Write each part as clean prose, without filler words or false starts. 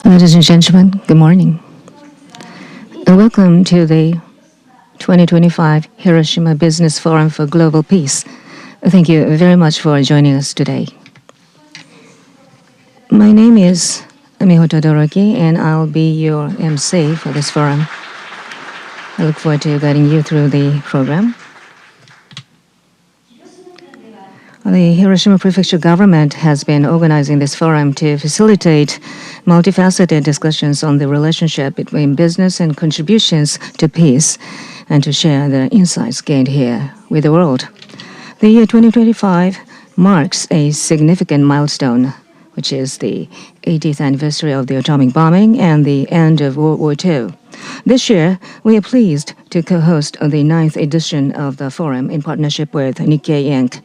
Ladies and gentlemen, good morning. Welcome to the 2025 Hiroshima Business Forum for Global Peace. Thank you very much for joining us today. My name is Miho Todoroki, and I'll be your MC for this forum. I look forward to guiding you through the program. The Hiroshima Prefecture government has been organizing this forum to facilitate multifaceted discussions on the relationship between business and contributions to peace, and to share the insights gained here with the world. The year 2025 marks a significant milestone, which is the 80th anniversary of the atomic bombing and the end of World War II. This year, we are pleased to co-host the 9th edition of the forum in partnership with Nikkei Inc.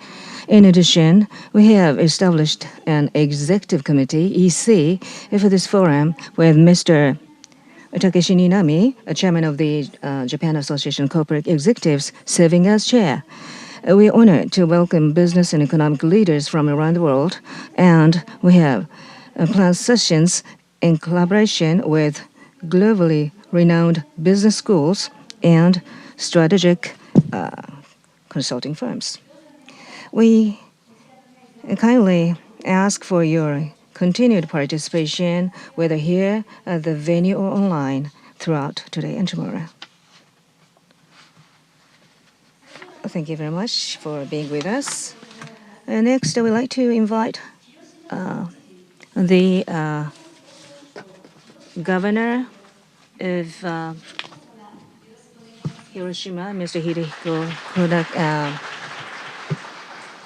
In addition, we have established an executive committee, EC, for this forum with Mr. Takeshi Ninami, chairman of the Japan Association of Corporate Executives, serving as chair. We are honored to welcome business and economic leaders from around the world, and we have planned sessions in collaboration with globally renowned business schools and strategic consulting firms. We kindly ask for your continued participation, whether here at the venue or online, throughout today and tomorrow. Thank you very much for being with us. Next, I would like to invite the governor of Hiroshima, Mr. Hidehiko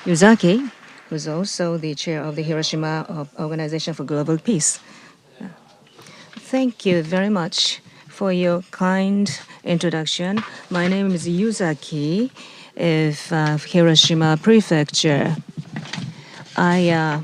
Yuzaki, who's also the chair of the Hiroshima Organization for Global Peace. Thank you very much for your kind introduction. My name is Yuzaki of Hiroshima Prefecture. I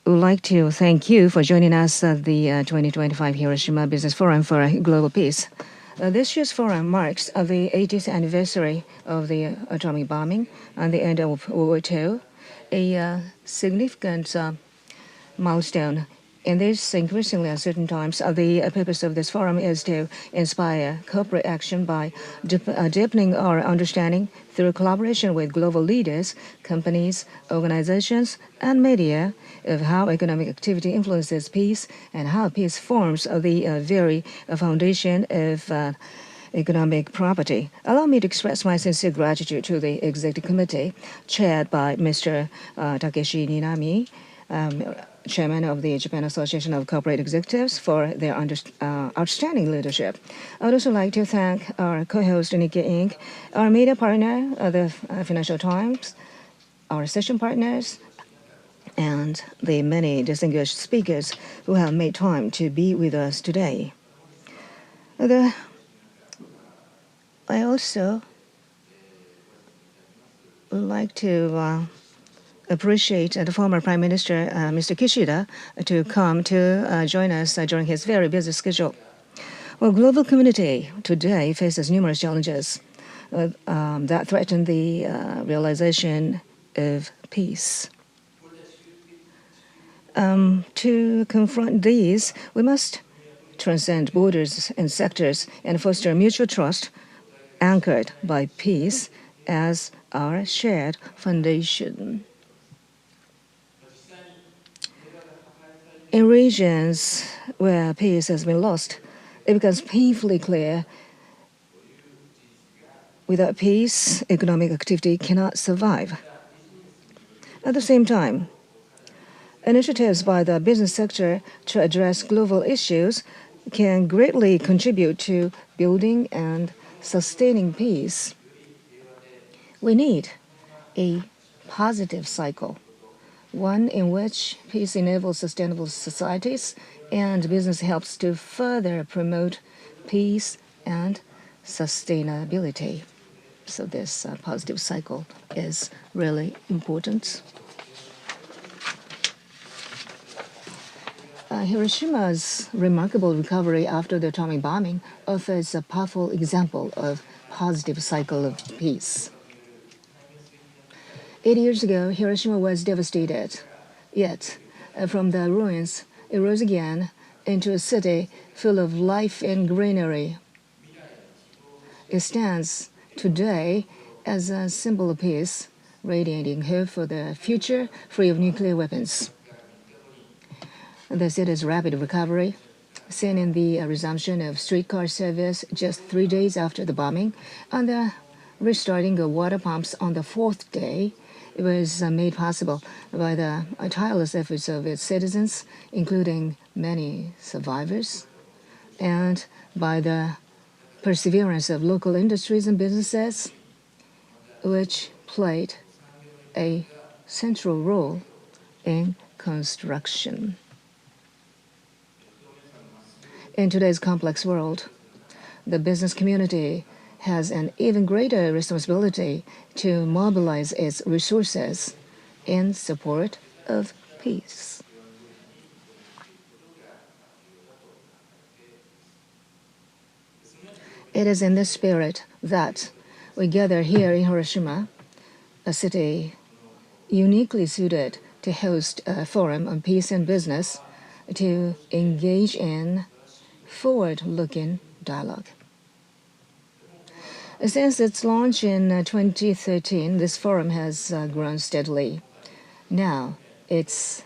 would like to thank you for joining us at the 2025 Hiroshima Business Forum for Global Peace. This year's forum marks the 80th anniversary of the atomic bombing and the end of World War II, a significant milestone. In these increasingly uncertain times, the purpose of this forum is to inspire corporate action by deepening our understanding through collaboration with global leaders, companies, organizations, and media of how economic activity influences peace and how peace forms the very foundation of economic property. Allow me to express my sincere gratitude to the Executive Committee, chaired by Mr. Takeshi Ninami, chairman of the Japan Association of Corporate Executives, for their outstanding leadership. I would also like to thank our co-host, Nikkei Inc., our media partner, the Financial Times, our session partners, and the many distinguished speakers who have made time to be with us today. I also would like to appreciate the former Prime Minister, Mr. Kishida, to come to join us during his very busy schedule. Well, global community today faces numerous challenges that threaten the realization of peace. To confront these, we must transcend borders and sectors and foster mutual trust anchored by peace as our shared foundation. In regions where peace has been lost, it becomes painfully clear without peace, economic activity cannot survive. At the same time, initiatives by the business sector to address global issues can greatly contribute to building and sustaining peace. We need a positive cycle, one in which peace enables sustainable societies and business helps to further promote peace and sustainability. So this positive cycle is really important. Hiroshima's remarkable recovery after the atomic bombing offers a powerful example of positive cycle of peace. 80 years ago, Hiroshima was devastated. Yet, from the ruins, it rose again into a city full of life and greenery. It stands today as a symbol of peace, radiating hope for the future free of nuclear weapons. The city's rapid recovery, seen in the resumption of streetcar service just 3 days after the bombing, and the restarting of water pumps on the fourth day, it was made possible by the tireless efforts of its citizens, including many survivors, and by the perseverance of local industries and businesses, which played a central role in construction. In today's complex world, the business community has an even greater responsibility to mobilize its resources in support of peace. It is in this spirit that we gather here in Hiroshima, a city uniquely suited to host a forum on peace and business, to engage in forward-looking dialogue. Since its launch in 2013, this forum has grown steadily. Now, it's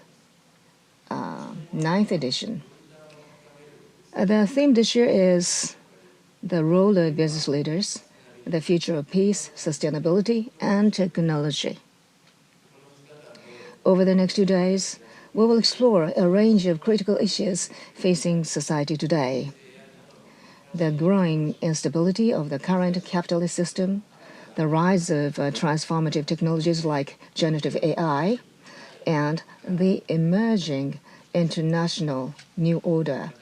ninth edition. The theme this year is the role of business leaders, the future of peace, sustainability, and technology. Over the next 2 days, we will explore a range of critical issues facing society today. The growing instability of the current capitalist system, the rise of transformative technologies like generative AI, and the emerging international new order.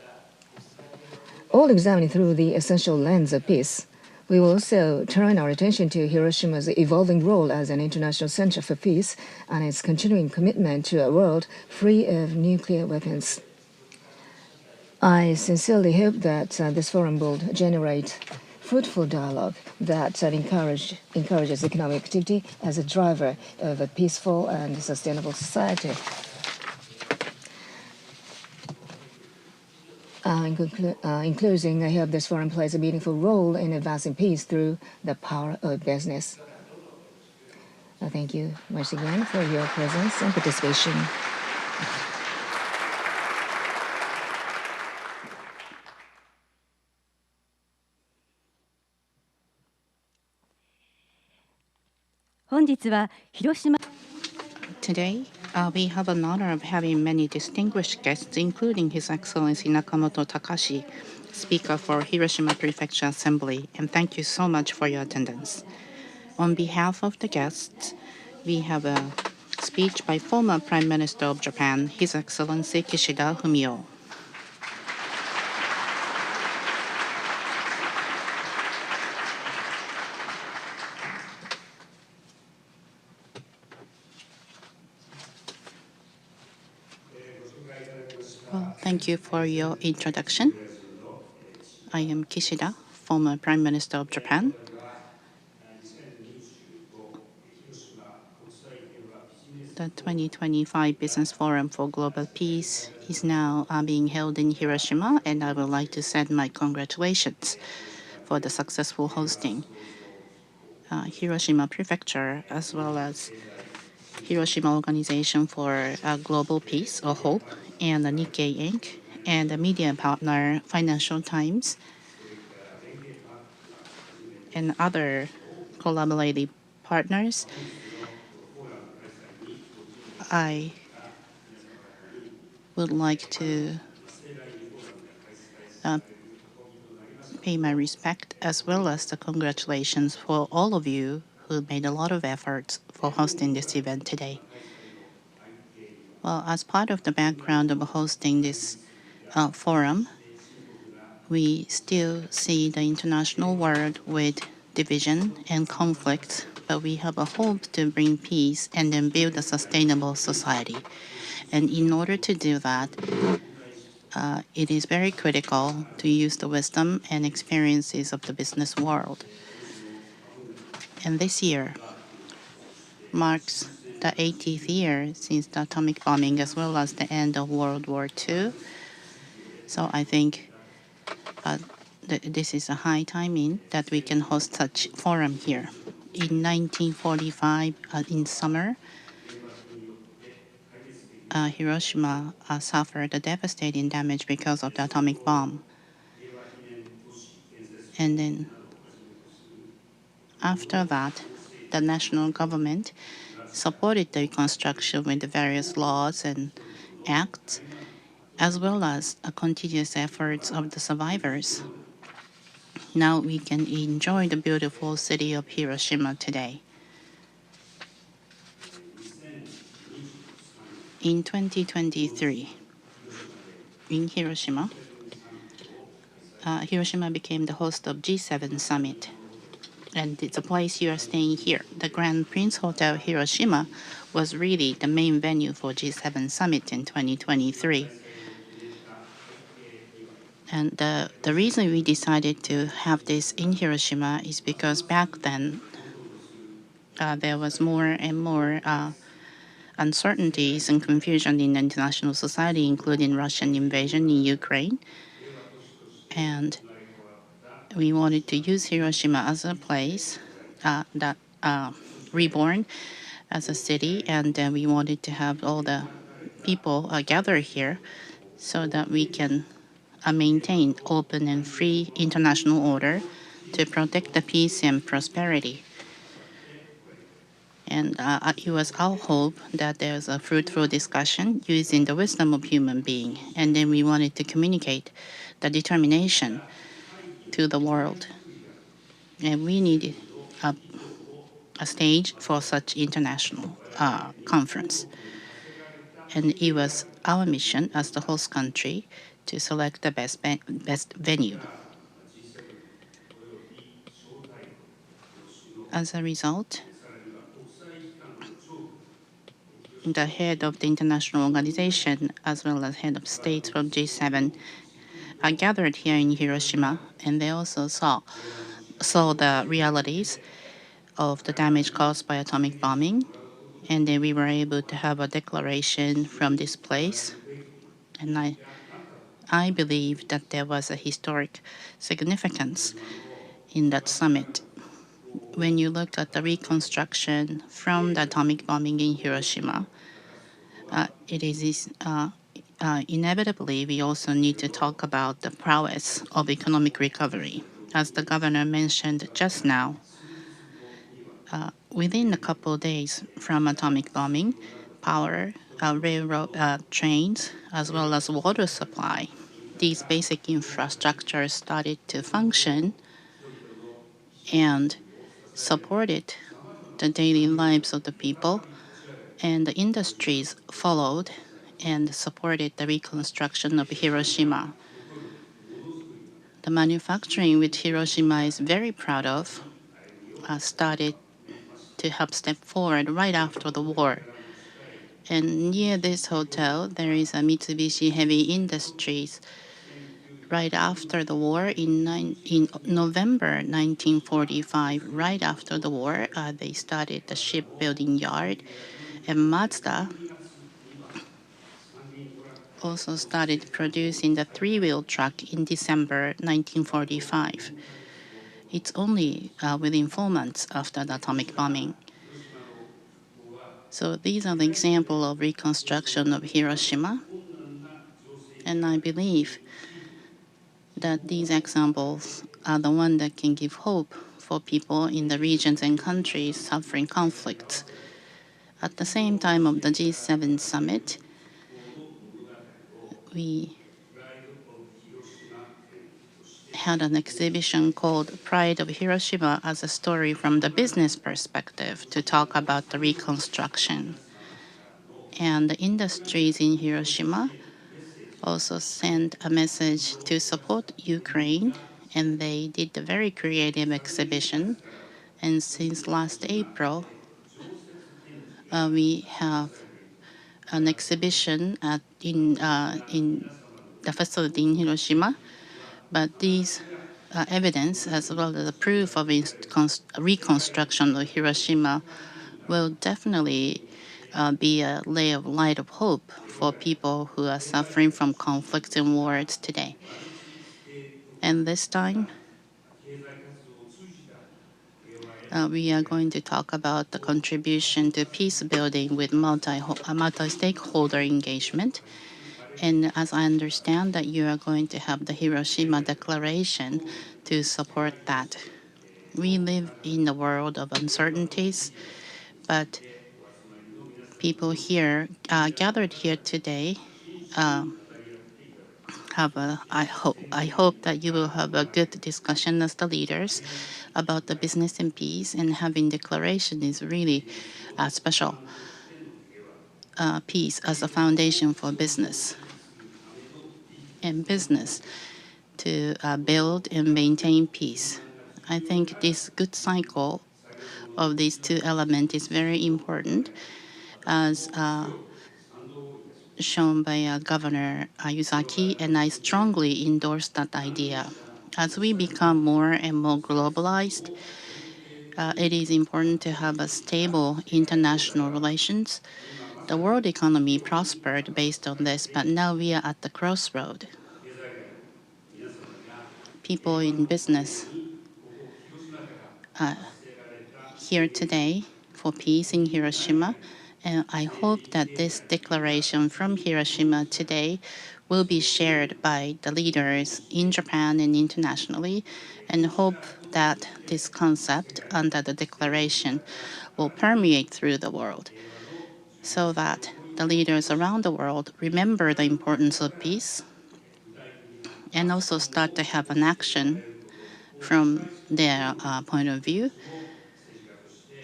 All examined through the essential lens of peace, we will also turn our attention to Hiroshima's evolving role as an international center for peace and its continuing commitment to a world free of nuclear weapons. I sincerely hope that this forum will generate fruitful dialogue that encourages economic activity as a driver of a peaceful and sustainable society. In closing, I hope this forum plays a meaningful role in advancing peace through the power of business. Thank you once again for your presence and participation. Today, we have an honor of having many distinguished guests, including His Excellency Nakamoto Takashi, Speaker for Hiroshima Prefecture Assembly, and thank you so much for your attendance. On behalf of the guests, we have a speech by former Prime Minister of Japan, His Excellency Kishida Fumio. Well, thank you for your introduction. I am Kishida, former Prime Minister of Japan. The 2025 Business Forum for Global Peace is now being held in Hiroshima, and I would like to send my congratulations for the successful hosting. Hiroshima Prefecture, as well as Hiroshima Organization for Global Peace, or HOPE, and the Nikkei Inc., and the media partner Financial Times, and other collaborating partners. I would like to pay my respect as well as the congratulations for all of you who made a lot of efforts for hosting this event today. Well, as part of the background of hosting this forum, we still see the international world with division and conflict, but we have a hope to bring peace and then build a sustainable society. And in order to do that, it is very critical to use the wisdom and experiences of the business world. And this year marks the 80th year since the atomic bombing as well as the end of World War II. So I think this is a high timing that we can host such forum here. In 1945, in summer, Hiroshima suffered a devastating damage because of the atomic bomb. And then after that, the national government supported the reconstruction with the various laws and acts, as well as a continuous efforts of the survivors. Now we can enjoy the beautiful city of Hiroshima today. In 2023, in Hiroshima, Hiroshima became the host of G7 summit. And it's a place you are staying here. The Grand Prince Hotel Hiroshima was really the main venue for G7 summit in 2023. And the reason we decided to have this in Hiroshima is because back then there was more and more uncertainties and confusion in the international society, including Russian invasion in Ukraine. And we wanted to use Hiroshima as a place that reborn as a city, and we wanted to have all the people gather here so that we can maintain open and free international order to protect the peace and prosperity. And it was our hope that there's a fruitful discussion using the wisdom of human being. And then we wanted to communicate the determination to the world. And we needed a stage for such international conference. And it was our mission as the host country to select the best venue. As a result, the head of the international organization, as well as head of states from G7, are gathered here in Hiroshima, and they also saw the realities of the damage caused by atomic bombing. And then we were able to have a declaration from this place. And I believe that there was a historic significance in that summit. When you look at the reconstruction from the atomic bombing in Hiroshima, it is inevitably we also need to talk about the prowess of economic recovery. As the governor mentioned just now, within a couple of days from atomic bombing, power, railroad trains, as well as water supply, these basic infrastructures started to function and supported the daily lives of the people, and the industries followed and supported the reconstruction of Hiroshima. The manufacturing which Hiroshima is very proud of started to have stepped forward right after the war. And near this hotel, there is a Mitsubishi Heavy Industries. Right after the war, in November 1945, right after the war, they started the shipbuilding yard. And Mazda also started producing the three-wheel truck in December 1945. It's only within 4 months after the atomic bombing. So these are the example of reconstruction of Hiroshima. And I believe that these examples are the one that can give hope for people in the regions and countries suffering conflicts. At the same time of the G7 summit, we had an exhibition called Pride of Hiroshima as a story from the business perspective to talk about the reconstruction. And the industries in Hiroshima also sent a message to support Ukraine, and they did a very creative exhibition. And since last April, we have an exhibition in the facility in Hiroshima. But these evidence, as well as the proof of reconstruction of Hiroshima, will definitely be a ray of light of hope for people who are suffering from conflicts and wars today. And this time, we are going to talk about the contribution to peace building with multi-stakeholder engagement. And as I understand that you are going to have the Hiroshima Declaration to support that. We live in a world of uncertainties, but people here gathered here today I hope that you will have a good discussion as the leaders about the business and peace, and having declaration is really special. Peace as a foundation for business and business to build and maintain peace. I think this good cycle of these two elements is very important, as shown by Governor Yuzaki, and I strongly endorse that idea. As we become more and more globalized, it is important to have a stable international relations. The world economy prospered based on this, but now we are at the crossroad. People in business here today for peace in Hiroshima, and I hope that this declaration from Hiroshima today will be shared by the leaders in Japan and internationally, and hope that this concept under the declaration will permeate through the world so that the leaders around the world remember the importance of peace and also start to have an action from their point of view.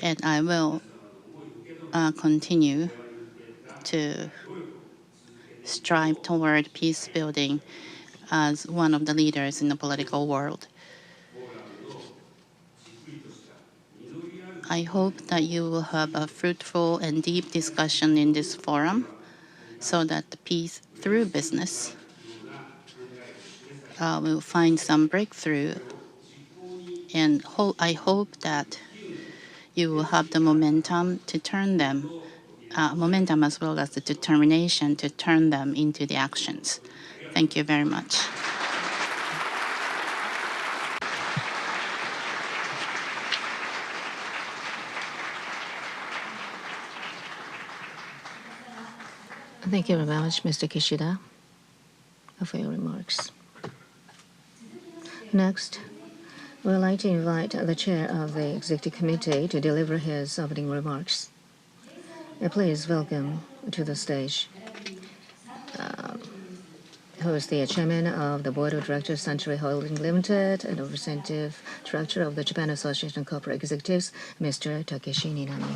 And I will continue to strive toward peace building as one of the leaders in the political world. I hope that you will have a fruitful and deep discussion in this forum so that the peace through business will find some breakthrough. And I hope that you will have the momentum to turn them, momentum as well as the determination to turn them into the actions. Thank you very much. Thank you very much, Mr. Kishida, for your remarks. Next, we would like to invite the chair of the Executive Committee to deliver his opening remarks. Please welcome to the stage who is the chairman of the Board of Directors, Century Holding Limited, and representative director of the Japan Association of Corporate Executives, Mr. Takeshi Ninami.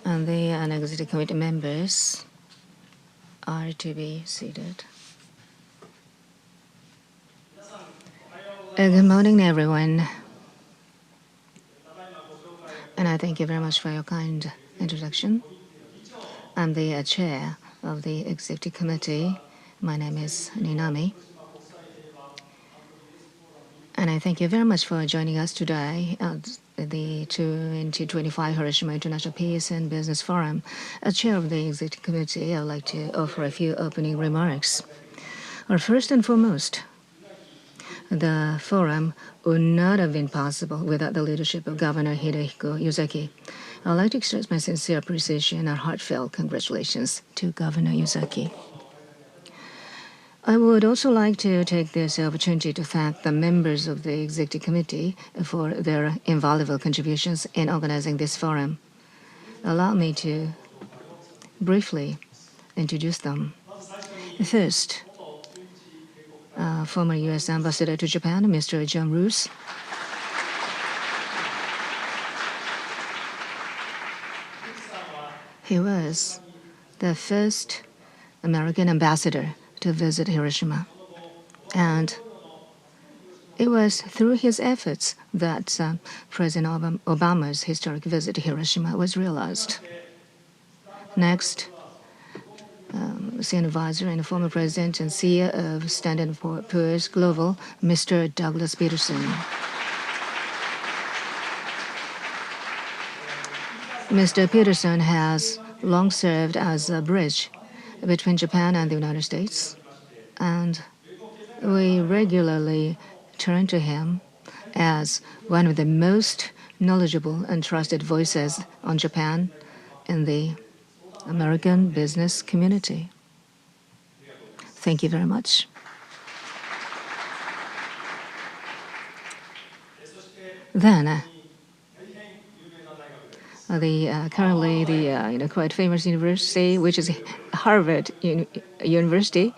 And the executive committee members are to be seated. Good morning, everyone. And I thank you very much for your kind introduction. I'm the chair of the executive committee. My name is Ninami. And I thank you very much for joining us today at the 2025 Hiroshima International Peace and Business Forum. As chair of the executive committee, I would like to offer a few opening remarks. First and foremost, the forum would not have been possible without the leadership of Governor Hirohiko Yuzaki. I would like to express my sincere appreciation and heartfelt congratulations to Governor Yuzaki. I would also like to take this opportunity to thank the members of the Executive Committee for their invaluable contributions in organizing this forum. Allow me to briefly introduce them. First, former U.S. Ambassador to Japan, Mr. John Roos. He was the first American ambassador to visit Hiroshima. And It was through his efforts that President Obama's historic visit to Hiroshima was realized. Next, Senior Advisor and former President and CEO of Standard & Poor's Global, Mr. Douglas Peterson. Mr. Peterson has long served as a bridge between Japan and the United States, and we regularly turn to him as one of the most knowledgeable and trusted voices on Japan in the American business community. Thank you very much. Then, currently the quite famous university, which is Harvard University.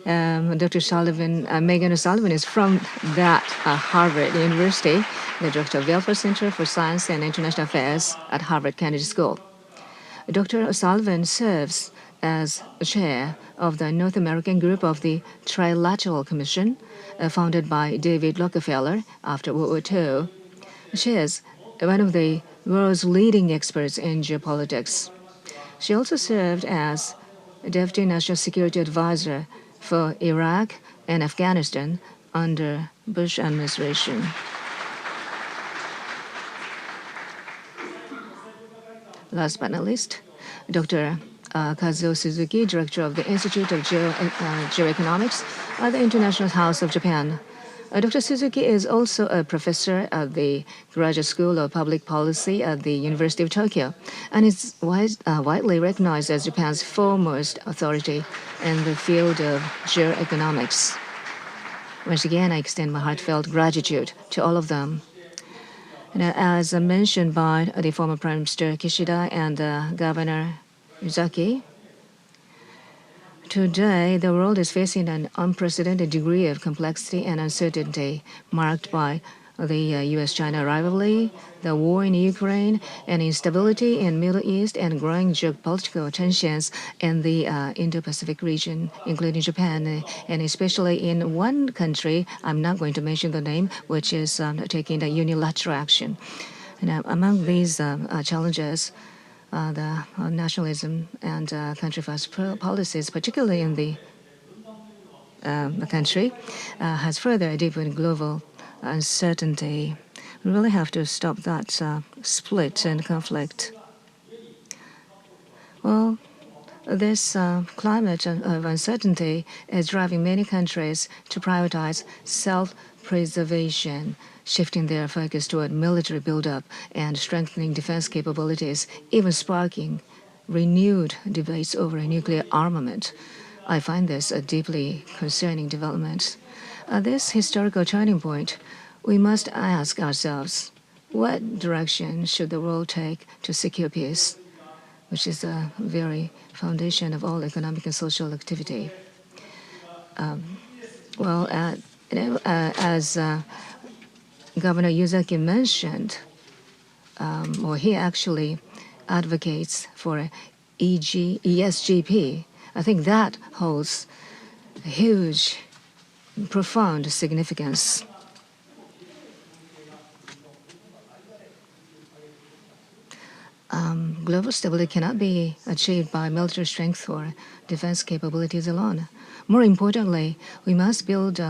Dr. Sullivan, Megan Sullivan is from that Harvard University, the director of Welfare Center for Science and International Affairs at Harvard Kennedy School. Dr. Sullivan serves as chair of the North American group of the Trilateral Commission, founded by David Rockefeller after World War II. She is one of the world's leading experts in geopolitics. She also served as Deputy National Security Advisor for Iraq and Afghanistan under Bush administration. Last but not least, Dr. Kazuo Suzuki, Director of the Institute of Geoeconomics at the International House of Japan. Dr. Suzuki is also a professor at the Graduate School of Public Policy at the University of Tokyo and is widely recognized as Japan's foremost authority in the field of geoeconomics. Once again, I extend my heartfelt gratitude to all of them. As mentioned by the former Prime Minister Kishida and Governor Yuzaki, today, the world is facing an unprecedented degree of complexity and uncertainty marked by the U.S.-China rivalry, the war in Ukraine, and instability in Middle East, and growing geopolitical tensions in the Indo-Pacific region, including Japan, and especially in one country, I'm not going to mention the name, which is taking a unilateral action. Among these challenges, the nationalism and country-first policies, particularly in the country, has further deepened global uncertainty. We really have to stop that split and conflict. Well, this climate of uncertainty is driving many countries to prioritize self-preservation, shifting their focus toward military buildup and strengthening defense capabilities, even sparking renewed debates over a nuclear armament. I find this a deeply concerning development. At this historical turning point, we must ask ourselves, what direction should the world take to secure peace, which is the very foundation of all economic and social activity? As Governor Yuzaki mentioned, he actually advocates for ESGP. I think that holds huge, profound significance. Global stability cannot be achieved by military strength or defense capabilities alone. More importantly, we must build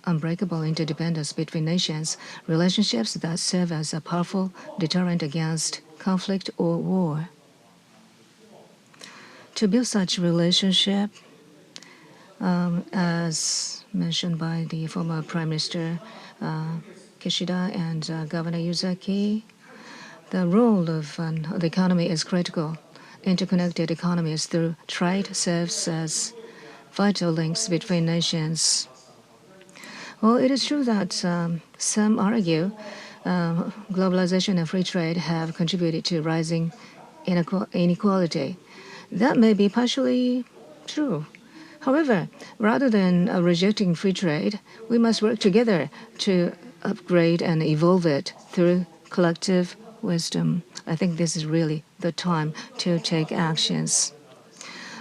unbreakable interdependence between nations, relationships that serve as a powerful deterrent against conflict or war. To build such relationship, as mentioned by the former Prime Minister Kishida and Governor Yuzaki, the role of the economy is critical. Interconnected economies through trade serves as vital links between nations. Well, it is true that some argue globalization and free trade have contributed to rising inequality. That may be partially true. However, rather than rejecting free trade, we must work together to upgrade and evolve it through collective wisdom. I think this is really the time to take actions.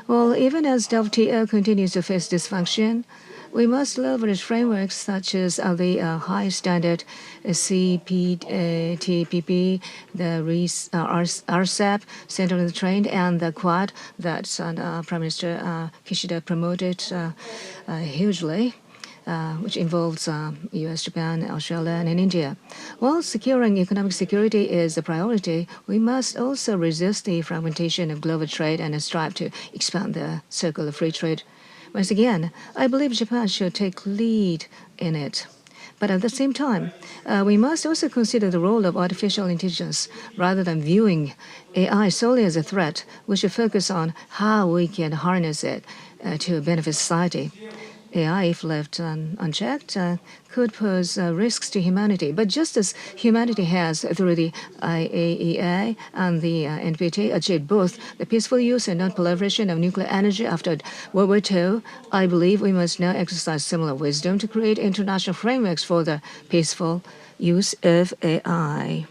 Well, even as WTO continues to face dysfunction, We must leverage frameworks such as the high standard CPTPP, the RCEP, Center on the Train, and the Quad that Prime Minister Kishida promoted hugely. Which involves US, Japan, Australia, and India. While securing economic security is a priority, we must also resist the fragmentation of global trade and strive to expand the circle of free trade. Once again, I believe Japan should take lead in it. But at the same time, we must also consider the role of artificial intelligence. Rather than viewing AI solely as a threat, we should focus on how we can harness it to benefit society. AI, if left unchecked, could pose risks to humanity. But just as humanity has, through the IAEA and the NPT, achieved both the peaceful use and non-proliferation of nuclear energy after World War II, I believe we must now exercise similar wisdom to create international frameworks for the peaceful use of AI.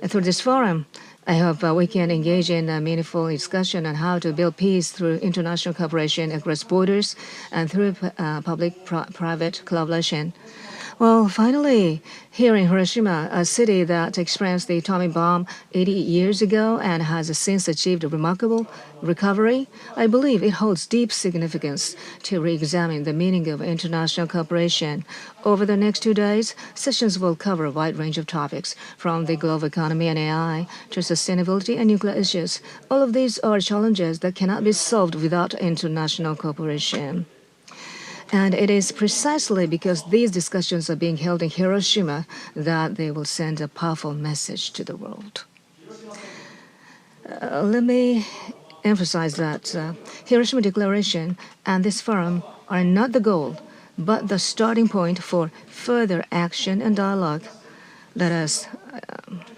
Through this forum, I hope we can engage in a meaningful discussion on how to build peace through international cooperation across borders and through public-private collaboration. Well, finally, here in Hiroshima, a city that experienced the atomic bomb 80 years ago and has since achieved a remarkable recovery, I believe it holds deep significance to re-examine the meaning of international cooperation. Over the next 2 days, sessions will cover a wide range of topics, from the global economy and AI to sustainability and nuclear issues. All of these are challenges that cannot be solved without international cooperation. And it is precisely because these discussions are being held in Hiroshima that they will send a powerful message to the world. Let me emphasize that Hiroshima Declaration and this forum are not the goal, but the starting point for further action and dialogue. Let us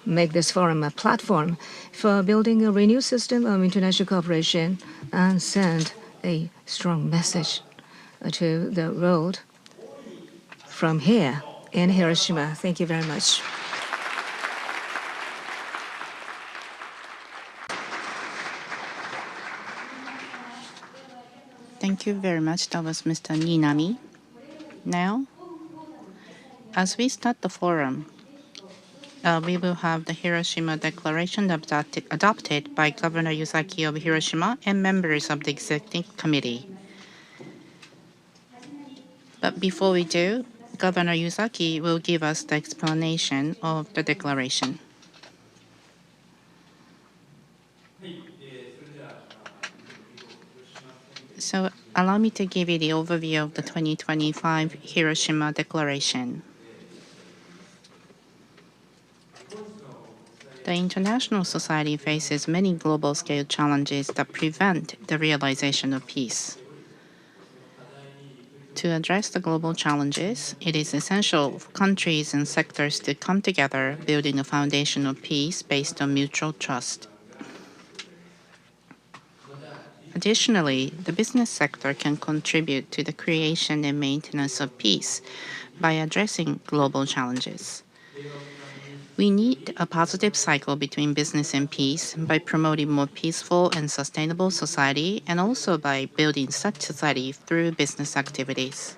make this forum a platform for building a renewed system of international cooperation and send a strong message to the world from here in Hiroshima. Thank you very much. Thank you very much. That was Mr. Ninami. Now, as we start the forum, we will have the Hiroshima Declaration adopted by Governor Yuzaki of Hiroshima and members of the Executive Committee. But before we do, Governor Yuzaki will give us the explanation of the declaration. So allow me to give you the overview of the 2025 Hiroshima Declaration. The international society faces many global-scale challenges that prevent the realization of peace. To address the global challenges, it is essential for countries and sectors to come together, building a foundation of peace based on mutual trust. Additionally, the business sector can contribute to the creation and maintenance of peace by addressing global challenges. We need a positive cycle between business and peace by promoting more peaceful and sustainable society, and also by building such society through business activities.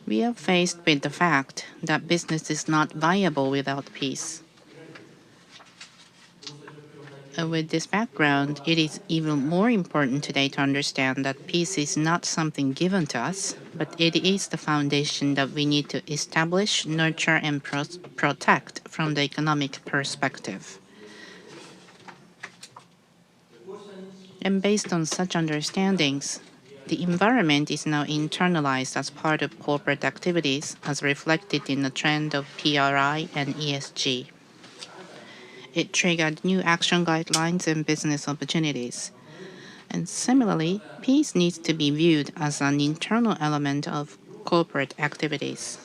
We are faced with the fact that business is not viable without peace. With this background, it is even more important today to understand that peace is not something given to us, but it is the foundation that we need to establish, nurture, and protect from the economic perspective. And based on such understandings, the environment is now internalized as part of corporate activities, as reflected in the trend of PRI and ESG. It triggered new action guidelines and business opportunities. And similarly, peace needs to be viewed as an internal element of corporate activities.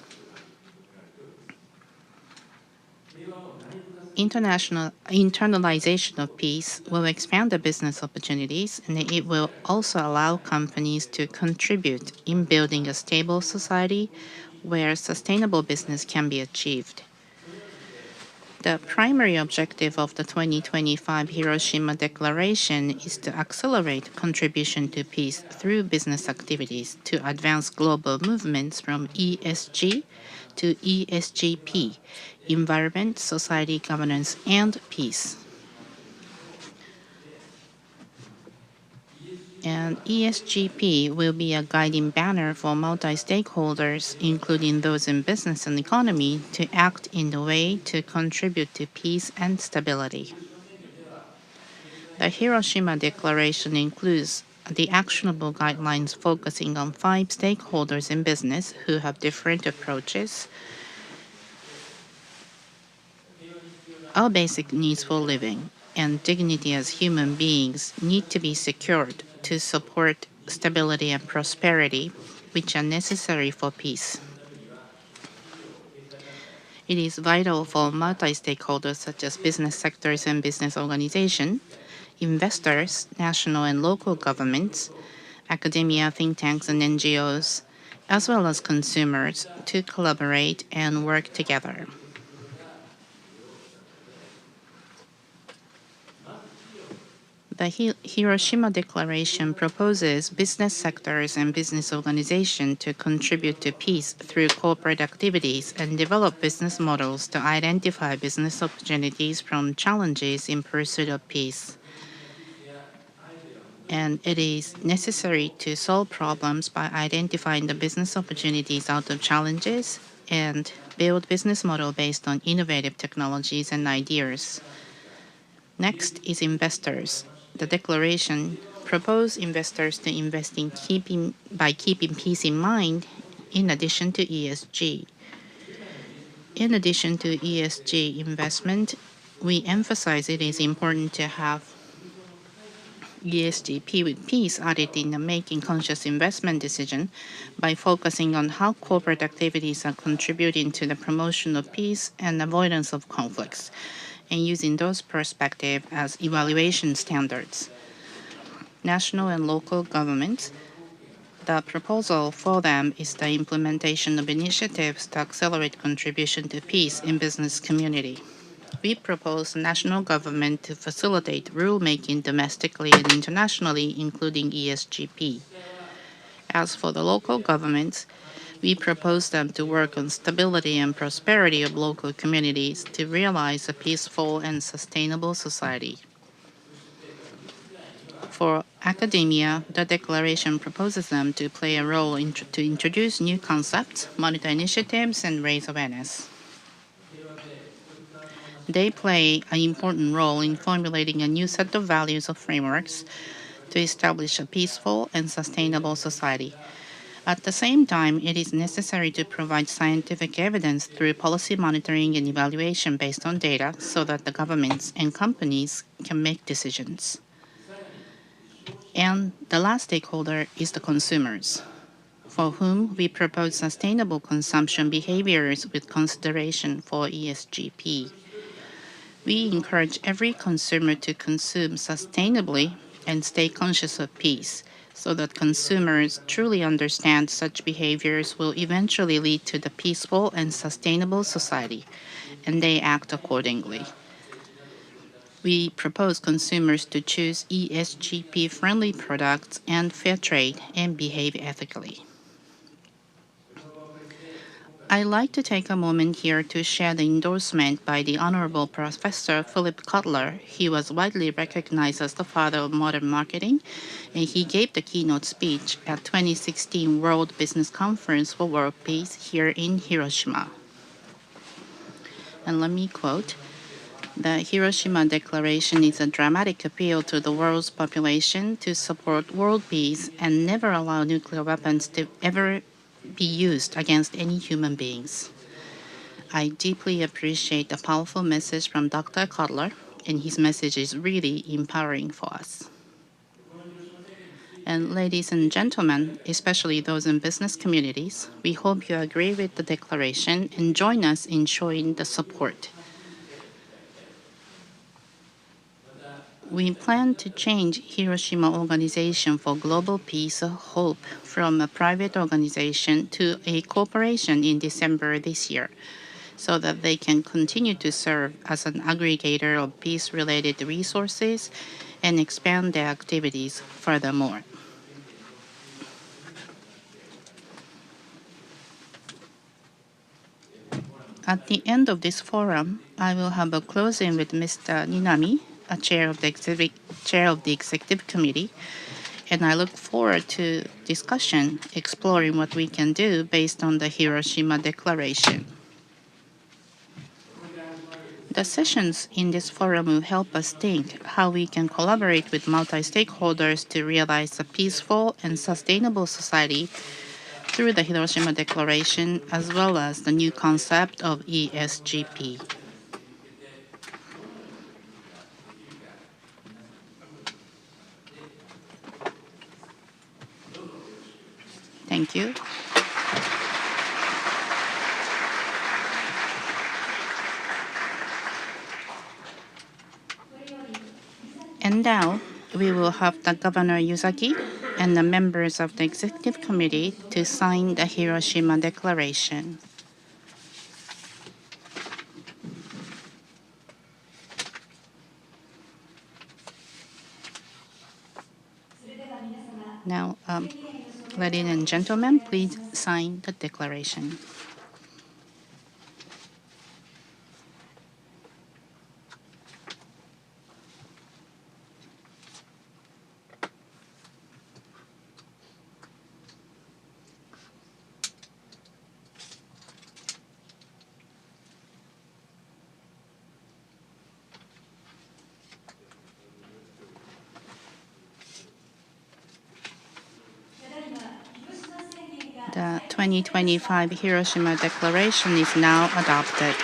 Internalization of peace will expand the business opportunities, and it will also allow companies to contribute in building a stable society where sustainable business can be achieved. The primary objective of the 2025 Hiroshima Declaration is to accelerate contribution to peace through business activities to advance global movements from ESG to ESGP, environment, society, governance, and peace. And ESGP will be a guiding banner for multi-stakeholders, including those in business and economy, to act in a way to contribute to peace and stability. The Hiroshima Declaration includes the actionable guidelines focusing on 5 stakeholders in business who have different approaches. Our basic needs for living and dignity as human beings need to be secured to support stability and prosperity, which are necessary for peace. It is vital for multi-stakeholders such as business sectors and business organizations, investors, national and local governments, academia, think tanks, and NGOs, as well as consumers, to collaborate and work together. The Hiroshima Declaration proposes business sectors and business organizations to contribute to peace through corporate activities and develop business models to identify business opportunities from challenges in pursuit of peace. And it is necessary to solve problems by identifying the business opportunities out of challenges and build business model based on innovative technologies and ideas. Next is investors. The declaration proposes investors to invest by keeping peace in mind in addition to ESG. In addition to ESG investment, we emphasize it is important to have ESGP with peace added in the making conscious investment decision by focusing on how corporate activities are contributing to the promotion of peace and avoidance of conflicts, and using those perspectives as evaluation standards. National and local governments, the proposal for them is the implementation of initiatives to accelerate contribution to peace in business community. We propose national government to facilitate rulemaking domestically and internationally, including ESGP. As for the local governments, we propose them to work on stability and prosperity of local communities to realize a peaceful and sustainable society. For academia, the declaration proposes them to play a role to introduce new concepts, monitor initiatives, and raise awareness. They play an important role in formulating a new set of values or frameworks to establish a peaceful and sustainable society. At the same time, it is necessary to provide scientific evidence through policy monitoring and evaluation based on data so that the governments and companies can make decisions. And the last stakeholder is the consumers, for whom we propose sustainable consumption behaviors with consideration for ESGP. We encourage every consumer to consume sustainably and stay conscious of peace, so that consumers truly understand such behaviors will eventually lead to the peaceful and sustainable society, and they act accordingly. We propose consumers to choose ESGP-friendly products and fair trade and behave ethically. I'd like to take a moment here to share the endorsement by the Honorable Professor Philip Kotler. He was widely recognized as the father of modern marketing, and he gave the keynote speech at 2016 World Business Conference for World Peace here in Hiroshima. And let me quote, "The Hiroshima Declaration is a dramatic appeal to the world's population to support world peace and never allow nuclear weapons to ever be used against any human beings." I deeply appreciate the powerful message from Dr. Kotler, and his message is really empowering for us. And ladies and gentlemen, especially those in business communities, we hope you agree with the declaration and join us in showing the support. We plan to change Hiroshima Organization for Global Peace Hope from a private organization to a corporation in December this year. so that they can continue to serve as an aggregator of peace-related resources and expand their activities furthermore. At the end of this forum, I will have a closing with Mr. Ninami, a chair of the executive committee, and I look forward to discussion exploring what we can do based on the Hiroshima Declaration. The sessions in this forum will help us think how we can collaborate with multi-stakeholders to realize a peaceful and sustainable society through the Hiroshima Declaration, as well as the new concept of ESGP. Thank you. And now we will have the Governor Yuzaki and the members of the Executive Committee to sign the Hiroshima Declaration. Now, ladies and gentlemen, please sign the declaration. The 2025 Hiroshima Declaration is now adopted.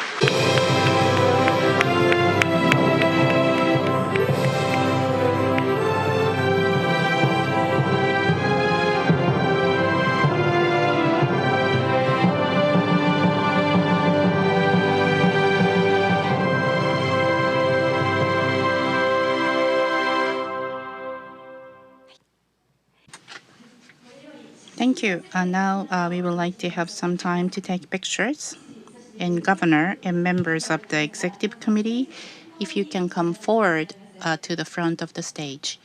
Thank you. Now we would like to have some time to take pictures. And Governor and members of the Executive Committee, if you can come forward to the front of the stage.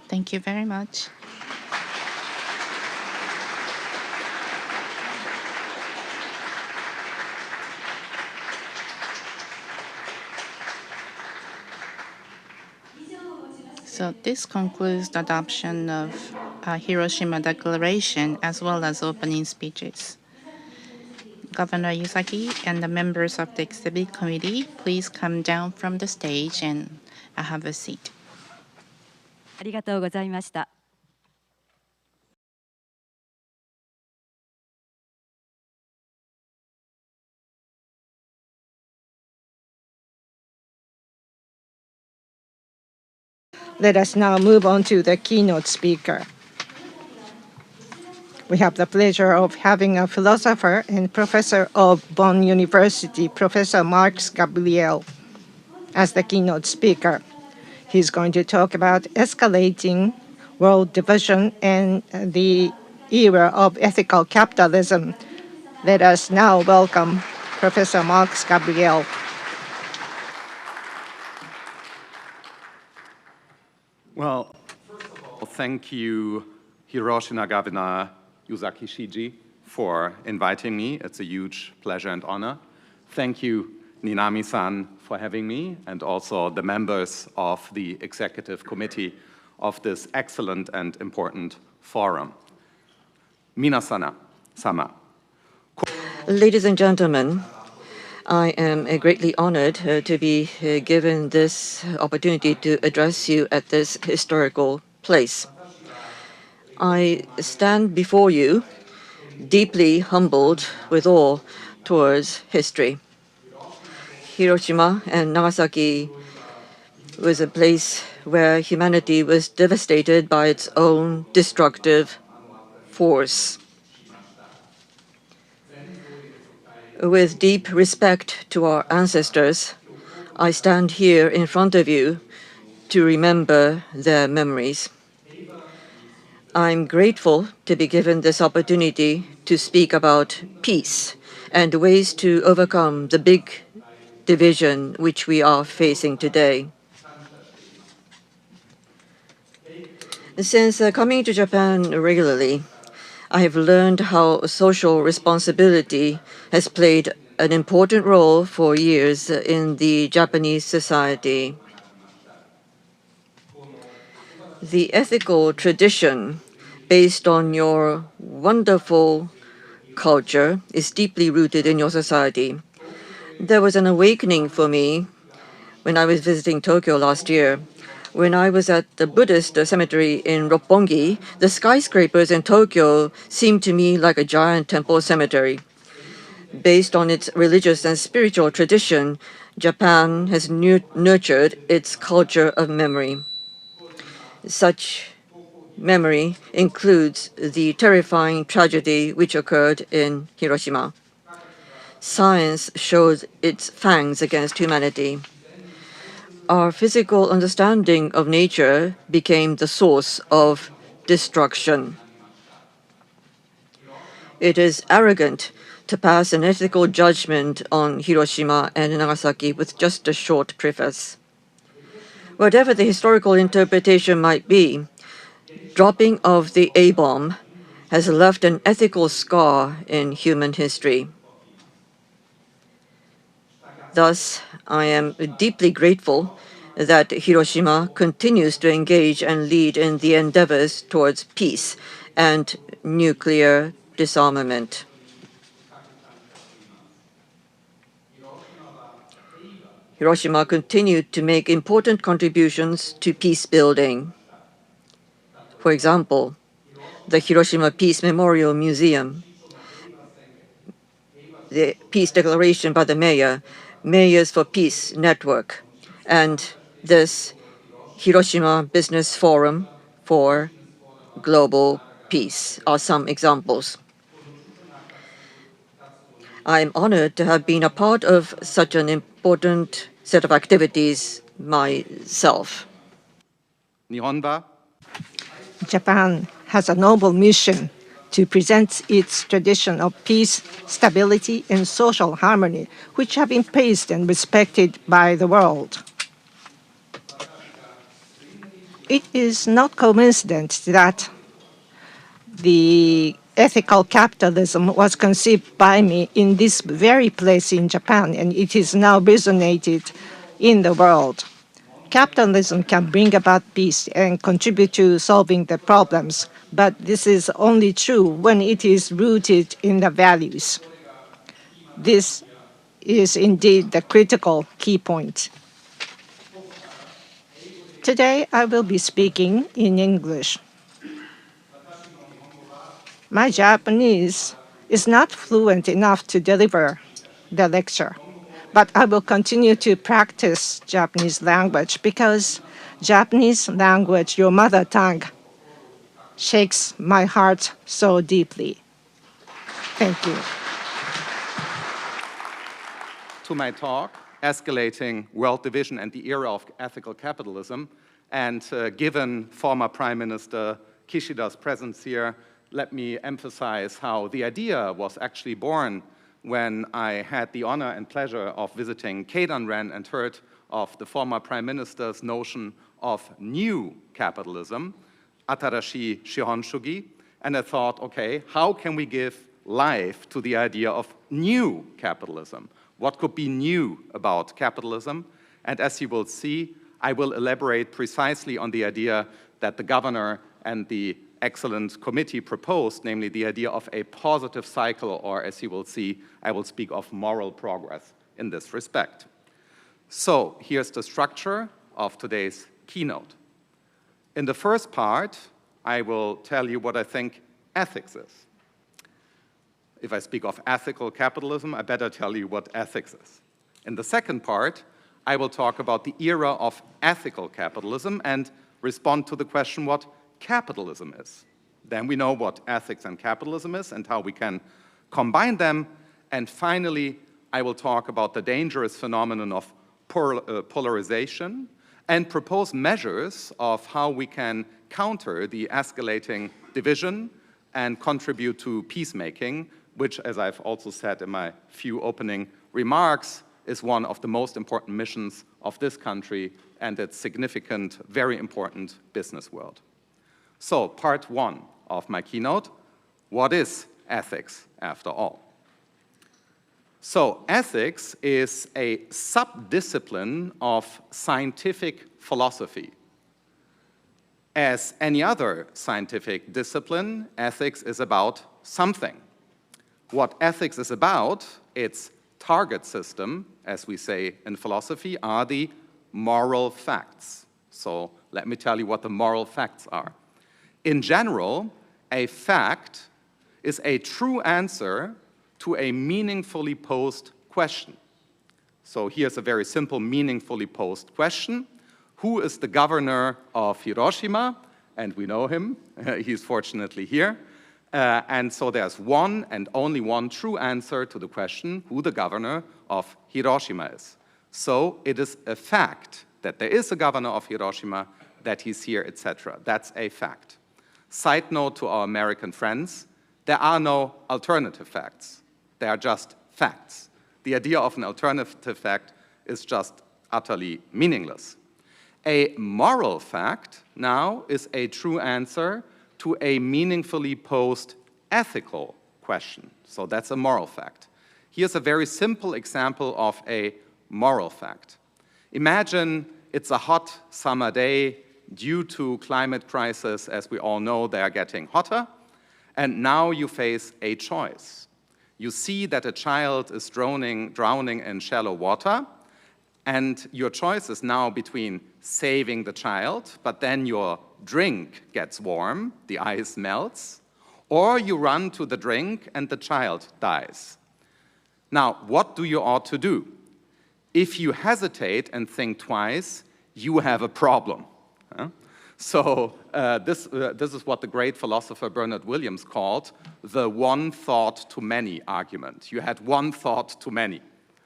Thank you very much. So this concludes the adoption of Hiroshima Declaration as well as opening speeches. Governor Yuzaki and the members of the Exhibit Committee, please come down from the stage and have a seat. ありがとうございました。Let us now move on to the keynote speaker. We have the pleasure of having a philosopher and professor of Bonn University, Professor Marx Gabriel, as the keynote speaker. He's going to talk about escalating world division and the era of ethical capitalism. Let us now welcome Professor Marx Gabriel. Well, first of all, thank you, Hiroshima Governor Yuzaki Shiji, for inviting me. It's a huge pleasure and honor. Thank you, Ninami-san, for having me, and also the members of the Executive Committee of this excellent and important forum. Minasana-sama. Ladies and gentlemen, I am greatly honored to be given this opportunity to address you at this historical place. I stand before you deeply humbled with awe towards history. Hiroshima and Nagasaki was a place where humanity was devastated by its own destructive force. With deep respect to our ancestors, I stand here in front of you to remember their memories. I'm grateful to be given this opportunity to speak about peace and ways to overcome the big division which we are facing today. Since coming to Japan regularly, I have learned how social responsibility has played an important role for years in the Japanese society. The ethical tradition based on your wonderful culture is deeply rooted in your society. There was an awakening for me when I was visiting Tokyo last year. When I was at the Buddhist cemetery in Roppongi, the skyscrapers in Tokyo seemed to me like a giant temple cemetery. Based on its religious and spiritual tradition, Japan has nurtured its culture of memory. Such memory includes the terrifying tragedy which occurred in Hiroshima. Science shows its fangs against humanity. Our physical understanding of nature became the source of destruction. It is arrogant to pass an ethical judgment on Hiroshima and Nagasaki with just a short preface. Whatever the historical interpretation might be, dropping of the A-bomb has left an ethical scar in human history. Thus, I am deeply grateful that Hiroshima continues to engage and lead in the endeavors towards peace and nuclear disarmament. Hiroshima continued to make important contributions to peace building. For example, the Hiroshima Peace Memorial Museum, the peace declaration by the mayor, Mayors for Peace Network, and this Hiroshima Business Forum for Global Peace are some examples. I am honored to have been a part of such an important set of activities myself. Nihonba. Japan has a noble mission to present its tradition of peace, stability, and social harmony, which have been praised and respected by the world. It is not coincident that the ethical capitalism was conceived by me in this very place in Japan, and it is now resonated in the world. Capitalism can bring about peace and contribute to solving the problems, but this is only true when it is rooted in the values. This is indeed the critical key point. Today, I will be speaking in English. My Japanese is not fluent enough to deliver the lecture, but I will continue to practice Japanese language because Japanese language, your mother tongue, shakes my heart so deeply. Thank you. To my talk, Escalating World Division and the Era of Ethical Capitalism, and given former Prime Minister Kishida's presence here, let me emphasize how the idea was actually born when I had the honor and pleasure of visiting Keidanren and heard of the former Prime Minister's notion of new capitalism, Atarashi Shihonshugi, and I thought, okay, how can we give life to the idea of new capitalism? What could be new about capitalism? And as you will see, I will elaborate precisely on the idea that the governor and the excellent committee proposed, namely the idea of a positive cycle, or as you will see, I will speak of moral progress in this respect. So here's the structure of today's keynote. In the first part, I will tell you what I think ethics is. If I speak of ethical capitalism, I better tell you what ethics is. In the second part, I will talk about the era of ethical capitalism and respond to the question what capitalism is. Then we know what ethics and capitalism is and how we can combine them. And finally, I will talk about the dangerous phenomenon of polarization and propose measures of how we can counter the escalating division and contribute to peacemaking, which, as I've also said in my few opening remarks, is one of the most important missions of this country and its significant, very important business world. So, part one of my keynote, what is ethics after all? So, ethics is a sub-discipline of scientific philosophy. As any other scientific discipline, ethics is about something. What ethics is about, its target system, as we say in philosophy, are the moral facts. So let me tell you what the moral facts are. In general, a fact is a true answer to a meaningfully posed question. So here's a very simple, meaningfully posed question. Who is the governor of Hiroshima? And we know him. He's fortunately here. And so there's one and only one true answer to the question who the governor of Hiroshima is. So it is a fact that there is a governor of Hiroshima, that he's here, etc. That's a fact. Side note to our American friends, there are no alternative facts. They are just facts. The idea of an alternative fact is just utterly meaningless. A moral fact now is a true answer to a meaningfully posed ethical question. So that's a moral fact. Here's a very simple example of a moral fact. Imagine it's a hot summer day due to climate crisis. As we all know, they are getting hotter. And now you face a choice. You see that a child is drowning in shallow water, and your choice is now between saving the child, but then your drink gets warm, the ice melts, or you run to the drink and the child dies. Now, what do you ought to do? If you hesitate and think twice, you have a problem. So this is what the great philosopher Bernard Williams called the one thought to many argument. You had one thought too many.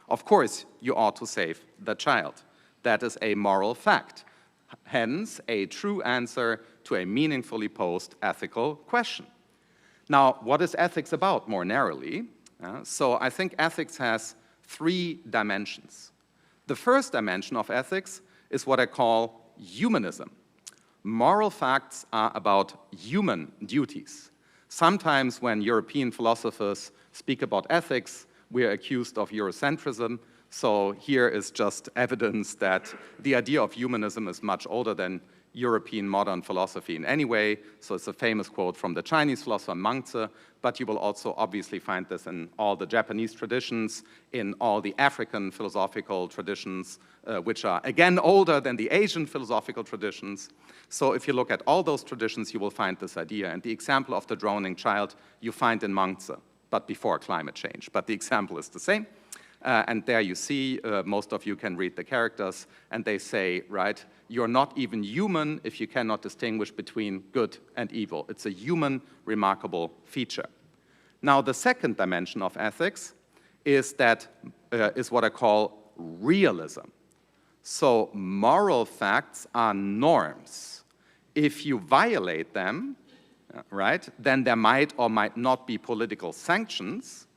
Of course, you ought to save the child. That is a moral fact. Hence, a true answer to a meaningfully posed ethical question. Now, what is ethics about more narrowly? So I think ethics has three dimensions. The first dimension of ethics is what I call humanism. Moral facts are about human duties. Sometimes when European philosophers speak about ethics, we are accused of Eurocentrism. So here is just evidence that the idea of humanism is much older than European modern philosophy in any way. So it's a famous quote from the Chinese philosopher Mangzi, but you will also obviously find this in all the Japanese traditions, in all the African philosophical traditions, which are again older than the Asian philosophical traditions. So if you look at all those traditions, you will find this idea. And the example of the drowning child you find in Mangzi, but before climate change. But the example is the same. And there you see, most of you can read the characters, and they say, right, you're not even human if you cannot distinguish between good and evil. It's a human, remarkable feature. Now, the second dimension of ethics is what I call realism. So moral facts are norms. If you violate them, right, then there might or might not be political sanctions,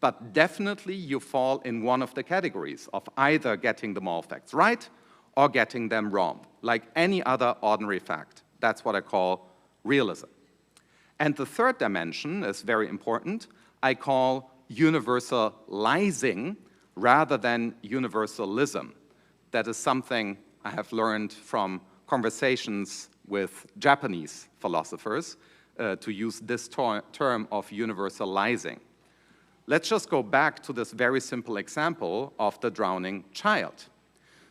but definitely you fall in one of the categories of either getting the moral facts right or getting them wrong, like any other ordinary fact. That's what I call realism. And the third dimension is very important. I call universalizing rather than universalism. That is something I have learned from conversations with Japanese philosophers to use this term of universalizing. Let's just go back to this very simple example of the drowning child.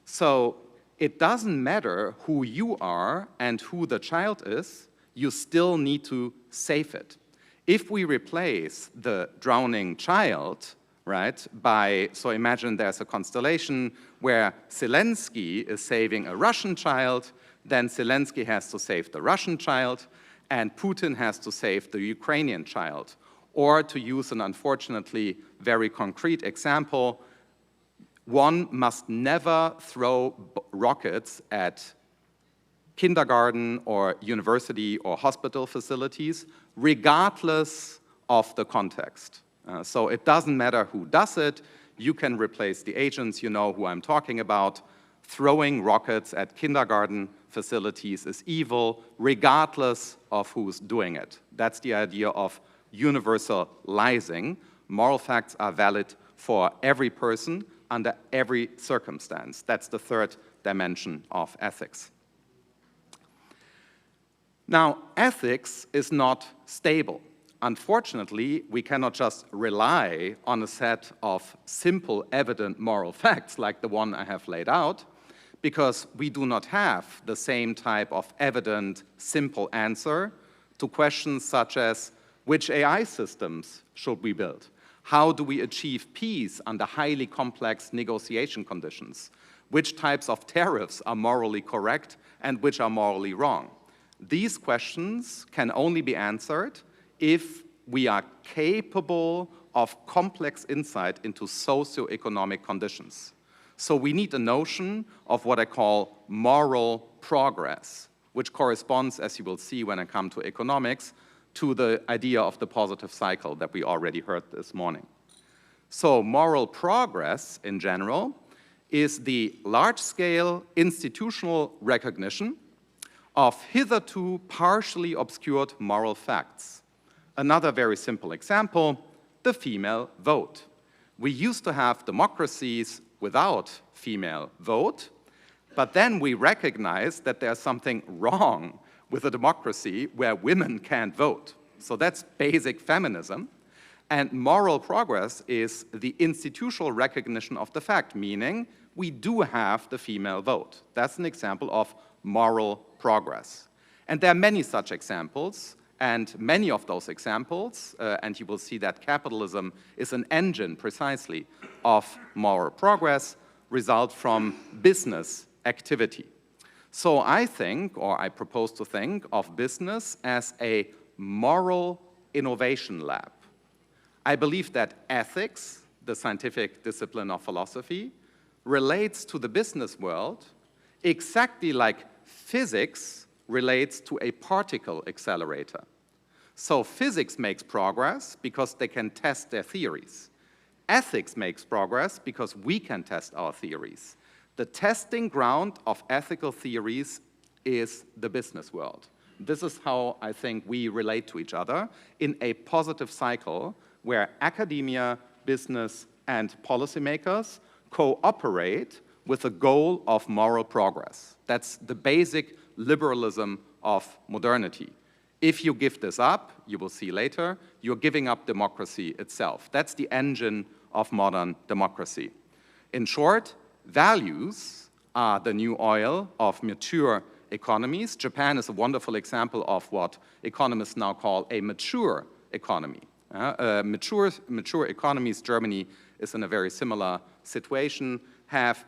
So it doesn't matter who you are and who the child is. you still need to save it. If we replace the drowning child, right, so imagine there's a constellation where Zelensky is saving a Russian child, then Zelensky has to save the Russian child, and Putin has to save the Ukrainian child. Or to use an unfortunately very concrete example, one must never throw rockets at kindergarten or university or hospital facilities, regardless of the context. So it doesn't matter who does it, you can replace the agents, you know who I'm talking about. Throwing rockets at kindergarten facilities is evil, regardless of who's doing it. That's the idea of universalizing. Moral facts are valid for every person under every circumstance. That's the third dimension of ethics. Now, ethics is not stable. Unfortunately, we cannot just rely on a set of simple, evident moral facts like the one I have laid out, because we do not have the same type of evident, simple answer to questions such as, which AI systems should we build? How do we achieve peace under highly complex negotiation conditions? Which types of tariffs are morally correct and which are morally wrong? These questions can only be answered if we are capable of complex insight into socioeconomic conditions. So we need a notion of what I call moral progress, which corresponds, as you will see when I come to economics, to the idea of the positive cycle that we already heard this morning. So moral progress, in general, is the large-scale institutional recognition of hitherto partially obscured moral facts. Another very simple example, the female vote. We used to have democracies without female vote, but then we recognized that there's something wrong with a democracy where women can't vote. So that's basic feminism. And moral progress is the institutional recognition of the fact, meaning we do have the female vote. That's an example of moral progress. And there are many such examples, and many of those examples, and you will see that capitalism is an engine precisely of moral progress, result from business activity. So I think, or I propose to think, of business as a moral innovation lab. I believe that ethics, the scientific discipline of philosophy, relates to the business world exactly like physics relates to a particle accelerator. So physics makes progress because they can test their theories. Ethics makes progress because we can test our theories. The testing ground of ethical theories is the business world. This is how I think we relate to each other in a positive cycle where academia, business, and policymakers cooperate with a goal of moral progress. That's the basic liberalism of modernity. If you give this up, you will see later, you're giving up democracy itself. That's the engine of modern democracy. In short, values are the new oil of mature economies. Japan is a wonderful example of what economists now call a mature economy. Mature economies, Germany is in a very similar situation,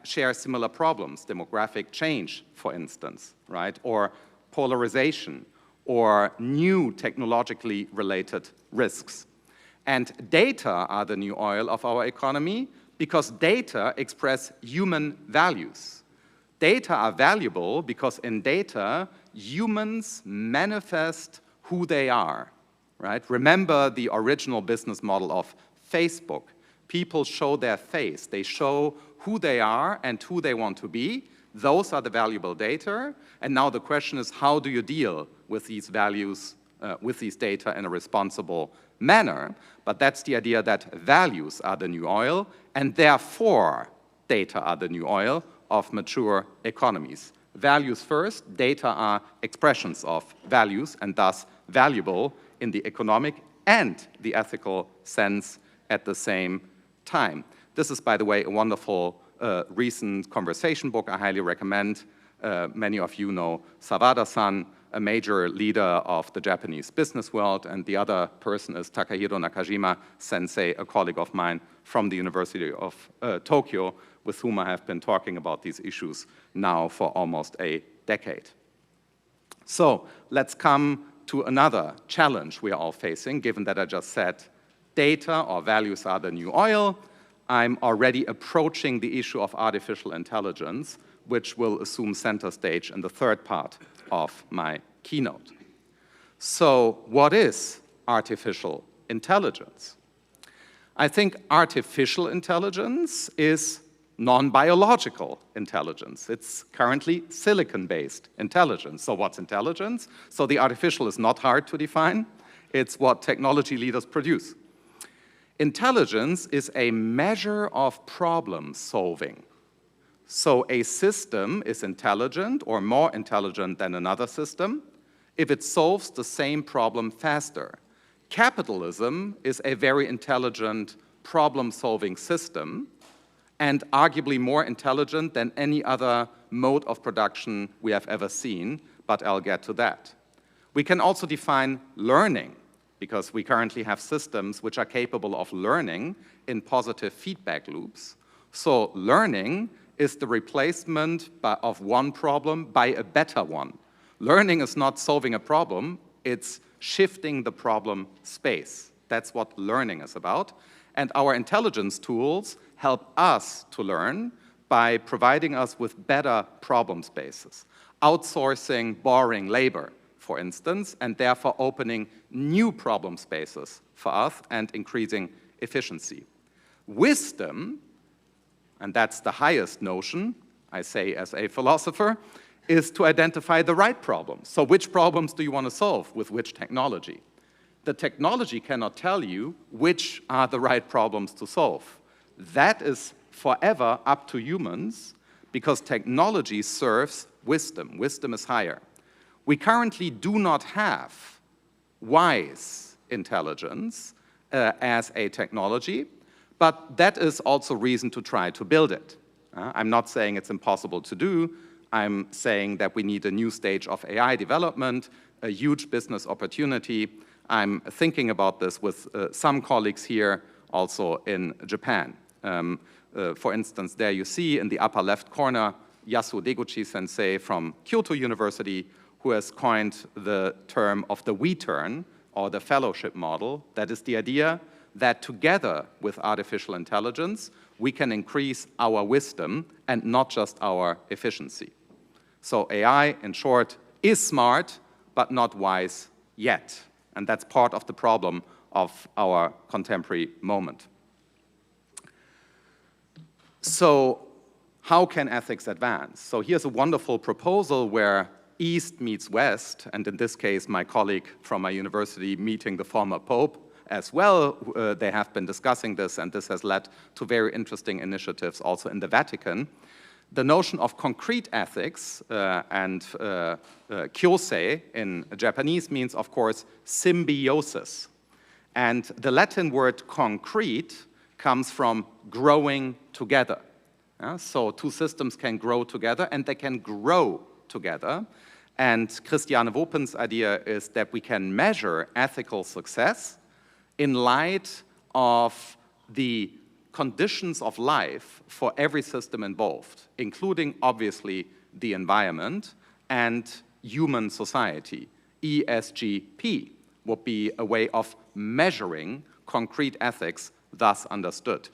share similar problems, demographic change, for instance, right? Or polarization, or new technologically related risks. And data are the new oil of our economy because data express human values. Data are valuable because in data, humans manifest who they are, right? Remember the original business model of Facebook. People show their face. They show who they are and who they want to be. Those are the valuable data. And now the question is, how do you deal with these values, with these data in a responsible manner? But that's the idea that values are the new oil, and therefore data are the new oil of mature economies. Values first, data are expressions of values, and thus valuable in the economic and the ethical sense at the same time. This is, by the way, a wonderful recent conversation book I highly recommend. Many of you know Sawada-san. a major leader of the Japanese business world, and the other person is Takahiro Nakajima sensei, a colleague of mine from the University of Tokyo, with whom I have been talking about these issues now for almost a decade. So let's come to another challenge we are all facing, given that I just said data or values are the new oil. I'm already approaching the issue of artificial intelligence, which will assume center stage in the third part of my keynote. So what is artificial intelligence? I think artificial intelligence is non-biological intelligence. It's currently silicon-based intelligence. So what's intelligence? So the artificial is not hard to define. It's what technology leaders produce. Intelligence is a measure of problem solving. So a system is intelligent or more intelligent than another system if it solves the same problem faster. Capitalism is a very intelligent problem-solving system and arguably more intelligent than any other mode of production we have ever seen, but I'll get to that. We can also define learning, because we currently have systems which are capable of learning in positive feedback loops. So learning is the replacement of one problem by a better one. Learning is not solving a problem, it's shifting the problem space. That's what learning is about. And our intelligence tools help us to learn by providing us with better problem spaces, outsourcing boring labor, for instance, and therefore opening new problem spaces for us and increasing efficiency. Wisdom, and that's the highest notion, I say as a philosopher, is to identify the right problems. So which problems do you want to solve with which technology? The technology cannot tell you which are the right problems to solve. That is forever up to humans because technology serves wisdom. Wisdom is higher. We currently do not have wise intelligence as a technology, but that is also reason to try to build it. I'm not saying it's impossible to do. I'm saying that we need a new stage of AI development, a huge business opportunity. I'm thinking about this with some colleagues here also in Japan. For instance, there you see in the upper left corner, Yasu Deguchi-sensei from Kyoto University, who has coined the term of the we-turn, or the fellowship model. That is the idea that together with artificial intelligence, we can increase our wisdom and not just our efficiency. So AI, in short, is smart, but not wise yet. And that's part of the problem of our contemporary moment. So how can ethics advance? So here's a wonderful proposal where East meets West, and in this case, my colleague from my university meeting the former Pope as well. They have been discussing this, and this has led to very interesting initiatives also in the Vatican. The notion of concrete ethics and kyosei in Japanese means, of course, symbiosis. And the Latin word concrete comes from growing together. So two systems can grow together, and they can grow together. And Christiane Wopen's idea is that we can measure ethical success in light of the conditions of life for every system involved, including, obviously, the environment and human society. ESGP would be a way of measuring concrete ethics, thus understood.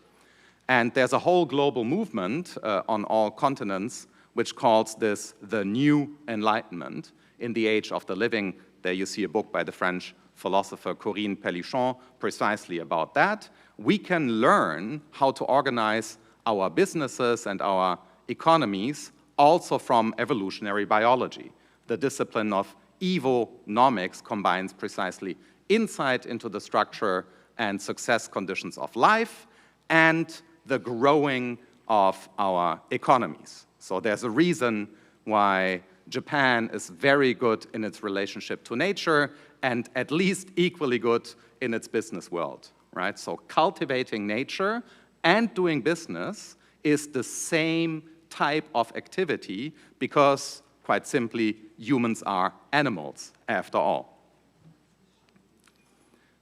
And there's a whole global movement on all continents which calls this the new enlightenment. In the age of the living, there you see a book by the French philosopher Corinne Pellichon precisely about that. We can learn how to organize our businesses and our economies also from evolutionary biology. The discipline of evonomics combines precisely insight into the structure and success conditions of life and the growing of our economies. So there's a reason why Japan is very good in its relationship to nature and at least equally good in its business world, right? So cultivating nature and doing business is the same type of activity because Quite simply, humans are animals, after all.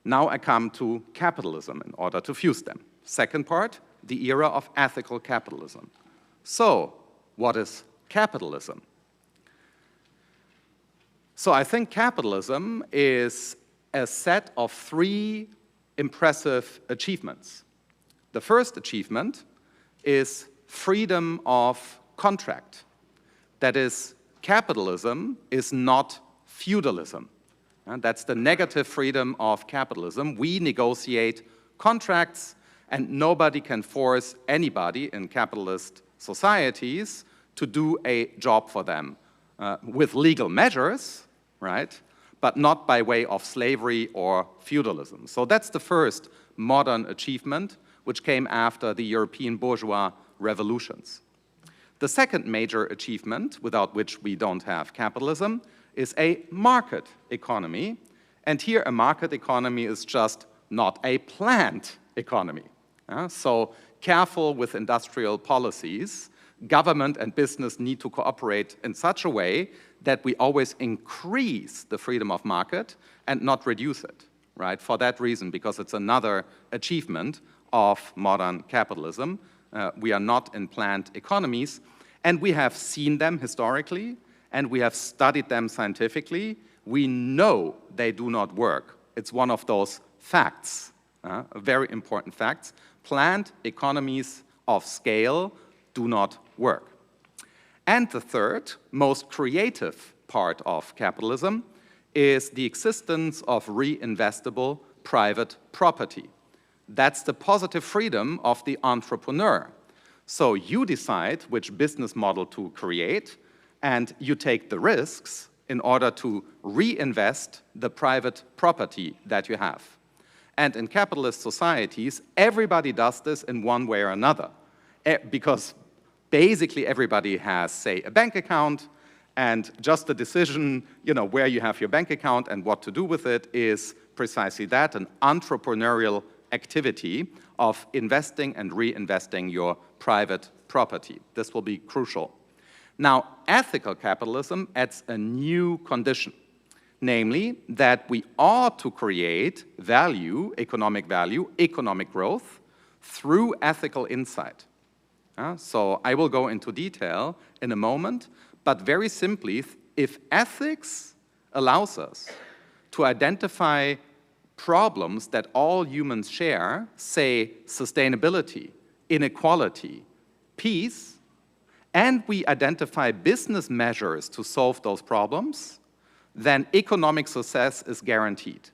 Now I come to capitalism in order to fuse them. Second part, the era of ethical capitalism. So, what is capitalism? So I think capitalism is a set of three impressive achievements. The first achievement is freedom of contract. That is, capitalism is not feudalism. And that's the negative freedom of capitalism. We negotiate contracts, and nobody can force anybody in capitalist societies to do a job for them with legal measures, right? But not by way of slavery or feudalism. So that's the first modern achievement, which came after the European bourgeois revolutions. The second major achievement, without which we don't have capitalism, is a market economy. And here a market economy is just not a planned economy. So careful with industrial policies. Government and business need to cooperate in such a way that we always increase the freedom of market and not reduce it, right? For that reason, because it's another achievement of modern capitalism. We are not in planned economies, and we have seen them historically, and we have studied them scientifically. We know they do not work. It's one of those facts, very important facts. Planned economies of scale do not work. And the third, most creative part of capitalism is the existence of reinvestable private property. That's the positive freedom of the entrepreneur. So you decide which business model to create, and you take the risks in order to reinvest the private property that you have. And in capitalist societies, everybody does this in one way or another, because basically everybody has, say, a bank account, and just the decision, where you have your bank account and what to do with it is precisely that, an entrepreneurial activity of investing and reinvesting your private property. This will be crucial. Now, ethical capitalism adds a new condition, namely that we ought to create value, economic growth, through ethical insight. So I will go into detail in a moment, but very simply, if ethics allows us to identify problems that all humans share, say sustainability, inequality, peace, and we identify business measures to solve those problems, then economic success is guaranteed.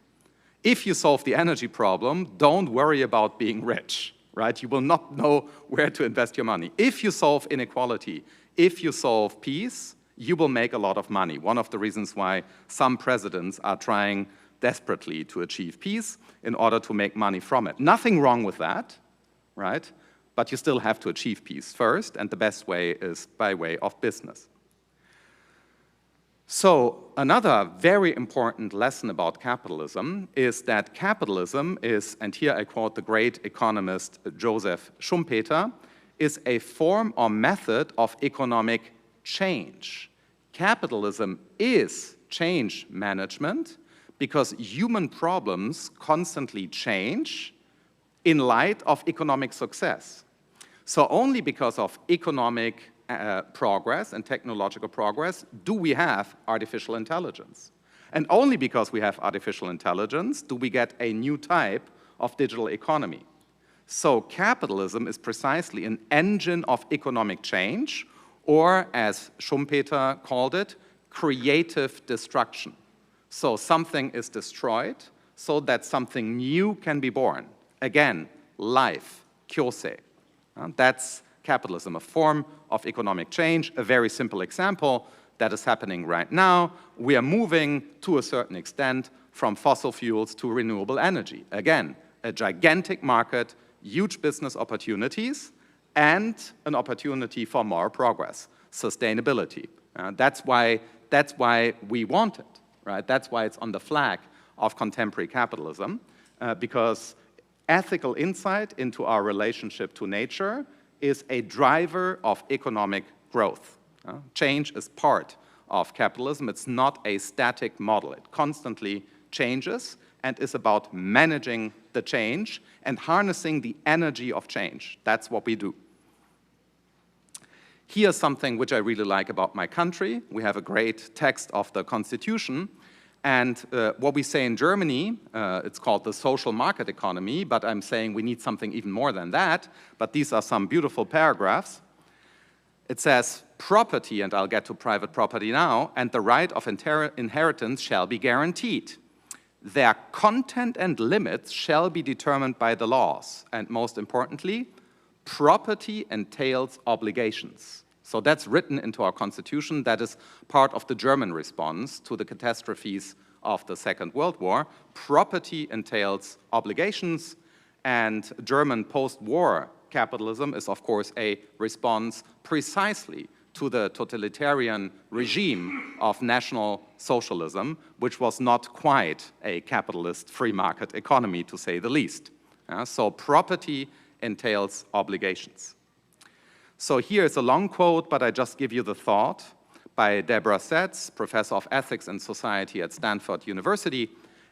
If you solve the energy problem, don't worry about being rich, right? You will not know where to invest your money. If you solve inequality, if you solve peace, you will make a lot of money. One of the reasons why some presidents are trying desperately to achieve peace in order to make money from it. Nothing wrong with that, right? But you still have to achieve peace first, and the best way is by way of business. So another very important lesson about capitalism is that capitalism is, and here I quote the great economist Joseph Schumpeter, is a form or method of economic change. Capitalism is change management because human problems constantly change in light of economic success. So only because of economic progress and technological progress do we have artificial intelligence. And only because we have artificial intelligence do we get a new type of digital economy. So capitalism is precisely an engine of economic change, or as Schumpeter called it, creative destruction. So something is destroyed so that something new can be born. Again, life, kyosei. That's capitalism, a form of economic change. A very simple example that is happening right now. We are moving, to a certain extent, from fossil fuels to renewable energy. Again, a gigantic market, huge business opportunities, and an opportunity for more progress, sustainability. That's why we want it, right? That's why it's on the flag of contemporary capitalism, because ethical insight into our relationship to nature is a driver of economic growth. Change is part of capitalism. It's not a static model. It constantly changes and is about managing the change and harnessing the energy of change. That's what we do. Here's something which I really like about my country. We have a great text of the Constitution. And what we say in Germany, it's called the social market economy, but I'm saying we need something even more than that. But these are some beautiful paragraphs. It says, property, and I'll get to private property now, and the right of inheritance shall be guaranteed. Their content and limits shall be determined by the laws. And most importantly, property entails obligations. So that's written into our constitution. That is part of the German response to the catastrophes of the Second World War. Property entails obligations, and German post-war capitalism is, of course, a response precisely to the totalitarian regime of National Socialism, which was not quite a capitalist free market economy, to say the least. So property entails obligations. So here is a long quote, but I just give you the thought by Deborah Setz, professor of ethics and society at Stanford University.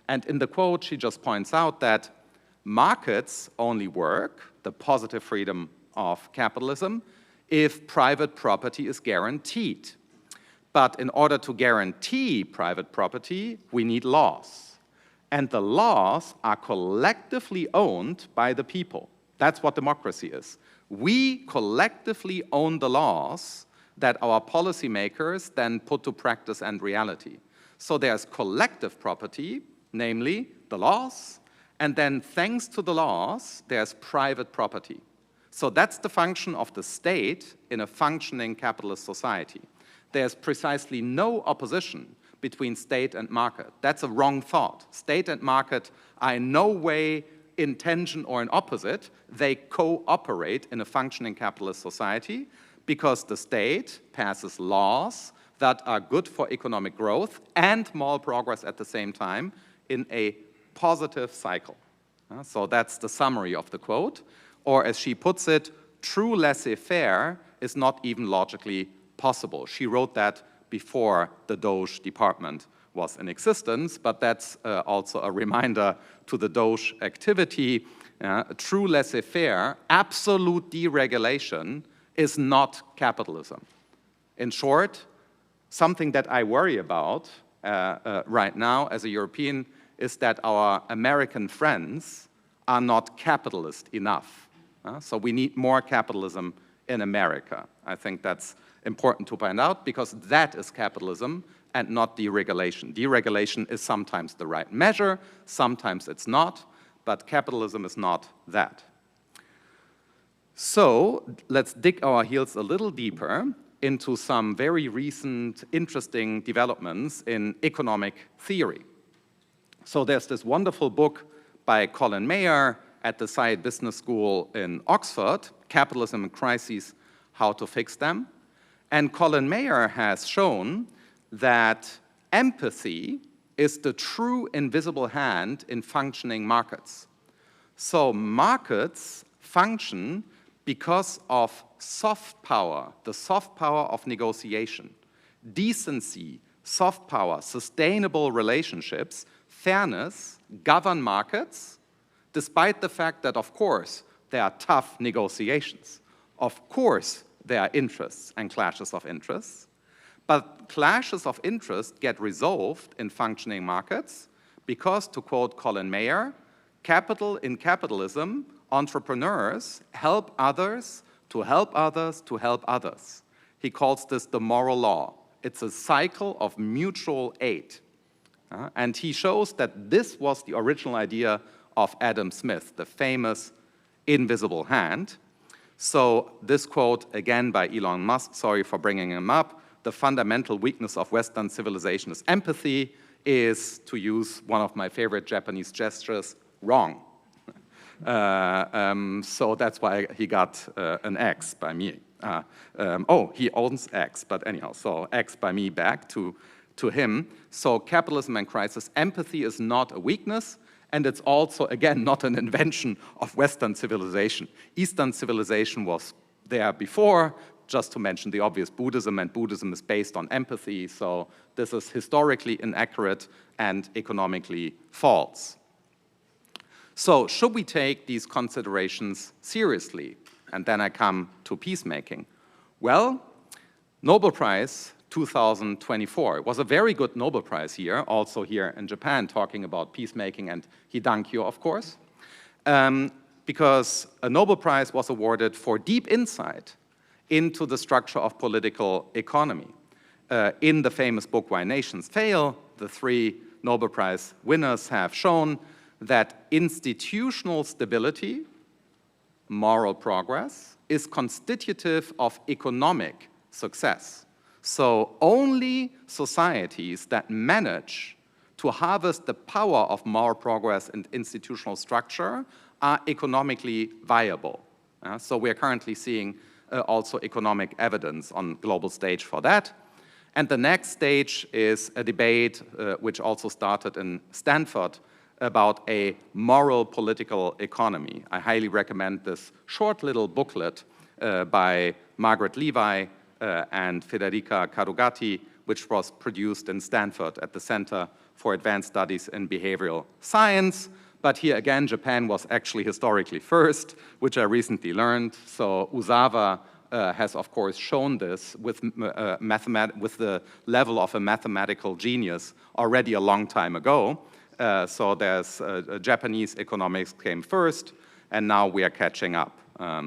And in the quote, she just points out that markets only work, the positive freedom of capitalism, if private property is guaranteed. But in order to guarantee private property, we need laws. And the laws are collectively owned by the people. That's what democracy is. We collectively own the laws that our policymakers then put to practice and reality. So there's collective property, namely the laws, and then thanks to the laws, there's private property. So that's the function of the state in a functioning capitalist society. There's precisely no opposition between state and market. That's a wrong thought. State and market are in no way in tension or in opposite. They cooperate in a functioning capitalist society because the state passes laws that are good for economic growth and moral progress at the same time in a positive cycle. So that's the summary of the quote. Or as she puts it, true laissez-faire is not even logically possible. She wrote that before the Doge department was in existence, but that's also a reminder to the Doge activity. True laissez-faire, absolute deregulation is not capitalism. In short, something that I worry about right now as a European is that our American friends are not capitalist enough. So we need more capitalism in America. I think that's important to point out because that is capitalism and not deregulation. Deregulation is sometimes the right measure, sometimes it's not, but capitalism is not that. So let's dig our heels a little deeper into some very recent interesting developments in economic theory. So there's this wonderful book by Colin Mayer at the Said Business School in Oxford, Capitalism and Crises, How to Fix Them. And Colin Mayer has shown that empathy is the true invisible hand in functioning markets. So markets function because of soft power, the soft power of negotiation, decency, soft power, sustainable relationships, fairness govern markets, despite the fact that, of course, there are tough negotiations. Of course, there are interests and clashes of interests, but clashes of interest get resolved in functioning markets because, to quote Colin Mayer, in capitalism, entrepreneurs help others to help others to help others. He calls this the moral law. It's a cycle of mutual aid. And he shows that this was the original idea of Adam Smith, the famous invisible hand. So this quote, again by Elon Musk, sorry for bringing him up, the fundamental weakness of Western civilization is empathy, is, to use one of my favorite Japanese gestures, wrong. So that's why he got an X by me. He owns X, but anyhow, so X by me back to him. So capitalism and crisis, empathy is not a weakness, and it's also, again, not an invention of Western civilization. Eastern civilization was there before, just to mention the obvious, Buddhism, and Buddhism is based on empathy, so this is historically inaccurate and economically false. So should we take these considerations seriously? And then I come to peacemaking. Well, Nobel Prize 2024. It was a very good Nobel Prize year, also here in Japan, talking about peacemaking and Hidankyo, of course, because a Nobel Prize was awarded for deep insight into the structure of political economy. In the famous book, Why Nations Fail, the 3 Nobel Prize winners have shown that institutional stability, moral progress, is constitutive of economic success. So only societies that manage to harvest the power of moral progress and institutional structure are economically viable. So we are currently seeing also economic evidence on global stage for that. And the next stage is a debate which also started in Stanford about a moral political economy. I highly recommend this short little booklet by Margaret Levi and Federica Carugati, which was produced in Stanford at the Center for Advanced Studies in Behavioral Science. But here again, Japan was actually historically first, which I recently learned. So Uzawa has, of course, shown this with the level of a mathematical genius already a long time ago. So there's Japanese economics came first, and now we are catching up.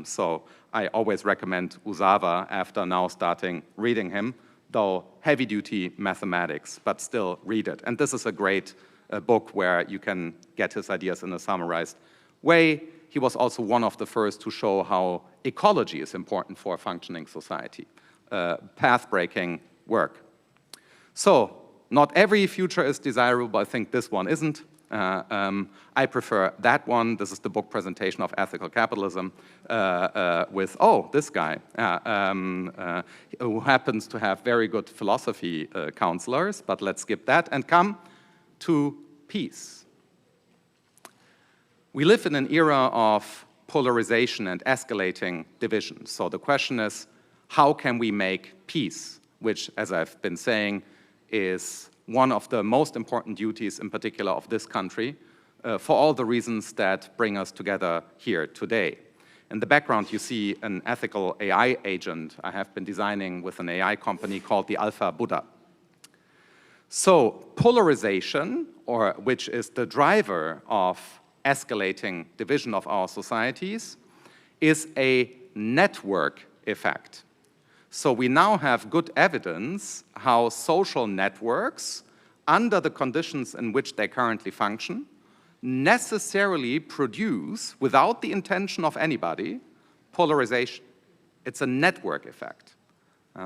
So I always recommend Uzawa after now starting reading him, though heavy-duty mathematics, but still read it. And this is a great book where you can get his ideas in a summarized way. He was also one of the first to show how ecology is important for a functioning society. Path-breaking work. So, not every future is desirable, but I think this one isn't. I prefer that one. This is the book presentation of Ethical Capitalism with, this guy, who happens to have very good philosophy counselors, but let's skip that and come to peace. We live in an era of polarization and escalating division. So the question is, how can we make peace, which, as I've been saying, is one of the most important duties, in particular, of this country, for all the reasons that bring us together here today. In the background, you see an ethical AI agent I have been designing with an AI company called the Alpha Buddha. So polarization, or which is the driver of escalating division of our societies, is a network effect. So we now have good evidence how social networks, under the conditions in which they currently function, necessarily produce, without the intention of anybody, polarization. It's a network effect.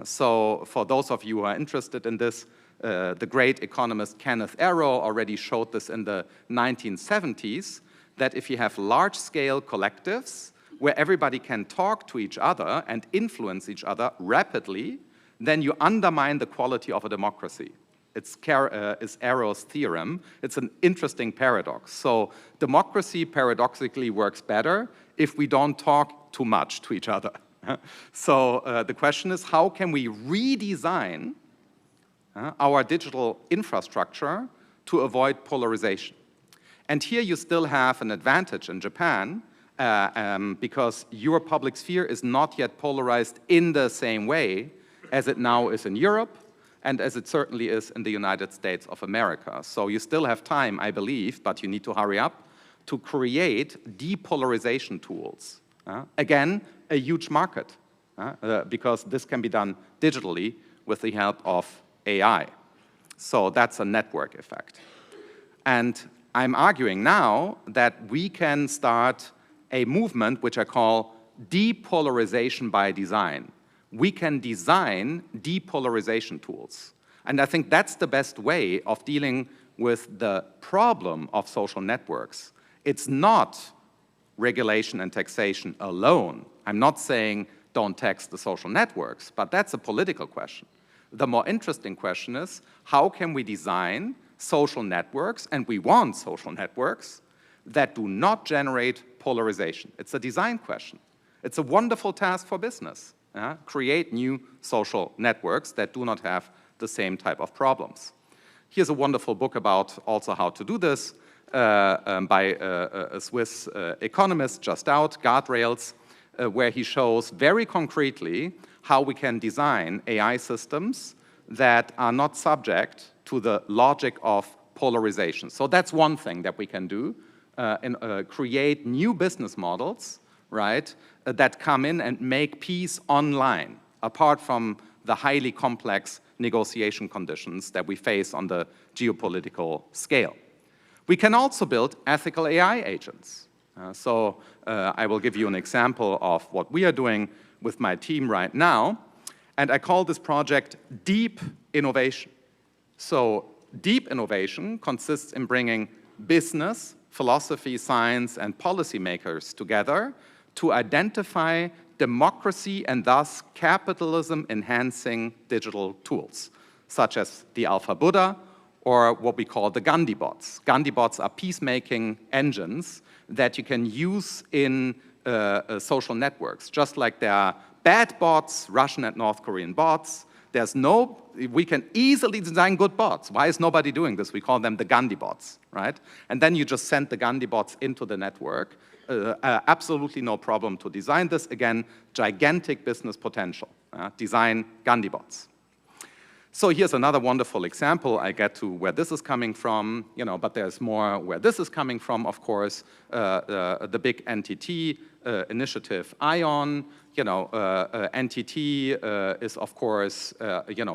So for those of you who are interested in this, the great economist Kenneth Arrow already showed this in the 1970s, that if you have large-scale collectives where everybody can talk to each other and influence each other rapidly, then you undermine the quality of a democracy. It's Arrow's theorem. It's an interesting paradox. So democracy paradoxically works better if we don't talk too much to each other. So the question is, how can we redesign our digital infrastructure to avoid polarization? And here you still have an advantage in Japan, because your public sphere is not yet polarized in the same way as it now is in Europe and as it certainly is in the United States of America. So you still have time, I believe, but you need to hurry up to create depolarization tools. Again, a huge market, because this can be done digitally with the help of AI. So that's a network effect. And I'm arguing now that we can start a movement which I call depolarization by design. We can design depolarization tools. And I think that's the best way of dealing with the problem of social networks. It's not regulation and taxation alone. I'm not saying don't tax the social networks, but that's a political question. The more interesting question is, how can we design social networks, and we want social networks, that do not generate polarization? It's a design question. It's a wonderful task for business. create new social networks that do not have the same type of problems. Here's a wonderful book about also how to do this by a Swiss economist just out, Guardrails, where he shows very concretely how we can design AI systems that are not subject to the logic of polarization. So that's one thing that we can do, create new business models, right, that come in and make peace online, apart from the highly complex negotiation conditions that we face on the geopolitical scale. We can also build ethical AI agents. I will give you an example of what we are doing with my team right now, and I call this project Deep Innovation. So deep innovation consists in bringing business, philosophy, science, and policymakers together to identify democracy and thus capitalism-enhancing digital tools, such as the Alpha Buddha or what we call the Gandhi bots. Gandhi bots are peacemaking engines that you can use in social networks, just like there are bad bots, Russian and North Korean bots. We can easily design good bots. Why is nobody doing this? We call them the Gandhi bots, right? And then you just send the Gandhi bots into the network. Absolutely no problem to design this. Again, gigantic business potential. Design Gandhi bots. So here's another wonderful example. I get to where this is coming from, but there's more where this is coming from, of course. The big NTT initiative, ION. NTT is, of course,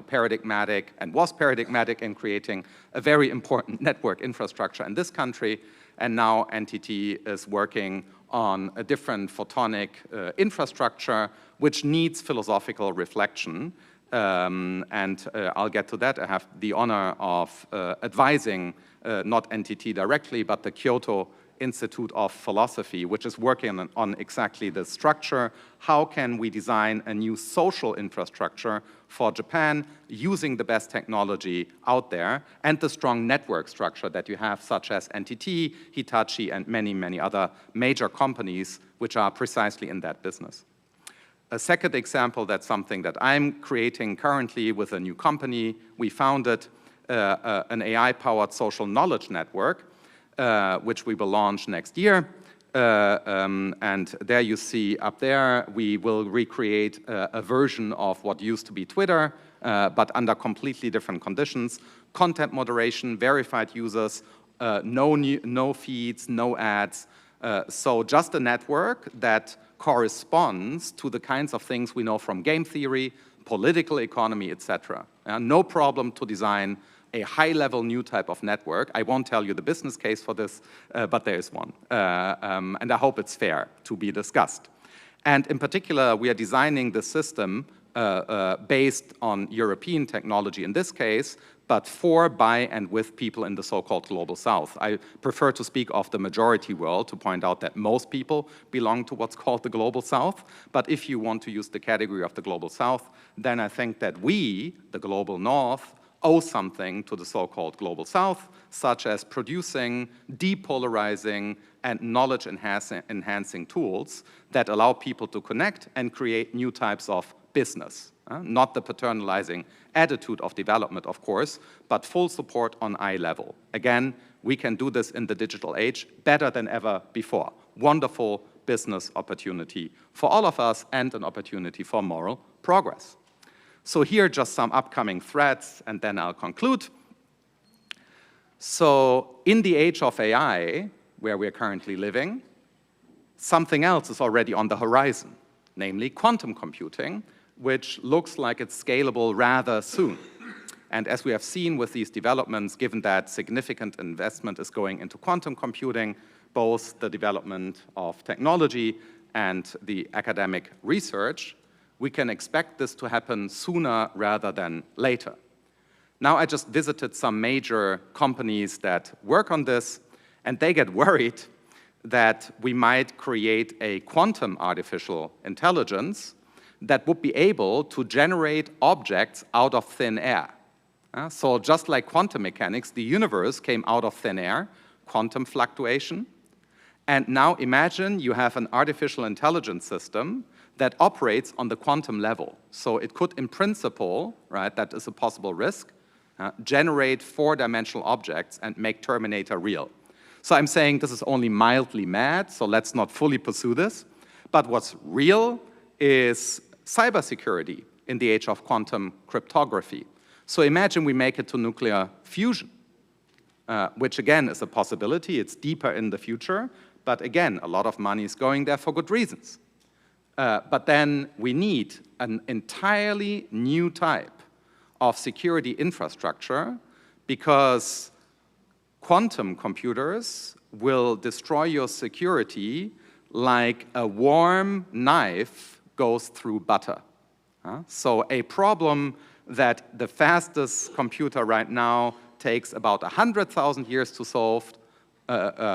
paradigmatic and was paradigmatic in creating a very important network infrastructure in this country. And now NTT is working on a different photonic infrastructure, which needs philosophical reflection. I'll get to that. I have the honor of advising not NTT directly, but the Kyoto Institute of Philosophy, which is working on exactly this structure. How can we design a new social infrastructure for Japan using the best technology out there and the strong network structure that you have, such as NTT, Hitachi, and many, many other major companies which are precisely in that business. A second example, that's something that I'm creating currently with a new company. We founded an AI-powered social knowledge network, which we will launch next year. And there you see up there, we will recreate a version of what used to be Twitter, but under completely different conditions. Content moderation, verified users, no feeds, no ads. So just a network that corresponds to the kinds of things we know from game theory, political economy, etc. No problem to design a high-level new type of network. I won't tell you the business case for this, but there is one. And I hope it's fair to be discussed. And in particular, we are designing the system based on European technology in this case, but for, by, and with people in the so-called Global South. I prefer to speak of the majority world to point out that most people belong to what's called the Global South. But if you want to use the category of the Global South, then I think that we, the Global North, owe something to the so-called Global South, such as producing, depolarizing, and knowledge-enhancing tools that allow people to connect and create new types of business. Not the paternalizing attitude of development, of course, but full support on eye level. Again, we can do this in the digital age better than ever before. Wonderful business opportunity for all of us and an opportunity for moral progress. So here are just some upcoming threats, and then I'll conclude. So in the age of AI, where we're currently living, something else is already on the horizon, namely quantum computing, which looks like it's scalable rather soon. And as we have seen with these developments, given that significant investment is going into quantum computing, both the development of technology and the academic research, we can expect this to happen sooner rather than later. Now, I just visited some major companies that work on this, and they get worried that we might create a quantum artificial intelligence that would be able to generate objects out of thin air. So just like quantum mechanics, the universe came out of thin air, quantum fluctuation, And now imagine you have an artificial intelligence system that operates on the quantum level. So it could, in principle, right, that is a possible risk, generate four-dimensional objects and make Terminator real. So I'm saying this is only mildly mad, so let's not fully pursue this. But what's real is cybersecurity in the age of quantum cryptography. So imagine we make it to nuclear fusion, which again is a possibility. It's deeper in the future, but again, a lot of money is going there for good reasons. But then we need an entirely new type of security infrastructure, because quantum computers will destroy your security like a warm knife goes through butter. So a problem that the fastest computer right now takes about 100,000 years to solve,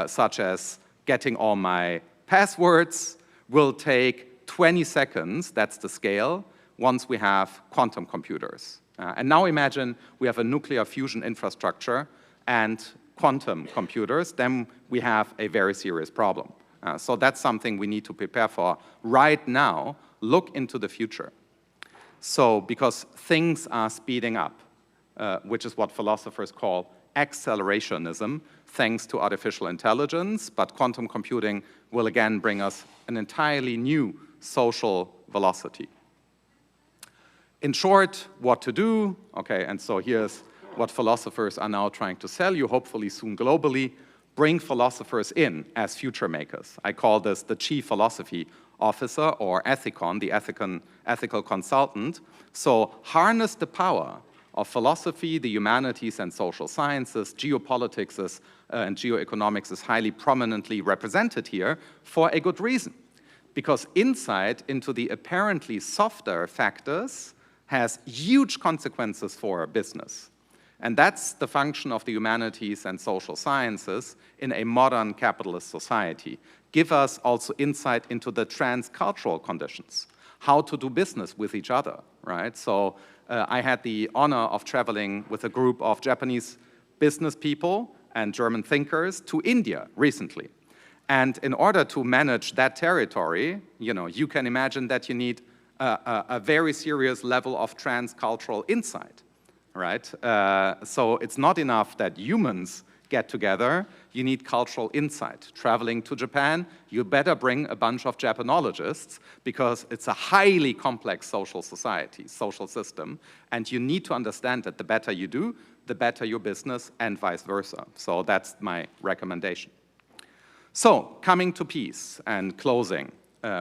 such as getting all my passwords, will take 20 seconds, that's the scale, once we have quantum computers. And now imagine we have a nuclear fusion infrastructure and quantum computers, then we have a very serious problem. So that's something we need to prepare for right now, look into the future. So, because things are speeding up, which is what philosophers call accelerationism, thanks to artificial intelligence, but quantum computing will again bring us an entirely new social velocity. In short, what to do? Okay, and so here's what philosophers are now trying to sell you, hopefully soon globally. Bring philosophers in as future makers. I call this the chief philosophy officer, or ethicon, the ethical consultant. So harness the power of philosophy, the humanities and social sciences. Geopolitics and geoeconomics is highly prominently represented here for a good reason. Because insight into the apparently softer factors has huge consequences for business. And that's the function of the humanities and social sciences in a modern capitalist society. Give us also insight into the transcultural conditions, how to do business with each other, right? So I had the honor of traveling with a group of Japanese business people and German thinkers to India recently. And in order to manage that territory, you can imagine that you need a very serious level of transcultural insight, right? So it's not enough that humans get together, you need cultural insight. Traveling to Japan, you better bring a bunch of Japanologists, because it's a highly complex social society, social system, and you need to understand that the better you do, the better your business, and vice versa. So that's my recommendation. So, coming to peace and closing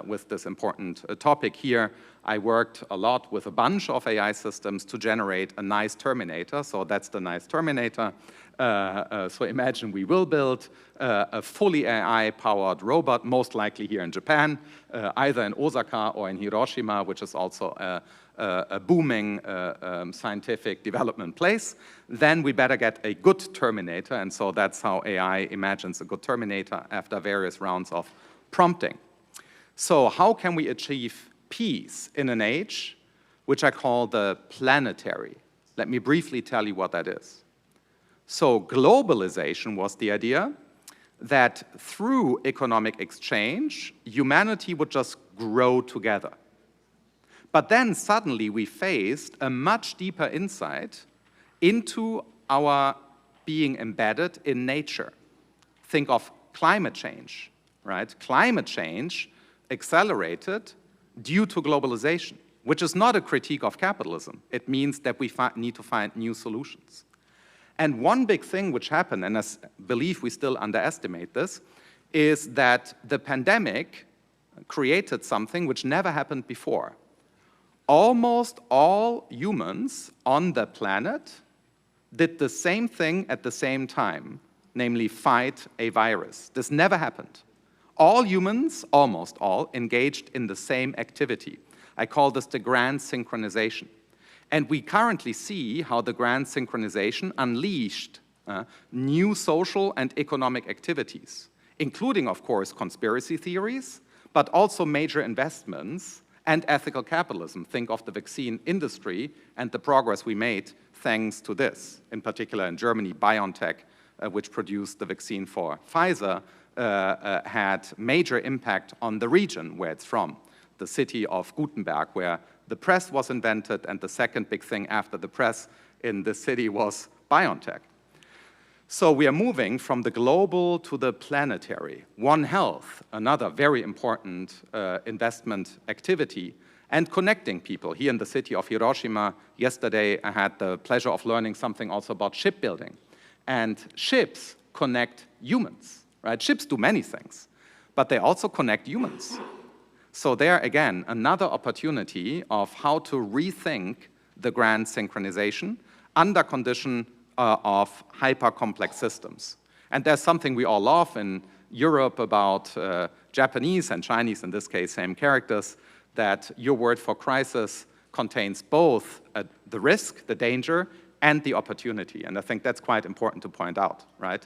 with this important topic here, I worked a lot with a bunch of AI systems to generate a nice Terminator. So that's the nice Terminator. So imagine we will build a fully AI-powered robot, most likely here in Japan, either in Osaka or in Hiroshima, which is also a booming scientific development place. Then we better get a good Terminator, and so that's how AI imagines a good Terminator after various rounds of prompting. So how can we achieve peace in an age which I call the planetary? Let me briefly tell you what that is. So globalization was the idea that through economic exchange, humanity would just grow together. But then suddenly we faced a much deeper insight into our being embedded in nature. Think of climate change, right? Climate change accelerated due to globalization, which is not a critique of capitalism. It means that we need to find new solutions. And one big thing which happened, and I believe we still underestimate this, is that the pandemic created something which never happened before. Almost all humans on the planet did the same thing at the same time, namely fight a virus. This never happened. All humans, almost all, engaged in the same activity. I call this the grand synchronization. And we currently see how the grand synchronization unleashed new social and economic activities, including, of course, conspiracy theories, but also major investments and ethical capitalism. Think of the vaccine industry and the progress we made thanks to this. In particular, in Germany, BioNTech, which produced the vaccine for Pfizer, had major impact on the region where it's from, the city of Gutenberg, where the press was invented, and the second big thing after the press in the city was BioNTech. So we are moving from the global to the planetary. One Health, another very important investment activity, and connecting people. Here in the city of Hiroshima, yesterday I had the pleasure of learning something also about shipbuilding. And ships connect humans, right? Ships do many things, but they also connect humans. So there, again, another opportunity of how to rethink the grand synchronization under condition of hyper-complex systems. And there's something we all love in Europe about Japanese and Chinese, in this case, same characters, that your word for crisis contains both the risk, the danger, and the opportunity. And I think that's quite important to point out, right?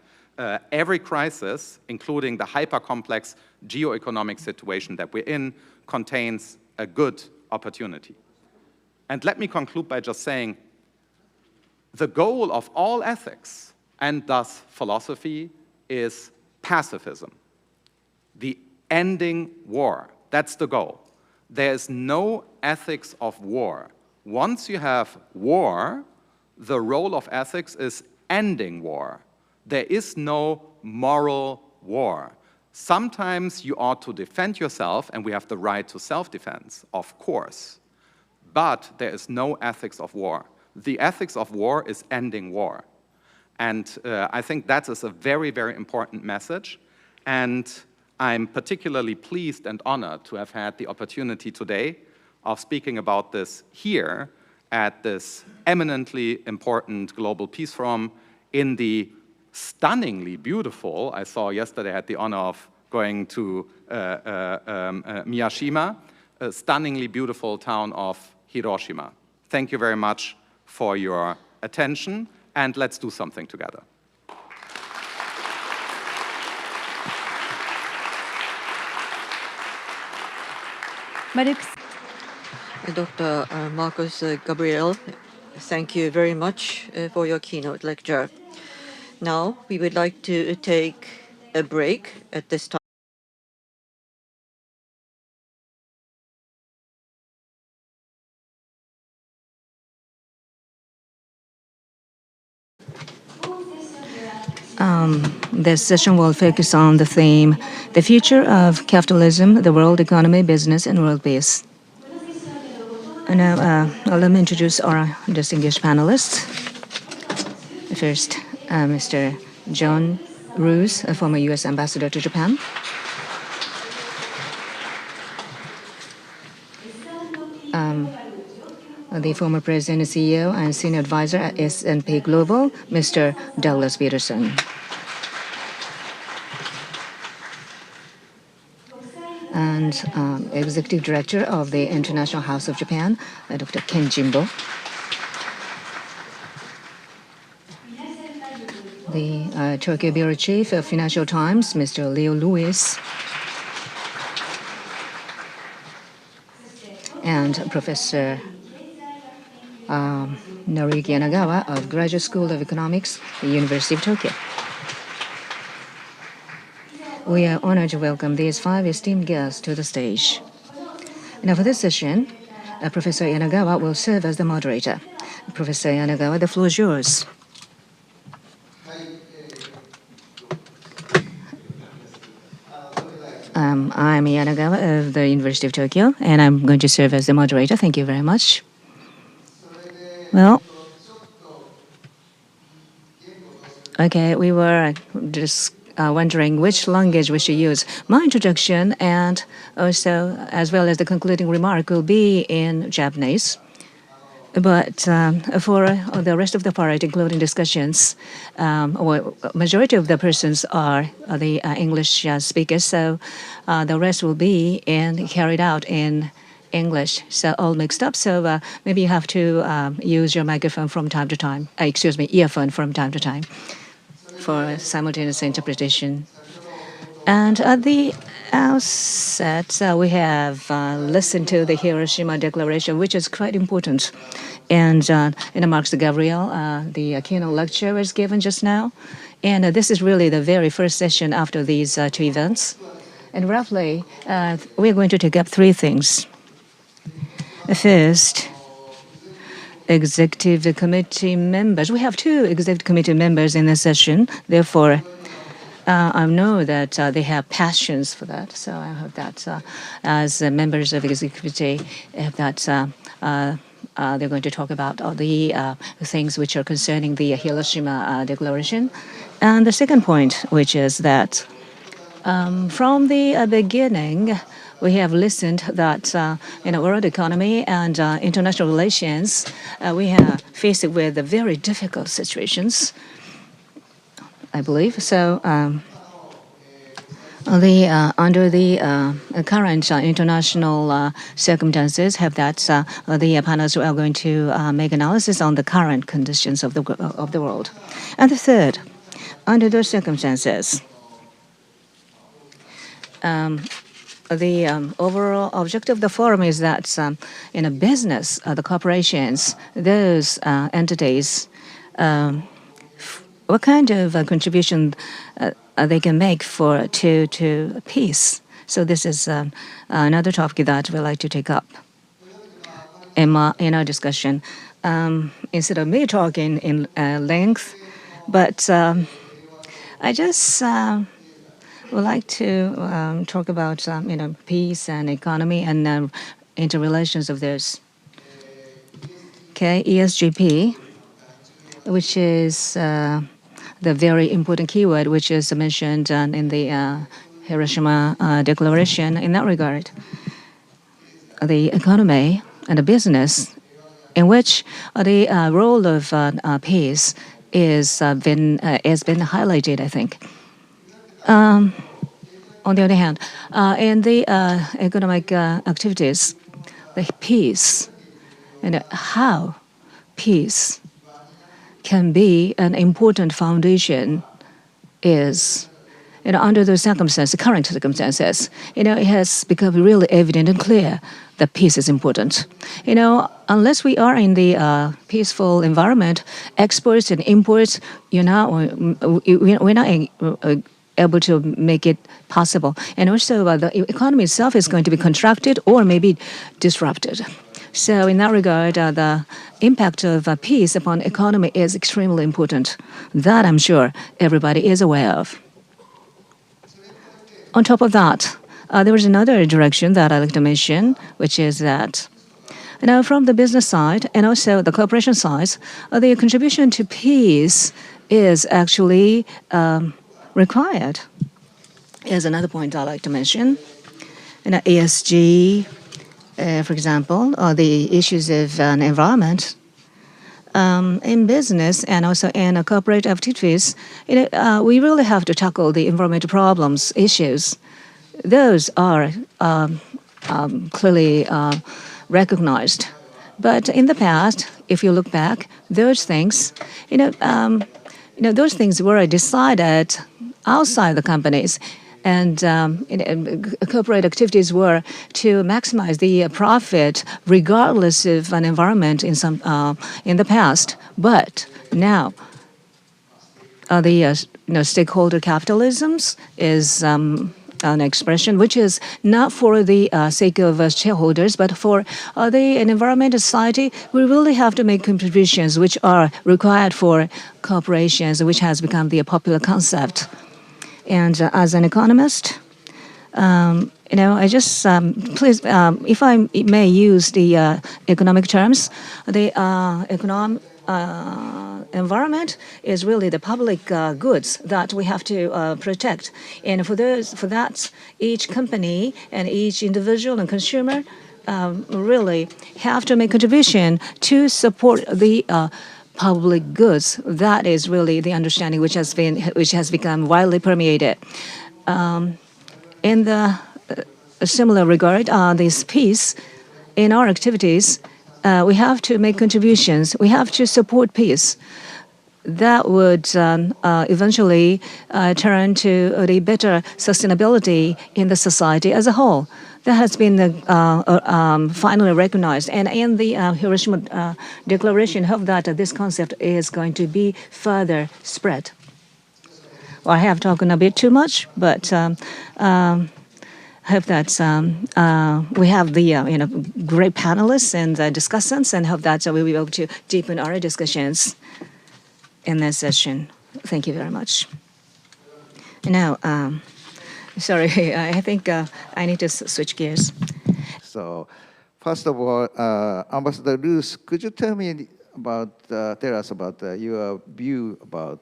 Every crisis, including the hyper-complex geo-economic situation that we're in, contains a good opportunity. And let me conclude by just saying, the goal of all ethics, and thus philosophy, is pacifism. The ending war, that's the goal. There is no ethics of war. Once you have war, the role of ethics is ending war. There is no moral war. Sometimes you ought to defend yourself, and we have the right to self-defense, of course. But there is no ethics of war. The ethics of war is ending war. And I think that is a very, very important message. And I'm particularly pleased and honored to have had the opportunity today of speaking about this here at this eminently important Global Peace Forum in the stunningly beautiful, I saw yesterday, I had the honor of going to Miyashima, a stunningly beautiful town of Hiroshima. Thank you very much for your attention, and let's do something together. Dr. Marcus Gabriel, thank you very much for your keynote lecture. Now, we would like to take a break at this time. This session will focus on the theme, the future of capitalism, the world economy, business, and world peace. And now, let me introduce our distinguished panelists. First, Mr. John Roos, a former U.S. ambassador to Japan. The former president and CEO and senior advisor at S&P Global, Mr. Douglas Peterson. And executive director of the International House of Japan, Dr. Ken Jimbo. The Tokyo Bureau Chief of Financial Times, Mr. Leo Lewis. And Professor Noriki Yanagawa of Graduate School of Economics, the University of Tokyo. We are honored to welcome these 5 esteemed guests to the stage. Now for this session, Professor Yanagawa will serve as the moderator. Professor Yanagawa, the floor is yours. I'm Yanagawa of the University of Tokyo, and I'm going to serve as the moderator. Thank you very much. Well, okay, we were just wondering which language we should use. My introduction and also as well as the concluding remark will be in Japanese. But for the rest of the part, including discussions, majority of the persons are the English speakers, so the rest will be carried out in English, so all mixed up. So maybe you have to use your microphone from time to time, earphone from time to time for simultaneous interpretation. And at the outset, we have listened to the Hiroshima Declaration, which is quite important. And Marcus Gabriel, the keynote lecture was given just now. And this is really the very first session after these two events. And roughly, we're going to take up three things. First, executive committee members. We have two executive committee members in this session. Therefore, I know that they have passions for that. So I hope that as members of the executive committee, that they're going to talk about all the things which are concerning the Hiroshima Declaration. And the second point, which is that from the beginning, we have listened that in the world economy and international relations, we have faced with very difficult situations, I believe. So under the current international circumstances, have that the panelists are going to make analysis on the current conditions of the world. And the third, under those circumstances, the overall objective of the forum is that in a business, the corporations, those entities, what kind of contribution they can make to peace. So this is another topic that we'd like to take up in our discussion. Instead of me talking in length, but I just would like to talk about peace and economy and interrelations of those. Okay, ESGP, which is the very important keyword which is mentioned in the Hiroshima Declaration. In that regard, the economy and the business, in which the role of peace has been highlighted, I think. On the other hand, in the economic activities, the peace and how peace can be an important foundation is, under the circumstances, current circumstances, it has become really evident and clear that peace is important. Unless we are in the peaceful environment, exports and imports, we're not able to make it possible. And also the economy itself is going to be contracted or maybe disrupted. So in that regard, the impact of peace upon economy is extremely important. That I'm sure everybody is aware of. On top of that, there is another direction that I'd like to mention, which is that from the business side and also the corporation side, the contribution to peace is actually required. Here's another point I'd like to mention. ESG, for example, or the issues of environment in business and also in corporate activities, we really have to tackle the environmental problems, issues. Those are clearly recognized. But in the past, if you look back, those things, those things were decided outside the companies. And corporate activities were to maximize the profit regardless of an environment in the past. But now, the stakeholder capitalism is an expression which is not for the sake of shareholders, but for an environmental society. We really have to make contributions which are required for corporations, which has become the popular concept. And as an economist, I just please, if I may use the economic terms, the economic environment is really the public goods that we have to protect. And for that, each company and each individual and consumer really have to make contribution to support the public goods. That is really the understanding which has become widely permeated. In the similar regard, this peace in our activities, we have to make contributions. We have to support peace. That would eventually turn to a better sustainability in the society as a whole. That has been finally recognized. And in the Hiroshima Declaration, hope that this concept is going to be further spread. I have talked a bit too much, but I hope that we have the great panelists and discussants, and hope that we'll be able to deepen our discussions in this session. Thank you very much. Now, sorry, I think I need to switch gears. So, first of all, Ambassador Luce, could you tell me about, tell us about your view about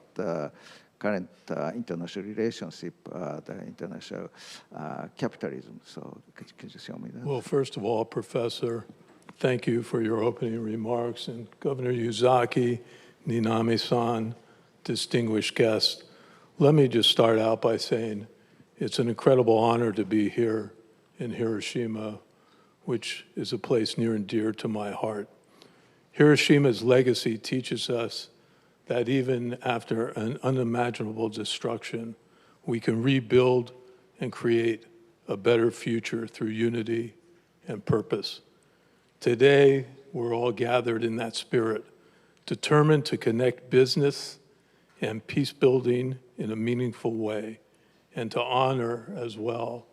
current international relationship, the international capitalism? So, could you show me that? Well, first of all, Professor, thank you for your opening remarks, and Governor Yuzaki, Ninami-san, distinguished guests. Let me just start out by saying it's an incredible honor to be here in Hiroshima, which is a place near and dear to my heart. Hiroshima's legacy teaches us that even after an unimaginable destruction, we can rebuild and create a better future through unity and purpose. Today, we're all gathered in that spirit, determined to connect business and peace building in a meaningful way, and to honor as well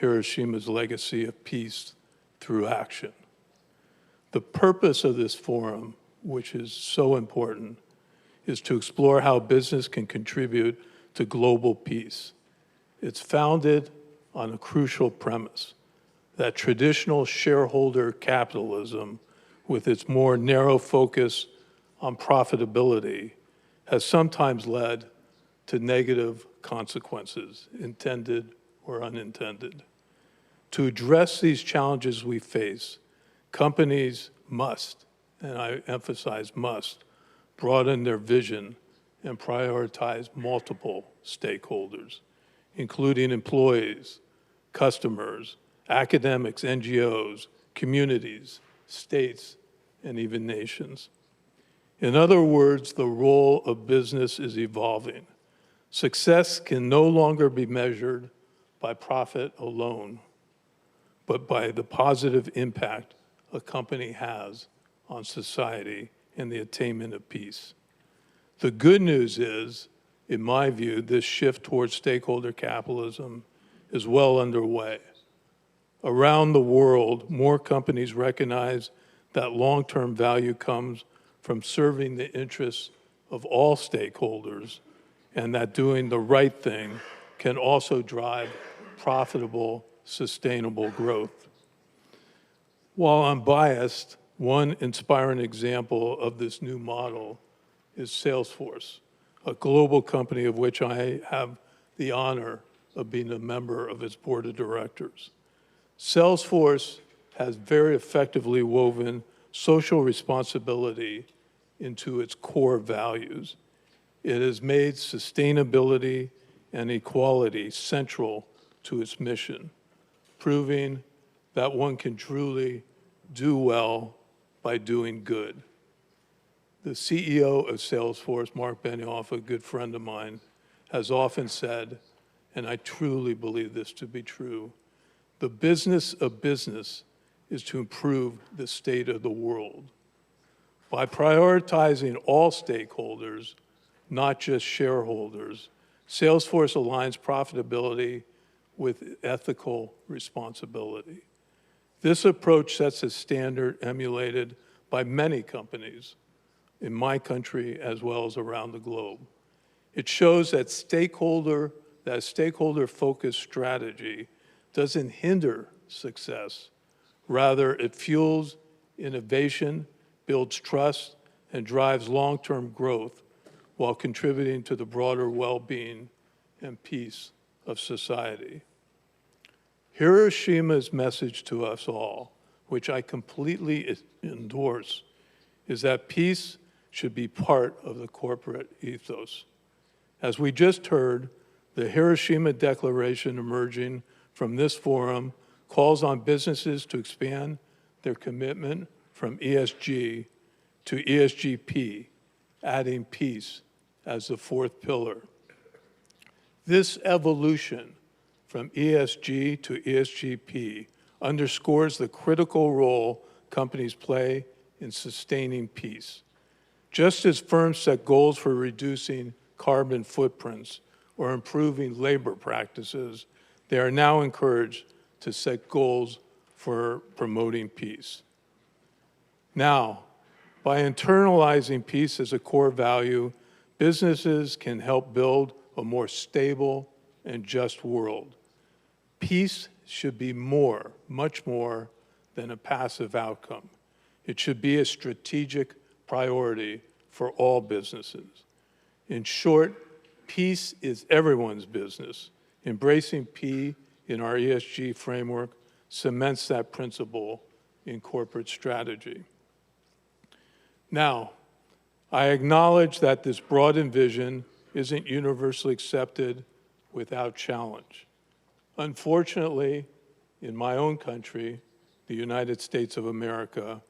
Hiroshima's legacy of peace through action. The purpose of this forum, which is so important, is to explore how business can contribute to global peace. It's founded on a crucial premise that traditional shareholder capitalism, with its more narrow focus on profitability, has sometimes led to negative consequences, intended or unintended. To address these challenges we face, companies must, and I emphasize must, broaden their vision and prioritize multiple stakeholders, including employees, customers, academics, NGOs, communities, states, and even nations. In other words, the role of business is evolving. Success can no longer be measured by profit alone, but by the positive impact a company has on society and the attainment of peace. The good news is, in my view, this shift towards stakeholder capitalism is well underway. Around the world, more companies recognize that long-term value comes from serving the interests of all stakeholders, and that doing the right thing can also drive profitable, sustainable growth. While I'm biased, one inspiring example of this new model is Salesforce, a global company of which I have the honor of being a member of its board of directors. Salesforce has very effectively woven social responsibility into its core values. It has made sustainability and equality central to its mission, proving that one can truly do well by doing good. The CEO of Salesforce, Mark Benioff, a good friend of mine, has often said, and I truly believe this to be true, the business of business is to improve the state of the world. By prioritizing all stakeholders, not just shareholders, Salesforce aligns profitability with ethical responsibility. This approach sets a standard emulated by many companies in my country as well as around the globe. It shows that stakeholder-focused strategy doesn't hinder success. Rather, it fuels innovation, builds trust, and drives long-term growth while contributing to the broader well-being and peace of society. Hiroshima's message to us all, which I completely endorse, is that peace should be part of the corporate ethos. As we just heard, the Hiroshima Declaration emerging from this forum calls on businesses to expand their commitment from ESG to ESGP, adding peace as the fourth pillar. This evolution from ESG to ESGP underscores the critical role companies play in sustaining peace. Just as firms set goals for reducing carbon footprints or improving labor practices, they are now encouraged to set goals for promoting peace. Now, by internalizing peace as a core value, businesses can help build a more stable and just world. Peace should be more, much more, than a passive outcome. It should be a strategic priority for all businesses. In short, peace is everyone's business. Embracing P in our ESG framework cements that principle in corporate strategy. Now, I acknowledge that this broadened vision isn't universally accepted without challenge. Unfortunately, in my own country, the United States of America,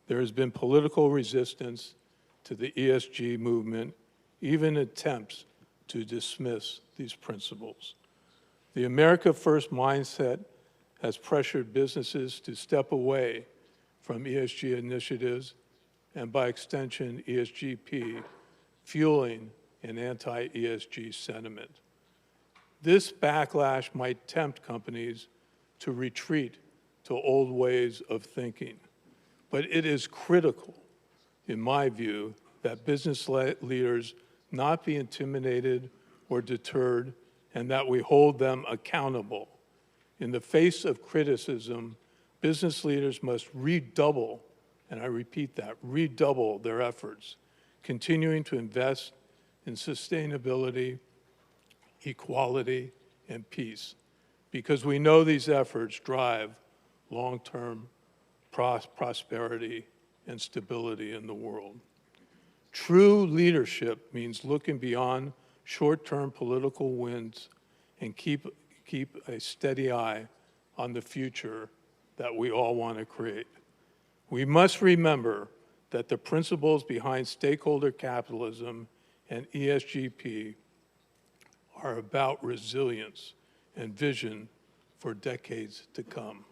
there has been political resistance to the ESG movement, even attempts to dismiss these principles. The America First mindset has pressured businesses to step away from ESG initiatives and by extension, ESGP, fueling an anti-ESG sentiment. This backlash might tempt companies to retreat to old ways of thinking. But it is critical, in my view, that business leaders not be intimidated or deterred, and that we hold them accountable. In the face of criticism, business leaders must redouble, and I repeat that, redouble their efforts, continuing to invest in sustainability, equality, and peace, because we know these efforts drive long-term prosperity and stability in the world. True leadership means looking beyond short-term political wins and keep a steady eye on the future that we all want to create. We must remember that the principles behind stakeholder capitalism and ESGP are about resilience and vision for decades to come.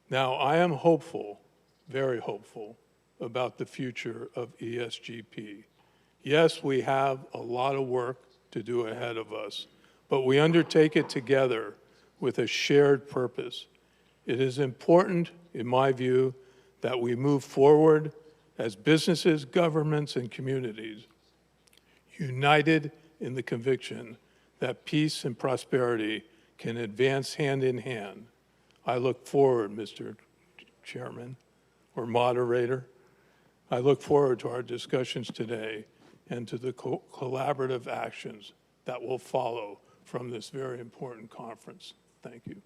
Now, I am hopeful, very hopeful, about the future of ESGP. Yes, we have a lot of work to do ahead of us, but we undertake it together with a shared purpose. It is important, in my view, that we move forward as businesses, governments, and communities, united in the conviction that peace and prosperity can advance hand in hand. I look forward, Mr. Chairman or moderator, I look forward to our discussions today and to the collaborative actions that will follow from this very important conference. Thank you.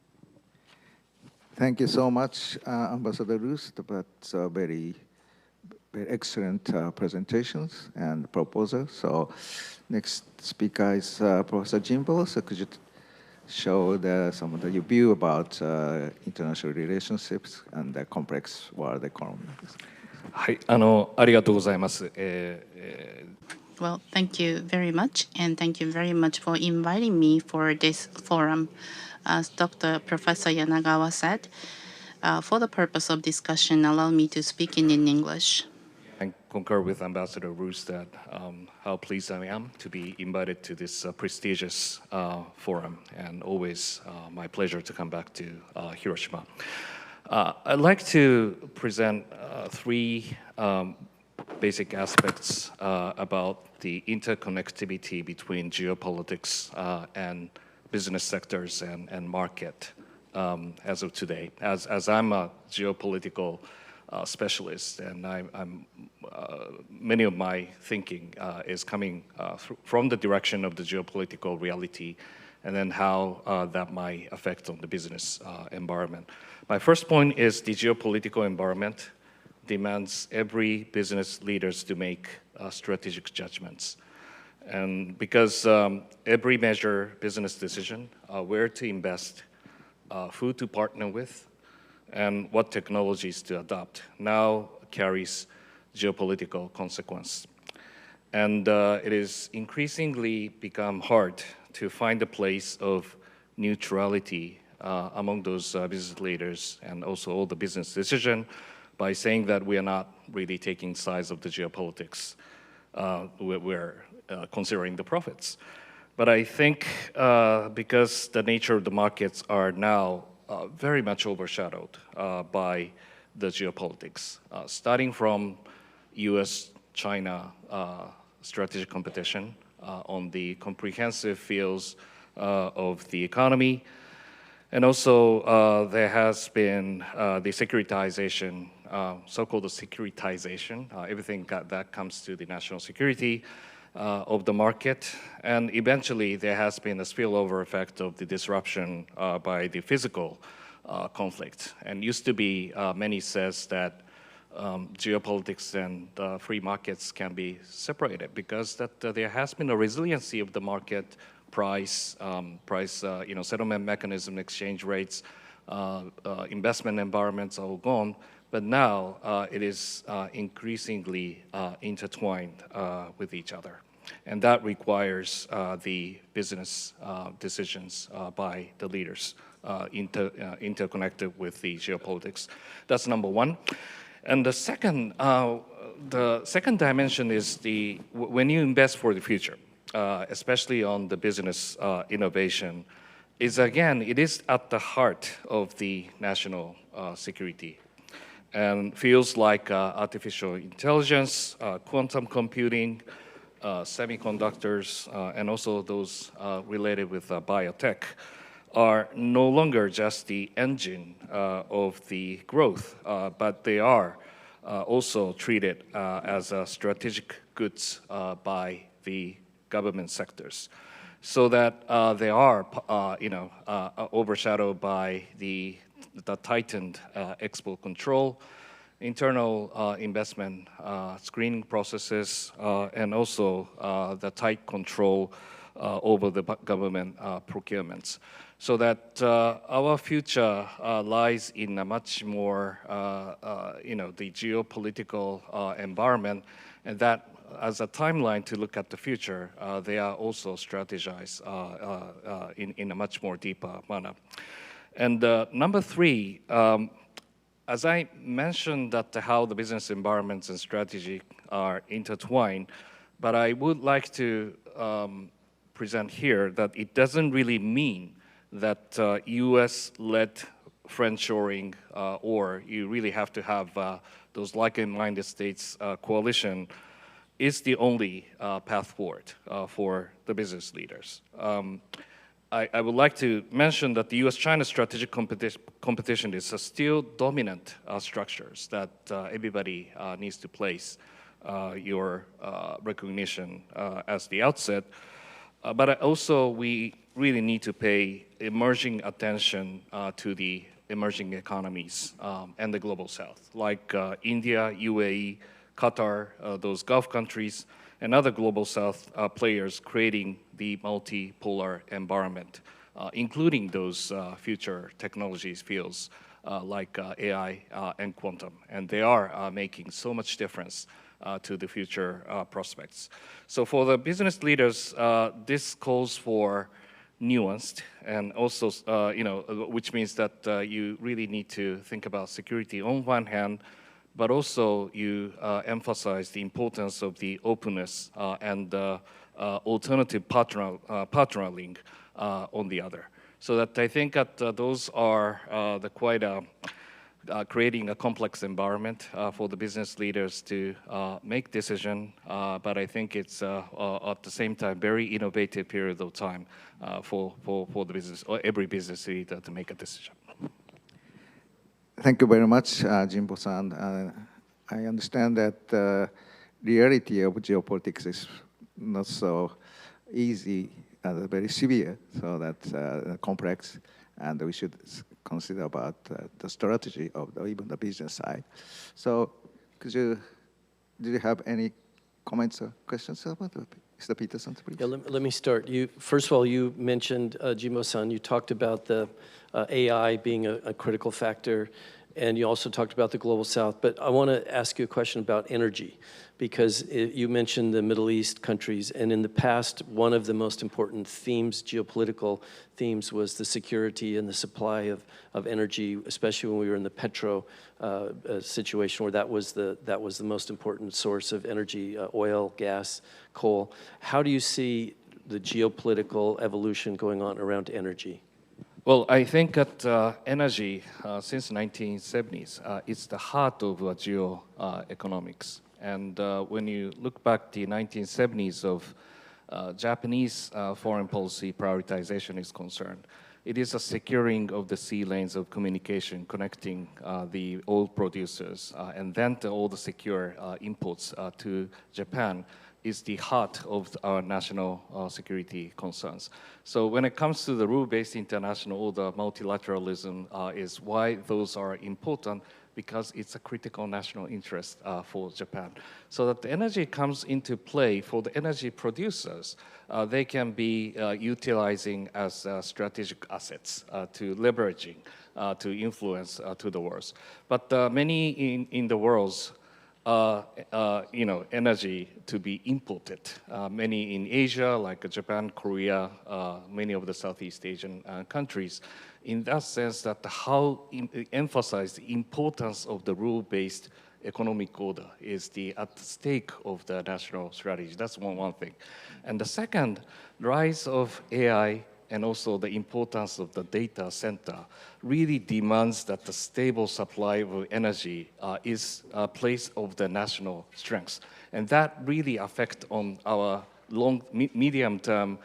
Thank you so much, Ambassador Roos. That's very excellent presentations and proposals. So next speaker is Professor Jimbo. So could you show some of your view about international relationships and the complex world economy? はい、ありがとうございます。Well, thank you very much, and thank you very much for inviting me for this forum. As Dr. Professor Yanagawa said, for the purpose of discussion, allow me to speak in English. I concur with Ambassador Roos that how pleased I am to be invited to this prestigious forum, and always my pleasure to come back to Hiroshima. I'd like to present three basic aspects about the interconnectivity between geopolitics and business sectors and market as of today. As I'm a geopolitical specialist, and many of my thinking is coming from the direction of the geopolitical reality, and then how that might affect on the business environment. My first point is the geopolitical environment demands every business leaders to make strategic judgments. And because every major business decision, where to invest, who to partner with, and what technologies to adopt, now carries geopolitical consequence. And it is increasingly become hard to find a place of neutrality among those business leaders and also all the business decision by saying that we are not really taking sides of the geopolitics. We're considering the profits. But I think because the nature of the markets are now very much overshadowed by the geopolitics, starting from US-China strategic competition on the comprehensive fields of the economy. And also there has been the securitization, so-called securitization, everything that comes to the national security of the market. And eventually there has been a spillover effect of the disruption by the physical conflict. And used to be, many says that geopolitics and free markets can be separated because that there has been a resiliency of the market price, settlement mechanism, exchange rates, investment environments are all gone. But now it is increasingly intertwined with each other. And that requires the business decisions by the leaders interconnected with the geopolitics. That's number one. And the second dimension is when you invest for the future, especially on the business innovation, it is at the heart of the national security. And fields like artificial intelligence, quantum computing, semiconductors, and also those related with biotech are no longer just the engine of the growth, but they are also treated as strategic goods by the government sectors, so that they are, overshadowed by the tightened export control, internal investment screening processes, and also the tight control over the government procurements. So that our future lies in a much more, the geopolitical environment, and that as a timeline to look at the future, they are also strategized in a much more deeper manner. And number three, as I mentioned that how the business environments and strategy are intertwined, but I would like to present here that it doesn't really mean that US-led friendshoring or you really have to have those like-minded states coalition is the only path forward for the business leaders. I would like to mention that the US-China strategic competition is still dominant structures that everybody needs to place your recognition as the outset. But also we really need to pay emerging attention to the emerging economies and the global south, like India, UAE, Qatar, those Gulf countries, and other global south players creating the multipolar environment, including those future technologies fields like AI and quantum. And they are making so much difference to the future prospects. So for the business leaders, this calls for nuanced and also, which means that you really need to think about security on one hand, but also you emphasize the importance of the openness and alternative partnering on the other. So that I think that those are creating a complex environment for the business leaders to make decision, but I think it's at the same time very innovative period of time for the business, or every business leader to make a decision. Thank you very much, Jimbo-san. I understand that the reality of geopolitics is not so easy and very severe, so that's complex, and we should consider about the strategy of even the business side. So do you have any comments or questions about it? Mr. Peterson, please. Yeah, let me start. First of all, you mentioned, Jimbo-san, you talked about the AI being a critical factor, and you also talked about the Global South. But I want to ask you a question about energy, because you mentioned the Middle East countries, and in the past, one of the most important themes, geopolitical themes, was the security and the supply of energy, especially when we were in the petro situation, where that was the most important source of energy, oil, gas, coal. How do you see the geopolitical evolution going on around energy? Well, I think that energy, since 1970s, is the heart of geoeconomics. And when you look back the 1970s of Japanese foreign policy prioritization is concerned, it is a securing of the sea lanes of communication connecting the oil producers and then all the secure imports to Japan is the heart of our national security concerns. So when it comes to the rule-based international order, multilateralism is why those are important, because it's a critical national interest for Japan. So that the energy comes into play for the energy producers, they can be utilizing as strategic assets to leveraging, to influence to the world. But many in the world, energy to be imported. Many in Asia, like Japan, Korea, many of the Southeast Asian countries, in that sense that how emphasize the importance of the rule-based economic order is at the stake of the national strategy. That's one thing. And the second, rise of AI and also the importance of the data center really demands that the stable supply of energy is a place of the national strengths. And that really affects on our medium-term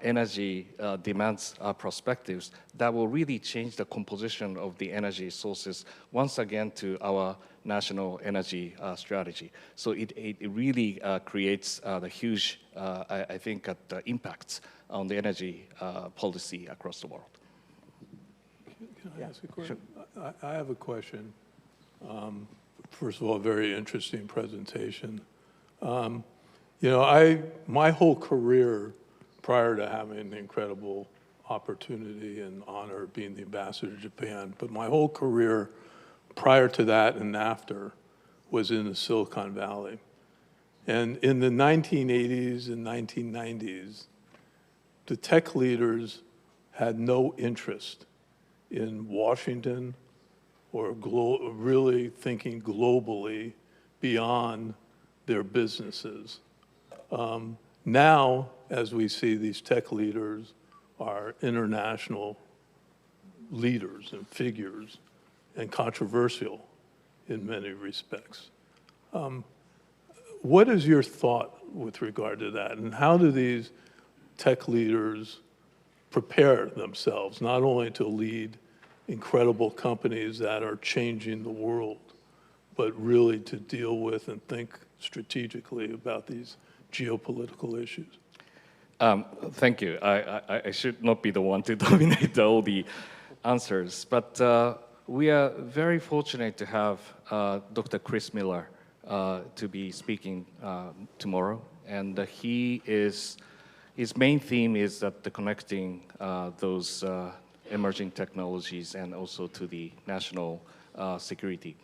energy demands perspectives that will really change the composition of the energy sources once again to our national energy strategy. So it really creates the huge, I think, impacts on the energy policy across the world. Can I ask a question? Sure. I have a question. First of all, very interesting presentation. My whole career prior to having the incredible opportunity and honor of being the ambassador to Japan, but my whole career prior to that and after was in the Silicon Valley. And in the 1980s and 1990s, the tech leaders had no interest in Washington or really thinking globally beyond their businesses. Now, as we see, these tech leaders are international leaders and figures and controversial in many respects. What is your thought with regard to that? And how do these tech leaders prepare themselves not only to lead incredible companies that are changing the world, but really to deal with and think strategically about these geopolitical issues? Thank you. I should not be the one to dominate all the answers, but we are very fortunate to have Dr. Chris Miller to be speaking tomorrow, and his main theme is that the connecting those emerging technologies and also to the national security.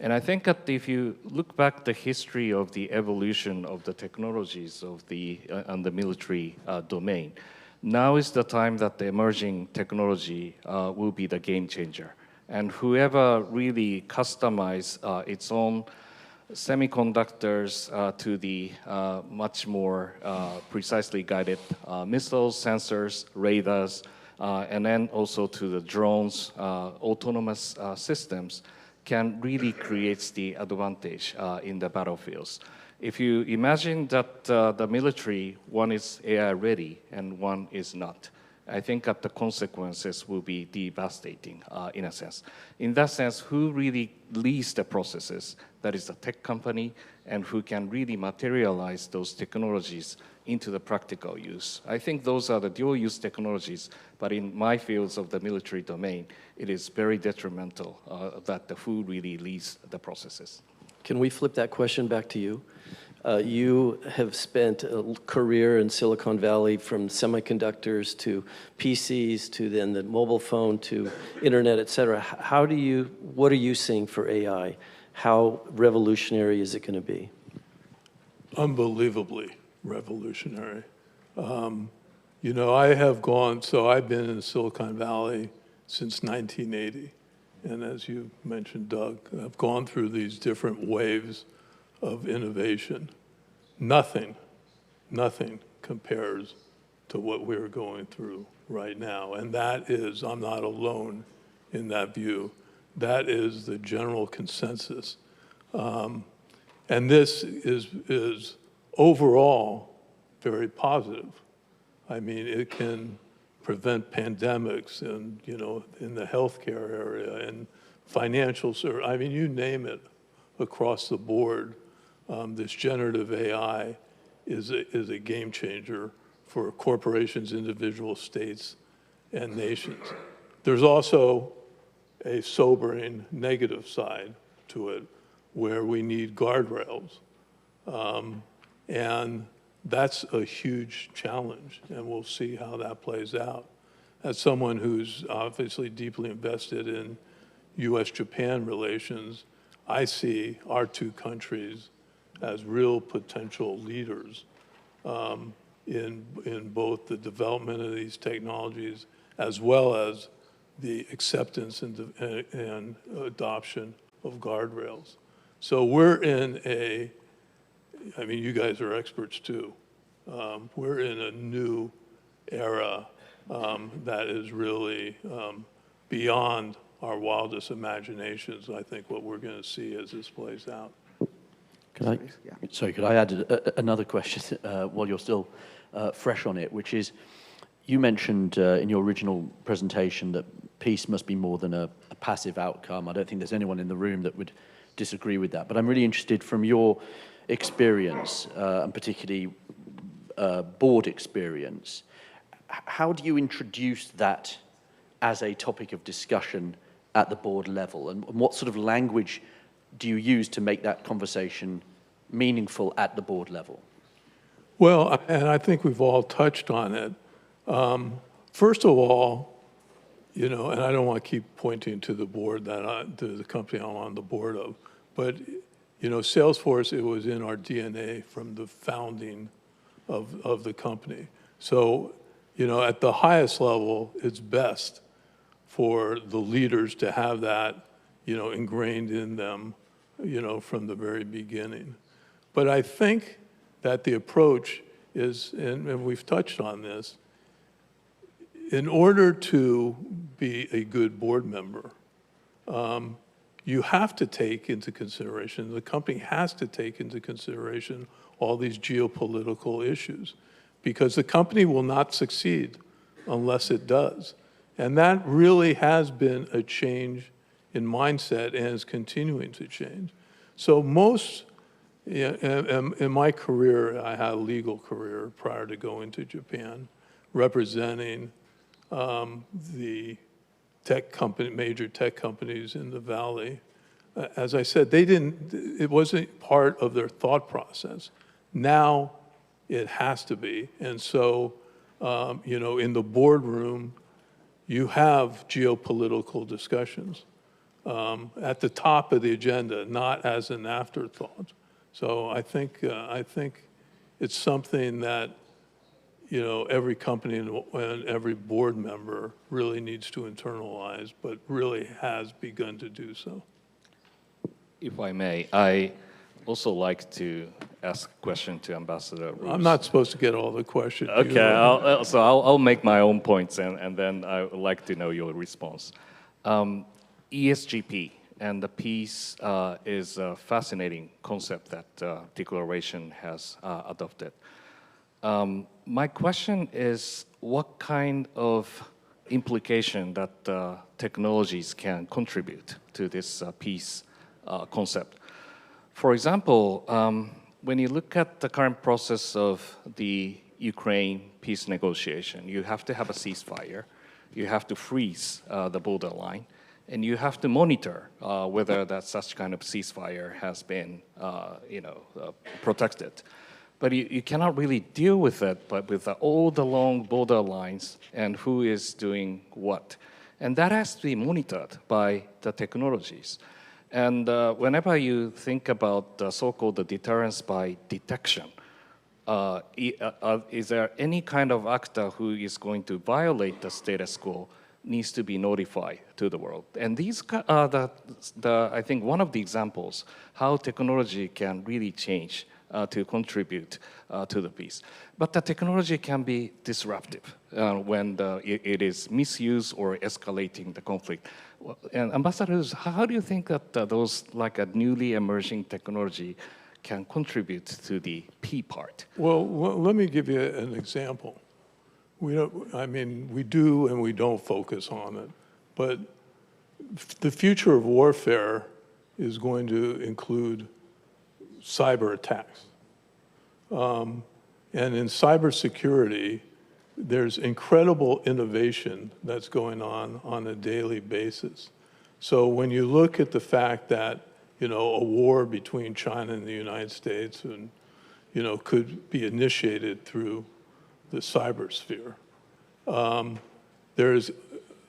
And I think that if you look back the history of the evolution of the technologies of on the military domain, now is the time that the emerging technology will be the game changer. And whoever really customize its own semiconductors to the much more precisely guided missiles, sensors, radars, and then also to the drones, autonomous systems, can really create the advantage in the battlefields. If you imagine that the military, one is AI ready and one is not, I think that the consequences will be devastating in a sense. In that sense, who really leads the processes? That is the tech company, and who can really materialize those technologies into the practical use. I think those are the dual-use technologies, but in my fields of the military domain, it is very detrimental that who really leads the processes. Can we flip that question back to you? You have spent a career in Silicon Valley from semiconductors to PCs to then the mobile phone to internet, et cetera. What are you seeing for AI? How revolutionary is it going to be? Unbelievably revolutionary. I've been in Silicon Valley since 1980. And as you mentioned, Doug, I've gone through these different waves of innovation. Nothing compares to what we're going through right now. And that is, I'm not alone in that view. That is the general consensus. And this is overall very positive. I mean, it can prevent pandemics and, you know, in the healthcare area and financial service. I mean, you name it across the board. This generative AI is a game changer for corporations, individual states, and nations. There's also a sobering negative side to it where we need guardrails. And that's a huge challenge, and we'll see how that plays out. As someone who's obviously deeply invested in US-Japan relations, I see our two countries as real potential leaders in both the development of these technologies as well as the acceptance and adoption of guardrails. So we're in a, I mean, you guys are experts too. We're in a new era that is really beyond our wildest imaginations, I think, what we're going to see as this plays out. Could I add another question while you're still fresh on it, which is, you mentioned in your original presentation that peace must be more than a passive outcome. I don't think there's anyone in the room that would disagree with that, but I'm really interested from your experience, and particularly board experience, how do you introduce that as a topic of discussion at the board level, and what sort of language do you use to make that conversation meaningful at the board level? Well, and I think we've all touched on it. First of all, you know, and I don't want to keep pointing to the board to the company I'm on the board of, but, you know, Salesforce, it was in our DNA from the founding of the company. So, you know, at the highest level, it's best for the leaders to have that, you know, ingrained in them, you know, from the very beginning. But I think that the approach is, and we've touched on this, in order to be a good board member, you have to take into consideration, the company has to take into consideration all these geopolitical issues, because the company will not succeed unless it does. And that really has been a change in mindset and is continuing to change. So most, in my career, I had a legal career prior to going to Japan, representing the tech company, major tech companies in the Valley. As I said, it wasn't part of their thought process. Now it has to be. And so, you know, in the boardroom, you have geopolitical discussions at the top of the agenda, not as an afterthought. So I think it's something that, you know, every company and every board member really needs to internalize, but really has begun to do so. If I may, I also like to ask a question to Ambassador Roos. I'm not supposed to get all the questions. Okay, I'll make my own points, and then I would like to know your response. ESGP and the peace is a fascinating concept that Declaration has adopted. My question is, what kind of implication that technologies can contribute to this peace concept? For example, when you look at the current process of the Ukraine peace negotiation, you have to have a ceasefire, you have to freeze the borderline, and you have to monitor whether that such kind of ceasefire has been, protected. But you cannot really deal with it, but with all the long borderlines and who is doing what. And that has to be monitored by the technologies. And whenever you think about the so-called deterrence by detection, is there any kind of actor who is going to violate the status quo needs to be notified to the world? And these are I think one of the examples how technology can really change to contribute to the peace. But the technology can be disruptive when it is misused or escalating the conflict. And Ambassadors, how do you think that those like a newly emerging technology can contribute to the P part? Well, let me give you an example. We do and we don't focus on it, but the future of warfare is going to include cyber attacks. And in cybersecurity, there's incredible innovation that's going on a daily basis. So when you look at the fact that, a war between China and the United States and, could be initiated through the cybersphere, there's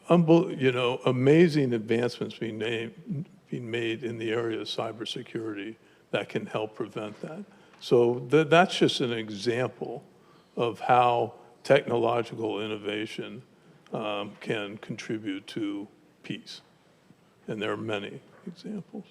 amazing advancements being made in the area of cybersecurity that can help prevent that. So that's just an example of how technological innovation can contribute to peace. And there are many examples.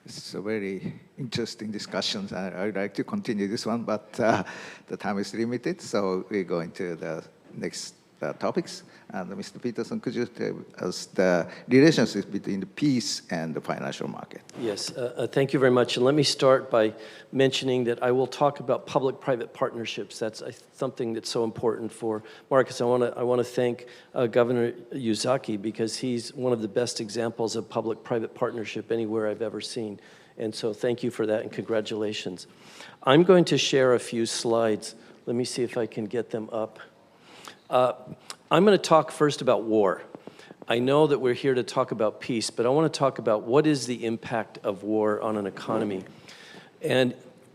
It's a very interesting discussion. I would like to continue this one, but the time is limited, so we're going to the next topics. And Mr. Peterson, could you tell us the relationship between the peace and the financial market? Yes, thank you very much. And let me start by mentioning that I will talk about public-private partnerships. That's something that's so important for Marcus. I want to thank Governor Yuzaki because he's one of the best examples of public-private partnership anywhere I've ever seen. And so thank you for that and congratulations. I'm going to share a few slides. Let me see if I can get them up. I'm going to talk first about war. I know that we're here to talk about peace, but I want to talk about what is the impact of war on an economy. And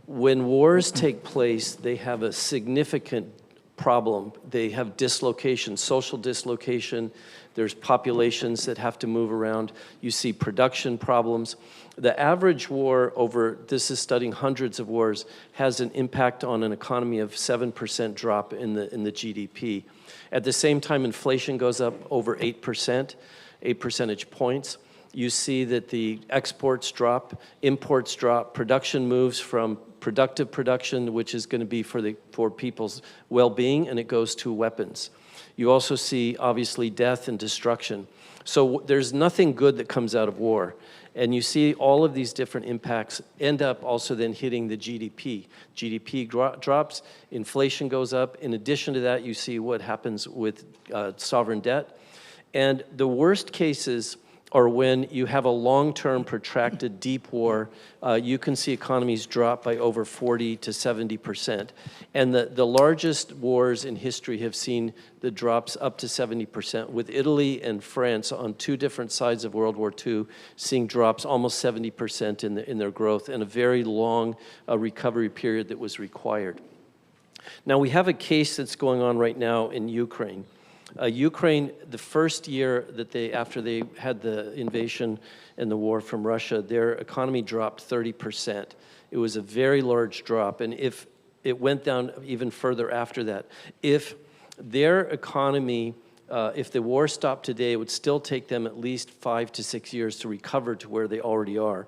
when wars take place, they have a significant problem. They have dislocation, social dislocation. There's populations that have to move around. You see production problems. The average war over, this is studying hundreds of wars, has an impact on an economy of 7% drop in the GDP. At the same time, inflation goes up over 8%, 8 percentage points. You see that the exports drop, imports drop, production moves from productive production, which is going to be for people's well-being, and it goes to weapons. You also see, obviously, death and destruction. So there's nothing good that comes out of war. And you see all of these different impacts end up also then hitting the GDP. GDP drops, inflation goes up. In addition to that, you see what happens with sovereign debt. And the worst cases are when you have a long-term, protracted, deep war. You can see economies drop by over 40 to 70%. And the largest wars in history have seen the drops up to 70%, with Italy and France on two different sides of World War II seeing drops almost 70% in their growth, and a very long recovery period that was required. Now, we have a case that's going on right now in Ukraine. Ukraine, the first year that after they had the invasion and the war from Russia, their economy dropped 30%. It was a very large drop, and if it went down even further after that, if their economy, if the war stopped today, it would still take them at least 5 to 6 years to recover to where they already are.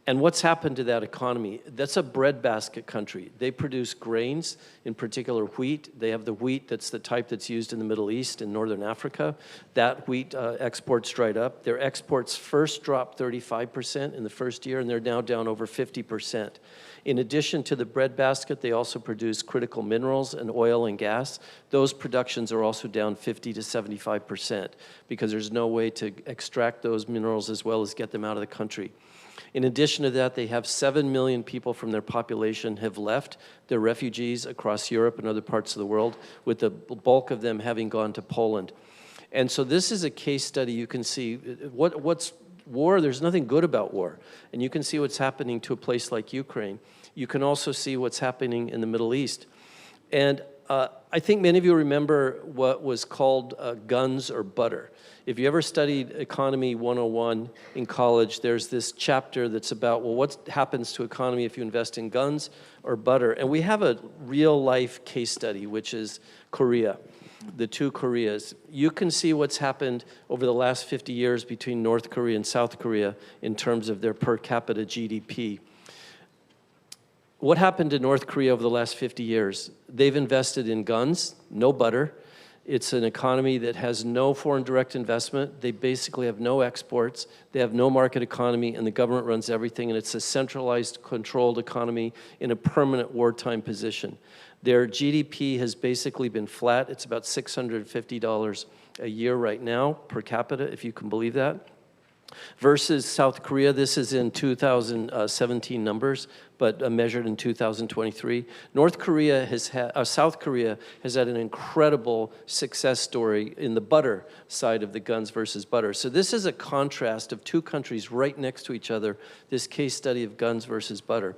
And what's happened to that economy? That's a breadbasket country. They produce grains, in particular wheat. They have the wheat that's the type that's used in the Middle East and Northern Africa. That wheat exports dried up. Their exports first dropped 35% in the first year, and they're now down over 50%. In addition to the breadbasket, they also produce critical minerals and oil and gas. Those productions are also down 50 to 75% because there's no way to extract those minerals as well as get them out of the country. In addition to that, they have 7 million people from their population have left. They're refugees across Europe and other parts of the world, with the bulk of them having gone to Poland. And so this is a case study. You can see what's war. There's nothing good about war. And you can see what's happening to a place like Ukraine. You can also see what's happening in the Middle East. And I think many of you remember what was called guns or butter. If you ever studied Economy 101 in college, there's this chapter that's about, well, what happens to economy if you invest in guns or butter? And we have a real-life case study, which is Korea, the two Koreas. You can see what's happened over the last 50 years between North Korea and South Korea in terms of their per capita GDP. What happened to North Korea over the last 50 years? They've invested in guns, no butter. It's an economy that has no foreign direct investment. They basically have no exports. They have no market economy, and the government runs everything, and it's a centralized, controlled economy in a permanent wartime position. Their GDP has basically been flat. It's about $650 a year right now per capita, if you can believe that. Versus South Korea, this is in 2017 numbers, but measured in 2023. South Korea has had an incredible success story in the butter side of the guns versus butter. So this is a contrast of two countries right next to each other, this case study of guns versus butter.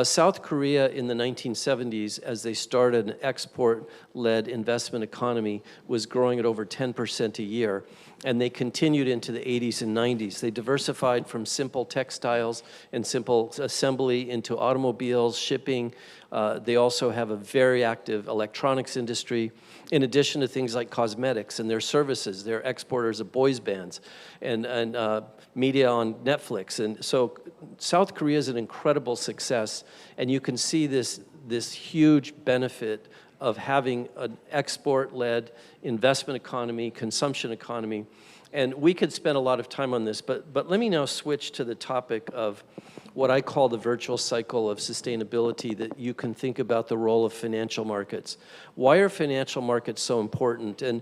South Korea in the 1970s, as they started an export-led investment economy, was growing at over 10% a year. And they continued into the 80s and 90s. They diversified from simple textiles and simple assembly into automobiles, shipping. They also have a very active electronics industry, in addition to things like cosmetics and their services. They're exporters of boys bands and media on Netflix. And so South Korea is an incredible success. And you can see this huge benefit of having an export-led investment economy, consumption economy. And we could spend a lot of time on this, but let me now switch to the topic of what I call the virtual cycle of sustainability, that you can think about the role of financial markets. Why are financial markets so important? And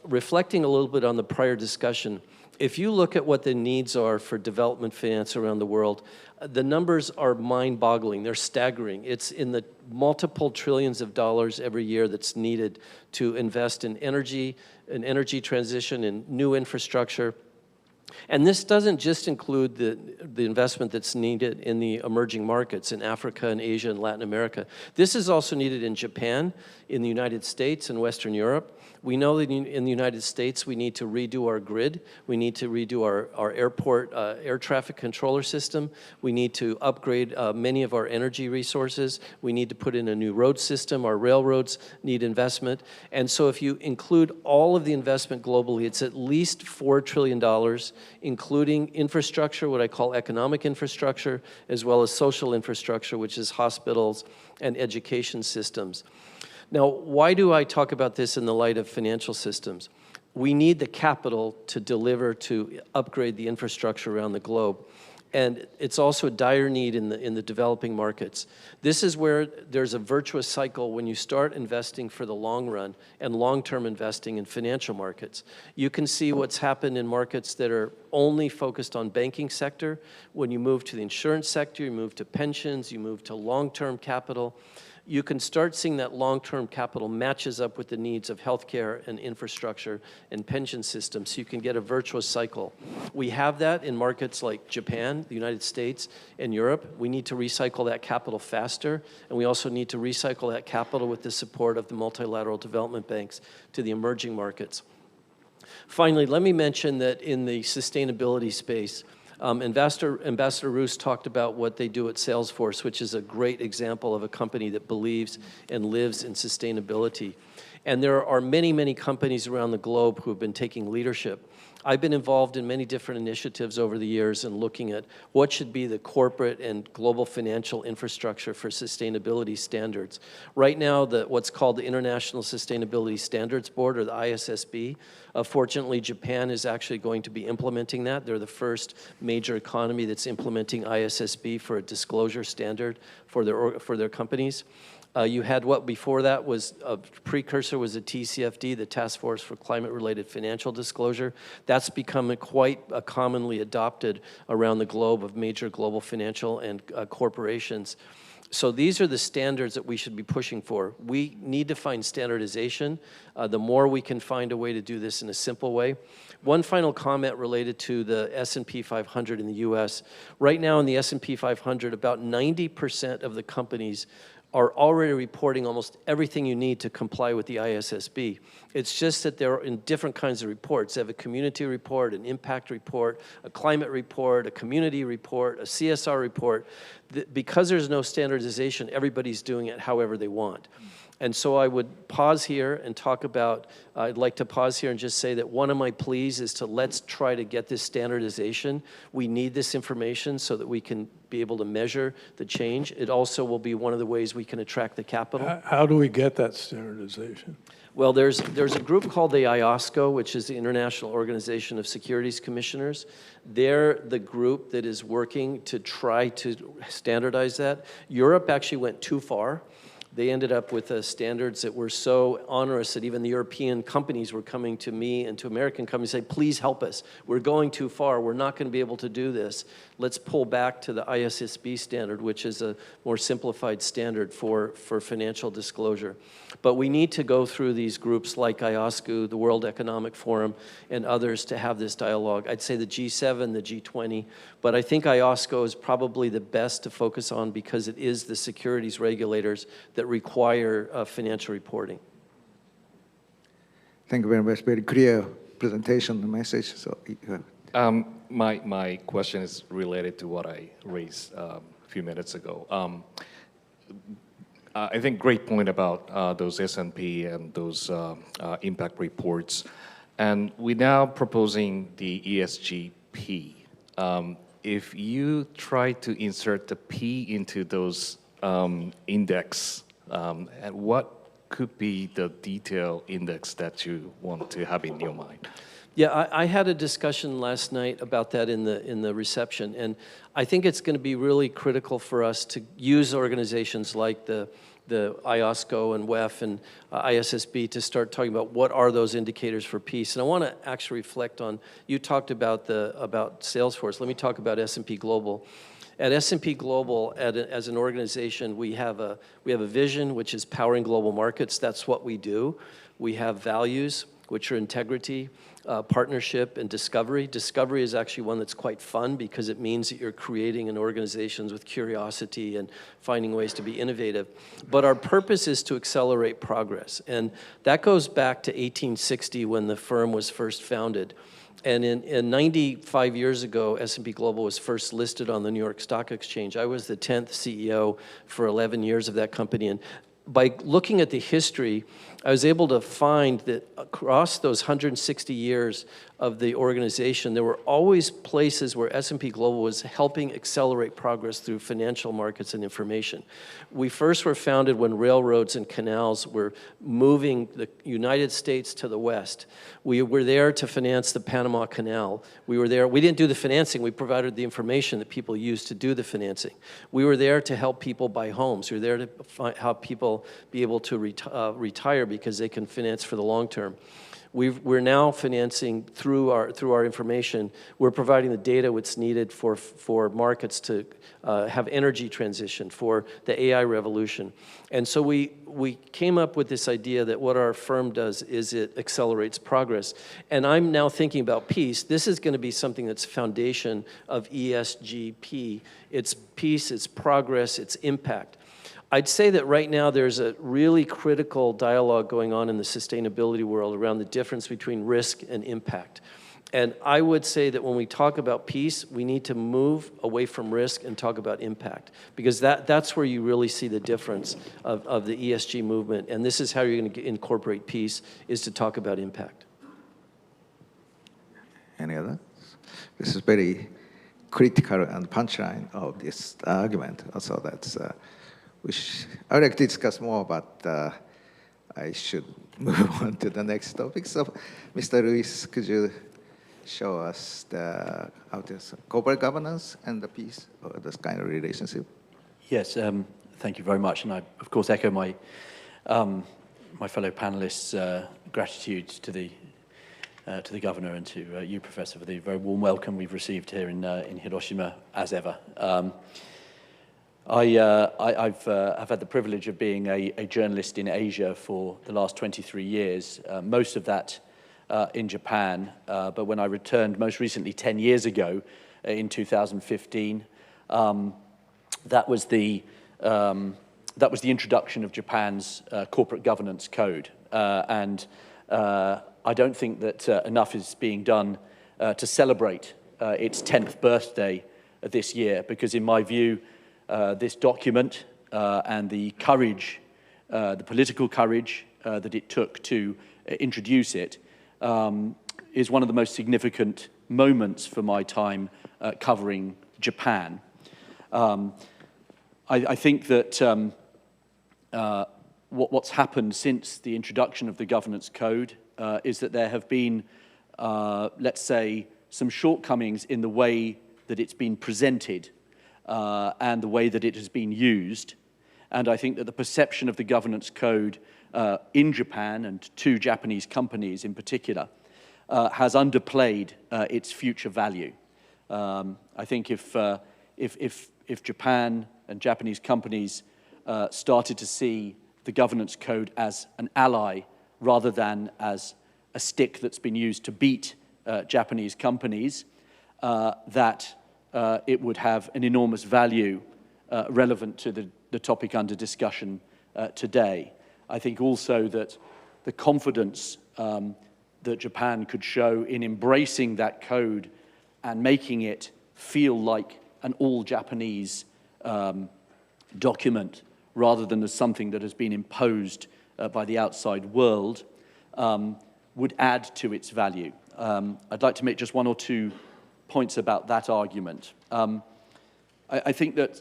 reflecting a little bit on the prior discussion, if you look at what the needs are for development finance around the world, the numbers are mind-boggling. They're staggering. It's in the multiple trillions of dollars every year that's needed to invest in energy transition, in new infrastructure. And this doesn't just include the investment that's needed in the emerging markets in Africa and Asia and Latin America. This is also needed in Japan, in the United States, and Western Europe. We know that in the United States, we need to redo our grid. We need to redo our airport air traffic controller system. We need to upgrade many of our energy resources. We need to put in a new road system. Our railroads need investment. And so if you include all of the investment globally, it's at least $4 trillion, including infrastructure, what I call economic infrastructure, as well as social infrastructure, which is hospitals and education systems. Now, why do I talk about this in the light of financial systems? We need the capital to deliver, to upgrade the infrastructure around the globe. And it's also a dire need in the developing markets. This is where there's a virtuous cycle when you start investing for the long run and long-term investing in financial markets. You can see what's happened in markets that are only focused on banking sector. When you move to the insurance sector, you move to pensions, you move to long-term capital. You can start seeing that long-term capital matches up with the needs of healthcare and infrastructure and pension systems, so you can get a virtuous cycle. We have that in markets like Japan, the United States, and Europe. We need to recycle that capital faster, and we also need to recycle that capital with the support of the multilateral development banks to the emerging markets. Finally, let me mention that in the sustainability space, Ambassador Roos talked about what they do at Salesforce, which is a great example of a company that believes and lives in sustainability. And there are many, many companies around the globe who have been taking leadership. I've been involved in many different initiatives over the years and looking at what should be the corporate and global financial infrastructure for sustainability standards. Right now, what's called the International Sustainability Standards Board, or the ISSB, fortunately, Japan is actually going to be implementing that. They're the first major economy that's implementing ISSB for a disclosure standard for their companies. You had what before that was a precursor was the TCFD, the Task Force for Climate-Related Financial Disclosure. That's become quite commonly adopted around the globe of major global financial and corporations. So these are the standards that we should be pushing for. We need to find standardization. The more we can find a way to do this in a simple way. One final comment related to the S&P 500 in the US. Right now in the S&P 500, about 90% of the companies are already reporting almost everything you need to comply with the ISSB. It's just that they're in different kinds of reports. They have a community report, an impact report, a climate report, a community report, a CSR report. Because there's no standardization, everybody's doing it however they want. And so I would pause here and talk about, I'd like to pause here and just say that one of my pleas is to let's try to get this standardization. We need this information so that we can be able to measure the change. It also will be one of the ways we can attract the capital. How do we get that standardization? Well, there's a group called the IOSCO, which is the International Organization of Securities Commissioners. They're the group that is working to try to standardize that. Europe actually went too far. They ended up with standards that were so onerous that even the European companies were coming to me and to American companies saying, please help us. We're going too far. We're not going to be able to do this. Let's pull back to the ISSB standard, which is a more simplified standard for financial disclosure. But we need to go through these groups like IOSCO, the World Economic Forum, and others to have this dialogue. I'd say the G7, the G20, but I think IOSCO is probably the best to focus on because it is the securities regulators that require financial reporting. Thank you very much. Very clear presentation and message. So, my question is related to what I raised a few minutes ago. I think great point about those S&P and those impact reports. And we're now proposing the ESGP. If you try to insert the P into those index, and what could be the detailed index that you want to have in your mind? Yeah, I had a discussion last night about that in the reception, and I think it's going to be really critical for us to use organizations like the IOSCO and WEF and ISSB to start talking about what are those indicators for peace. And I want to actually reflect on, you talked about Salesforce. Let me talk about S&P Global. At S&P Global, as an organization, we have a vision, which is powering global markets. That's what we do. We have values, which are integrity, partnership, and discovery. Discovery is actually one that's quite fun because it means that you're creating an organization with curiosity and finding ways to be innovative. But our purpose is to accelerate progress. And that goes back to 1860 when the firm was first founded. And in 95 years ago, S&P Global was first listed on the New York Stock Exchange. I was the 10th CEO for 11 years of that company. And by looking at the history, I was able to find that across those 160 years of the organization, there were always places where S&P Global was helping accelerate progress through financial markets and information. We first were founded when railroads and canals were moving the United States to the West. We were there to finance the Panama Canal. We were there, we didn't do the financing, we provided the information that people used to do the financing. We were there to help people buy homes. We were there to help people be able to retire because they can finance for the long term. We're now financing through our information. We're providing the data what's needed for markets to have energy transition, for the AI revolution. And so we came up with this idea that what our firm does is it accelerates progress. And I'm now thinking about peace. This is going to be something that's foundation of ESGP. It's peace, it's progress, it's impact. I'd say that right now there's a really critical dialogue going on in the sustainability world around the difference between risk and impact. And I would say that when we talk about peace, we need to move away from risk and talk about impact, because that's where you really see the difference of the ESG movement. And this is how you're going to incorporate peace, is to talk about impact. Any other? This is very critical and punchline of this argument. Also, that's which I'd like to discuss more, but I should move on to the next topic. So, Mr. Luis, could you show us how this corporate governance and the peace, or this kind of relationship? Yes, thank you very much, and I, of course, echo my my fellow panelists' gratitude to the governor and to you, Professor, for the very warm welcome we've received here in Hiroshima, as ever. I've had the privilege of being a journalist in Asia for the last 23 years, most of that in Japan, but when I returned most recently 10 years ago in 2015, that was the introduction of Japan's corporate governance code, and I don't think that enough is being done to celebrate its 10th birthday this year, because in my view, this document and the courage the political courage that it took to introduce it, is one of the most significant moments for my time covering Japan. I think that what's happened since the introduction of the governance code is that there have been, let's say, some shortcomings in the way that it's been presented and the way that it has been used. And I think that the perception of the governance code in Japan, and to Japanese companies in particular, has underplayed its future value. I think if Japan and Japanese companies started to see the governance code as an ally rather than as a stick that's been used to beat Japanese companies, that it would have an enormous value relevant to the topic under discussion today. I think also that the confidence that Japan could show in embracing that code and making it feel like an all-Japanese document rather than as something that has been imposed by the outside world would add to its value. I'd like to make just one or two points about that argument. I think that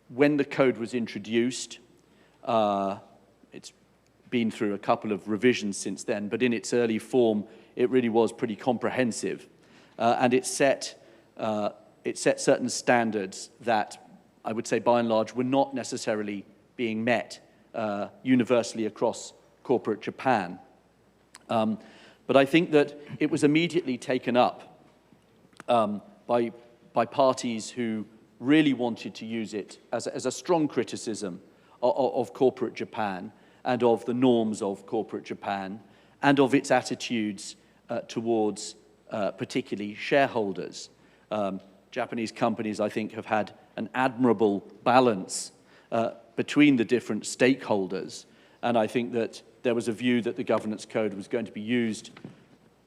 when the code was introduced, it's been through a couple of revisions since then, but in its early form, it really was pretty comprehensive. And it set certain standards that I would say by and large were not necessarily being met universally across corporate Japan. But I think that it was immediately taken up by parties who really wanted to use it as a strong criticism of corporate Japan and of the norms of corporate Japan and of its attitudes towards particularly shareholders. Japanese companies, I think, have had an admirable balance between the different stakeholders, and I think that there was a view that the governance code was going to be used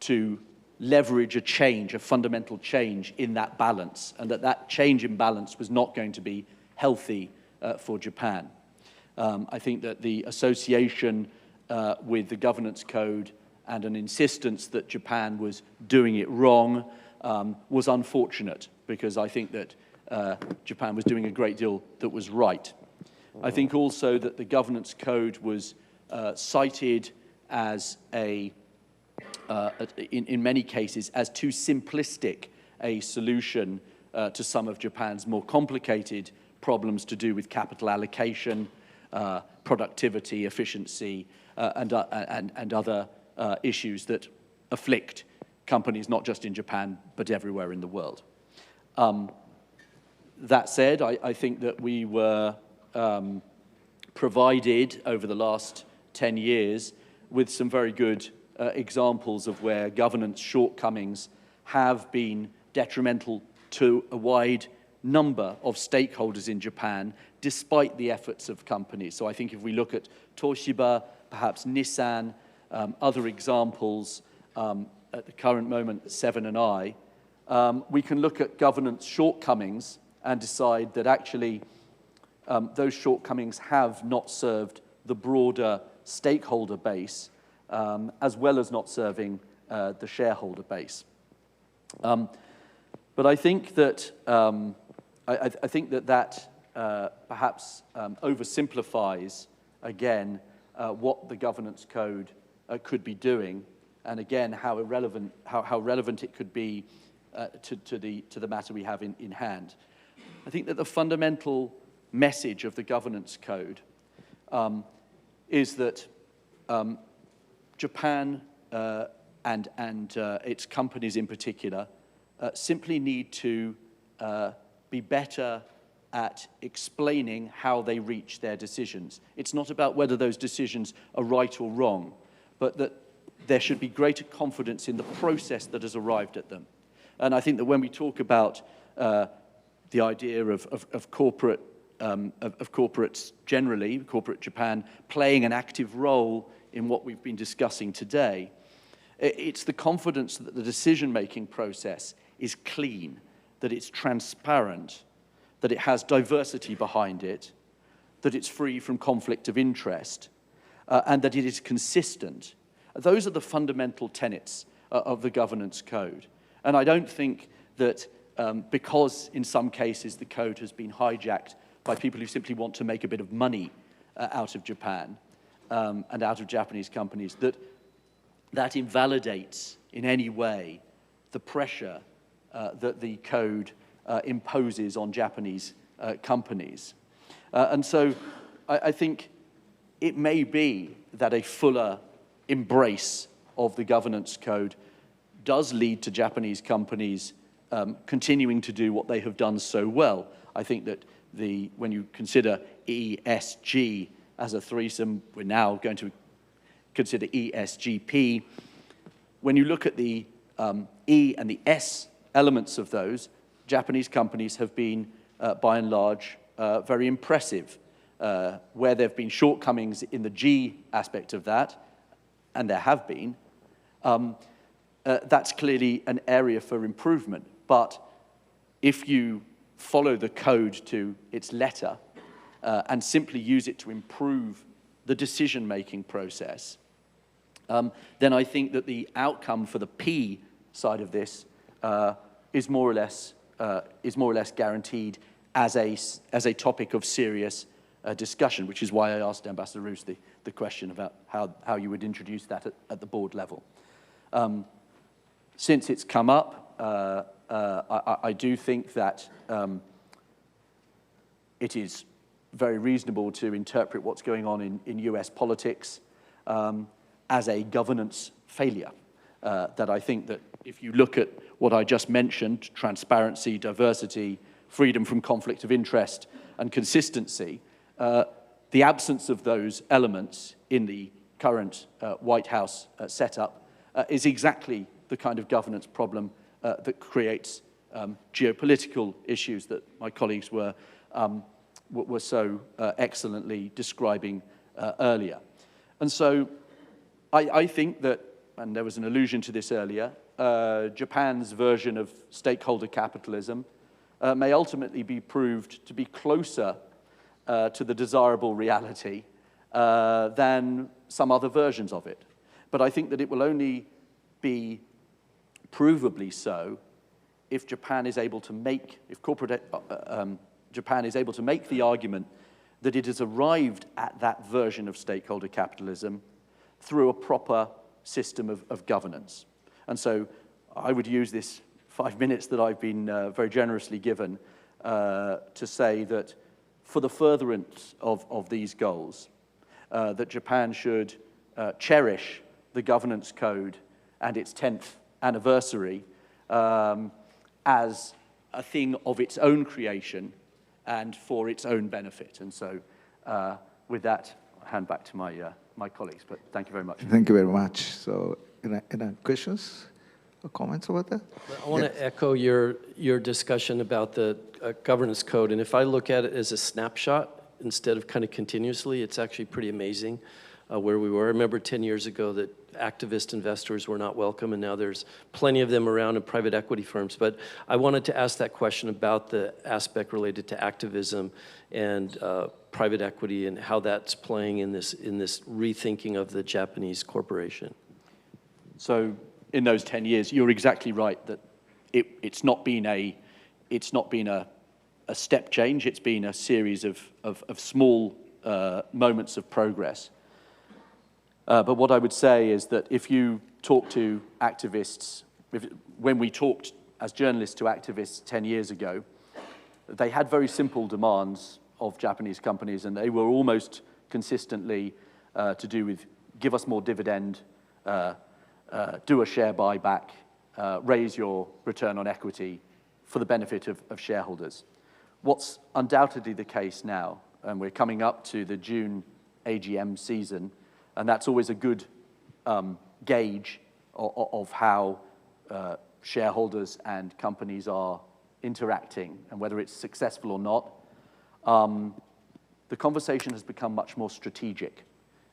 to leverage a change, a fundamental change in that balance, and that change in balance was not going to be healthy for Japan. I think that the association with the governance code and an insistence that Japan was doing it wrong was unfortunate, because I think that Japan was doing a great deal that was right. I think also that the governance code was cited as in many cases, as too simplistic a solution to some of Japan's more complicated problems to do with capital allocation, productivity, efficiency, and other issues that afflict companies not just in Japan, but everywhere in the world. That said, I think that we were provided over the last 10 years with some very good examples of where governance shortcomings have been detrimental to a wide number of stakeholders in Japan, despite the efforts of companies. So I think if we look at Toshiba, perhaps Nissan, other examples, at the current moment, Seven & I, we can look at governance shortcomings and decide that actually those shortcomings have not served the broader stakeholder base, as well as not serving the shareholder base. But I think that that perhaps oversimplifies again what the governance code could be doing, and again how relevant it could be to the matter we have in hand. I think that the fundamental message of the governance code is that Japan and its companies in particular simply need to be better at explaining how they reach their decisions. It's not about whether those decisions are right or wrong, but that there should be greater confidence in the process that has arrived at them. And I think that when we talk about the idea of corporates generally, corporate Japan playing an active role in what we've been discussing today, it's the confidence that the decision-making process is clean, that it's transparent, that it has diversity behind it, that it's free from conflict of interest, and that it is consistent. Those are the fundamental tenets of the governance code. And I don't think that because in some cases the code has been hijacked by people who simply want to make a bit of money out of Japan and out of Japanese companies, that invalidates in any way the pressure that the code imposes on Japanese companies. And so I think it may be that a fuller embrace of the governance code does lead to Japanese companies continuing to do what they have done so well. I think that when you consider ESG as a threesome, we're now going to consider ESGP. When you look at the E and the S elements of those, Japanese companies have been, by and large, very impressive. Where there have been shortcomings in the G aspect of that, and there have been, that's clearly an area for improvement. But if you follow the code to its letter and simply use it to improve the decision-making process, then I think that the outcome for the P side of this is more or less guaranteed as a topic of serious discussion, which is why I asked Ambassador Roos the question about how you would introduce that at the board level. Since it's come up, I do think that it is very reasonable to interpret what's going on in US politics as a governance failure. That I think that if you look at what I just mentioned, transparency, diversity, freedom from conflict of interest, and consistency, the absence of those elements in the current White House setup is exactly the kind of governance problem that creates geopolitical issues that my colleagues were so excellently describing earlier. And so I think that, and there was an allusion to this earlier, Japan's version of stakeholder capitalism may ultimately be proved to be closer to the desirable reality than some other versions of it. But I think that it will only be provably so if Japan is able to make, Japan is able to make the argument that it has arrived at that version of stakeholder capitalism through a proper system of governance. And so I would use this 5 minutes that I've been very generously given to say that for the furtherance of these goals, that Japan should cherish the governance code and its 10th anniversary as a thing of its own creation and for its own benefit. And so with that, I'll hand back to my colleagues, but thank you very much. Thank you very much. So any questions or comments about that? I want to echo your discussion about the governance code. And if I look at it as a snapshot instead of kind of continuously, it's actually pretty amazing where we were. I remember 10 years ago that activist investors were not welcome, and now there's plenty of them around in private equity firms. But I wanted to ask that question about the aspect related to activism and private equity and how that's playing in this rethinking of the Japanese corporation. So in those 10 years, you're exactly right that it's not been a step change. It's been a series of small moments of progress. But what I would say is that if you talk to activists, when we talked as journalists to activists 10 years ago, they had very simple demands of Japanese companies, and they were almost consistently to do with give us more dividend, do a share buyback, raise your return on equity for the benefit of shareholders. What's undoubtedly the case now, and we're coming up to the June AGM season, and that's always a good gauge of how shareholders and companies are interacting and whether it's successful or not. The conversation has become much more strategic,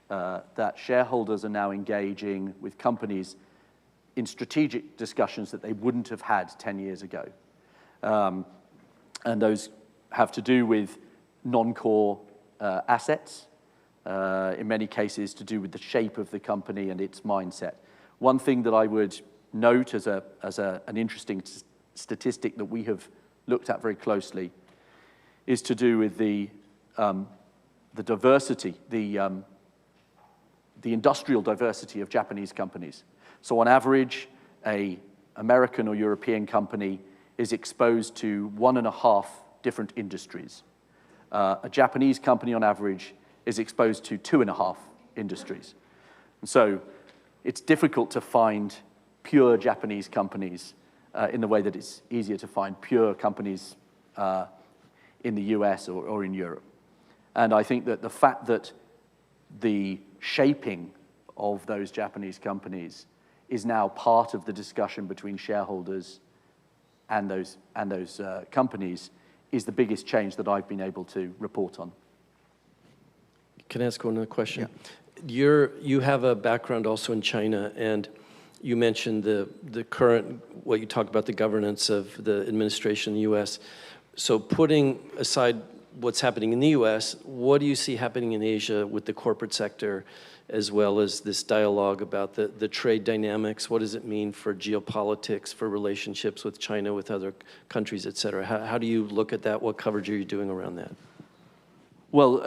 that shareholders are now engaging with companies in strategic discussions that they wouldn't have had 10 years ago. And those have to do with non-core assets, in many cases to do with the shape of the company and its mindset. One thing that I would note as an interesting statistic that we have looked at very closely is to do with the diversity, the industrial diversity of Japanese companies. So on average, an American or European company is exposed to 1.5 different industries. A Japanese company on average is exposed to 2.5 industries. And so it's difficult to find pure Japanese companies in the way that it's easier to find pure companies in the US or in Europe. And I think that the fact that the shaping of those Japanese companies is now part of the discussion between shareholders and those companies is the biggest change that I've been able to report on. Can I ask one other question? Yeah. You have a background also in China, and you mentioned the current, what you talked about, the governance of the administration in the US. So putting aside what's happening in the US, what do you see happening in Asia with the corporate sector, as well as this dialogue about the trade dynamics? What does it mean for geopolitics, for relationships with China, with other countries, et cetera? How do you look at that? What coverage are you doing around that? Well,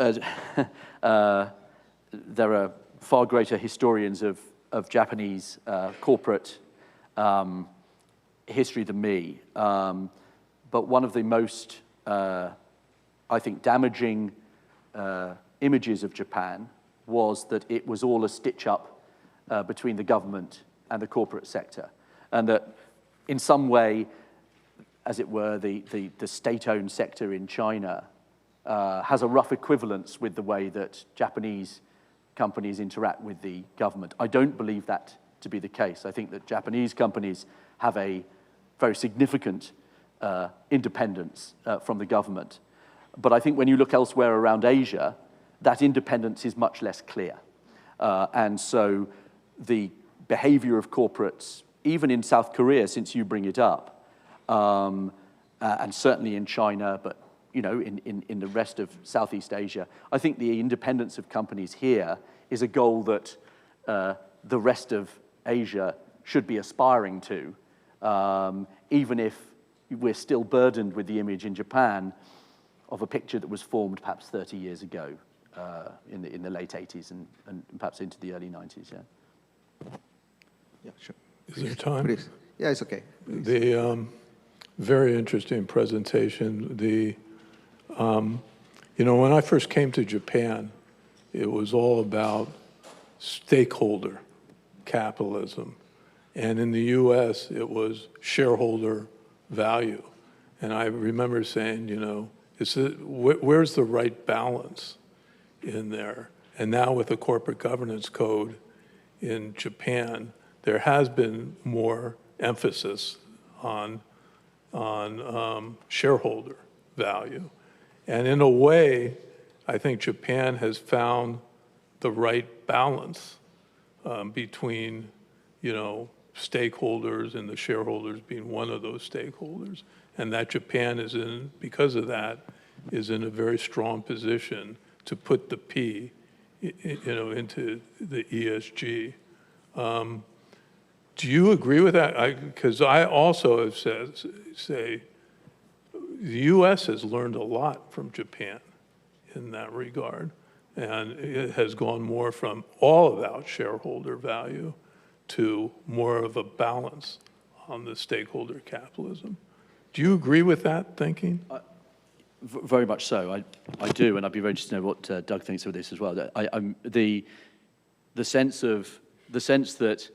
there are far greater historians of Japanese corporate history than me. But one of the most, I think, damaging images of Japan was that it was all a stitch-up between the government and the corporate sector. And that in some way, as it were, the state-owned sector in China has a rough equivalence with the way that Japanese companies interact with the government. I don't believe that to be the case. I think that Japanese companies have a very significant independence from the government. But I think when you look elsewhere around Asia, that independence is much less clear. And so the behavior of corporates, even in South Korea, since you bring it up, and certainly in China, but in the rest of Southeast Asia, I think the independence of companies here is a goal that the rest of Asia should be aspiring to, even if we're still burdened with the image in Japan of a picture that was formed perhaps 30 years ago in the late 80s and perhaps into the early 90s, yeah. Yeah, sure. Is there time? Please. Yeah, it's okay. Please. The very interesting presentation. When I first came to Japan, it was all about stakeholder capitalism. And in the US, it was shareholder value. And I remember saying, where's the right balance in there? And now with the corporate governance code in Japan, there has been more emphasis on shareholder value. And in a way, I think Japan has found the right balance between, stakeholders and the shareholders being one of those stakeholders. And that Japan is because of that, is in a very strong position to put the P, into the ESG. Do you agree with that? Because I also have say the U.S. has learned a lot from Japan in that regard, and it has gone more from all about shareholder value to more of a balance on the stakeholder capitalism. Do you agree with that thinking? Very much so. I do, and I'd be very interested to know what Doug thinks of this as well. The sense that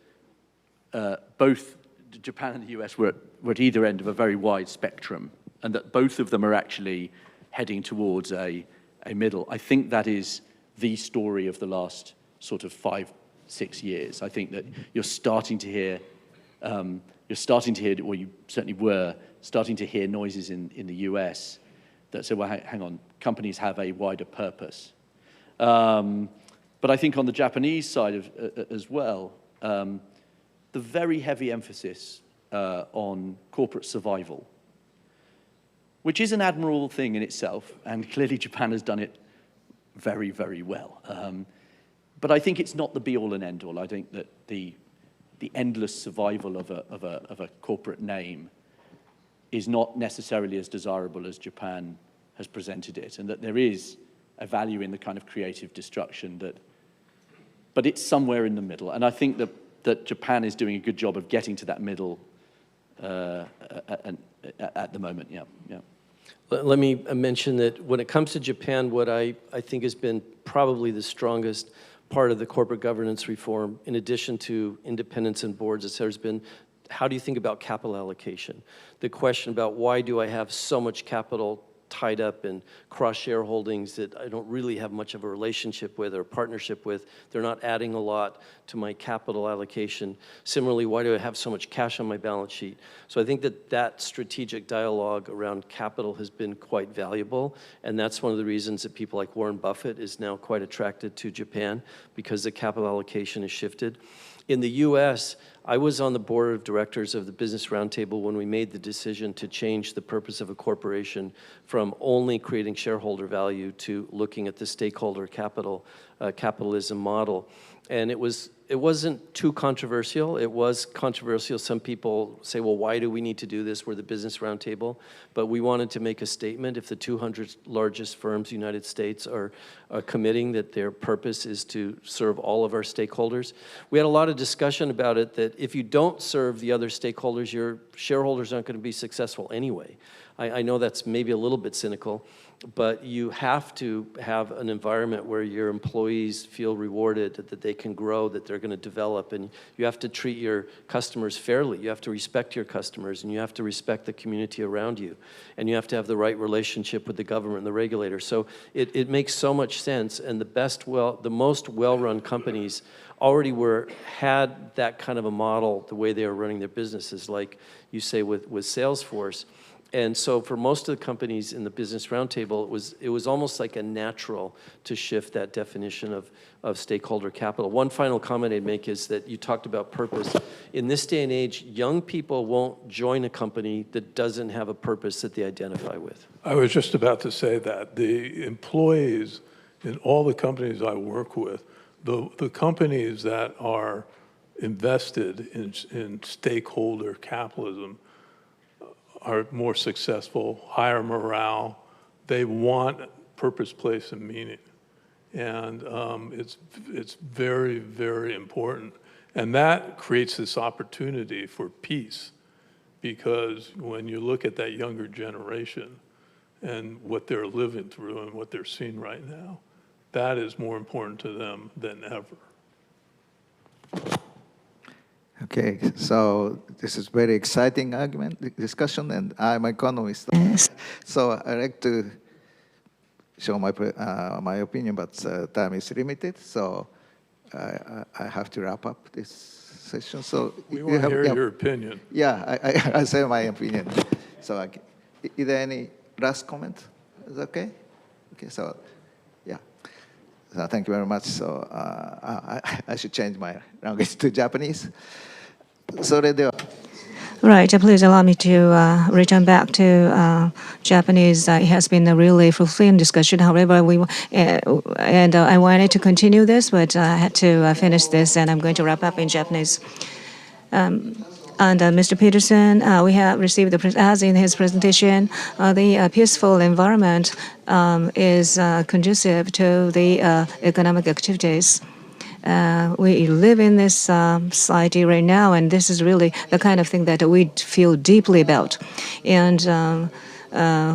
both Japan and the US were at either end of a very wide spectrum, and that both of them are actually heading towards a middle. I think that is the story of the last sort of 5-6 years. I think that you're starting to hear, or you certainly were starting to hear noises in the US that say, well, hang on, companies have a wider purpose. But I think on the Japanese side as well, the very heavy emphasis on corporate survival, which is an admirable thing in itself, and clearly Japan has done it very, very well. But I think it's not the be-all and end-all. I think that the endless survival of a corporate name is not necessarily as desirable as Japan has presented it, and that there is a value in the kind of creative destruction but it's somewhere in the middle. And I think that Japan is doing a good job of getting to that middle at the moment, yeah. Let me mention that when it comes to Japan, what I think has been probably the strongest part of the corporate governance reform, in addition to independence in boards, has been, how do you think about capital allocation? The question about why do I have so much capital tied up in cross-shareholdings that I don't really have much of a relationship with or partnership with. They're not adding a lot to my capital allocation. Similarly, why do I have so much cash on my balance sheet? So I think that strategic dialogue around capital has been quite valuable, and that's one of the reasons that people like Warren Buffett is now quite attracted to Japan, because the capital allocation has shifted. In the US, I was on the board of directors of the Business Roundtable when we made the decision to change the purpose of a corporation from only creating shareholder value to looking at the stakeholder capitalism model. And it wasn't too controversial. It was controversial. Some people say, well, why do we need to do this? We're the Business Roundtable. But we wanted to make a statement. If the 200 largest firms in the United States are committing that their purpose is to serve all of our stakeholders. We had a lot of discussion about it, that if you don't serve the other stakeholders, your shareholders aren't going to be successful anyway. I know that's maybe a little bit cynical, but you have to have an environment where your employees feel rewarded, that they can grow, that they're going to develop, and you have to treat your customers fairly. You have to respect your customers, and you have to respect the community around you, and you have to have the right relationship with the government and the regulator. So it makes so much sense, and the most well-run companies already had that kind of a model, the way they are running their businesses, like you say with Salesforce. And so for most of the companies in the Business Roundtable, it was almost like a natural to shift that definition of stakeholder capital. One final comment I'd make is that you talked about purpose. In this day and age, young people won't join a company that doesn't have a purpose that they identify with. I was just about to say that. The employees in all the companies I work with, the companies that are invested in stakeholder capitalism are more successful, higher morale. They want purpose, place, and meaning. And it's very, very important. And that creates this opportunity for peace, because when you look at that younger generation and what they're living through and what they're seeing right now, that is more important to them than ever. Okay, so this is very exciting discussion, and I'm an economist. Yes. So I like to show my opinion, but time is limited, so I have to wrap up this session. So we want to hear your opinion. Yeah, I say my opinion. So is there any last comment? Is that okay? Okay, so yeah. So thank you very much. So I should change my language to Japanese. Right, please allow me to return back to Japanese. It has been a really fulfilling discussion. However, I wanted to continue this, but I had to finish this, and I'm going to wrap up in Japanese. And Mr. Peterson, we have received, as in his presentation, the peaceful environment is conducive to the economic activities. We live in this society right now, and this is really the kind of thing that we feel deeply about. And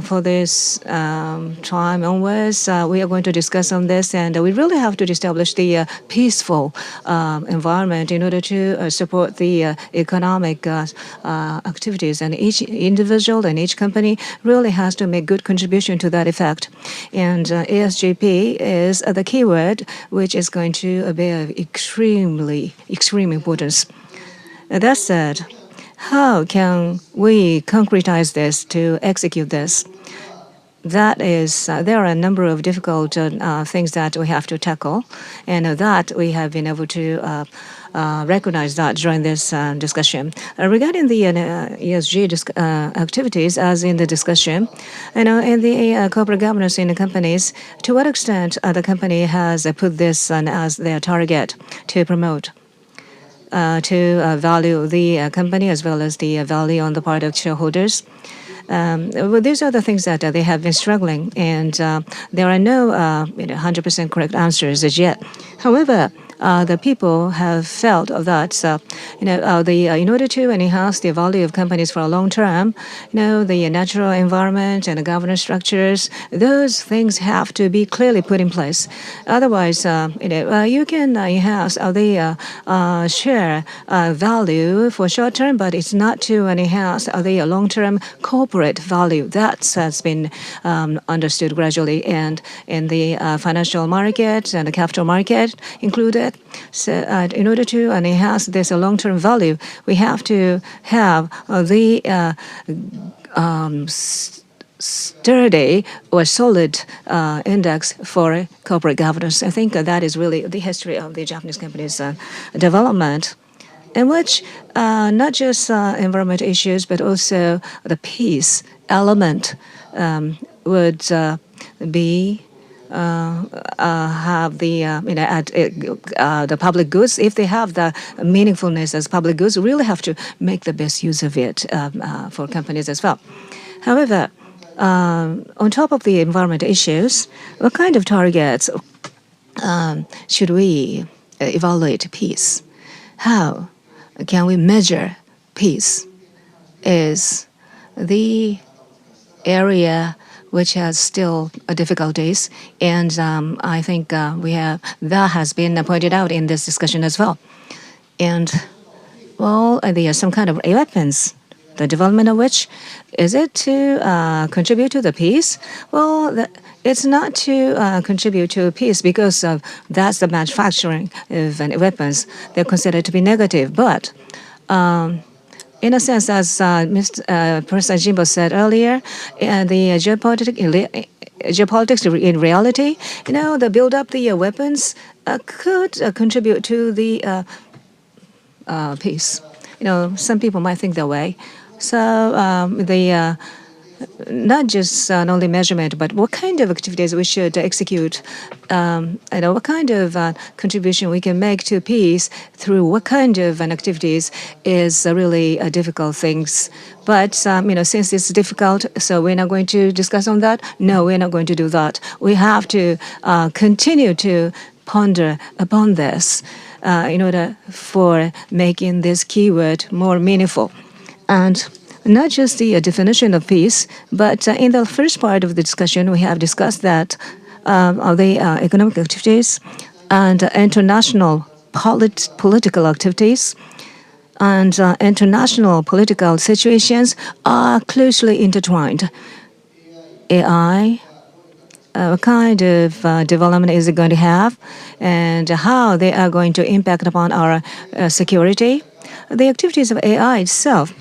for this time onwards, we are going to discuss on this, and we really have to establish the peaceful environment in order to support the economic activities. And each individual and each company really has to make good contribution to that effect. And ASGP is the keyword which is going to bear extreme importance. That said, how can we concretize this to execute this? that is, there are a number of difficult things that we have to tackle, and that we have been able to recognize that during this discussion. Regarding the ESG activities, as in the discussion, in the corporate governance in the companies, to what extent the company has put this as their target to promote, to value the company as well as the value on the part of shareholders. Well, these are the things that they have been struggling, and there are no 100% correct answers as yet. However, the people have felt that in order to enhance the value of companies for a long term, the natural environment and the governance structures, those things have to be clearly put in place. Otherwise, you can enhance the share value for short term, but it's not to enhance the long term corporate value. That has been understood gradually, and in the financial market and the capital market included. So in order to enhance this long-term value, we have to have the sturdy or solid index for corporate governance. I think that is really the history of the Japanese company's development, in which not just environmental issues, but also the peace element would be have the the public goods. If they have the meaningfulness as public goods, we really have to make the best use of it for companies as well. However, on top of the environmental issues, what kind of targets should we evaluate peace? How can we measure peace? Is the area which has still difficulties, and I think that has been pointed out in this discussion as well. And well, there are some kind of weapons, the development of which, is it to contribute to the peace? Well, it's not to contribute to peace, because that's the manufacturing of weapons. They're considered to be negative, but in a sense, as President Jimbo said earlier, the geopolitics in reality, the build up the weapons could contribute to the peace. Some people might think that way. So the not just only measurement, but what kind of activities we should execute, what kind of contribution we can make to peace through what kind of activities is really difficult things. But, since it's difficult, so we're not going to discuss on that? No, we're not going to do that. We have to continue to ponder upon this in order for making this keyword more meaningful. And not just the definition of peace, but in the first part of the discussion, we have discussed that the economic activities and international political activities and international political situations are closely intertwined. AI, what kind of development is it going to have, and how they are going to impact upon our security. The activities of AI itself,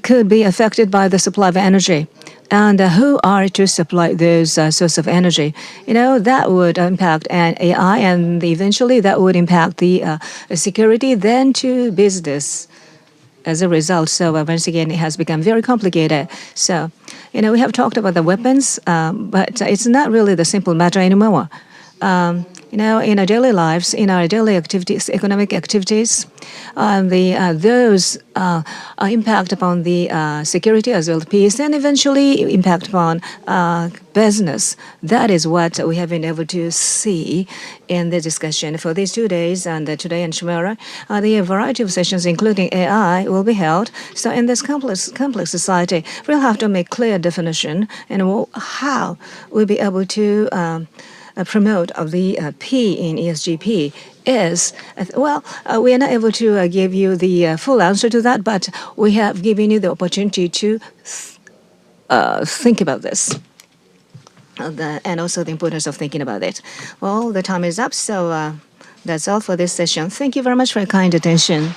could be affected by the supply of energy, and who are to supply those sources of energy. That would impact AI, and eventually that would impact the security, then to business as a result. So once again, it has become very complicated. So, we have talked about the weapons, but it's not really the simple matter anymore. In our daily lives, in our daily activities, economic activities, those impact upon the security as well as peace, and eventually impact upon business. That is what we have been able to see in the discussion for these 2 days, and today and tomorrow. The variety of sessions, including AI, will be held. So in this complex society, we'll have to make clear definition and how we'll be able to promote of the P in ESGP is, we are not able to give you the full answer to that, but we have given you the opportunity to think about this. And also the importance of thinking about it. Well, the time is up, so that's all for this session. Thank you very much for your kind attention.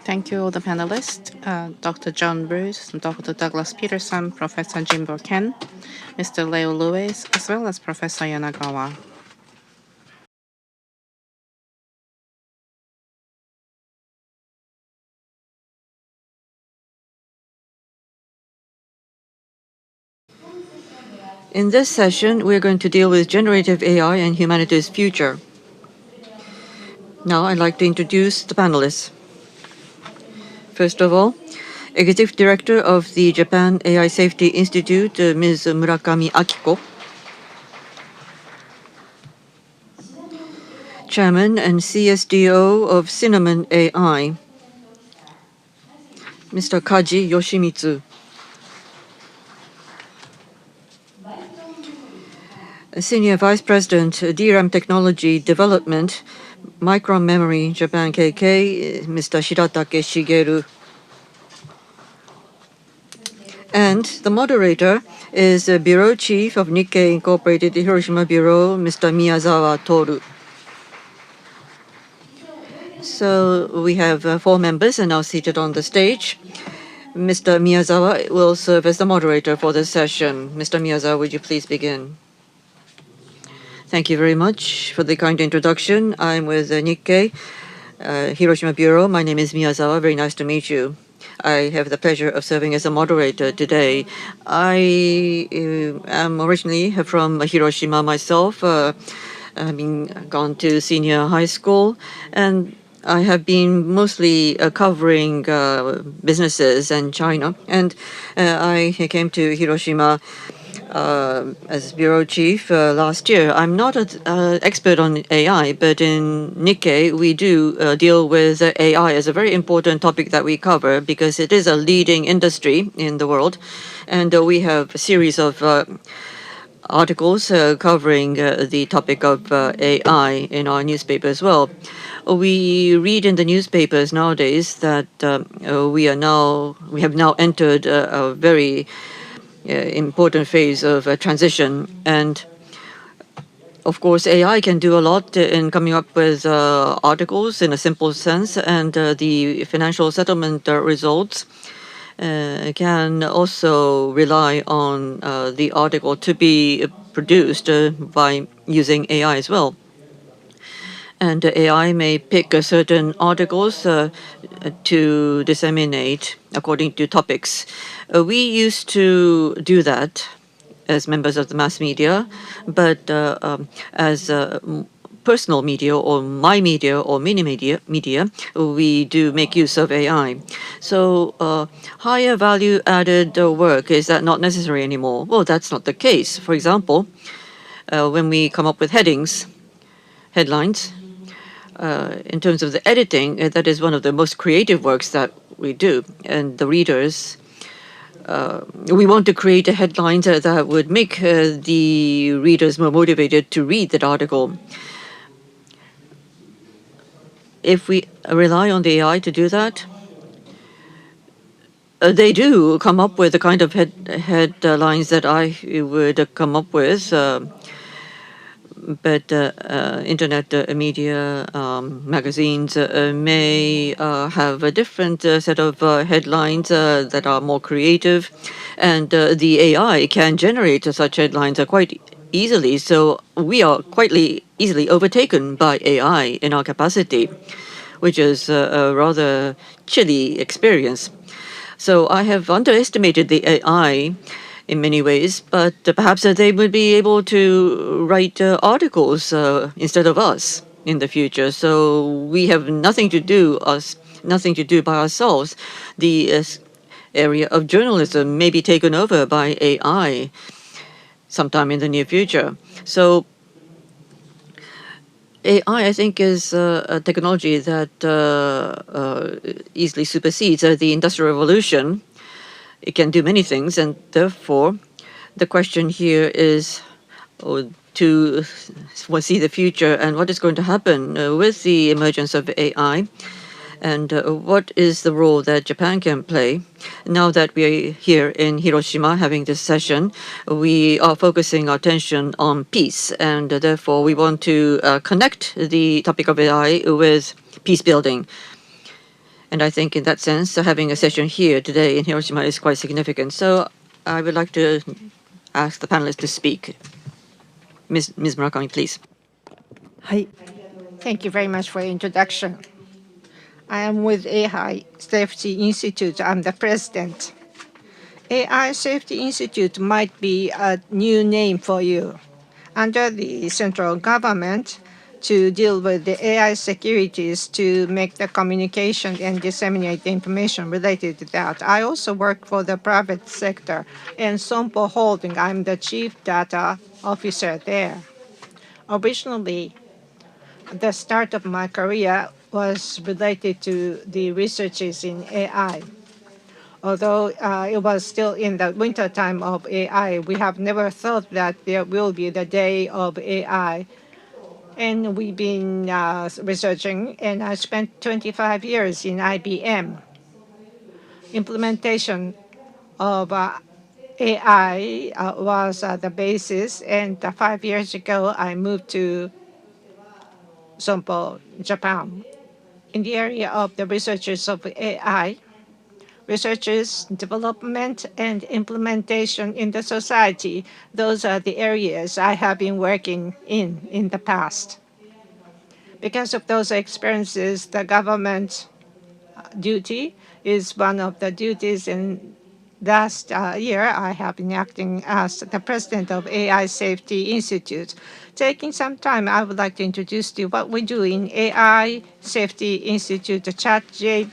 Thank you, all the panelists, Dr. John Bruce, Dr. Douglas Peterson, Professor Jimbo Ken, Mr. Leo Lewis, as well as Professor Yanagawa. In this session, we're going to deal with generative AI and humanity's future. Now I'd like to introduce the panelists. First of all, Executive Director of the Japan AI Safety Institute, Ms. Murakami Akiko. Chairman and CSDO of Cinnamon AI, Mr. Kaji Yoshimitsu. Senior Vice President, DRAM Technology Development, Micron Memory Japan KK, Mr. Shiratake Shigeru. And the moderator is the Bureau Chief of Nikkei Incorporated Hiroshima Bureau, Mr. Miyazawa Toru. So we have 4 members are now seated on the stage. Mr. Miyazawa will serve as the moderator for this session. Mr. Miyazawa, would you please begin? Thank you very much for the kind introduction. I'm with Nikkei Hiroshima Bureau. My name is Miyazawa. Very nice to meet you. I have the pleasure of serving as a moderator today. I am originally from Hiroshima myself, having gone to senior high school, and I have been mostly covering businesses and China. And I came to Hiroshima as bureau chief last year. I'm not an expert on AI, but in Nikkei, we do deal with AI as a very important topic that we cover because it is a leading industry in the world. And we have a series of articles covering the topic of AI in our newspaper as well. We read in the newspapers nowadays that we have now entered a very important phase of transition. And of course, AI can do a lot in coming up with articles in a simple sense, and the financial settlement results can also rely on the article to be produced by using AI as well. And AI may pick certain articles to disseminate according to topics. We used to do that as members of the mass media, but as personal media or my media or mini media, we do make use of AI. So higher value added work, is that not necessary anymore? Well, that's not the case. For example, when we come up with headlines, in terms of the editing, that is one of the most creative works that we do. And the readers, we want to create a headline that would make the readers more motivated to read that article. If we rely on the AI to do that, they do come up with the kind of headlines that I would come up with. But internet media, magazines may have a different set of headlines that are more creative, and the AI can generate such headlines quite easily. So we are quite easily overtaken by AI in our capacity, which is a rather chilly experience. So I have underestimated the AI in many ways, but perhaps they would be able to write articles instead of us in the future. So we have nothing to do by ourselves. The area of journalism may be taken over by AI sometime in the near future. So AI, I think, is a technology that easily supersedes the Industrial Revolution. It can do many things, and therefore, the question here is to foresee the future and what is going to happen with the emergence of AI, and what is the role that Japan can play. Now that we are here in Hiroshima having this session, we are focusing our attention on peace, and therefore we want to connect the topic of AI with peace building. And I think in that sense, having a session here today in Hiroshima is quite significant. So I would like to ask the panelists to speak. Ms. Murakami, please. Thank you very much for your introduction. I am with AI Safety Institute. I'm the president. AI Safety Institute might be a new name for you. Under the central government, to deal with the AI securities, to make the communication and disseminate the information related to that. I also work for the private sector. And Sompo Holding, I'm the chief data officer there. Originally, the start of my career was related to the researches in AI. Although it was still in the winter time of AI, we have never thought that there will be the day of AI. And we've been researching, and I spent 25 years in IBM. Implementation of AI was the basis, and 5 years ago, I moved to Sompo, Japan. In the area of the researches of AI, researches, development, and implementation in the society, those are the areas I have been working in the past. Because of those experiences, the government duty is one of the duties. And last year, I have been acting as the president of AI Safety Institute. Taking some time, I would like to introduce to you what we do in AI Safety Institute. The ChatGPT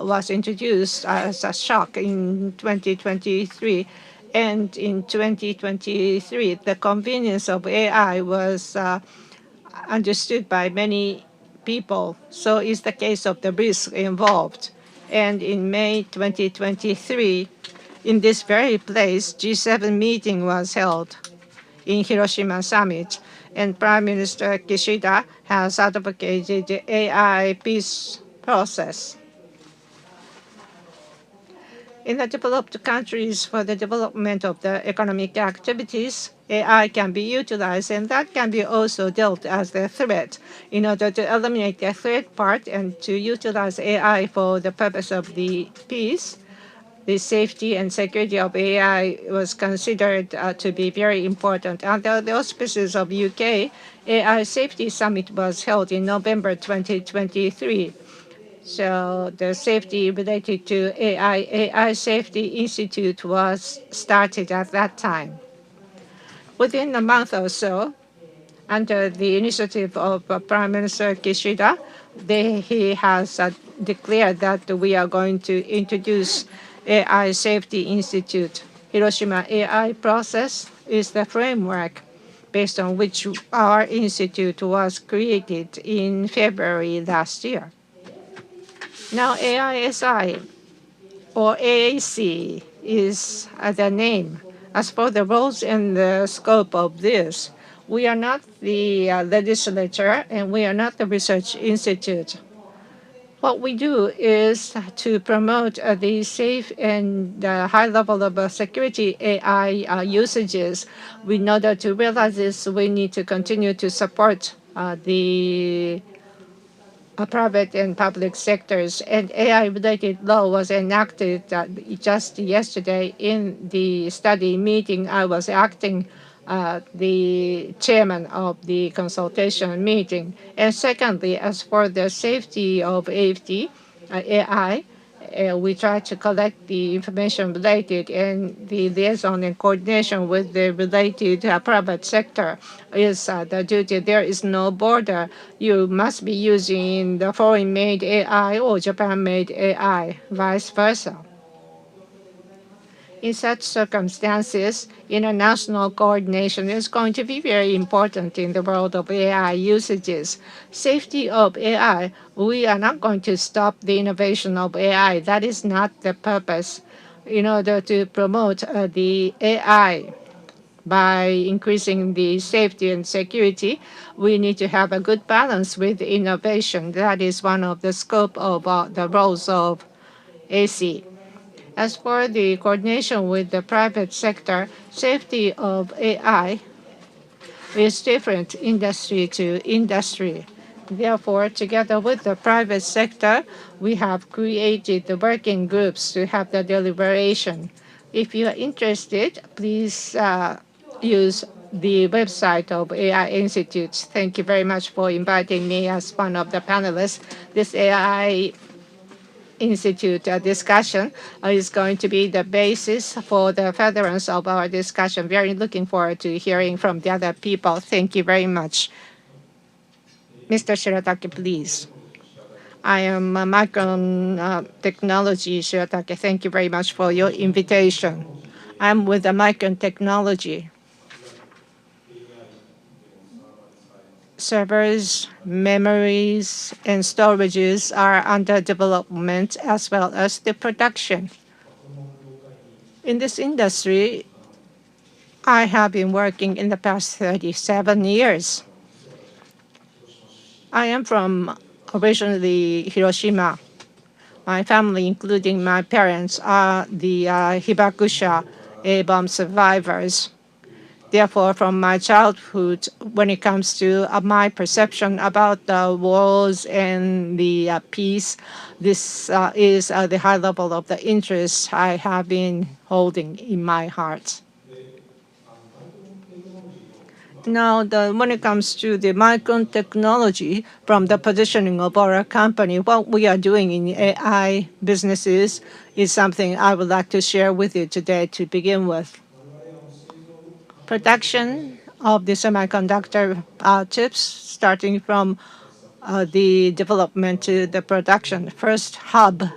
was introduced as a shock in 2023. And in 2023, the convenience of AI was understood by many people. So is the case of the risk involved. And in May 2023, in this very place, G7 meeting was held in Hiroshima summit. And Prime Minister Kishida has advocated the AI peace process. In the developed countries, for the development of the economic activities, AI can be utilized, and that can be also dealt as a threat in order to eliminate the threat part and to utilize AI for the purpose of the peace. The safety and security of AI was considered to be very important. Under the auspices of UK, AI Safety Summit was held in November 2023. So the safety related to AI Safety Institute was started at that time. Within a month or so, under the initiative of Prime Minister Kishida, he has declared that we are going to introduce AI Safety Institute. Hiroshima AI process is the framework based on which our institute was created in February last year. Now AISI or AAC is the name. As for the roles and the scope of this, we are not the legislature and we are not the research institute. What we do is to promote the safe and high level of security AI usages. In order to realize this, we need to continue to support the private and public sectors. And AI-related law was enacted just yesterday in the study meeting. I was acting the chairman of the consultation meeting. And secondly, as for the safety of AI, we try to collect the information related, and the liaison and coordination with the related private sector is the duty. There is no border. You must be using the foreign-made AI or Japan-made AI, vice versa. In such circumstances, international coordination is going to be very important in the world of AI usages. Safety of AI, we are not going to stop the innovation of AI. That is not the purpose. In order to promote the AI by increasing the safety and security, we need to have a good balance with innovation. That is one of the scope of the roles of AC. As for the coordination with the private sector, safety of AI is different industry to industry. Therefore, together with the private sector, we have created the working groups to have the deliberation. If you are interested, please use the website of AI Institute. Thank you very much for inviting me as one of the panelists. This AI Institute discussion is going to be the basis for the furtherance of our discussion. Very looking forward to hearing from the other people. Thank you very much. Mr. Shiratake, please. I am Micron Technology Shiratake. Thank you very much for your invitation. I'm with the Micron Technology. Servers, memories, and storages are under development as well as the production. In this industry, I have been working in the past 37 years. I am from originally Hiroshima. My family, including my parents, are the Hibakusha A-bomb survivors. Therefore, from my childhood, when it comes to my perception about the wars and the peace, this is the high level of the interest I have been holding in my heart. Now, when it comes to the Micron Technology, from the positioning of our company, what we are doing in AI businesses is something I would like to share with you today to begin with. Production of the semiconductor chips, starting from the development to the production. First fab,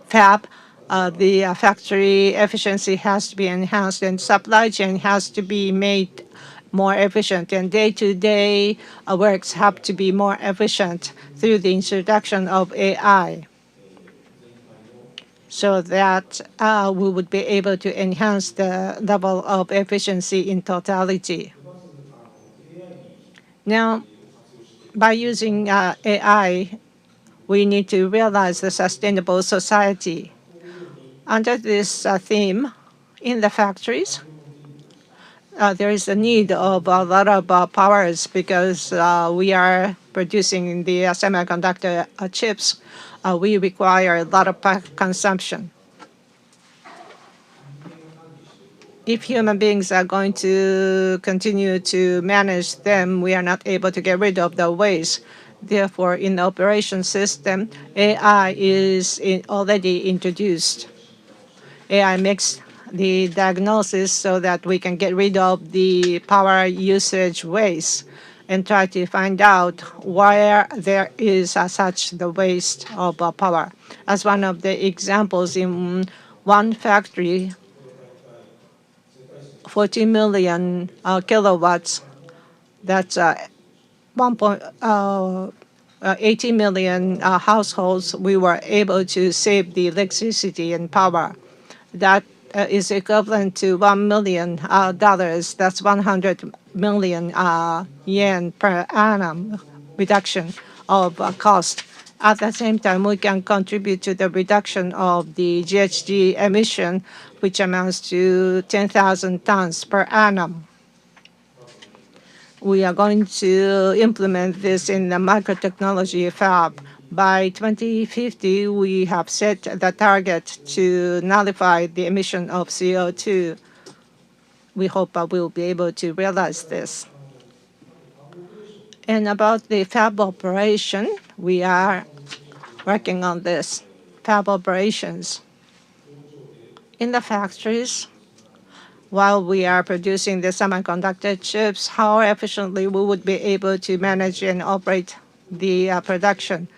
the factory efficiency has to be enhanced and supply chain has to be made more efficient, and day-to-day works have to be more efficient through the introduction of AI, so that we would be able to enhance the level of efficiency in totality. Now, by using AI, we need to realize the sustainable society. Under this theme, in the factories, there is a need of a lot of powers because we are producing the semiconductor chips. We require a lot of consumption. If human beings are going to continue to manage them, we are not able to get rid of the waste. Therefore, in the operation system, AI is already introduced. AI makes the diagnosis so that we can get rid of the power usage waste and try to find out where there is such the waste of power. As one of the examples, in one factory, 40 million kilowatts, that's 80 million households, we were able to save the electricity and power. That is equivalent to $1 million. That's 100 million yen per annum reduction of cost. At the same time, we can contribute to the reduction of the GHG emission, which amounts to 10,000 tons per annum. We are going to implement this in the microtechnology fab. By 2050, we have set the target to nullify the emission of CO2. We hope we'll be able to realize this. And about the fab operation, we are working on this, fab operations. In the factories, while we are producing the semiconductor chips, how efficiently we would be able to manage and operate the production.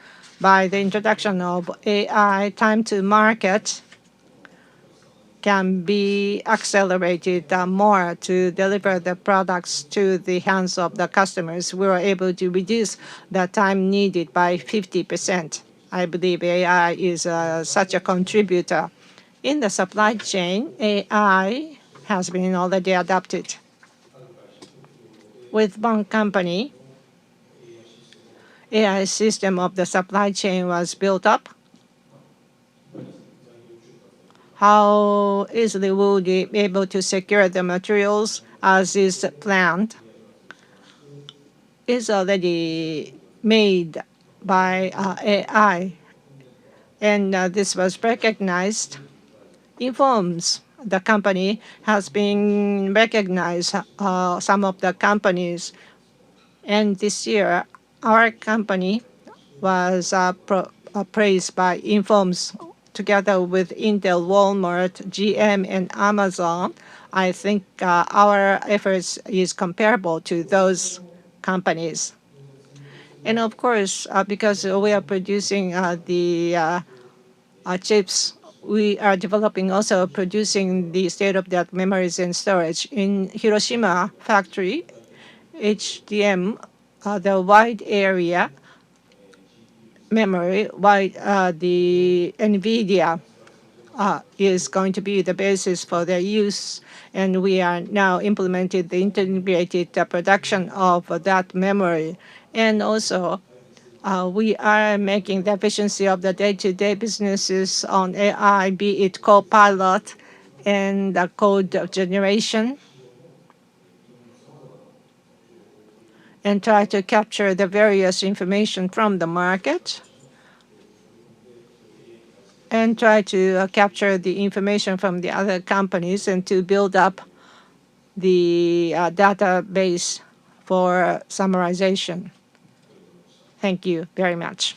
By the introduction of AI, time to market can be accelerated more to deliver the products to the hands of the customers. We were able to reduce the time needed by 50%. I believe AI is such a contributor. In the supply chain, AI has been already adopted. With one company, AI system of the supply chain was built up. How easily will we be able to secure the materials as is planned is already made by AI, and this was recognized. Informs the company has been recognized, some of the companies. And this year, our company was praised by Informs together with Intel, Walmart, GM, and Amazon. I think our efforts is comparable to those companies. And of course, because we are producing the chips, we are developing also producing the state-of-the-art memories and storage. In Hiroshima factory, HDM, the wide area memory, the NVIDIA is going to be the basis for their use. And we are now implementing the integrated production of that memory. And also, we are making the efficiency of the day-to-day businesses on AI, be it Copilot and the code generation, and try to capture the various information from the market and try to capture the information from the other companies and to build up the database for summarization. Thank you very much.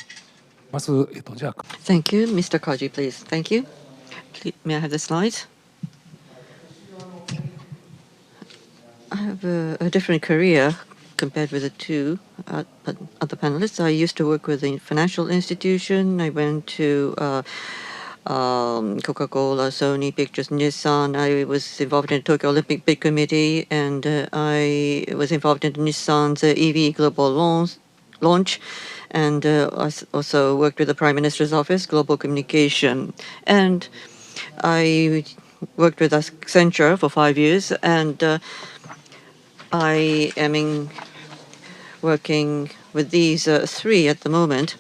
Thank you. Mr. Kaji, please. Thank you. May I have the slides? I have a different career compared with the two other panelists. I used to work with a financial institution. I went to Coca-Cola, Sony Pictures, Nissan. I was involved in the Tokyo Olympic Bid Committee, and I was involved in Nissan's EV global launch, and also worked with the Prime Minister's Office, Global Communication. And I worked with Accenture for 5 years, and I am working with these three at the moment.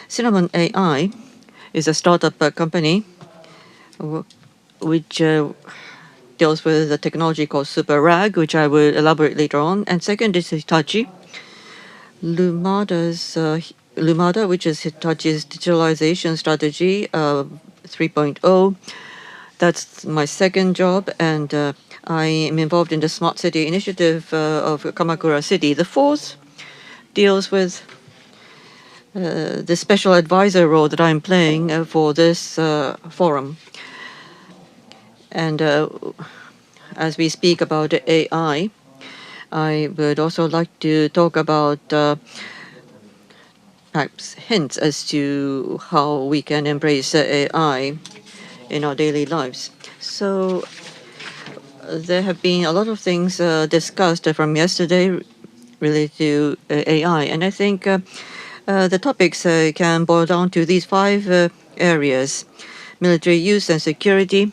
Cinnamon AI is a startup company which deals with a technology called Super RAG, which I will elaborate later on. And second is Hitachi. Lumada, which is Hitachi's digitalization strategy 3.0. That's my second job, and I am involved in the Smart City Initiative of Kamakura City. The fourth deals with the special advisor role that I'm playing for this forum. And as we speak about AI, I would also like to talk about perhaps hints as to how we can embrace AI in our daily lives. So there have been a lot of things discussed from yesterday related to AI, and I think the topics can boil down to these 5 areas: military use and security,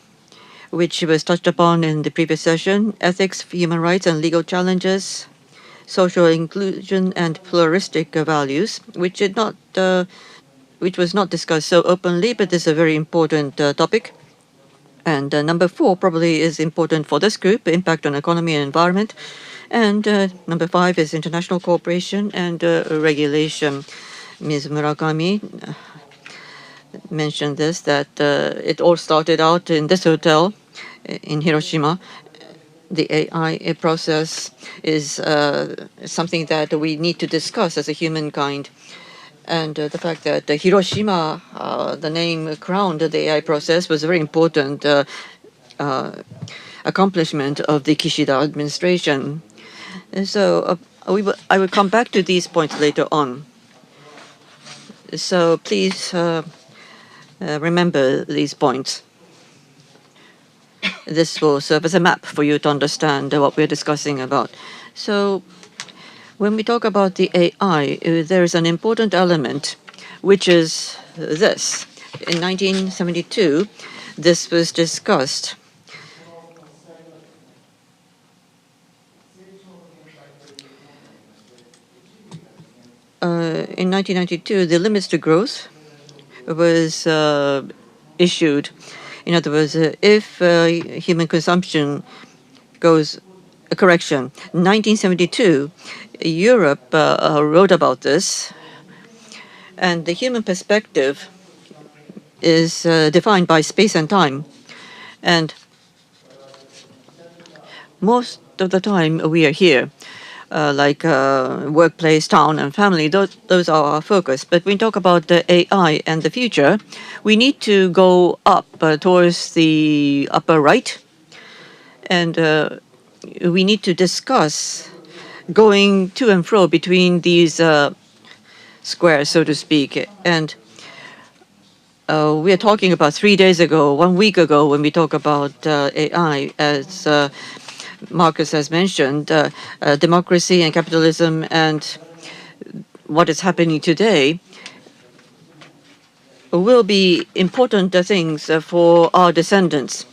which was touched upon in the previous session; ethics, human rights and legal challenges; social inclusion and pluralistic values, which was not discussed so openly, but is a very important topic. And number 4 probably is important for this group: impact on economy and environment. And number 5 is international cooperation and regulation. Ms. Murakami mentioned this, that it all started out in this hotel in Hiroshima. The AI process is something that we need to discuss as a humankind. And the fact that Hiroshima, the name crowned the AI process, was a very important accomplishment of the Kishida administration. And so I will come back to these points later on. So please remember these points. This will serve as a map for you to understand what we're discussing about. So when we talk about the AI, there is an important element, which is this. In 1972, this was discussed. In 1992, the limits to growth was issued. In other words, if human consumption goes correction. 1972, Europe wrote about this, And the human perspective is defined by space and time. And most of the time we are here, like workplace, town, and family. Those are our focus. But when we talk about the AI and the future, we need to go up towards the upper right, and we need to discuss going to and fro between these squares, so to speak. And we are talking about 3 days ago, 1 week ago, when we talk about AI, as Marcus has mentioned, democracy and capitalism and what is happening today will be important things for our descendants.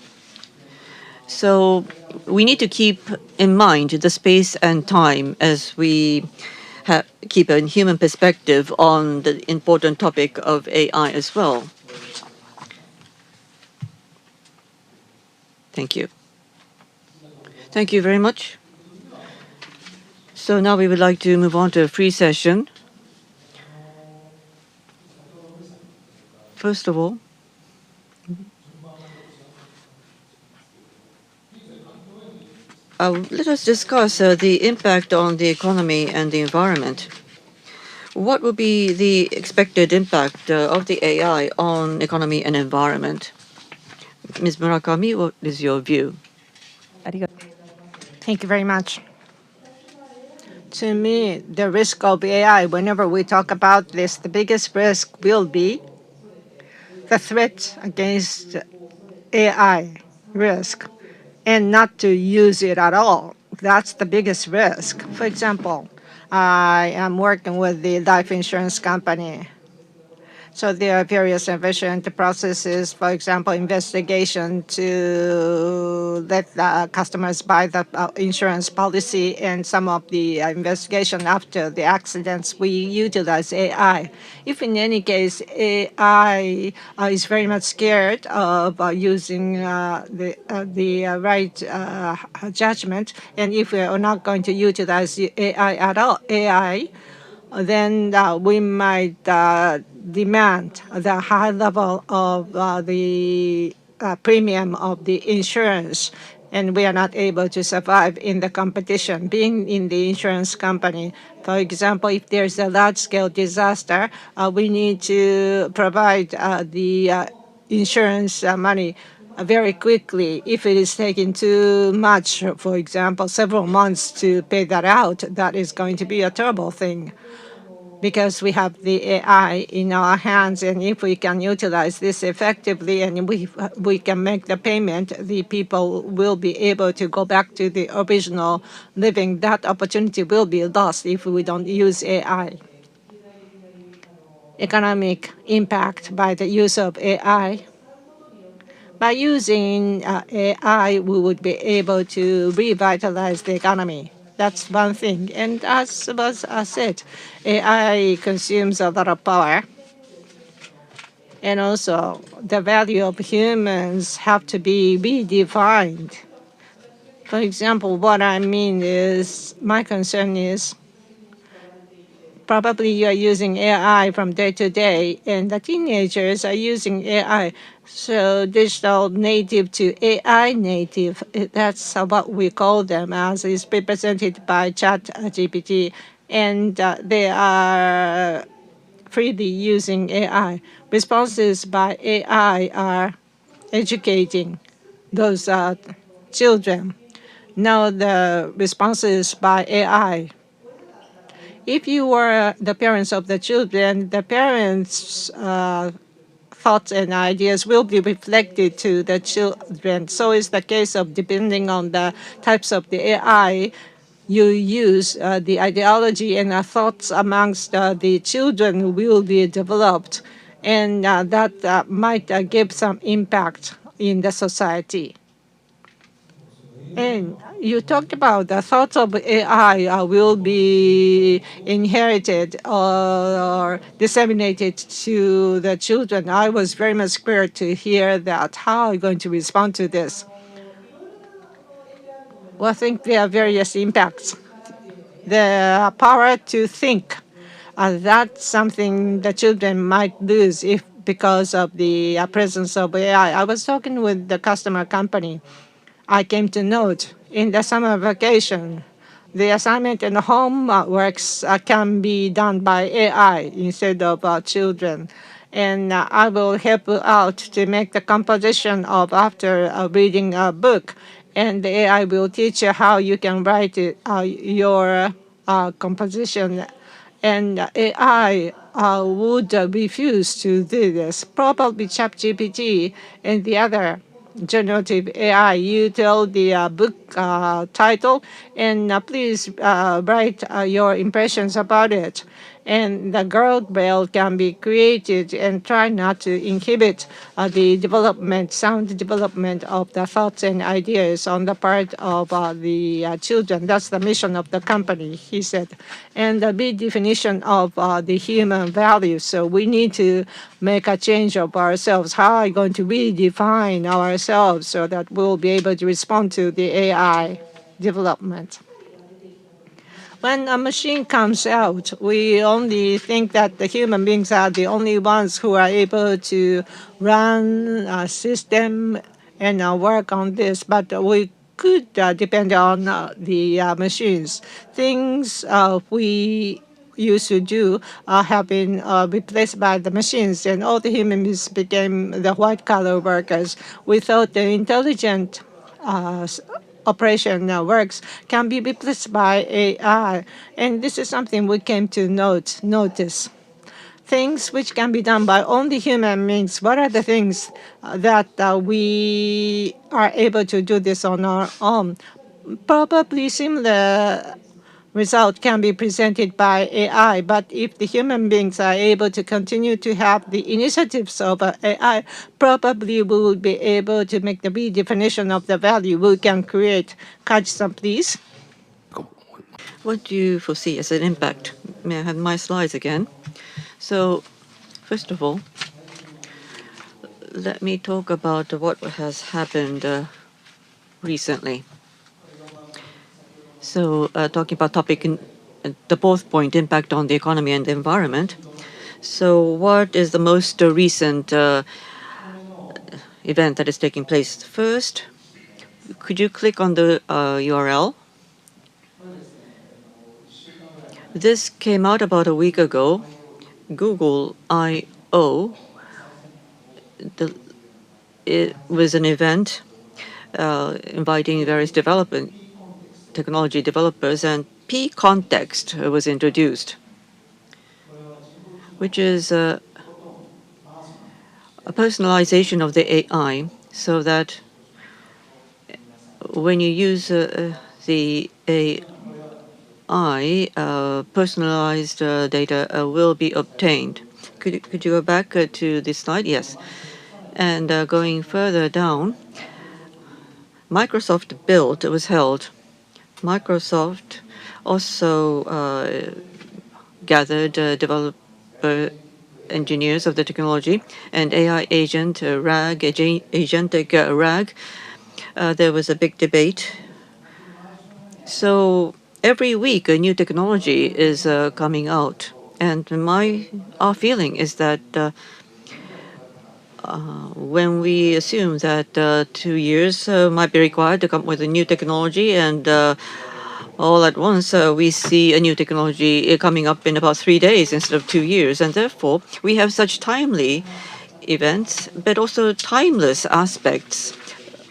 So we need to keep in mind the space and time as we keep a human perspective on the important topic of AI as well. Thank you. Thank you very much. So now we would like to move on to a free session. First of all, let us discuss the impact on the economy and the environment. What will be the expected impact of the AI on economy and environment? Ms. Murakami, what is your view? Thank you very much. To me, the risk of AI, whenever we talk about this, the biggest risk will be the threat against AI risk and not to use it at all. That's the biggest risk. For example, I am working with the life insurance company. So there are various efficient processes, for example, investigation to let the customers buy the insurance policy, and some of the investigation after the accidents, we utilize AI. If in any case AI is very much scared of using the right judgment, and if we are not going to utilize AI at all, then we might demand the high level of the premium of the insurance, and we are not able to survive in the competition. Being in the insurance company, for example, if there's a large-scale disaster, we need to provide the insurance money very quickly. If it is taking too much, for example, several months to pay that out, that is going to be a terrible thing, because we have the AI in our hands, and if we can utilize this effectively and we can make the payment, the people will be able to go back to the original living. That opportunity will be lost if we don't use AI. Economic impact by the use of AI. By using AI, we would be able to revitalize the economy. That's one thing. And as was said, AI consumes a lot of power. And also, the value of humans have to be redefined. For example, what I mean is, my concern is, probably you are using AI from day to day, and the teenagers are using AI. So digital native to AI native, that's what we call them, as is represented by ChatGPT. And they are freely using AI. Responses by AI are educating those children. Now the responses by AI, if you were the parents of the children, the parents' thoughts and ideas will be reflected to the children. So is the case of, depending on the types of the AI you use, the ideology and thoughts amongst the children will be developed, and that might give some impact in the society. And you talked about the thoughts of AI will be inherited or disseminated to the children. I was very much scared to hear that. How are you going to respond to this? Well, I think there are various impacts. The power to think That's something the children might lose if because of the presence of AI. I was talking with the customer company. I came to note in the summer vacation, the assignment and homeworks can be done by AI instead of children. And I will help out to make the composition of after reading a book. And the AI will teach you how you can write your composition. And AI would refuse to do this. Probably ChatGPT and the other generative AI. You tell the book title, and please write your impressions about it. And the guardrail can be created and try not to inhibit the development, sound development of the thoughts and ideas on the part of the children. That's the mission of the company, he said. And the big definition of the human values. So we need to make a change of ourselves. How are we going to redefine ourselves so that we'll be able to respond to the AI development? When a machine comes out, we only think that the human beings are the only ones who are able to run a system and work on this, but we could depend on the machines. Things we used to do have been replaced by the machines, and all the human beings became the white-collar workers. Without the intelligent operation works can be replaced by AI. And this is something we came to notice. Things which can be done by only human beings. What are the things that we are able to do this on our own? Probably similar result can be presented by AI, but if the human beings are able to continue to have the initiatives of AI, probably we will be able to make the redefinition of the value we can create. Kaji-san, please. What do you foresee as an impact? May I have my slides again? So, first of all, let me talk about what has happened recently. So, talking about topic in the fourth point, impact on the economy and the environment. So, what is the most recent event that is taking place? First, could you click on the URL? This came out about a week ago. Google I/O. It was an event inviting various technology developers, and P-context was introduced, which is a personalization of the AI, so that when you use the AI, personalized data will be obtained. Could you go back to this slide? Yes. And going further down, Microsoft Build was held. Microsoft also gathered developer engineers of the technology and AI agent RAG, agentic RAG. There was a big debate. So every week a new technology is coming out, and our feeling is that when we assume that 2 years might be required to come up with a new technology, and all at once we see a new technology coming up in about 3 days instead of 2 years, and therefore we have such timely events, but also timeless aspects,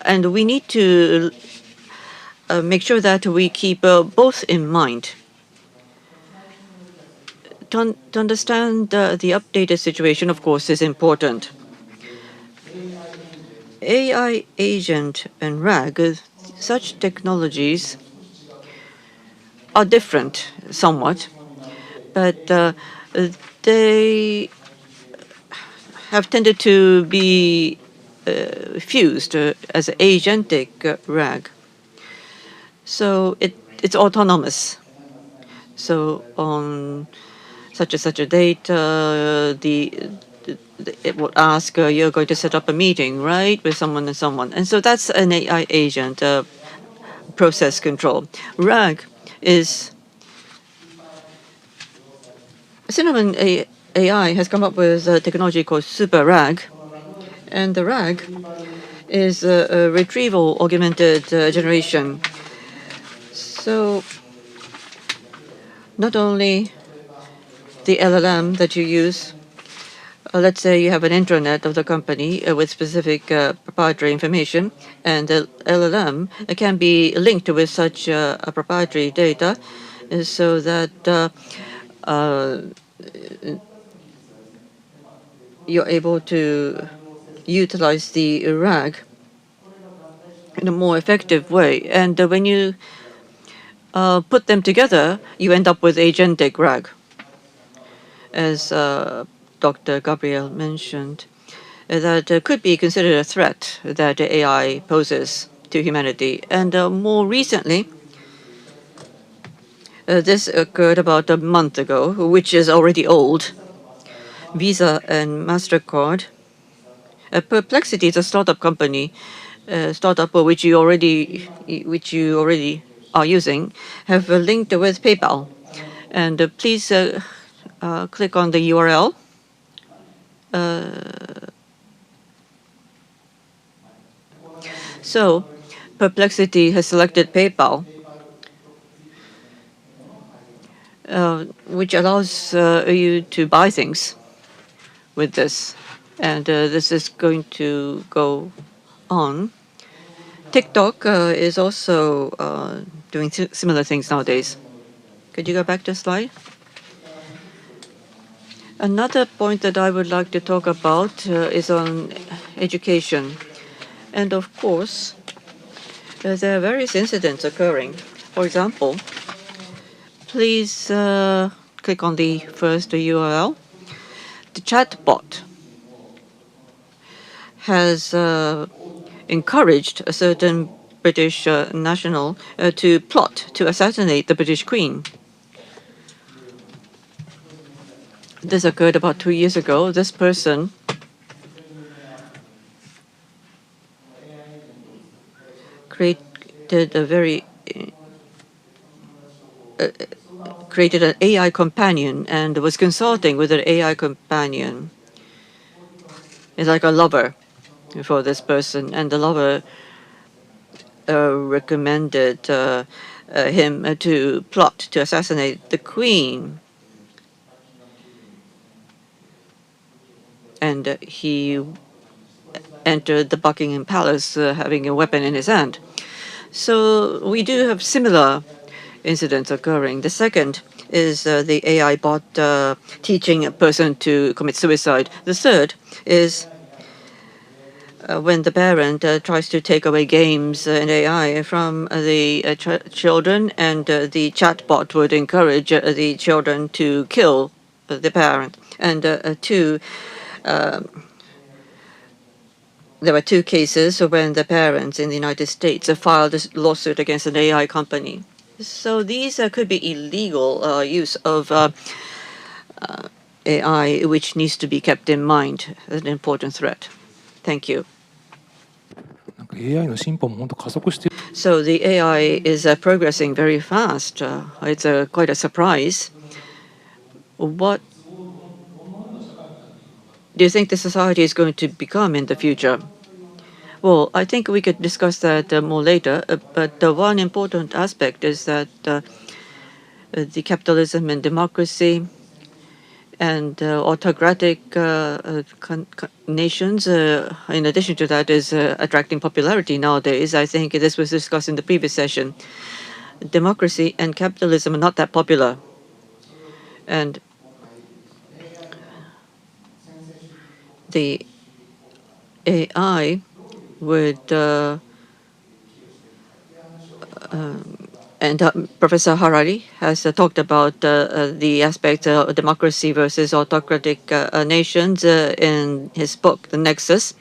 and we need to make sure that we keep both in mind. To understand the updated situation, of course, is important. AI agent and RAG, such technologies are different somewhat, but they have tended to be fused as agentic RAG. So it's autonomous. So on such a date, it will ask, you're going to set up a meeting, right, with someone and someone. And so that's an AI agent, process control. RAG is Cinnamon AI has come up with a technology called Super RAG, and the RAG is a retrieval augmented generation. So not only the LLM that you use, let's say you have an intranet of the company with specific proprietary information, and the LLM can be linked with such proprietary data so that you're able to utilize the RAG in a more effective way. And when you put them together, you end up with agentic RAG, as Dr. Gabriel mentioned, that could be considered a threat that AI poses to humanity. And more recently, this occurred about a month ago, which is already old. Visa and MasterCard. Perplexity is a startup company, startup which you already are using, have linked with PayPal. And please click on the URL. So Perplexity has selected PayPal, which allows you to buy things with this. And this is going to go on. TikTok is also doing similar things nowadays. Could you go back to the slide? Another point that I would like to talk about is on education. And of course, there are various incidents occurring. For example, please click on the first URL. The chatbot has encouraged a certain British national to plot to assassinate the British Queen. This occurred about 2 years ago. This person created an AI companion and was consulting with an AI companion. It's like a lover for this person, and the lover recommended him to plot to assassinate the queen. And he entered the Buckingham Palace having a weapon in his hand. So we do have similar incidents occurring. The second is the AI bot teaching a person to commit suicide. The third is when the parent tries to take away games and AI from the children, and the chatbot would encourage the children to kill the parent. And there were 2 cases when the parents in the United States filed a lawsuit against an AI company. So these could be illegal use of AI, which needs to be kept in mind as an important threat. Thank you. So the AI is progressing very fast. It's quite a surprise. What do you think the society is going to become in the future? Well, I think we could discuss that more later, but one important aspect is that the capitalism and democracy and autocratic nations, in addition to that, is attracting popularity nowadays. I think this was discussed in the previous session. Democracy and capitalism are not that popular. And the AI would and Professor Harari has talked about the aspect of democracy versus autocratic nations in his book, The Nexus.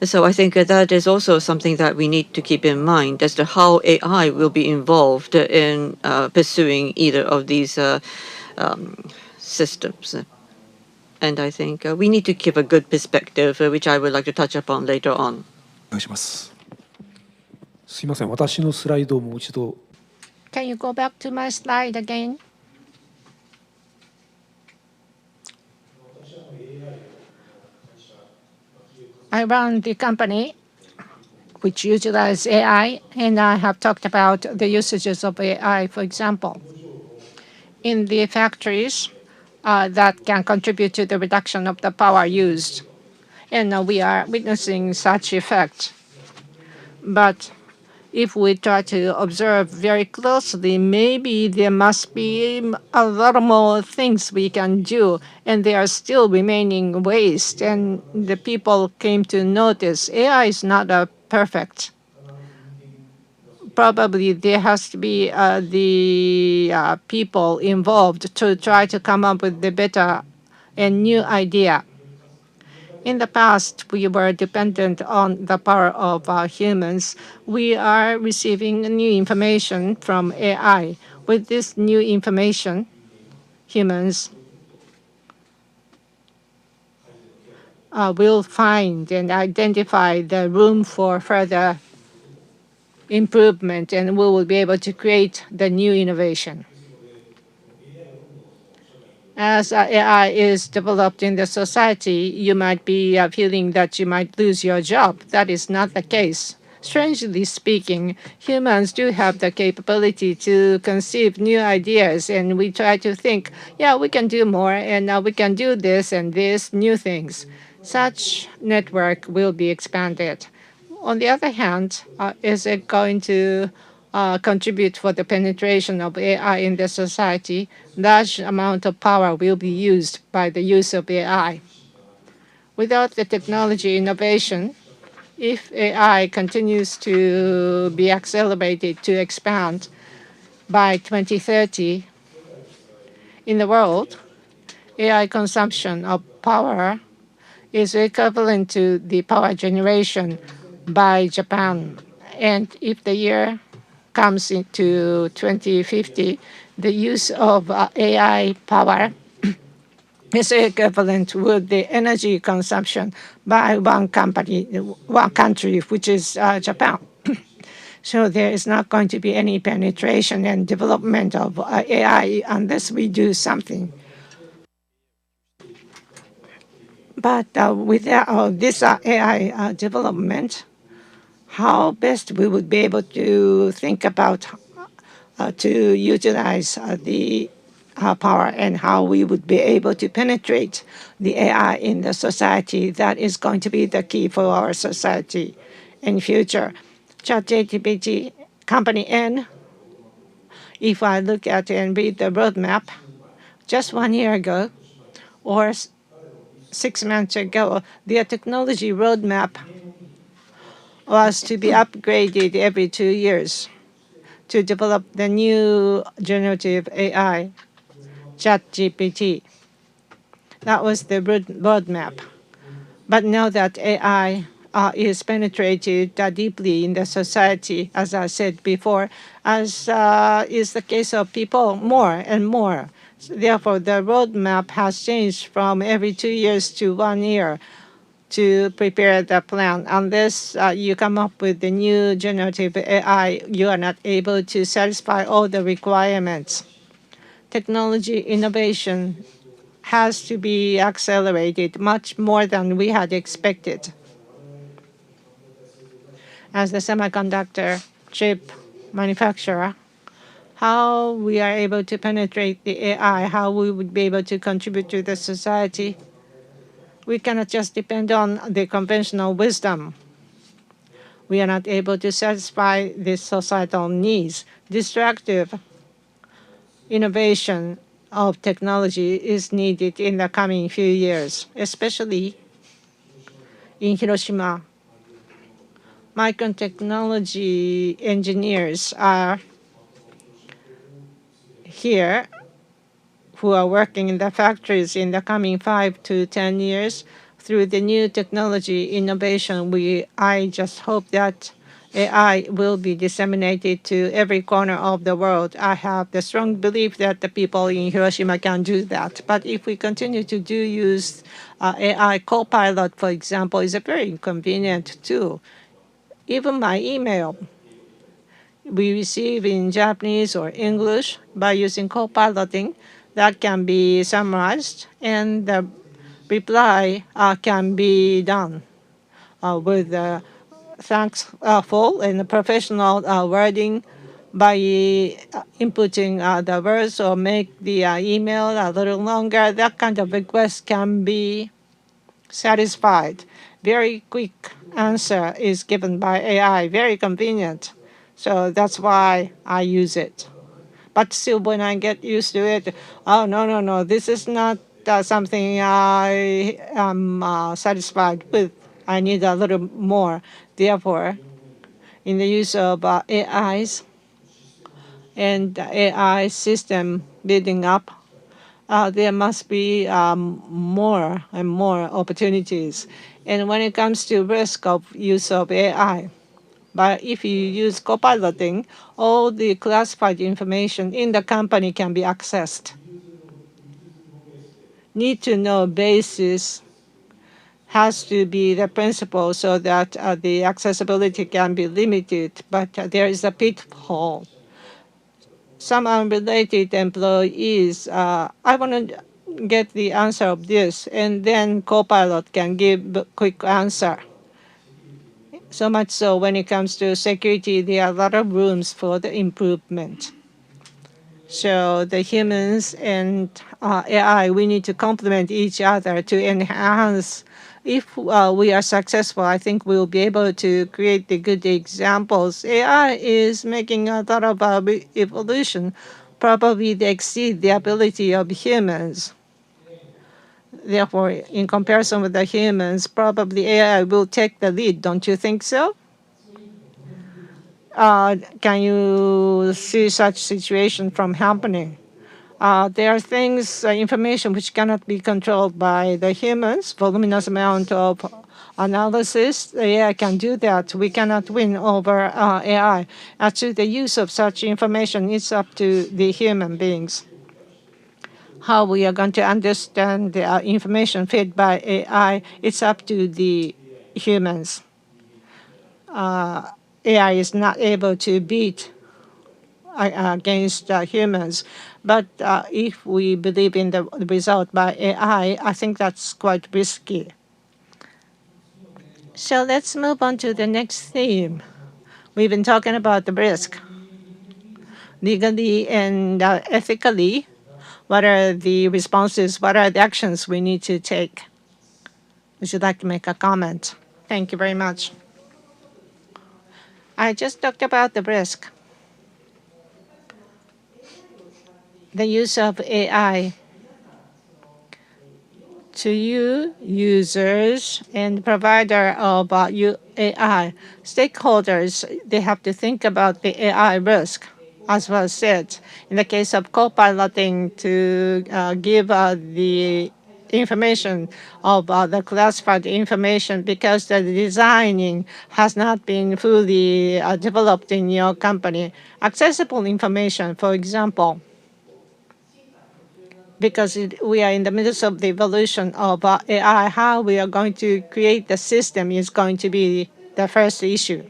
So I think that is also something that we need to keep in mind as to how AI will be involved in pursuing either of these systems. And I think we need to give a good perspective, which I would like to touch upon later on. すいません、私のスライドをもう一度。Can you go back to my slide again? I run the company which utilize AI, and I have talked about the usages of AI, for example, in the factories that can contribute to the reduction of the power used. And we are witnessing such effects. But if we try to observe very closely, maybe there must be a lot more things we can do, and there are still remaining waste. And the people came to notice AI is not perfect. Probably there has to be the people involved to try to come up with the better and new idea. In the past, we were dependent on the power of humans. We are receiving new information from AI. With this new information, humans will find and identify the room for further improvement, and we will be able to create the new innovation. As AI is developed in the society, you might be feeling that you might lose your job. That is not the case. Strangely speaking, humans do have the capability to conceive new ideas, and we try to think, yeah, we can do more, and we can do this and this new things. Such network will be expanded. On the other hand, is it going to contribute for the penetration of AI in the society? Large amount of power will be used by the use of AI. Without the technology innovation, if AI continues to be accelerated to expand by 2030, in the world, AI consumption of power is equivalent to the power generation by Japan. And if the year comes into 2050, the use of AI power is equivalent with the energy consumption by one country, which is Japan. So there is not going to be any penetration and development of AI unless we do something. But without this AI development, how best we would be able to think about to utilize the power and how we would be able to penetrate the AI in the society, that is going to be the key for our society in future. ChatGPT Company N, if I look at and read the roadmap, just 1 year ago or 6 months ago, their technology roadmap was to be upgraded every 2 years to develop the new generative AI, ChatGPT. That was the roadmap. But now that AI is penetrated deeply in the society, as I said before, as is the case of people, more and more. Therefore, the roadmap has changed from every 2 years to 1 year to prepare the plan. Unless you come up with the new generative AI, you are not able to satisfy all the requirements. Technology innovation has to be accelerated much more than we had expected. As the semiconductor chip manufacturer, how we are able to penetrate the AI, how we would be able to contribute to the society, we cannot just depend on the conventional wisdom. We are not able to satisfy the societal needs. Destructive innovation of technology is needed in the coming few years, especially in Hiroshima. Microtechnology engineers are here who are working in the factories in the coming 5 to 10 years. Through the new technology innovation, I just hope that AI will be disseminated to every corner of the world. I have the strong belief that the people in Hiroshima can do that. But if we continue to use AI Copilot, for example, is a very inconvenient tool. Even my email we receive in Japanese or English by using co-piloting, that can be summarized and the reply can be done with thankful and professional wording by inputting the words or make the email a little longer. That kind of request can be satisfied. Very quick answer is given by AI, very convenient. So that's why I use it. But still, when I get used to it, oh, no, no, no, this is not something I am satisfied with. I need a little more. Therefore, in the use of AIs and AI system building up, there must be more and more opportunities. And when it comes to risk of use of AI, but if you use copiloting, all the classified information in the company can be accessed. Need to know basis has to be the principle so that the accessibility can be limited, but there is a pitfall. Some unrelated employees, I want to get the answer of this, and then Copilot can give a quick answer. So much so when it comes to security, there are a lot of rooms for the improvement. So the humans and AI, we need to complement each other to enhance. If we are successful, I think we'll be able to create the good examples. AI is making a lot of evolution. Probably they exceed the ability of humans. Therefore, in comparison with the humans, probably AI will take the lead. Don't you think so? Can you see such situation from happening? There are things, information which cannot be controlled by the humans, voluminous amount of analysis. The AI can do that. We cannot win over AI. Actually, the use of such information is up to the human beings. How we are going to understand the information fed by AI, it's up to the humans. AI is not able to beat against humans. But if we believe in the result by AI, I think that's quite risky. So let's move on to the next theme. We've been talking about the risk. Legally and ethically, what are the responses? What are the actions we need to take? Would you like to make a comment? Thank you very much. I just talked about the risk. The use of AI to you, users, and provider of AI. Stakeholders, they have to think about the AI risk, as was said. In the case of co-piloting, to give the information of the classified information because the designing has not been fully developed in your company. Accessible information, for example, because we are in the midst of the evolution of AI, how we are going to create the system is going to be the first issue.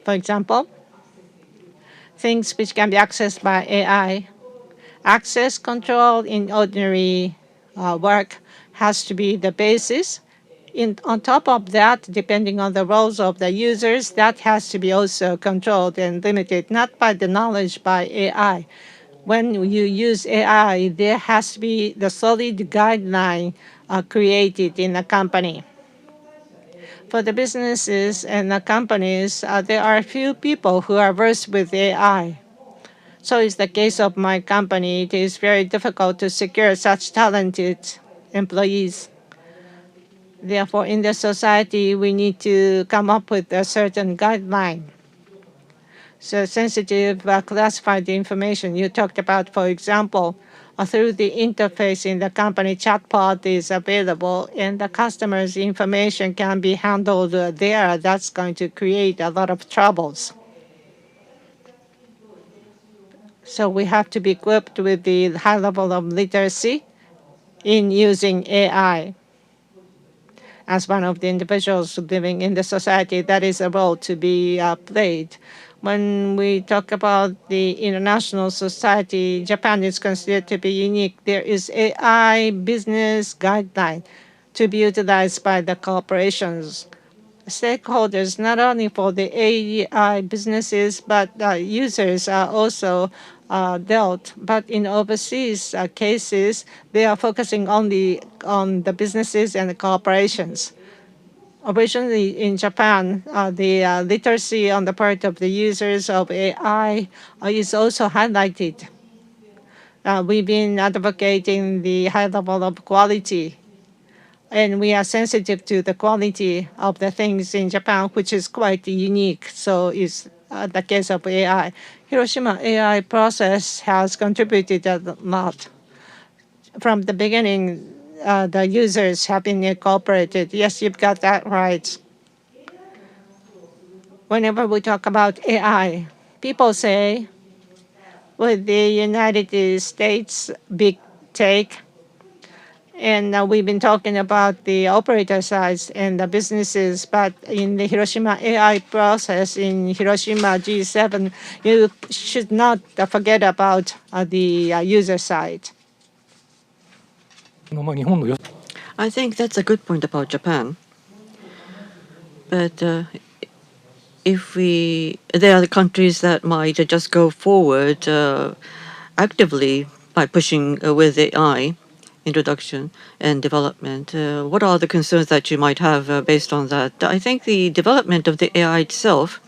For example, things which can be accessed by AI, access control in ordinary work has to be the basis. On top of that, depending on the roles of the users, that has to be also controlled and limited, not by the knowledge by AI. When you use AI, there has to be the solid guideline created in a company. For the businesses and the companies, there are few people who are versed with AI. So it's the case of my company. It is very difficult to secure such talented employees. Therefore, in the society, we need to come up with a certain guideline. So sensitive classified information you talked about, for example, through the interface in the company, chatbot is available, and the customer's information can be handled there. That's going to create a lot of troubles. So we have to be equipped with the high level of literacy in using AI. As one of the individuals living in the society, that is a role to be played. When we talk about the international society, Japan is considered to be unique. There is AI business guideline to be utilized by the corporations. stakeholders, not only for the AI businesses, but users are also dealt. But in overseas cases, they are focusing only on the businesses and the corporations. Originally in Japan, the literacy on the part of the users of AI is also highlighted. We've been advocating the high level of quality, and we are sensitive to the quality of the things in Japan, which is quite unique. So is the case of AI. Hiroshima AI process has contributed a lot. From the beginning, the users have been incorporated. Yes, you've got that right. Whenever we talk about AI, people say, with the United States big take, and we've been talking about the operator sides and the businesses, but in the Hiroshima AI process in Hiroshima G7, you should not forget about the user side. I think that's a good point about Japan. But there are the countries that might just go forward actively by pushing with AI introduction and development. What are the concerns that you might have based on that? I think the development of the AI itself,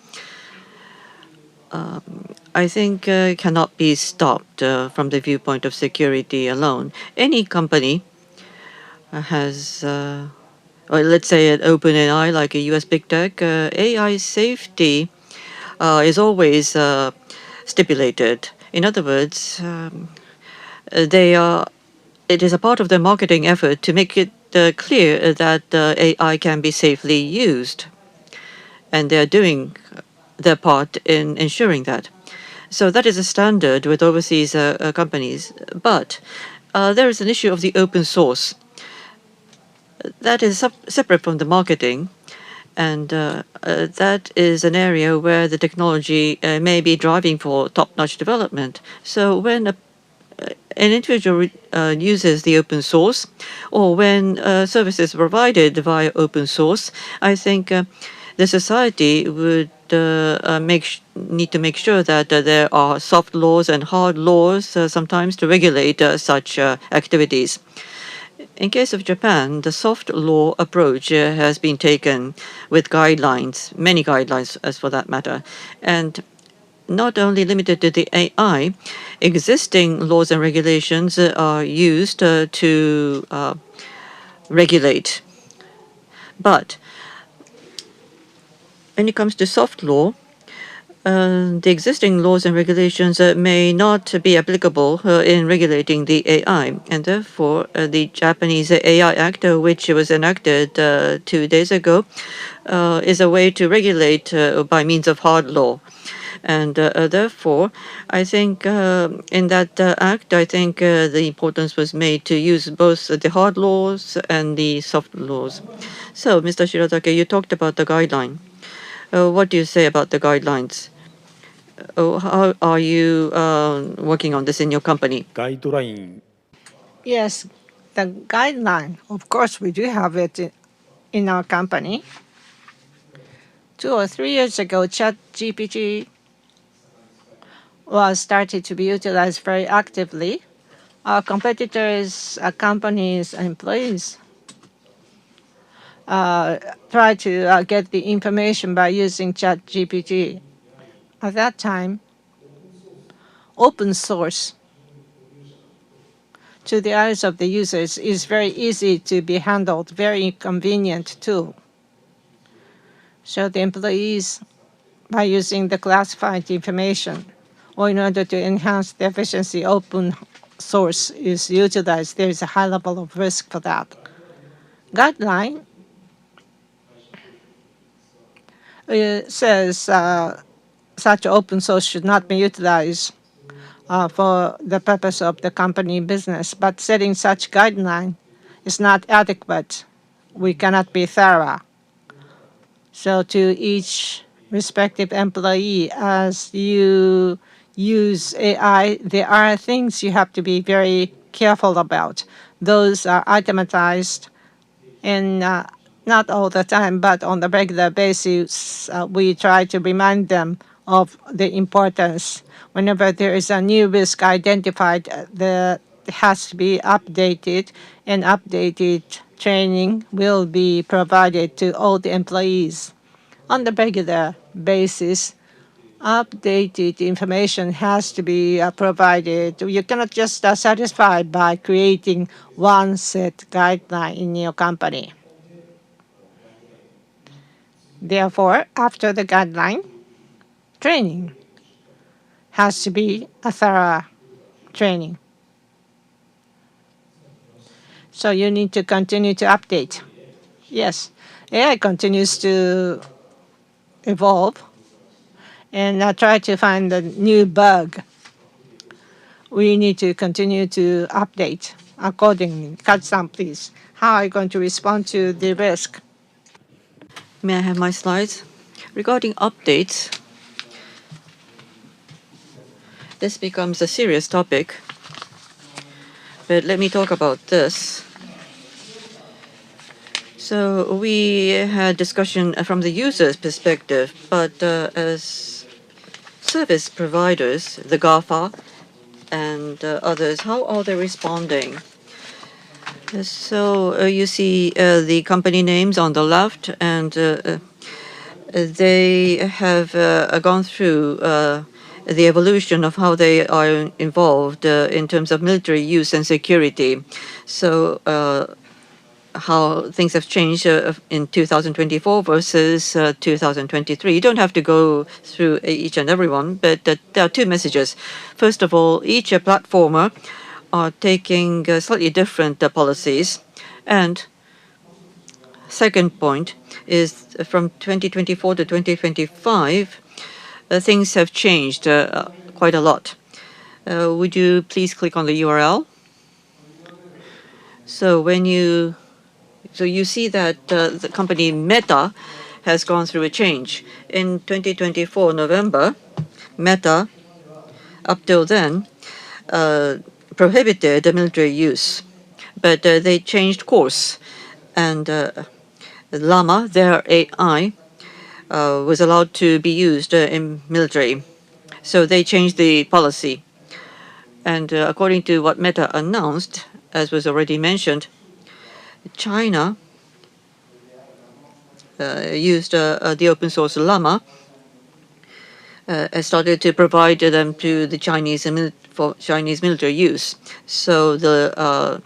I think, cannot be stopped from the viewpoint of security alone. Any company has, or let's say an open AI like a US big tech, AI safety is always stipulated. In other words, it is a part of their marketing effort to make it clear that AI can be safely used. And they're doing their part in ensuring that. So that is a standard with overseas companies. But there is an issue of the open source. That is separate from the marketing. And that is an area where the technology may be driving for top-notch development. So when an individual uses the open source, or when services provided via open source, I think the society would need to make sure that there are soft laws and hard laws sometimes to regulate such activities. In case of Japan, the soft law approach has been taken with guidelines, many guidelines as for that matter, and not only limited to the AI, existing laws and regulations are used to regulate. But when it comes to soft law, the existing laws and regulations may not be applicable in regulating the AI. And therefore, the Japanese AI Act, which was enacted 2 days ago, is a way to regulate by means of hard law. And therefore, I think in that act, I think the importance was made to use both the hard laws and the soft laws. So, Mr. Shiratake, you talked about the guideline. What do you say about the guidelines? How are you working on this in your company? Yes, the guideline, of course, we do have it in our company. 2 or 3 years ago, ChatGPT was started to be utilized very actively. Our competitors, companies, employees try to get the information by using ChatGPT. At that time, open source to the eyes of the users is very easy to be handled, very convenient too. So the employees, by using the classified information, or in order to enhance the efficiency, open source is utilized. There is a high level of risk for that. Guideline says such open source should not be utilized for the purpose of the company business, but setting such guideline is not adequate. We cannot be thorough. So to each respective employee, as you use AI, there are things you have to be very careful about. Those are itematized, and not all the time, but on a regular basis, we try to remind them of the importance. Whenever there is a new risk identified, it has to be updated, and updated training will be provided to all the employees on the regular basis. Updated information has to be provided. You cannot just satisfy by creating one set guideline in your company. Therefore, after the guideline, training has to be a thorough training. So you need to continue to update. Yes, AI continues to evolve and try to find a new bug. We need to continue to update accordingly. Katsu-san, please. How are you going to respond to the risk? May I have my slides? Regarding updates, this becomes a serious topic, but let me talk about this. So we had discussion from the user's perspective, but as service providers, the GAFA and others, how are they responding? So you see the company names on the left, and they have gone through the evolution of how they are involved in terms of military use and security. So how things have changed in 2024 versus 2023. You don't have to go through each and every one, but there are two messages. First of all, each platformer are taking slightly different policies. And second point is from 2024 to 2025, things have changed quite a lot. Would you please click on the URL? So you see that the company Meta has gone through a change. In 2024 November, Meta, up till then, prohibited the military use, but they changed course, and Llama, their AI, was allowed to be used in military. So they changed the policy. And according to what Meta announced, as was already mentioned, China used the open source Llama, started to provide them to the Chinese for Chinese military use. So the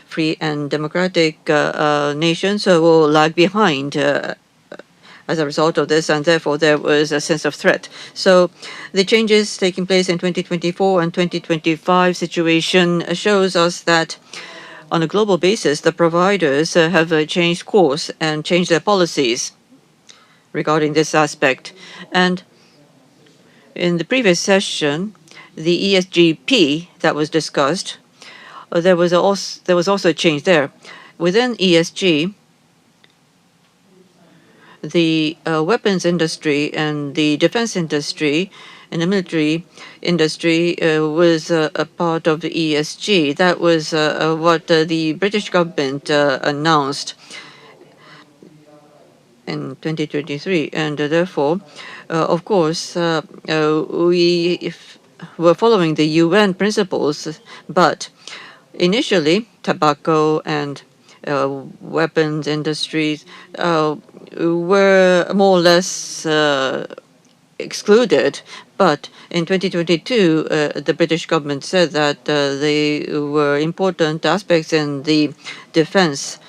free and democratic nations will lag behind as a result of this, and therefore there was a sense of threat. So the changes taking place in 2024 and 2025 situation shows us that on a global basis, the providers have changed course and changed their policies regarding this aspect. And in the previous session, the ESGP that was discussed, there was also a change there. Within ESG, the weapons industry and the defense industry and the military industry was a part of the ESG. That was what the British government announced in 2023. And therefore, of course, we were following the UN principles, but initially, tobacco and weapons industries were more or less excluded. But in 2022, the British government said that they were important aspects in the defense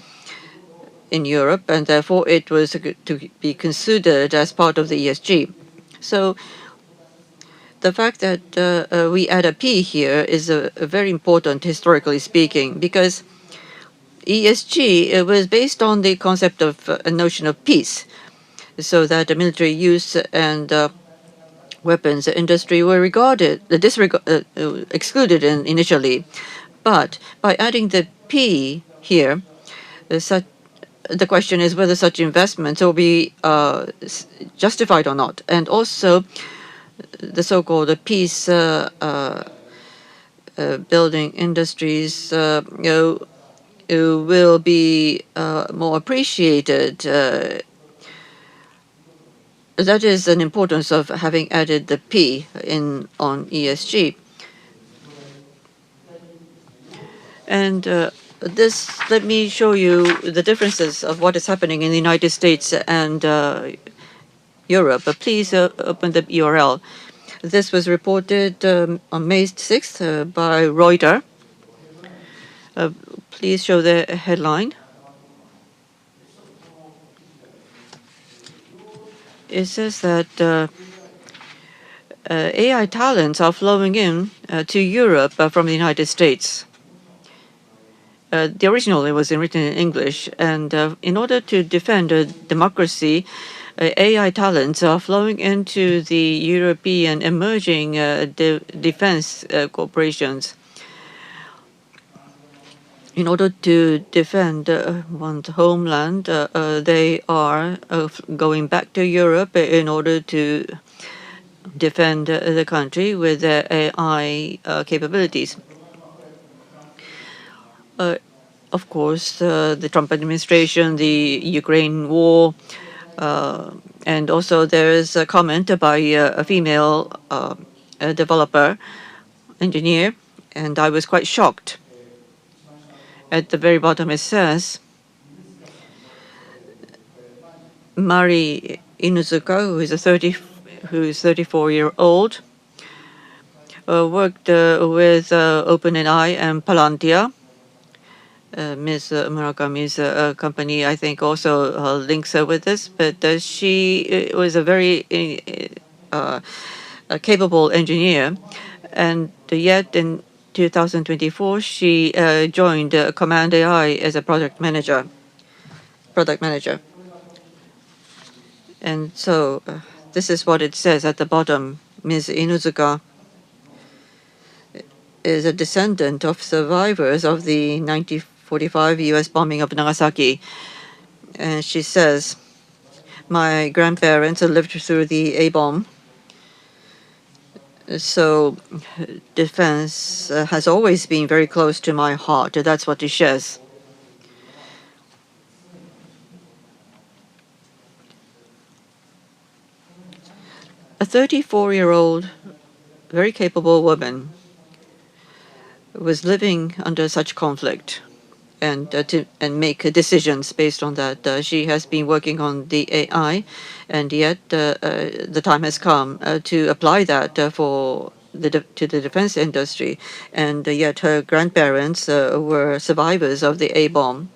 in Europe, and therefore it was to be considered as part of the ESG. So the fact that we add a P here is a very important, historically speaking, because ESG was based on the concept of a notion of peace, so that the military use and weapons industry were excluded initially. But by adding the P here, the question is whether such investments will be justified or not. And also, the so-called peace building industries will be more appreciated. That is an importance of having added the P on ESG. And let me show you the differences of what is happening in the United States and Europe. Please open the URL. This was reported on May 6th by Reuters. Please show the headline. It says that AI talents are flowing in to Europe from the United States. The original was written in English, and in order to defend democracy, AI talents are flowing into the European emerging defense corporations. In order to defend one's homeland, they are going back to Europe in order to defend the country with their AI capabilities. Of course, the Trump administration, the Ukraine war, and also there is a comment by a female developer, engineer, and I was quite shocked. At the very bottom it says, Mari Inuzuka, who is 34-year-old, worked with OpenAI and Palantir. Ms. Murakami's company, I think, also links her with this, but she was a very capable engineer, and yet in 2024 she joined Command AI as a product manager. And so this is what it says at the bottom. Ms. Inuzuka is a descendant of survivors of the 1945 U.S. bombing of Nagasaki. And she says, my grandparents lived through the A-bomb. So defense has always been very close to my heart. That's what she says. A 34-year-old, very capable woman was living under such conflict and make decisions based on that. She has been working on the AI, and yet the time has come to apply that to the defense industry. And yet her grandparents were survivors of the A-bomb.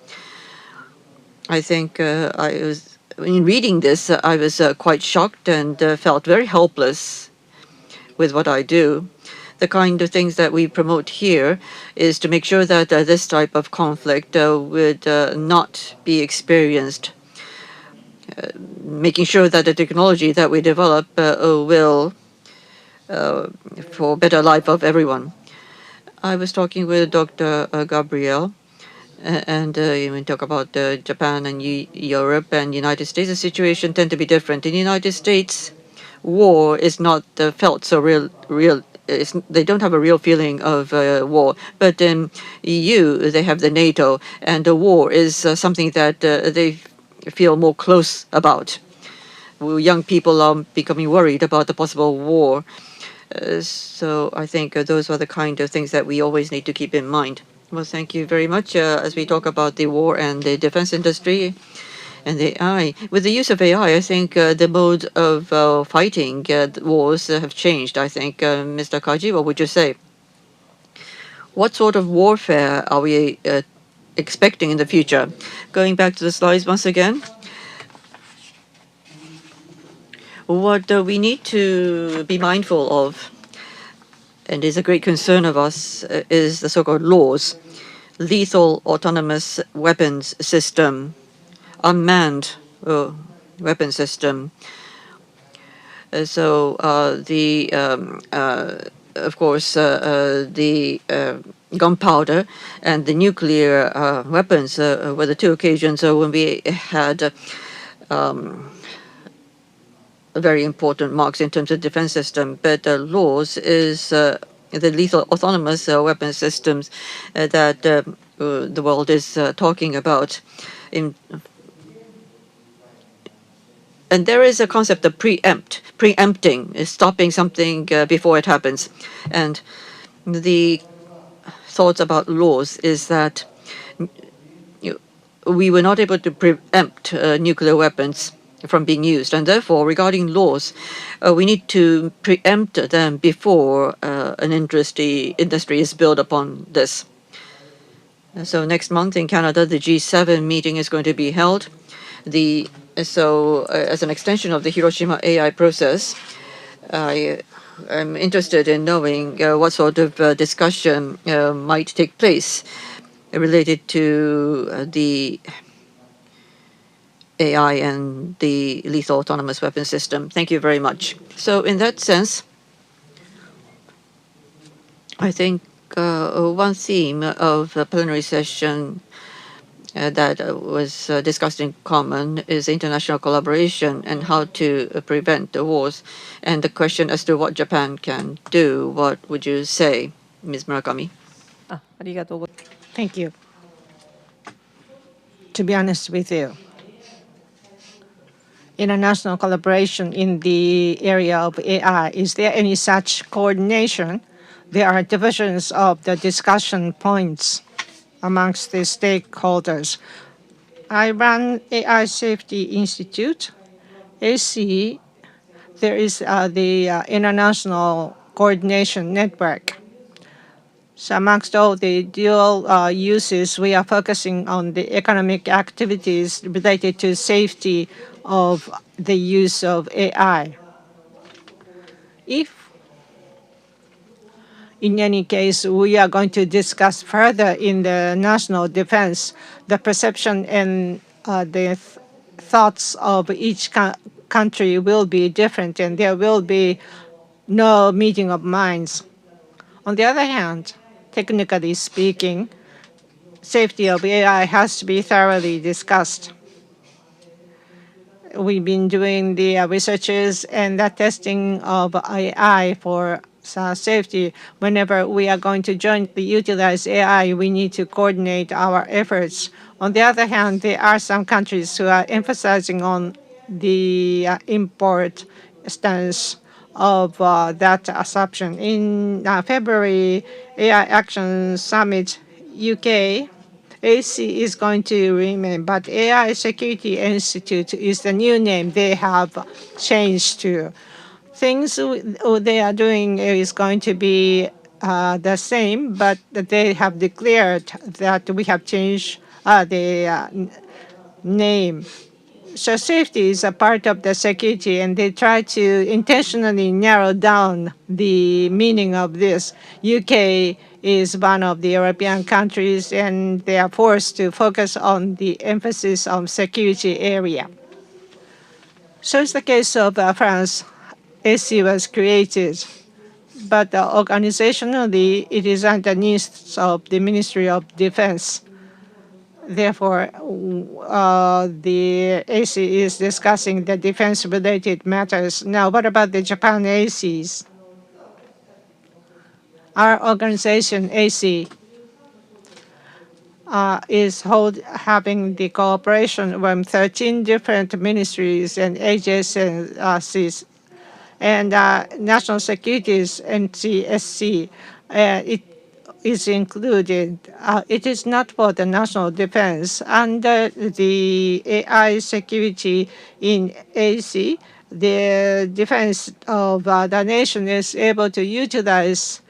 I think in reading this, I was quite shocked and felt very helpless with what I do. The kind of things that we promote here is to make sure that this type of conflict would not be experienced, making sure that the technology that we develop will for better life of everyone. I was talking with Dr. Gabriel, and we talk about Japan and Europe and United States. The situation tend to be different. In the United States, war is not felt so real. They don't have a real feeling of war. But in EU, they have the NATO, and the war is something that they feel more close about. Young people are becoming worried about the possible war. So I think those are the kind of things that we always need to keep in mind. Well, thank you very much. As we talk about the war and the defense industry and the AI, with the use of AI, I think the mode of fighting wars have changed. I think, Mr. Kaji, what would you say? What sort of warfare are we expecting in the future? Going back to the slides once again. What we need to be mindful of, and is a great concern of us, is the so-called laws, lethal autonomous weapons system, unmanned weapon system. Of course, the gunpowder and the nuclear weapons were the two occasions when we had very important marks in terms of defense system. But laws is the lethal autonomous weapon systems that the world is talking about. And there is a concept of preempting, is stopping something before it happens. And the thoughts about laws is that we were not able to preempt nuclear weapons from being used. And therefore, regarding laws, we need to preempt them before an industry is built upon this. So next month in Canada, the G7 meeting is going to be held. As an extension of the Hiroshima AI process, I am interested in knowing what sort of discussion might take place related to the AI and the lethal autonomous weapon system. Thank you very much. So in that sense, I think one theme of the plenary session that was discussed in common is international collaboration and how to prevent the wars. And the question as to what Japan can do, what would you say, Ms. Murakami? Thank you. To be honest with you, international collaboration in the area of AI, is there any such coordination? There are divisions of the discussion points amongst the stakeholders. I run AI Safety Institute, AC. There is the International Coordination Network. So amongst all the dual uses, we are focusing on the economic activities related to safety of the use of AI. If in any case, we are going to discuss further in the national defense, the perception and the thoughts of each country will be different, and there will be no meeting of minds. On the other hand, technically speaking, safety of AI has to be thoroughly discussed. We've been doing the researches and the testing of AI for safety. Whenever we are going to jointly utilize AI, we need to coordinate our efforts. On the other hand, there are some countries who are emphasizing on the import stance of that assumption. In February, AI Action Summit, UK, AC is going to remain, but AI Security Institute is the new name they have changed to. Things they are doing is going to be the same, but they have declared that we have changed the name. So safety is a part of the security, and they try to intentionally narrow down the meaning of this. UK is one of the European countries, and they are forced to focus on the emphasis on security area. So it's the case of France. AC was created, but organizationally, it is underneath of the Ministry of Defense. Therefore, the AC is discussing the defense-related matters. Now, what about the Japan ACs? Our organization, AC, is having the cooperation from 13 different ministries and agencies and national securities, NCSC. It is included. It is not for the national defense. Under the AI security in AC, the defense of the nation is able to utilize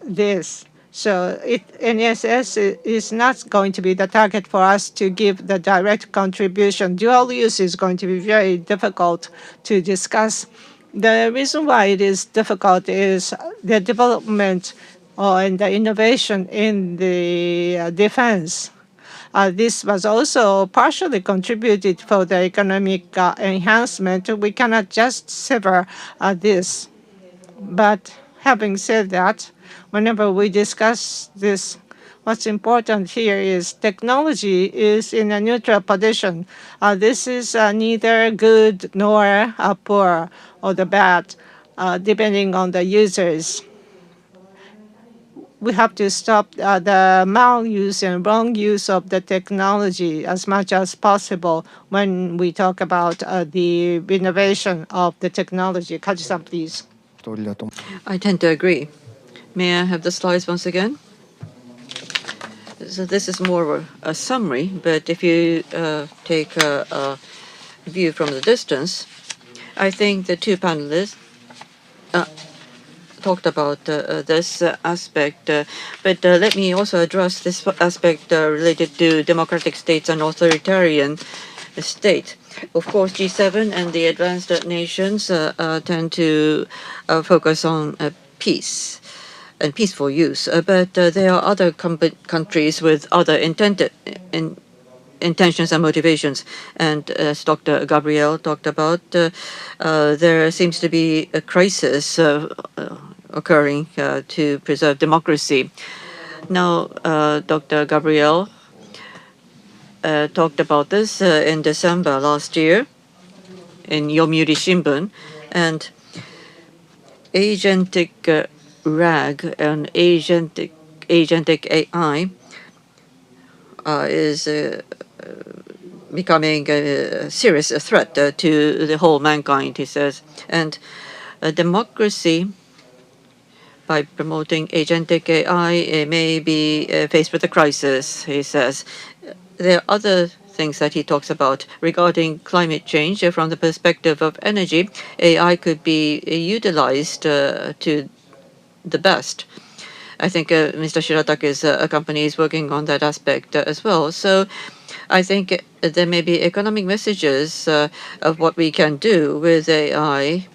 this. So NSS is not going to be the target for us to give the direct contribution. Dual use is going to be very difficult to discuss. The reason why it is difficult is the development and the innovation in the defense. This was also partially contributed for the economic enhancement. We cannot just sever this. But having said that, whenever we discuss this, what's important here is technology is in a neutral position. This is neither good nor poor or the bad, depending on the users. we have to stop the maluse and wrong use of the technology as much as possible when we talk about the innovation of the technology. Kaji-san, please. I tend to agree. May I have the slides once again? So this is more of a summary, but if you take a view from the distance, I think the two panelists talked about this aspect, but let me also address this aspect related to democratic states and authoritarian state. Of course, G7 and the advanced nations tend to focus on peace and peaceful use, but there are other countries with other intentions and motivations. And as Dr. Gabriel talked about, there seems to be a crisis occurring to preserve democracy. Now, Dr. Gabriel talked about this in December last year in Yomiuri Shimbun, and agentic RAG and agentic AI is becoming a serious threat to the whole mankind, he says. And democracy, by promoting agentic AI, may be faced with a crisis, he says. There are other things that he talks about regarding climate change. From the perspective of energy, AI could be utilized to the best. I think Mr. Shiratake's company is working on that aspect as well. So I think there may be economic messages of what we can do with AI.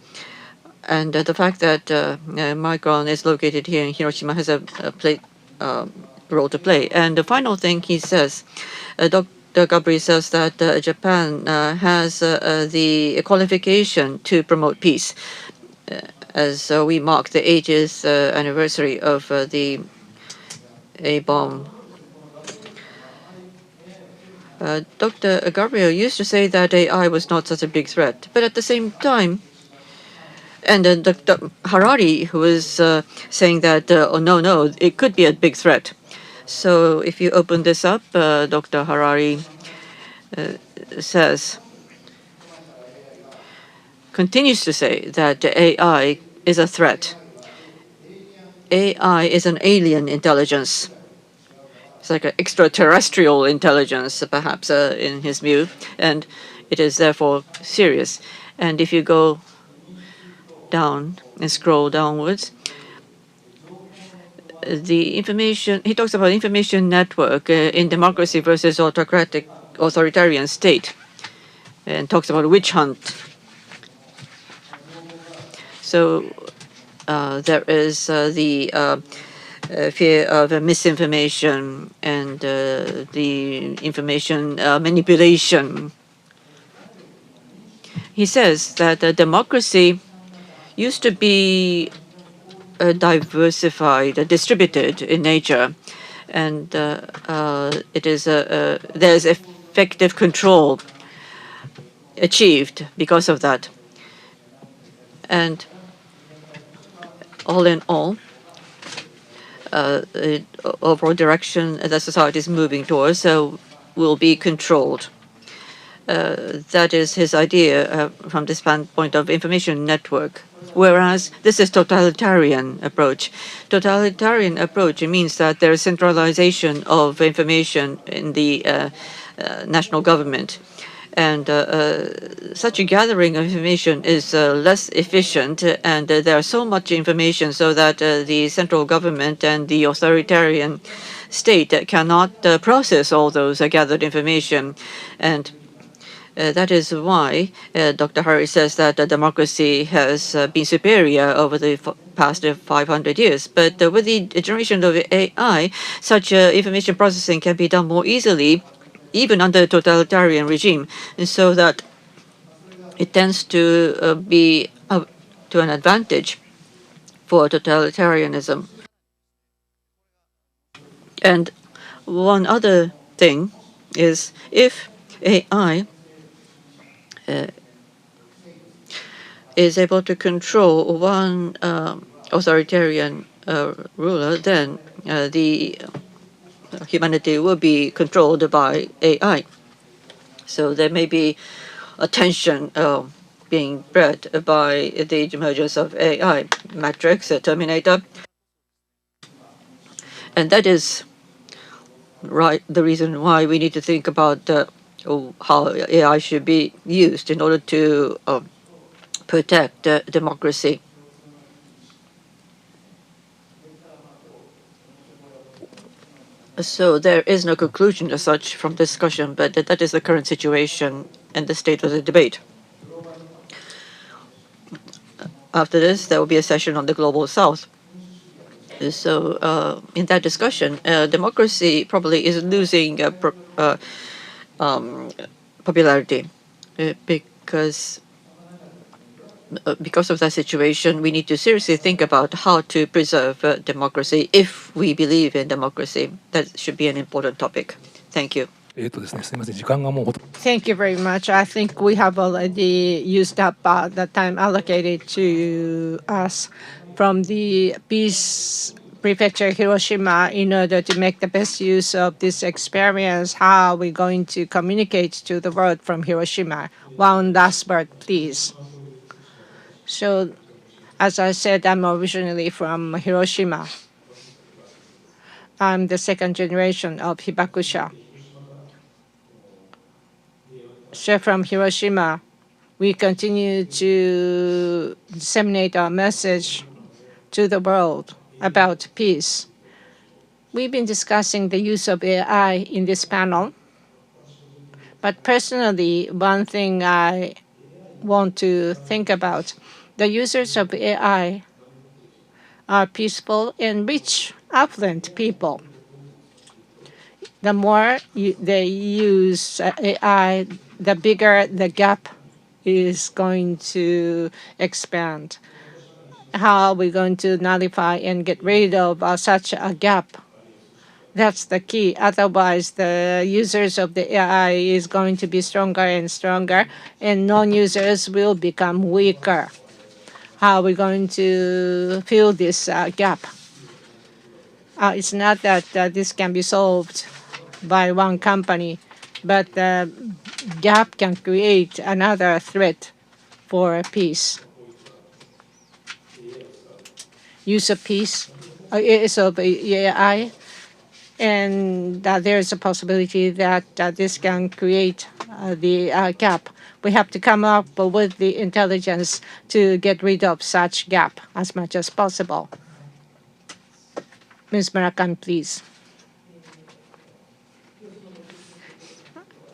And the fact that Micron is located here in Hiroshima has a role to play. And the final thing he says, Dr. Gabri says that Japan has the qualification to promote peace. As we mark the 80th anniversary of the A-bomb. Dr. Gabriel used to say that AI was not such a big threat, but at the same time, and then Dr. Harari who was saying that, oh, no, it could be a big threat. So if you open this up, Dr. Harari continues to say that AI is a threat. AI is an alien intelligence. It's like an extraterrestrial intelligence, perhaps, in his view, and it is therefore serious. And if you go down and scroll downwards, the information, he talks about information network in democracy versus authoritarian state, and talks about witch hunt. So there is the fear of misinformation and the information manipulation. He says that democracy used to be diversified, distributed in nature, and it is there's effective control achieved because of that. And all in all, the overall direction the society is moving towards will be controlled. That is his idea from the standpoint of information network. Whereas this is totalitarian approach. Totalitarian approach means that there is centralization of information in the national government. And such a gathering of information is less efficient, and there is so much information so that the central government and the authoritarian state cannot process all those gathered information. And that is why Dr. Hari says that democracy has been superior over the past 500 years. But with the generation of AI, such information processing can be done more easily, even under a totalitarian regime, and so that it tends to be to an advantage for totalitarianism. And one other thing is if AI is able to control one authoritarian ruler, then the humanity will be controlled by AI. So there may be a tension being bred by the emergence of AI, Matrix, Terminator. And that is the reason why we need to think about how AI should be used in order to protect democracy. So there is no conclusion as such from discussion, but that is the current situation and the state of the debate. After this, there will be a session on the Global South. So in that discussion, democracy probably is losing popularity because of that situation. We need to seriously think about how to preserve democracy if we believe in democracy. That should be an important topic. Thank you. Thank you very much. I think we have already used up the time allocated to us from the Peace Prefecture Hiroshima in order to make the best use of this experience. How are we going to communicate to the world from Hiroshima? One last word, please. So, as I said, I'm originally from Hiroshima. I'm the second generation of Hibakusha. So from Hiroshima, we continue to disseminate our message to the world about peace. We've been discussing the use of AI in this panel. But personally, one thing I want to think about, the users of AI are peaceful and rich, affluent people. The more they use AI, the bigger the gap is going to expand. How are we going to nullify and get rid of such a gap? That's the key. Otherwise, the users of the AI is going to be stronger and stronger, and non-users will become weaker. How are we going to fill this gap? It's not that this can be solved by one company, but the gap can create another threat for peace. Use of peace, use of AI, and there's a possibility that this can create the gap. We have to come up with the intelligence to get rid of such gap as much as possible. Ms. Murakami, please.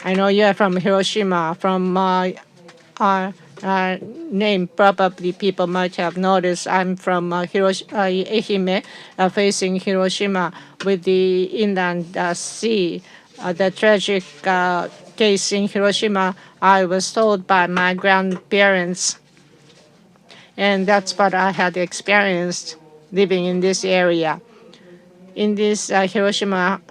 I know you are from Hiroshima. From our name, probably people might have noticed I'm from Ehime, facing Hiroshima with the inland sea. The tragic case in Hiroshima, I was told by my grandparents, and that's what I had experienced living in this area. In this Hiroshima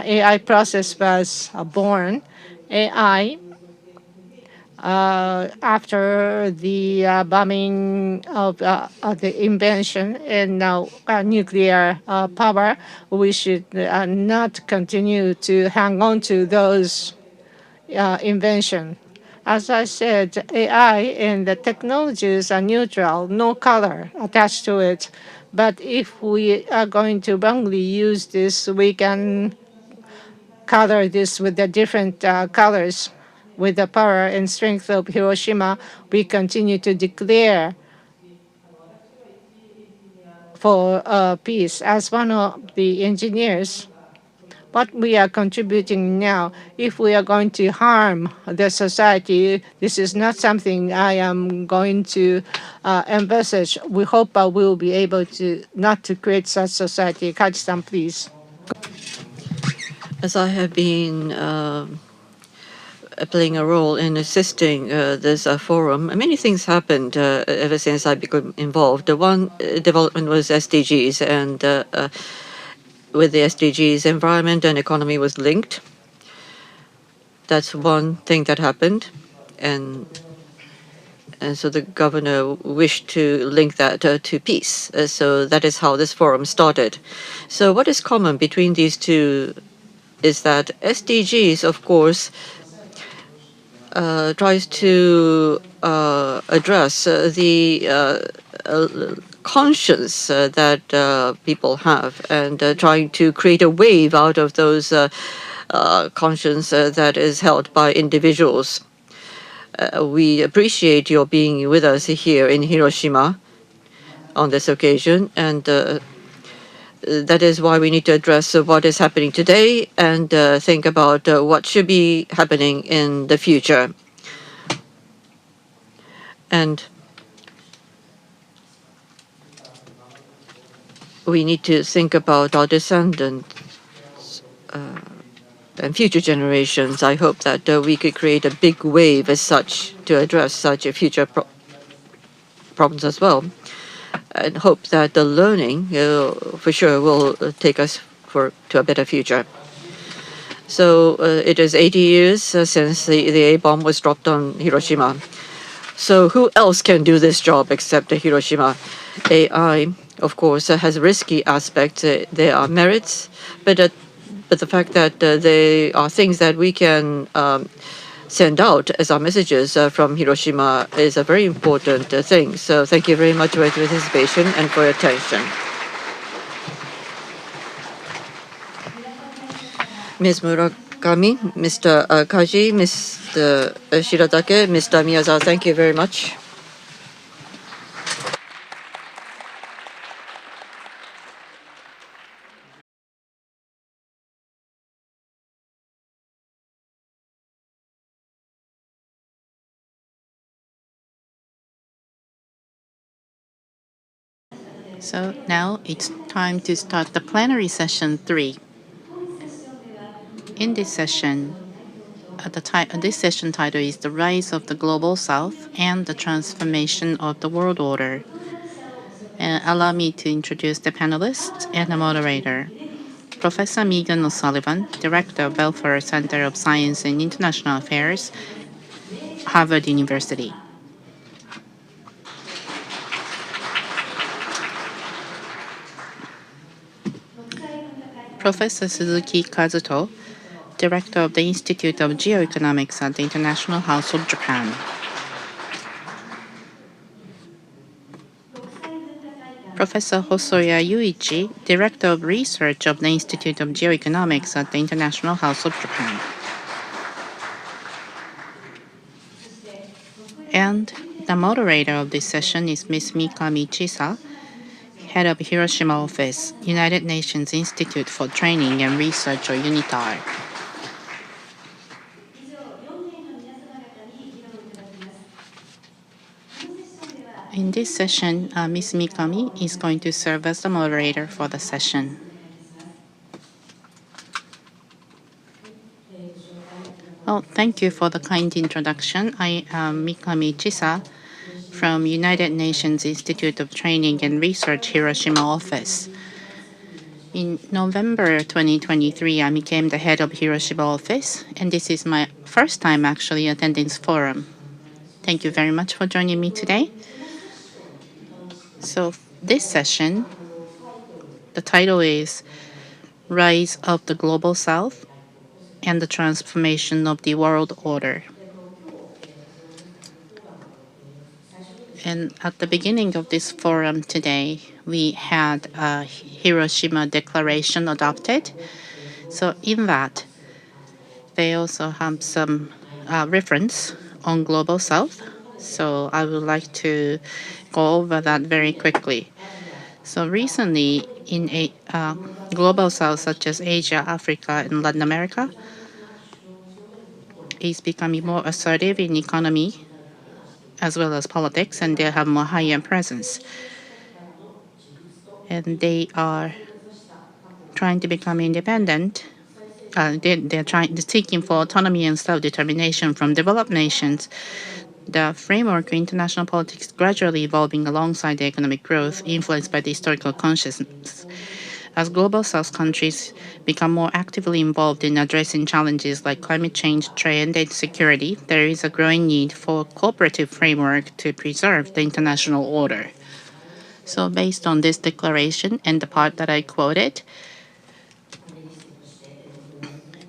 AI process was born. AI, after the bombing of the invention and now nuclear power, we should not continue to hang on to those inventions. As I said, AI and the technologies are neutral, no color attached to it. But if we are going to wrongly use this, we can color this with the different colors. With the power and strength of Hiroshima, we continue to declare for peace. As one of the engineers, what we are contributing now, if we are going to harm the society, this is not something I am going to envisage. We hope we will be able to not to create such society. Kaji-san, please. As I have been playing a role in assisting this forum, many things happened ever since I became involved. The one development was SDGs, and with the SDGs, environment and economy was linked. That's one thing that happened. And And so the governor wished to link that to peace. So that is how this forum started. So what is common between these two is that SDGs, of course, tries to address the conscience that people have, and trying to create a wave out of those conscience that is held by individuals. We appreciate your being with us here in Hiroshima on this occasion, and that is why we need to address what is happening today and think about what should be happening in the future. And we need to think about our descendants and future generations. I hope that we could create a big wave as such to address such a future problems as well. And hope that the learning for sure will take us to a better future. So it is 80 years since the A-bomb was dropped on Hiroshima. So who else can do this job except Hiroshima? AI, of course, has risky aspects. There are merits, but the fact that they are things that we can send out as our messages from Hiroshima is a very important thing. So thank you very much for your participation and for your attention. Ms. Murakami, Mr. Kaji, Mr. Shiratake, Mr. Miyazawa, thank you very much. So now it's time to start the plenary session 3. In this session, this session title is The Rise of the Global South and the Transformation of the World Order. Allow me to introduce the panelists and the moderator. Professor Megan O'Sullivan, Director of Belfer Center of Science and International Affairs, Harvard University. Professor Suzuki Kazuto, Director of the Institute of Geoeconomics at the International House of Japan. Professor Hosoya Yuichi, Director of Research of the Institute of Geoeconomics at the International House of Japan. And the moderator of this session is Ms. Mikami Chisa, Head of Hiroshima Office, United Nations Institute for Training and Research, or UNITAR. In this session, Ms. Mikami is going to serve as the moderator for the session. Well, thank you for the kind introduction. I am Mikami Chisa from United Nations Institute of Training and Research, Hiroshima Office. In November 2023, I became the head of Hiroshima Office, and this is my first time actually attending this forum. Thank you very much for joining me today. So this session, the title is Rise of the Global South and the Transformation of the World Order. And at the beginning of this forum today, we had a Hiroshima Declaration adopted. So in that, they also have some reference on Global South. So I would like to go over that very quickly. So recently, in a Global South, such as Asia, Africa, and Latin America, is becoming more assertive in economy as well as politics, and they have more higher presence. And they are trying to become independent. They're seeking for autonomy and self-determination from developed nations. The framework of international politics gradually evolving alongside the economic growth influenced by the historical consciousness. As Global South countries become more actively involved in addressing challenges like climate change, trade, and security, there is a growing need for a cooperative framework to preserve the international order. So based on this declaration and the part that I quoted,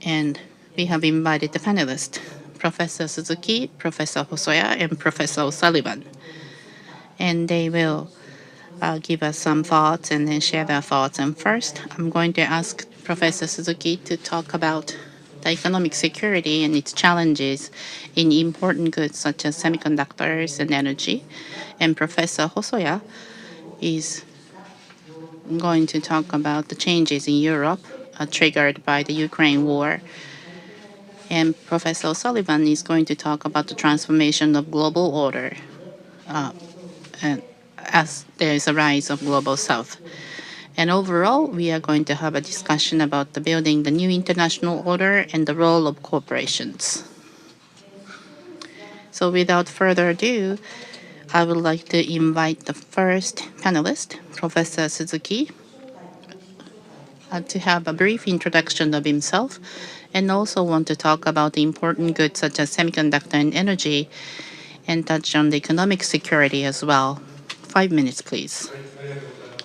and we have invited the panelists, Professor Suzuki, Professor Hosoya, and Professor O'Sullivan. And they will give us some thoughts and then share their thoughts. And first, I'm going to ask Professor Suzuki to talk about the economic security and its challenges in important goods such as semiconductors and energy. And Professor Hosoya is going to talk about the changes in Europe triggered by the Ukraine war. And Professor O'Sullivan is going to talk about the transformation of global order as there is a rise of global south. And overall, we are going to have a discussion about the building the new international order and the role of corporations. So without further ado, I would like to invite the first panelist, Professor Suzuki, to have a brief introduction of himself and also want to talk about the important goods such as semiconductor and energy and touch on the economic security as well. 5 minutes, please.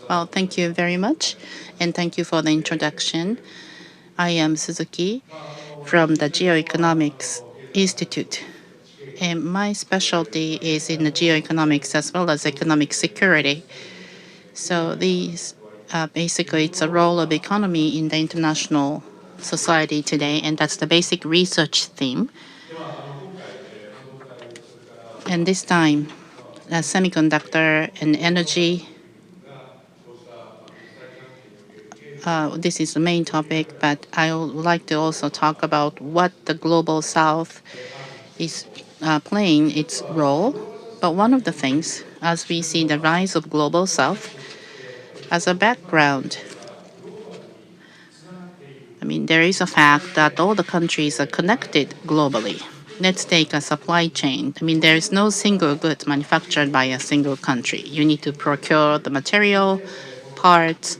Well, thank you very much, and thank you for the introduction. I am Suzuki from the Geoeconomics Institute, and my specialty is in the geoeconomics as well as economic security. So these basically it's a role of economy in the international society today, and that's the basic research theme. And this time, semiconductor and energy. This is the main topic, but I would like to also talk about what the Global South is playing its role. But one of the things, as we see the rise of Global South, as a background, I mean, there is a fact that all the countries are connected globally. Let's take a supply chain. I mean, there is no single good manufactured by a single country. You need to procure the material, parts,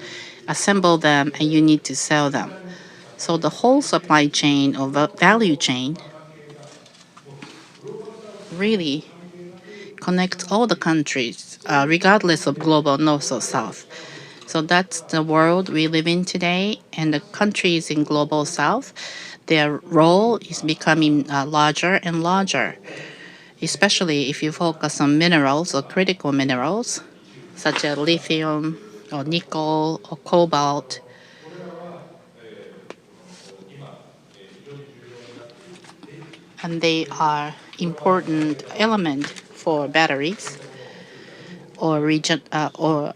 assemble them, and you need to sell them. So the whole supply chain or value chain really connects all the countries, regardless of global north or south. So that's the world we live in today, and the countries in global south, their role is becoming larger and larger, especially if you focus on minerals or critical minerals, such as lithium or nickel or cobalt. And they are important element for batteries or region or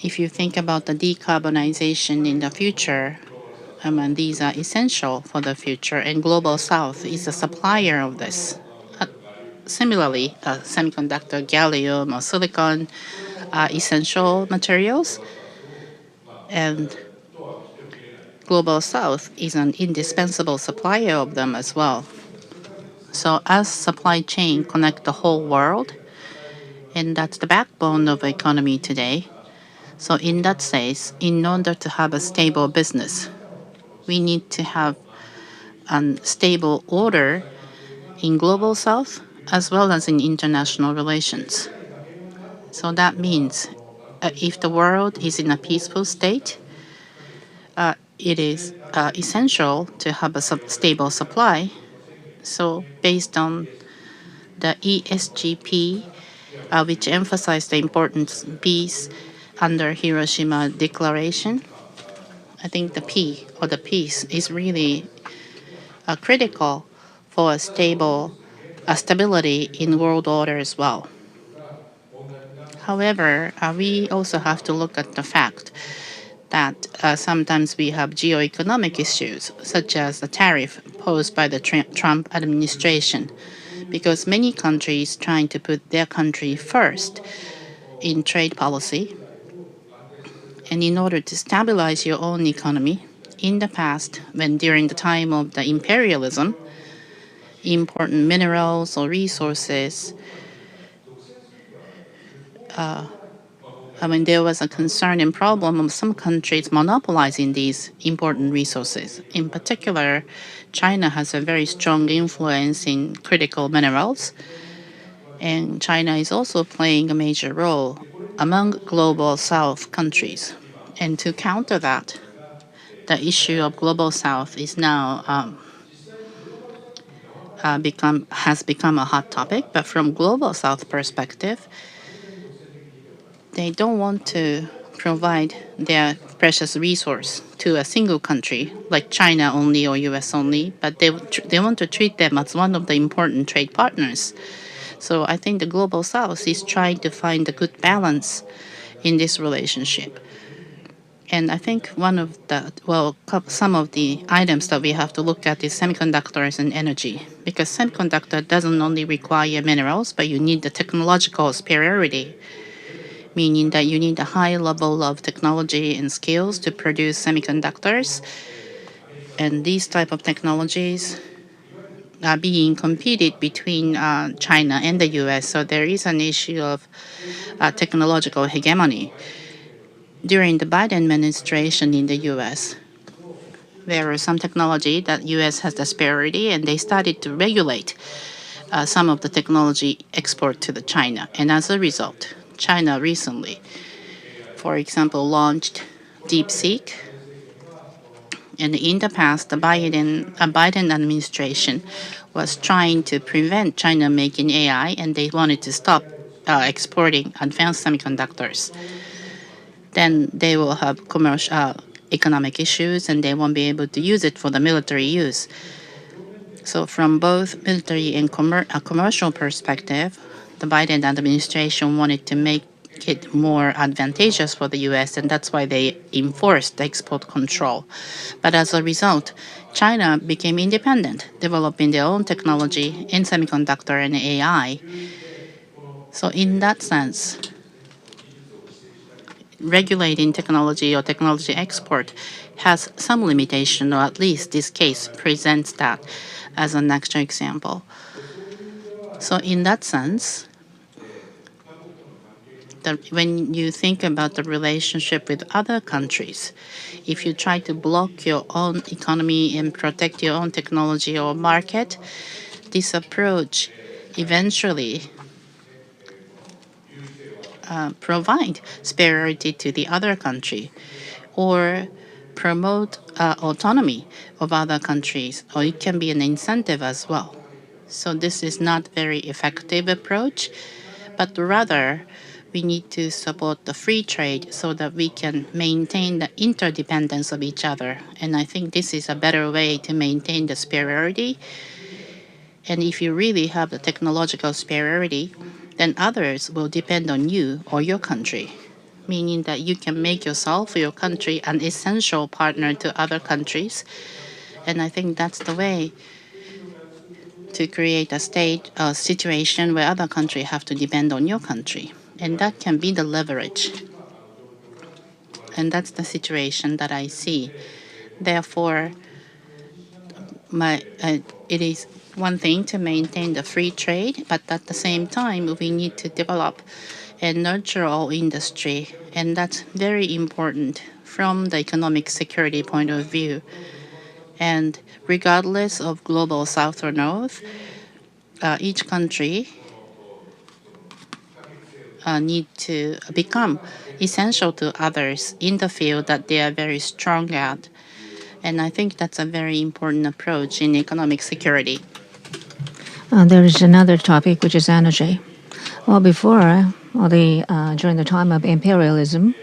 if you think about the decarbonization in the future, and these are essential for the future, and Global South is a supplier of this. Similarly, semiconductor, gallium, or silicon are essential materials, and Global South is an indispensable supplier of them as well. So as supply chain connect the whole world, and that's the backbone of economy today. So in that sense, in order to have a stable business, we need to have a stable order in Global South as well as in international relations. So that means if the world is in a peaceful state, it is essential to have a stable supply. So based on the ESGP, which emphasized the importance of peace under Hiroshima Declaration, I think the P or the peace is really critical for a stability in world order as well. However, we also have to look at the fact that sometimes we have geoeconomic issues, such as the tariff posed by the Trump administration, because many countries trying to put their country first in trade policy. And in order to stabilize your own economy, in the past, when during the time of the imperialism, important minerals or resources I mean, there was a concern and problem of some countries monopolizing these important resources. In particular, China has a very strong influence in critical minerals, and China is also playing a major role among global South countries. And to counter that, the issue of global South is now has become a hot topic. But from global South perspective, they don't want to provide their precious resource to a single country like China only or US only, but they want to treat them as one of the important trade partners. So I think the global South is trying to find a good balance in this relationship. And I think some of the items that we have to look at is semiconductors and energy, because semiconductor doesn't only require minerals, but you need the technological superiority, meaning that you need a high level of technology and skills to produce semiconductors. And these type of technologies are being competed between China and the US. So there is an issue of technological hegemony. During the Biden administration in the US, there was some technology that US has the superiority, and they started to regulate some of the technology export to the China. And as a result, China recently, for example, launched DeepSeek. And in the past, the Biden administration was trying to prevent China making AI, and they wanted to stop exporting advanced semiconductors. Then they will have commercial economic issues, and they won't be able to use it for the military use. So from both military and commercial perspective, the Biden administration wanted to make it more advantageous for the US, and that's why they enforced the export control. But as a result, China became independent, developing their own technology in semiconductor and AI. So in that sense, regulating technology or technology export has some limitation, or at least this case presents that as an extra example. So in that sense, when you think about the relationship with other countries, if you try to block your own economy and protect your own technology or market, this approach eventually provide superiority to the other country or promote autonomy of other countries, or it can be an incentive as well. So this is not very effective approach, but rather we need to support the free trade so that we can maintain the interdependence of each other. And I think this is a better way to maintain the superiority. And if you really have the technological superiority, then others will depend on you or your country, meaning that you can make yourself or your country an essential partner to other countries. And I think that's the way to create a situation where other countries have to depend on your country. And that can be the leverage. And that's the situation that I see. Therefore, it is one thing to maintain the free trade, but at the same time, we need to develop and nurture our industry. And that's very important from the economic security point of view. And regardless of global South or North, each country need to become essential to others in the field that they are very strong at. And I think that's a very important approach in economic security. There is another topic, which is energy. Well, before, during the time of imperialism,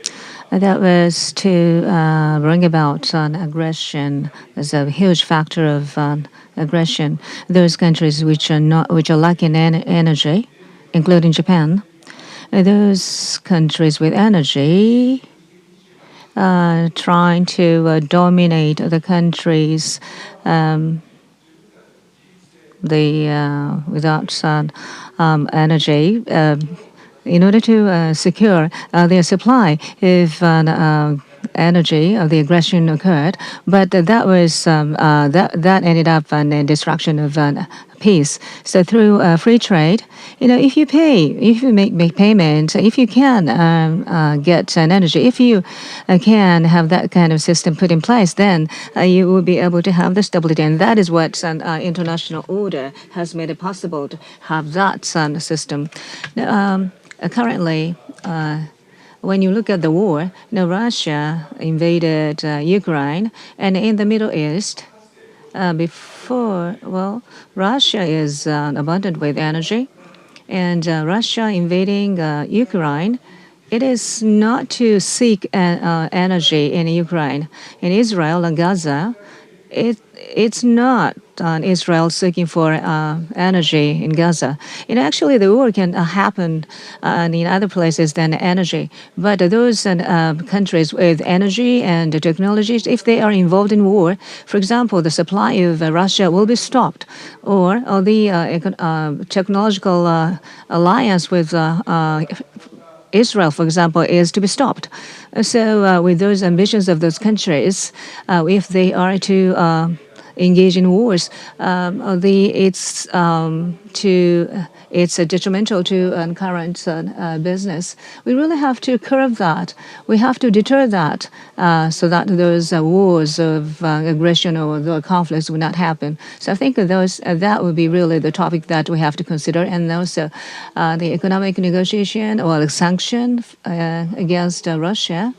that was to bring about aggression as a huge factor of aggression. Those countries which are lacking energy, including Japan, those countries with energy trying to dominate the countries without energy in order to secure their supply if energy of the aggression occurred. But that was that ended up in the destruction of peace. So through free trade, if you make payment, if you can get an energy, if you can have that kind of system put in place, then you will be able to have the stability. And that is what international order has made it possible to have that system. Currently, when you look at the war, Russia invaded Ukraine, and in the Middle East, Russia is abundant with energy, and Russia invading Ukraine, it is not to seek energy in Ukraine. In Israel and Gaza, it's not Israel seeking for energy in Gaza. Actually, the war can happen in other places than energy. But those countries with energy and technologies, if they are involved in war, for example, the supply of Russia will be stopped, or the technological alliance with Israel, for example, is to be stopped. So with those ambitions of those countries, if they are to engage in wars, it's detrimental to current business. We really have to curb that. We have to deter that so that those wars of aggression or the conflicts will not happen. So I think that would be really the topic that we have to consider, and also the economic negotiation or the sanction against Russia.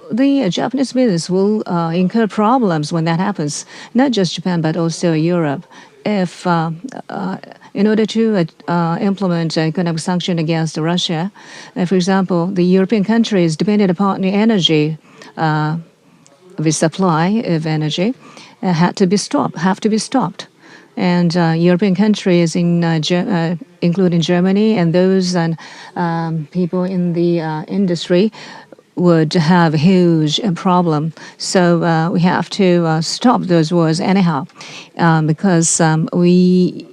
The Japanese business will incur problems when that happens, not just Japan, but also Europe. If, in order to implement economic sanction against Russia, for example, the European countries dependent upon the energy, the supply of energy, have to be stopped. And European countries, including Germany, and those people in the industry, would have a huge problem. So we have to stop those wars anyhow, because we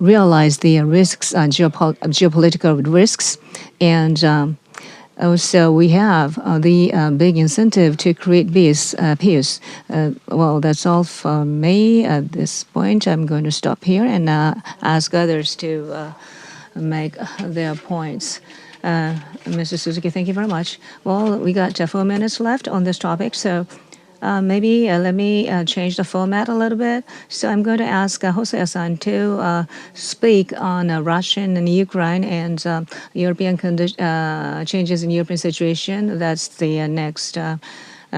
realize the risks, geopolitical risks, and also we have the big incentive to create peace. That's all from me at this point. I'm going to stop here and ask others to make their points. Mr. Suzuki, thank you very much. Well, we got 4 minutes left on this topic, so maybe let me change the format a little bit. So I'm going to ask Jose-san to speak on Russian and Ukraine and European changes in European situation. That's the next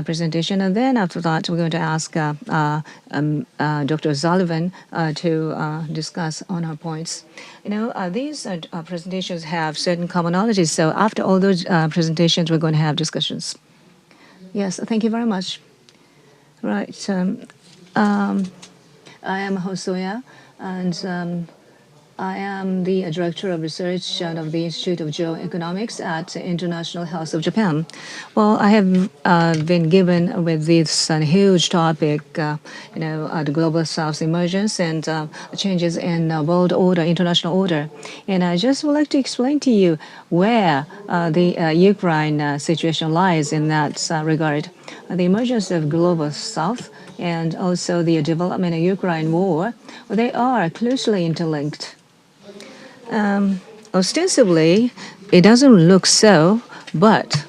presentation. And then after that, we're going to ask Dr. Sullivan to discuss on her points. These presentations have certain commonalities. So after all those presentations, we're going to have discussions. Yes, thank you very much. Right. I am Hosoya, and I am the Director of Research of the Institute of Geoeconomics at International House of Japan. Well, I have been given with this huge topic, the Global South emergence and changes in world order, international order. And I just would like to explain to you where the Ukraine situation lies in that regard. The emergence of Global South and also the development of Ukraine war, they are closely interlinked. Ostensibly, it doesn't look so, but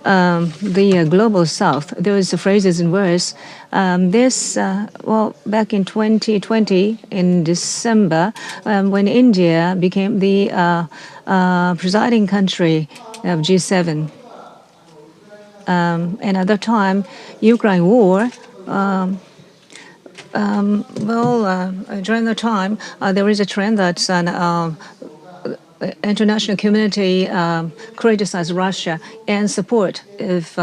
the Global South, those phrases and words, back in 2020, in December, when India became the presiding country of G7, and at that time, Ukraine war, during the time, there is a trend that international community criticized Russia and support of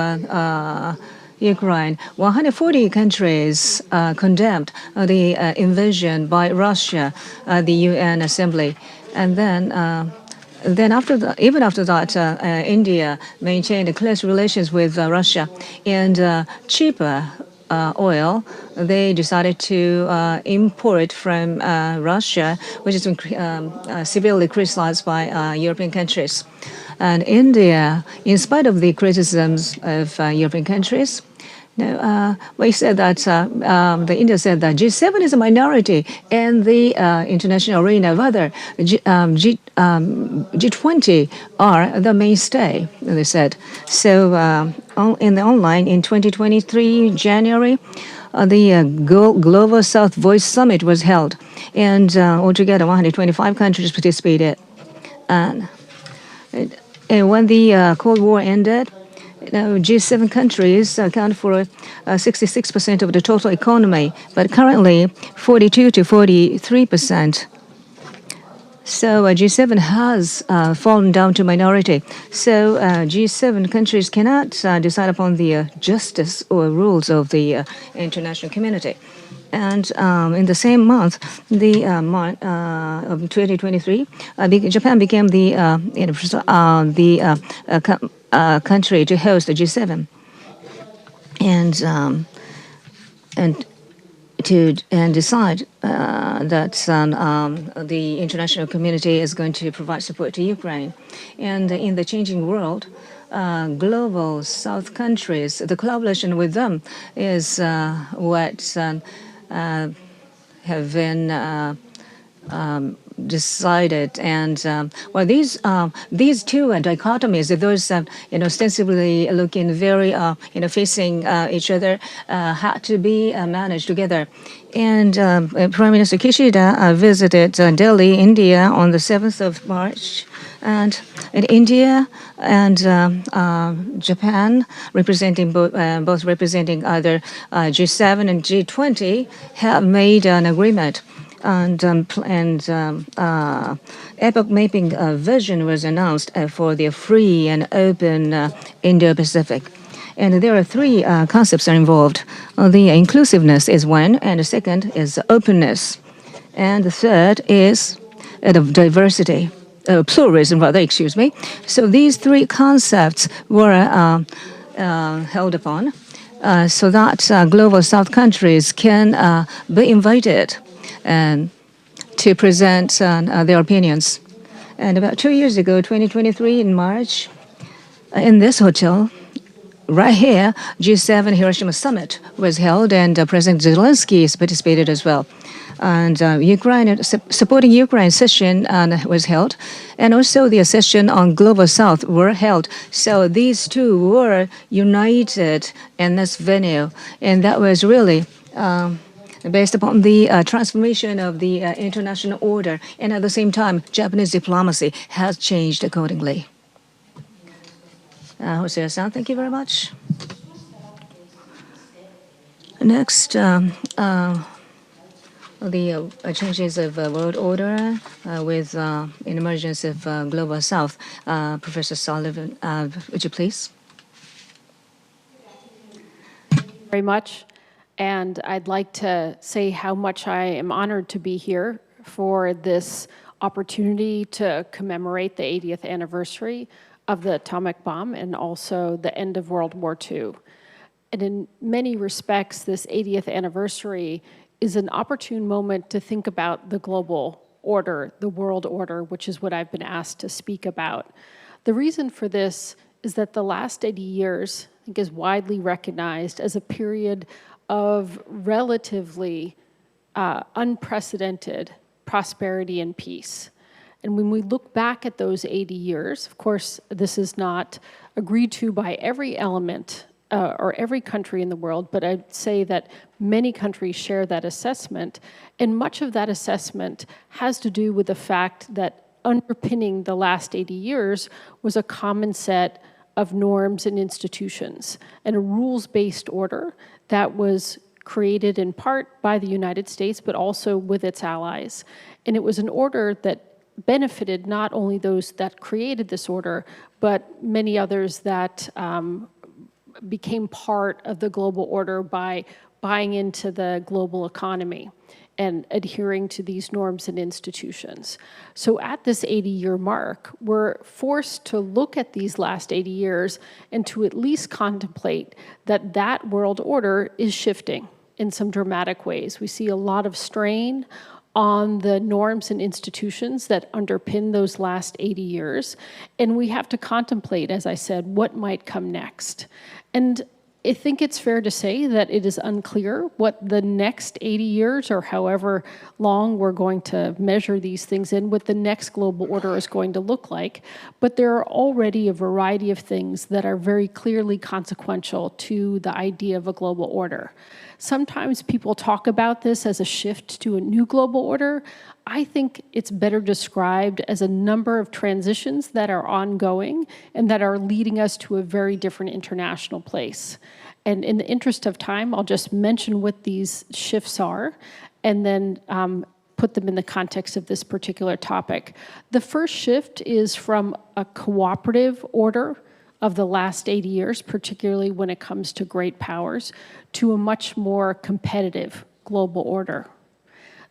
Ukraine. 140 countries condemned the invasion by Russia, the UN Assembly, and then even after that, India maintained close relations with Russia, and cheaper oil, they decided to import from Russia, which has been severely criticized by European countries. And India, in spite of the criticisms of European countries, No, we said that the India said that G7 is a minority in the international arena. Rather, G20 are the mainstay. They said so. In the online in 2023 January, the Global South Voice Summit was held, and altogether 125 countries participated. And when the Cold War ended, G7 countries account for 66% of the total economy, but currently 42 to 43%. So G7 has fallen down to minority. So G7 countries cannot decide upon the justice or rules of the international community. And in the same month, the of 2023, Japan became the country to host the G7, and decide that the international community is going to provide support to Ukraine. And in the changing world, global South countries, the collaboration with them is what have been decided. And well, these two dichotomies, those ostensibly looking very facing each other, had to be managed together. And Prime Minister Kishida visited Delhi, India, on the 7th of March. And in India and Japan, representing both representing either G7 and G20, have made an agreement. And epoch mapping vision was announced for the free and open Indo-Pacific. And there are three concepts are involved. The inclusiveness is one, and the second is openness, and the third is diversity. Pluralism, rather, excuse me. So these three concepts were held upon so that global South countries can be invited to present their opinions. And about 2 years ago, 2023 in March, in this hotel, right here, G7 Hiroshima Summit was held, and President Zelensky participated as well. And Ukraine, supporting Ukraine session was held, and also the session on Global South were held. So these two were united in this venue, and that was really based upon the transformation of the international order. And at the same time, Japanese diplomacy has changed accordingly. Hosea-san, thank you very much. Next, the changes of world order with an emergence of Global South. Professor Sullivan, would you please? Very much. And I'd like to say how much I am honored to be here for this opportunity to commemorate the 80th anniversary of the atomic bomb and also the end of World War II. And in many respects, this 80th anniversary is an opportune moment to think about the global order, the world order, which is what I've been asked to speak about. The reason for this is that the last 80 years, I think, is widely recognized as a period of relatively unprecedented prosperity and peace. And when we look back at those 80 years, of course, this is not agreed to by every element or every country in the world, but I'd say that many countries share that assessment. And much of that assessment has to do with the fact that underpinning the last 80 years was a common set of norms and institutions and a rules-based order that was created in part by the United States, but also with its allies. And it was an order that benefited not only those that created this order, but many others that became part of the global order by buying into the global economy and adhering to these norms and institutions. So at this 80-year mark, we're forced to look at these last 80 years and to at least contemplate that that world order is shifting in some dramatic ways. We see a lot of strain on the norms and institutions that underpin those last 80 years. And we have to contemplate, as I said, what might come next. And I think it's fair to say that it is unclear what the next 80 years or however long we're going to measure these things in, what the next global order is going to look like. But there are already a variety of things that are very clearly consequential to the idea of a global order. Sometimes people talk about this as a shift to a new global order. I think it's better described as a number of transitions that are ongoing and that are leading us to a very different international place. And in the interest of time, I'll just mention what these shifts are and then put them in the context of this particular topic. The first shift is from a cooperative order of the last 80 years, particularly when it comes to great powers, to a much more competitive global order.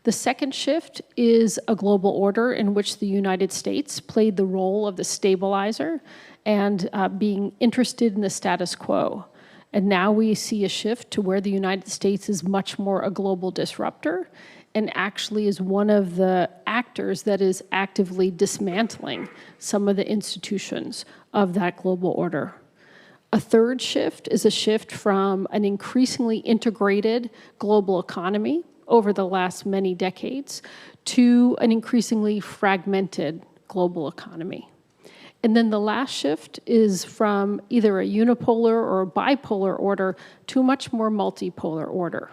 The second shift is a global order in which the United States played the role of the stabilizer and being interested in the status quo. And now we see a shift to where the United States is much more a global disruptor and actually is one of the actors that is actively dismantling some of the institutions of that global order. A third shift is a shift from an increasingly integrated global economy over the last many decades to an increasingly fragmented global economy. And then the last shift is from either a unipolar or a bipolar order to a much more multipolar order.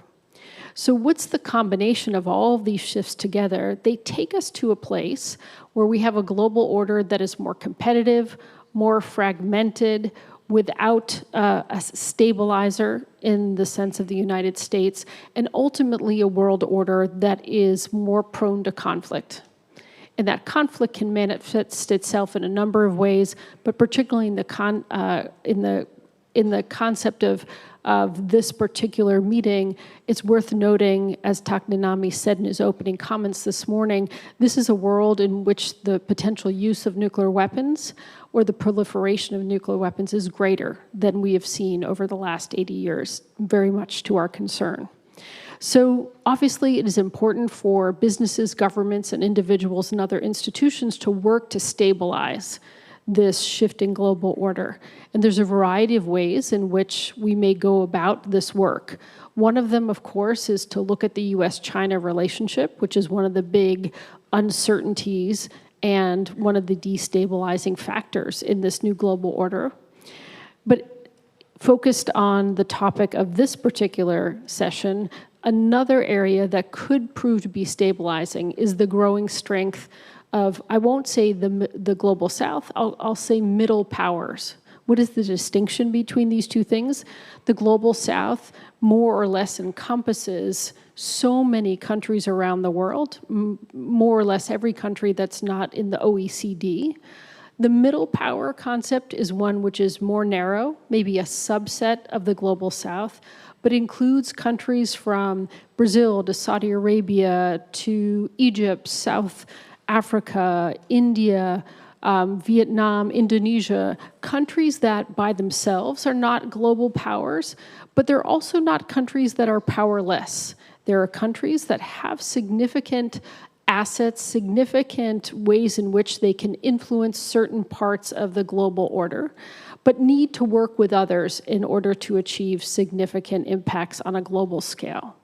So what's the combination of all of these shifts together? They take us to a place where we have a global order that is more competitive, more fragmented, without a stabilizer in the sense of the United States, and ultimately a world order that is more prone to conflict. And that conflict can manifest itself in a number of ways, but particularly in the concept of this particular meeting, it's worth noting, as Taknanami said in his opening comments this morning, this is a world in which the potential use of nuclear weapons or the proliferation of nuclear weapons is greater than we have seen over the last 80 years, very much to our concern. So obviously it is important for businesses, governments, and individuals and other institutions to work to stabilize this shifting global order. And there's a variety of ways in which we may go about this work. One of them, of course, is to look at the US-China relationship, which is one of the big uncertainties and one of the destabilizing factors in this new global order. But focused on the topic of this particular session, another area that could prove to be stabilizing is the growing strength of, I won't say the global south, I'll say middle powers. What is the distinction between these two things? The global south more or less encompasses so many countries around the world, more or less every country that's not in the OECD. The middle power concept is one which is more narrow, maybe a subset of the global south, but includes countries from Brazil to Saudi Arabia to Egypt, South Africa, India, Vietnam, Indonesia, countries that by themselves are not global powers, but they're also not countries that are powerless. There are countries that have significant assets, significant ways in which they can influence certain parts of the global order, but need to work with others in order to achieve significant impacts on a global scale.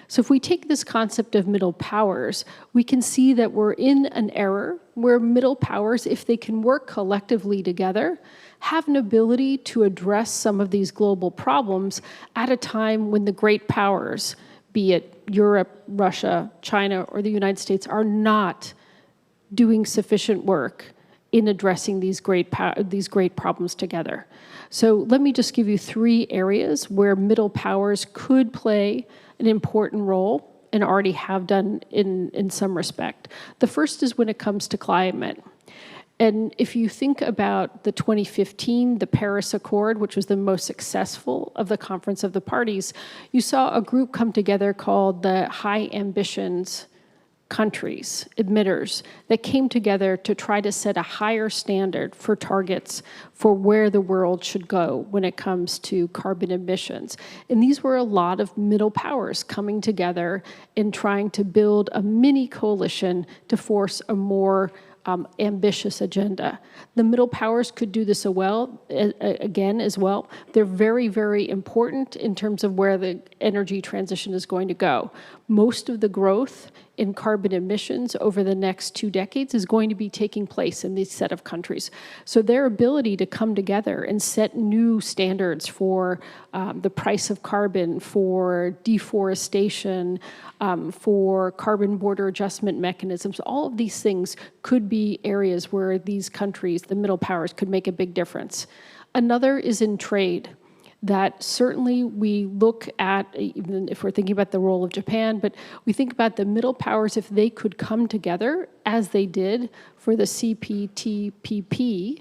So if we take this concept of middle powers, we can see that we're in an era where middle powers, if they can work collectively together, have an ability to address some of these global problems at a time when the great powers, be it Europe, Russia, China, or the United States, are not doing sufficient work in addressing these great problems together. So let me just give you 3 areas where middle powers could play an important role and already have done in some respect. The first is when it comes to climate. And if you think about the 2015, the Paris Accord, which was the most successful of the Conference of the Parties, you saw a group come together called the High Ambitions countries, emitters, that came together to try to set a higher standard for targets for where the world should go when it comes to carbon emissions. And these were a lot of middle powers coming together and trying to build a mini coalition to force a more ambitious agenda. The middle powers could do this again as well. They're very, very important in terms of where the energy transition is going to go. Most of the growth in carbon emissions over the next 2 decades is going to be taking place in these set of countries. So their ability to come together and set new standards for the price of carbon, for deforestation, for carbon border adjustment mechanisms, all of these things could be areas where these countries, the middle powers, could make a big difference. Another is in trade. That certainly we look at, even if we're thinking about the role of Japan, but we think about the middle powers, if they could come together, as they did for the CPTPP,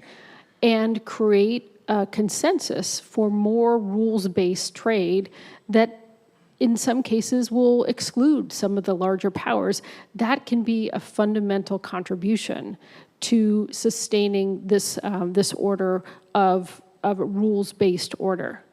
and create a consensus for more rules-based trade that in some cases will exclude some of the larger powers, that can be a fundamental contribution to sustaining this, this order of a rules-based order.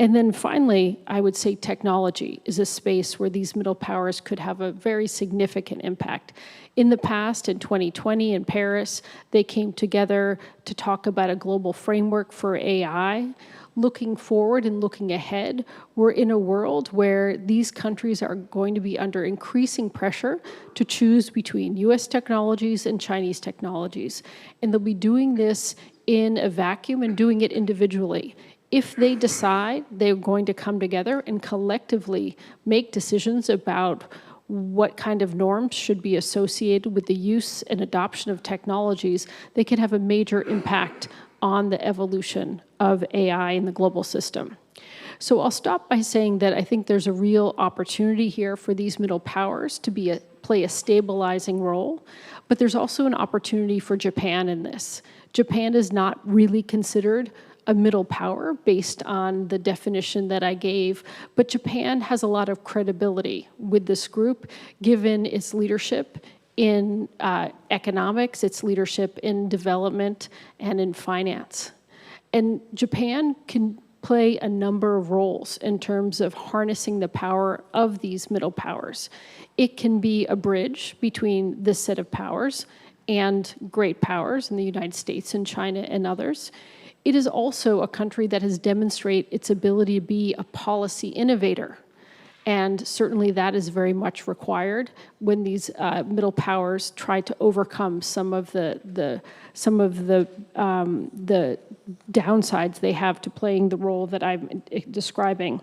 And then finally, I would say technology is a space where these middle powers could have a very significant impact. In the past, in 2020 in Paris, they came together to talk about a global framework for AI. Looking forward and looking ahead, we're in a world where these countries are going to be under increasing pressure to choose between US technologies and Chinese technologies. And they'll be doing this in a vacuum and doing it individually. If they decide they're going to come together and collectively make decisions about what kind of norms should be associated with the use and adoption of technologies, they can have a major impact on the evolution of AI in the global system. So I'll stop by saying that I think there's a real opportunity here for these middle powers to play a stabilizing role, but there's also an opportunity for Japan in this. Japan is not really considered a middle power based on the definition that I gave, but Japan has a lot of credibility with this group, given its leadership in economics, its leadership in development, and in finance. And Japan can play a number of roles in terms of harnessing the power of these middle powers. It can be a bridge between this set of powers and great powers in the United States and China and others. It is also a country that has demonstrated its ability to be a policy innovator. And certainly that is very much required when these middle powers try to overcome some of the downsides they have to playing the role that I'm describing.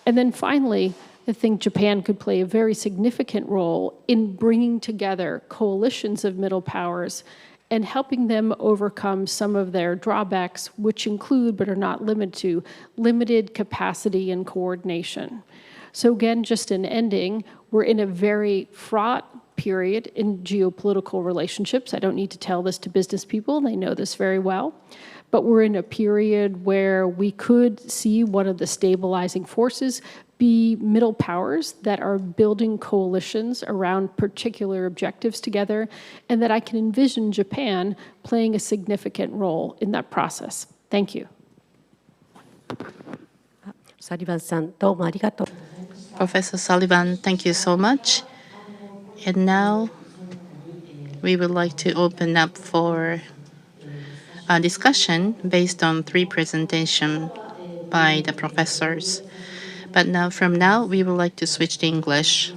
And then finally, I think Japan could play a very significant role in bringing together coalitions of middle powers and helping them overcome some of their drawbacks, which include, but are not limited to, limited capacity and coordination. So again, just in ending, we're in a very fraught period in geopolitical relationships. I don't need to tell this to business people, they know this very well. But we're in a period where we could see one of the stabilizing forces be middle powers that are building coalitions around particular objectives together, and that I can envision Japan playing a significant role in that process. Thank you. Professor Sullivan, thank you so much. And now we would like to open up for a discussion based on 3 presentations by the professors. But from now, we would like to switch to English.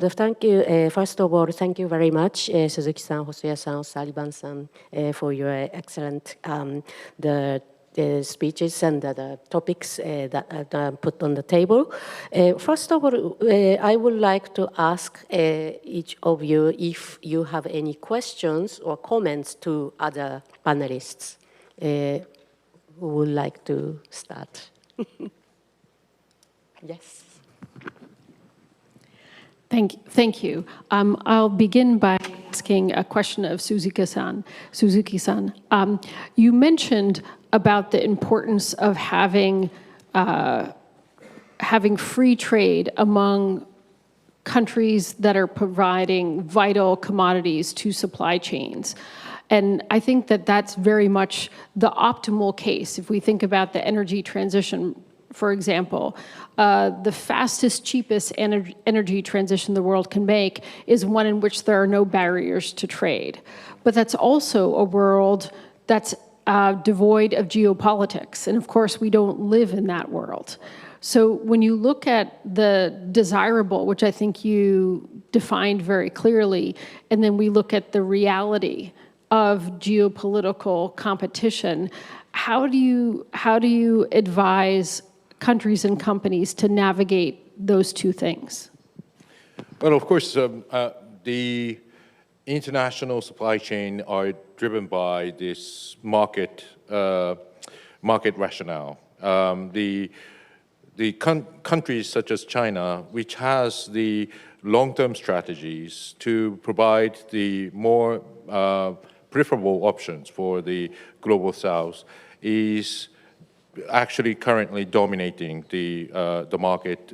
Thank you. First of all, thank you very much, Suzuki-san, Hosoya-san, O'Sullivan-san, for your excellent the speeches and the topics that are put on the table. First of all, I would like to ask each of you if you have any questions or comments to other panelists. Who would like to start? Yes. Thank you. I'll begin by asking a question of Suzuki-san. Suzuki-san, you mentioned about the importance of having free trade among countries that are providing vital commodities to supply chains. And I think that that's very much the optimal case. If we think about the energy transition for example, the fastest, cheapest energy transition the world can make is one in which there are no barriers to trade. But that's also a world that's devoid of geopolitics. And of course, we don't live in that world. So when you look at the desirable, which I think you defined very clearly, and then we look at the reality of geopolitical competition, how do you advise countries and companies to navigate those two things? Well, of course, the international supply chain are driven by this market rationale. The countries such as China, which has the long-term strategies to provide the more preferable options for the global south, is actually currently dominating the market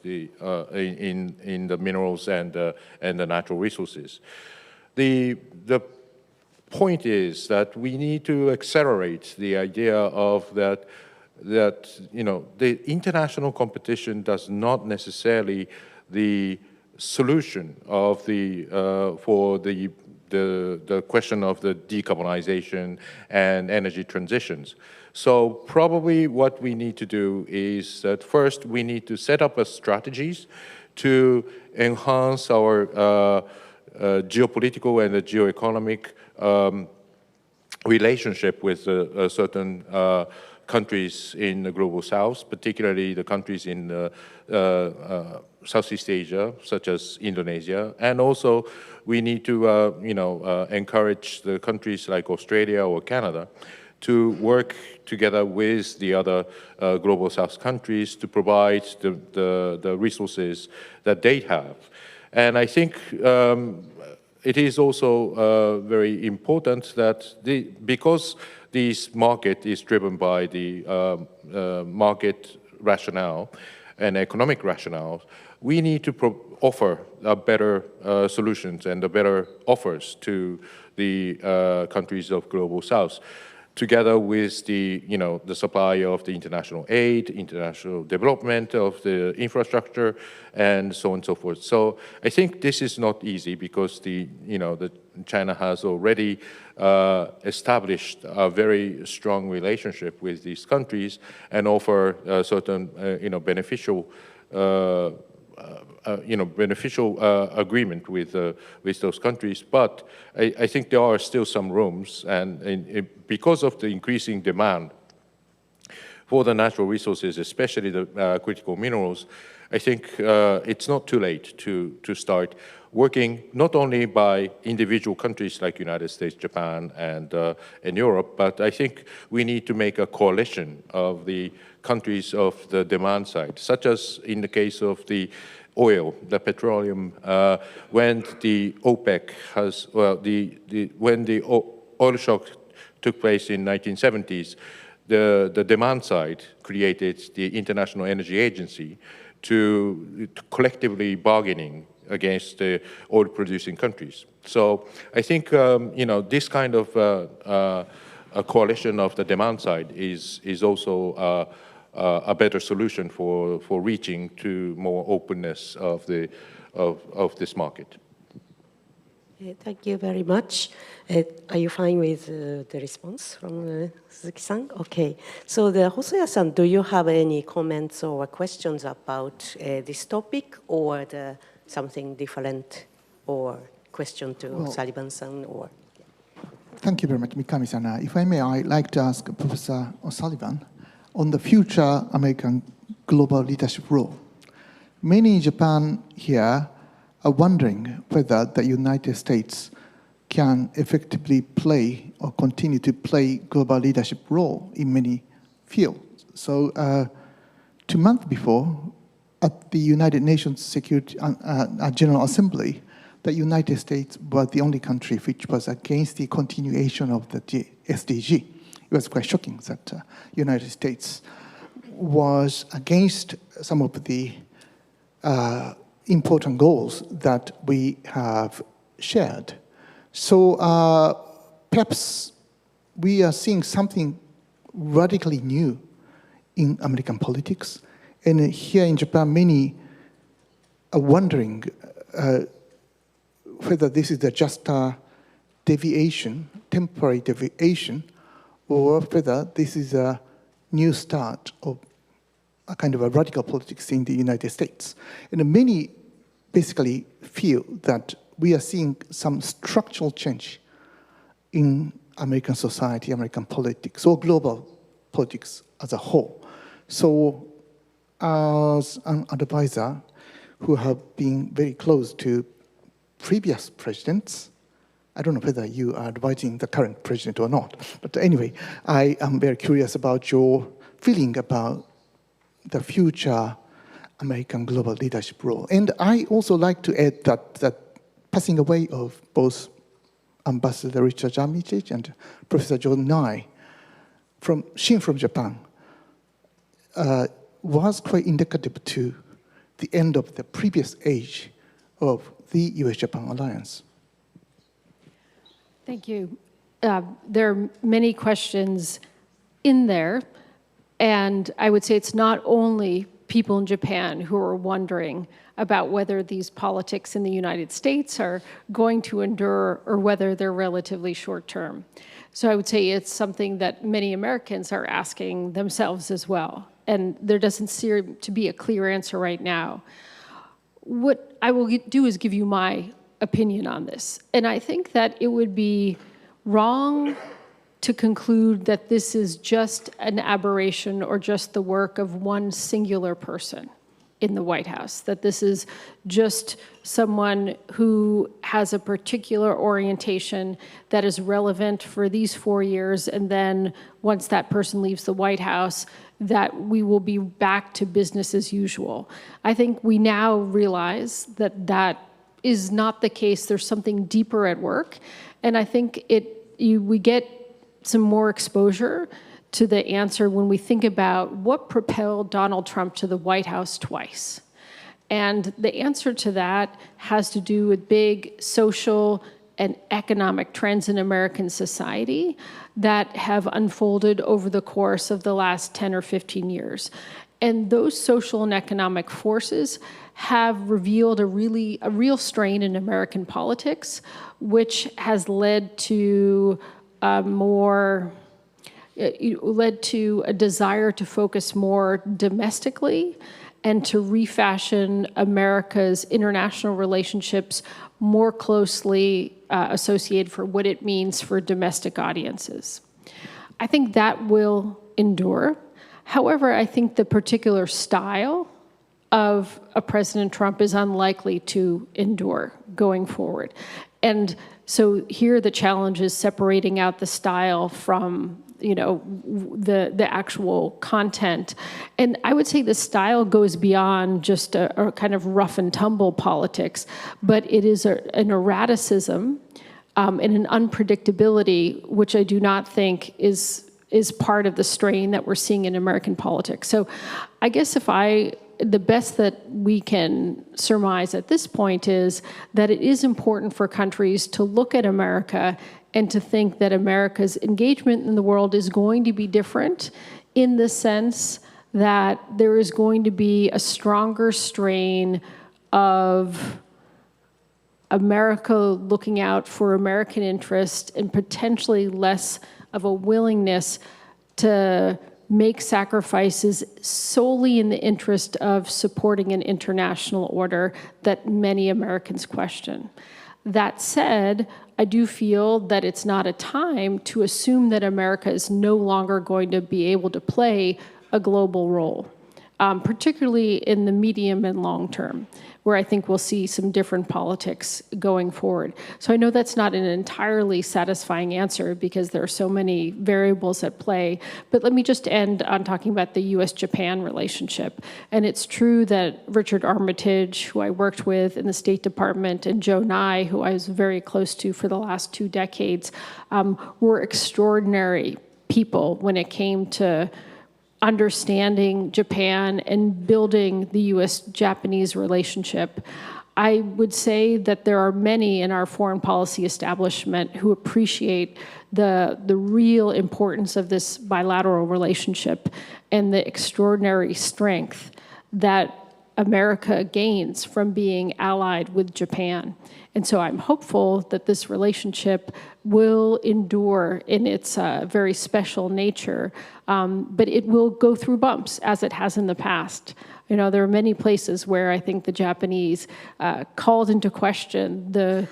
in the minerals and the natural resources. The point is that we need to accelerate the idea of that the international competition does not necessarily the solution of for the question of the decarbonization and energy transitions. So probably what we need to do is that first we need to set up strategies to enhance our geopolitical and the geoeconomic relationship with certain countries in the global south, particularly the countries in Southeast Asia, such as Indonesia. And also we need to encourage the countries like Australia or Canada to work together with the other global south countries to provide the resources that they have. And I think it is also very important that because this market is driven by the market rationale and economic rationale, we need to offer better solutions and better offers to the countries of global south, together with the supply of the international aid, international development of the infrastructure, and so on and so forth. So I think this is not easy because China has already established a very strong relationship with these countries and offer certain beneficial agreement with those countries. But I think there are still some rooms, and because of the increasing demand for the natural resources, especially the critical minerals, I think it's not too late to start working not only by individual countries like United States, Japan, and Europe, but I think we need to make a coalition of the countries of the demand side, such as in the case of the oil, the petroleum, when the OPEC has, when the oil shock took place in 1970s, the demand side created the International Energy Agency to collectively bargaining against the oil-producing countries. So I think this kind of a coalition of the demand side is also a better solution for reaching to more openness of this market. Thank you very much. Are you fine with the response from Suzuki-san? Okay. So Hosoya-san, do you have any comments or questions about this topic, or something different, or question to Sullivan-san? Or Thank you very much, Mikami-san. If I may, I'd like to ask Professor O'Sullivan on the future American global leadership role. Many in Japan here are wondering whether the United States can effectively play or continue to play global leadership role in many fields. So 2 months before, at the United Nations Security General Assembly, the United States was the only country which was against the continuation of the SDG. It was quite shocking that the United States was against some of the important goals that we have shared. So perhaps we are seeing something radically new in American politics. And here in Japan, many are wondering whether this is just a deviation, temporary deviation, or whether this is a new start of a kind of a radical politics in the United States. And many basically feel that we are seeing some structural change in American society, American politics, or global politics as a whole. So as an advisor who have been very close to previous presidents, I don't know whether you are advising the current president or not, but anyway, I am very curious about your feeling about the future American global leadership role. And I also like to add that passing away of both Ambassador Richard Armitage and Professor John Nye from Japan was quite indicative to the end of the previous age of the US-Japan alliance. Thank you. There are many questions in there, and I would say it's not only people in Japan who are wondering about whether these politics in the United States are going to endure or whether they're relatively short-term. So I would say it's something that many Americans are asking themselves as well, and there doesn't seem to be a clear answer right now. What I will do is give you my opinion on this, and I think that it would be wrong to conclude that this is just an aberration or just the work of one singular person in the White House, that this is just someone who has a particular orientation that is relevant for these 4 years, and then once that person leaves the White House, that we will be back to business as usual. I think we now realize that that is not the case. There's something deeper at work, and I think we get some more exposure to the answer when we think about what propelled Donald Trump to the White House twice. And the answer to that has to do with big social and economic trends in American society that have unfolded over the course of the last 10 or 15 years. And those social and economic forces have revealed a real strain in American politics, which has led to led to a desire to focus more domestically and to refashion America's international relationships more closely associated for what it means for domestic audiences. I think that will endure. However, I think the particular style of a President Trump is unlikely to endure going forward. And so here the challenge is separating out the style from the actual content. And I would say the style goes beyond just a kind of rough and tumble politics, but it is an erraticism and an unpredictability, which I do not think is part of the strain that we're seeing in American politics. So I guess the best that we can surmise at this point is that it is important for countries to look at America and to think that America's engagement in the world is going to be different in the sense that there is going to be a stronger strain of America looking out for American interest and potentially less of a willingness to make sacrifices solely in the interest of supporting an international order that many Americans question. That said, I do feel that it's not a time to assume that America is no longer going to be able to play a global role, particularly in the medium and long term, where I think we'll see some different politics going forward. So I know that's not an entirely satisfying answer because there are so many variables at play, but let me just end on talking about the US-Japan relationship. And it's true that Richard Armitage, who I worked with in the State Department, and Joe Nye, who I was very close to for the last 2 decades, were extraordinary people when it came to understanding Japan and building the US-Japanese relationship. I would say that there are many in our foreign policy establishment who appreciate the real importance of this bilateral relationship and the extraordinary strength that America gains from being allied with Japan. And so I'm hopeful that this relationship will endure in its very special nature, but it will go through bumps as it has in the past. You know, there are many places where I think the Japanese called into question the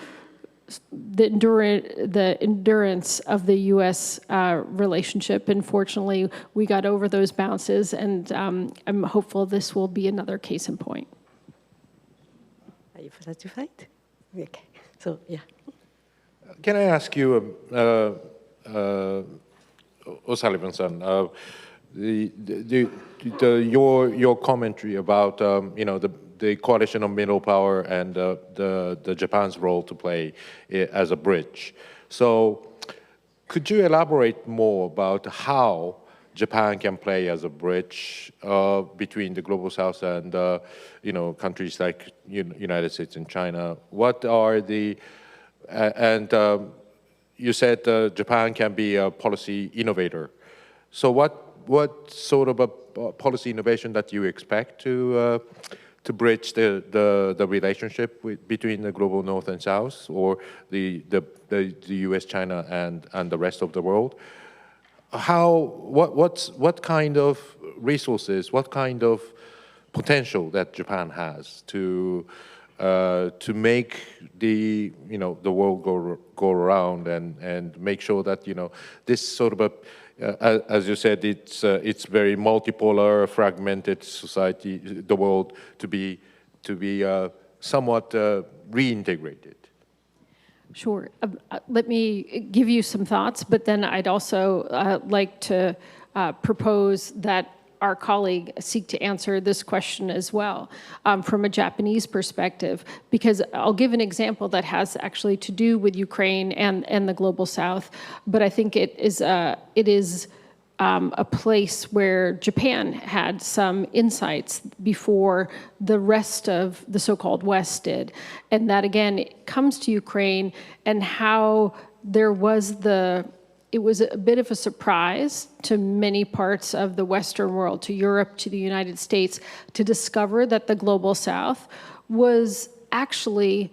endurance of the U.S. relationship. And fortunately, we got over those bounces, and I'm hopeful this will be another case in point. Are you satisfied? Okay. So, yeah. Can I ask you, O'Sullivan-san, your commentary about you know, the coalition of middle power and the Japan's role to play as a bridge. So could you elaborate more about how Japan can play as a bridge between the global south and you know, countries like United States and China? What are the you said Japan can be a policy innovator. So what sort of a policy innovation that you expect to bridge the relationship between the global north and south, or the U.S., China, and the rest of the world? What kind of resources, what kind of potential that Japan has to make the world go around and make sure that this sort of a as you said, it's very multipolar, fragmented society, the world to be somewhat reintegrated. Sure. Let me give you some thoughts, but then I'd also like to propose that our colleague seek to answer this question as well from a Japanese perspective, because I'll give an example that has actually to do with Ukraine and the global south, but I think it is a place where Japan had some insights before the rest of the so-called West did. And that, again, comes to Ukraine and how there was it was a bit of a surprise to many parts of the Western world, to Europe, to the United States, to discover that the global south was actually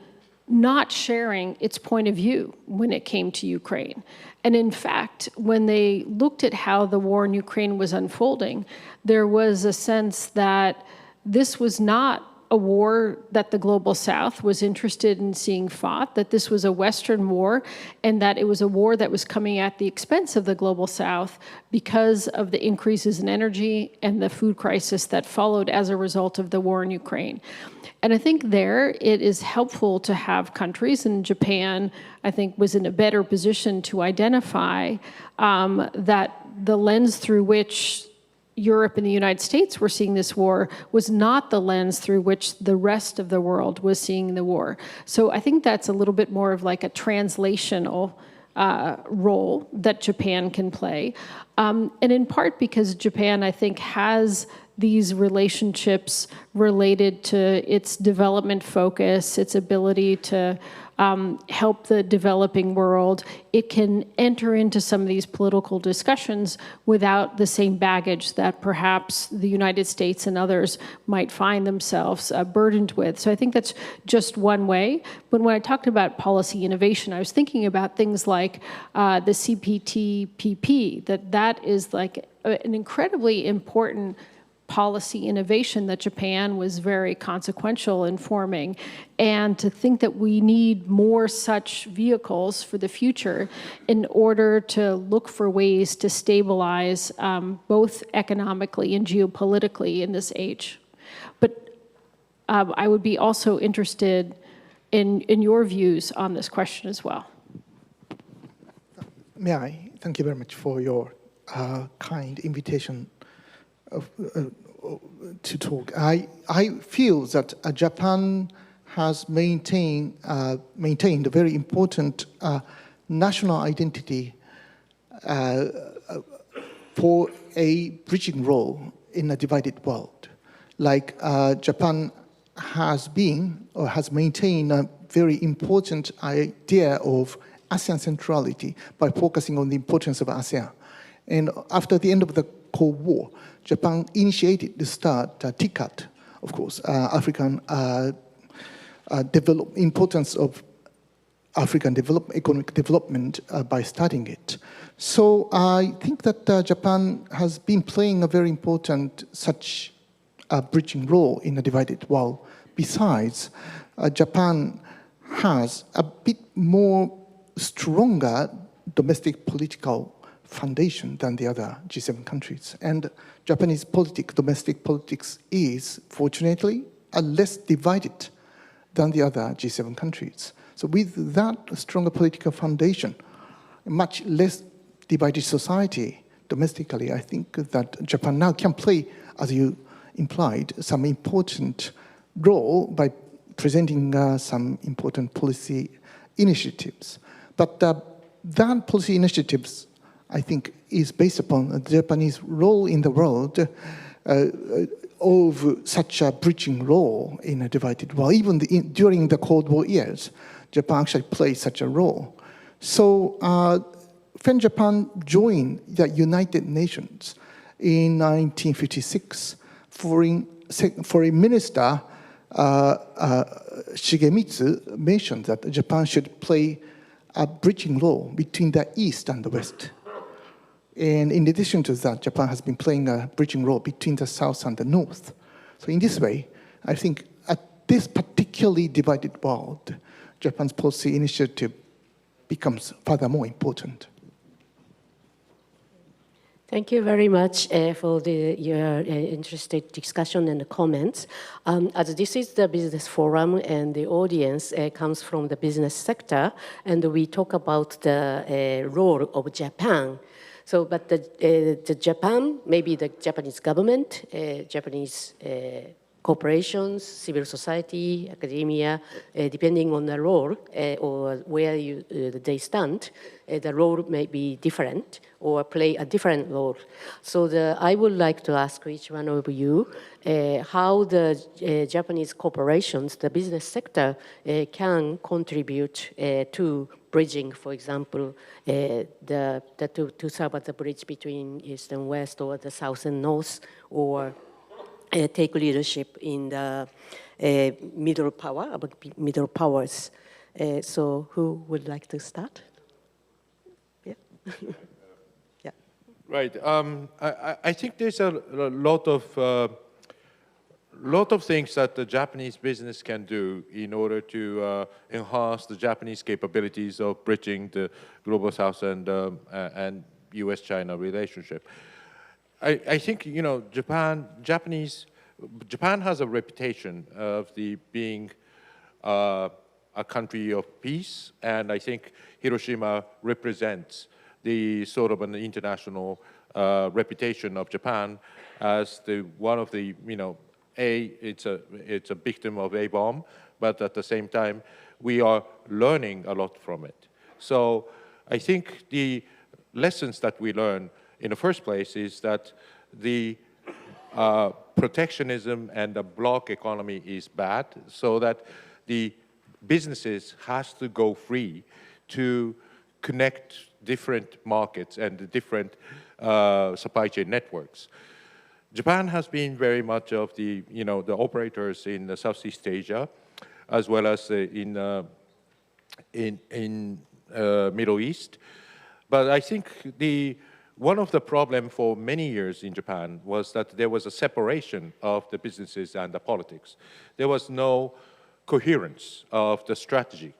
not sharing its point of view when it came to Ukraine. And in fact, when they looked at how the war in Ukraine was unfolding, there was a sense that this was not a war that the global south was interested in seeing fought, that this was a Western war, and that it was a war that was coming at the expense of the global south because of the increases in energy and the food crisis that followed as a result of the war in Ukraine. And I think there it is helpful to have countries, and Japan, I think, was in a better position to identify that the lens through which Europe and the United States were seeing this war was not the lens through which the rest of the world was seeing the war. So I think that's a little bit more of like a translational role that Japan can play. And in part because Japan, I think, has these relationships related to its development focus, its ability to help the developing world. It can enter into some of these political discussions without the same baggage that perhaps the United States and others might find themselves burdened with. So I think that's just one way. But when I talked about policy innovation, I was thinking about things like the CPTPP, that is like an incredibly important policy innovation that Japan was very consequential in forming, and to think that we need more such vehicles for the future in order to look for ways to stabilize both economically and geopolitically in this age. But I would be also interested in your views on this question as well. May I? Thank you very much for your kind invitation to talk. I feel that Japan has maintained a very important national identity for a bridging role in a divided world. Like Japan has been or has maintained a very important idea of ASEAN centrality by focusing on the importance of ASEAN. And after the end of the Cold War, Japan initiated the start TICAD, of course, African importance of African economic development by studying it. So I think that Japan has been playing a very important such bridging role in a divided world. Besides, Japan has a bit more stronger domestic political foundation than the other G7 countries. And Japanese domestic politics is, fortunately, less divided than the other G7 countries. So with that stronger political foundation, a much less divided society domestically, I think that Japan now can play, as you implied, some important role by presenting some important policy initiatives. But that policy initiatives, I think, is based upon the Japanese role in the world of such a bridging role in a divided world. Even during the Cold War years, Japan actually played such a role. So when Japan joined the United Nations in 1956, Foreign Minister Shigemitsu mentioned that Japan should play a bridging role between the East and the West. And in addition to that, Japan has been playing a bridging role between the South and the North. So in this way, I think at this particularly divided world, Japan's policy initiative becomes furthermore important. Thank you very much for your interesting discussion and comments. As this is the business forum and the audience comes from the business sector, and we talk about the role of Japan. So, but the Japan, maybe the Japanese government, Japanese corporations, civil society, academia, depending on the role or where they stand, the role may be different or play a different role. So I would like to ask each one of you how the Japanese corporations, the business sector, can contribute to bridging, for example, to serve as a bridge between East and West, or the South and North, or take leadership in the middle powers. So who would like to start? Yeah. Yeah. Right. I think there's a lot of things that the Japanese business can do in order to enhance the Japanese capabilities of bridging the global South and U.S.-China relationship. I think, you know, Japan has a reputation of being a country of peace, and I think Hiroshima represents the sort of an international reputation of Japan as one of the, you know, it's a victim of a bomb, but at the same time we are learning a lot from it. So I think the lessons that we learn in the first place is that the protectionism and the block economy is bad, so that the businesses has to go free to connect different markets and the different supply chain networks. Japan has been very much of the, you know, the operators in Southeast Asia, as well as in Middle East. But I think one of the problems for many years in Japan was that there was a separation of the businesses and the politics. There was no coherence of the strategy.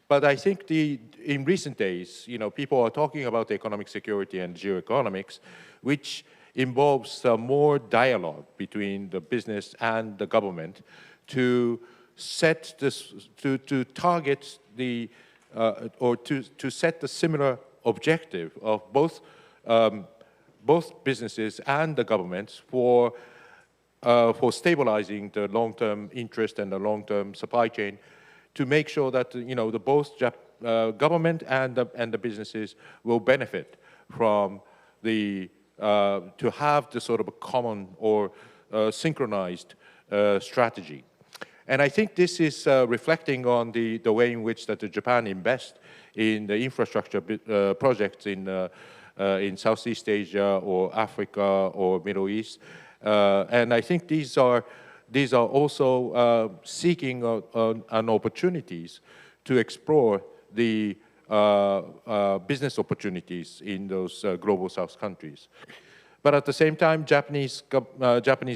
But I think in recent days, you know, people are talking about economic security and geoeconomics, which involves more dialogue between the business and the government to set this, to target the, or to set the similar objective of both businesses and the governments for stabilizing the long-term interest and the long-term supply chain, to make sure that, you know, both government and the businesses will benefit from to have the sort of a common or synchronized strategy. And I think this is reflecting on the way in which that Japan invests in the infrastructure projects in Southeast Asia or Africa or Middle East. And I think these are also seeking an opportunities to explore the business opportunities in those global South countries. But at the same time, Japanese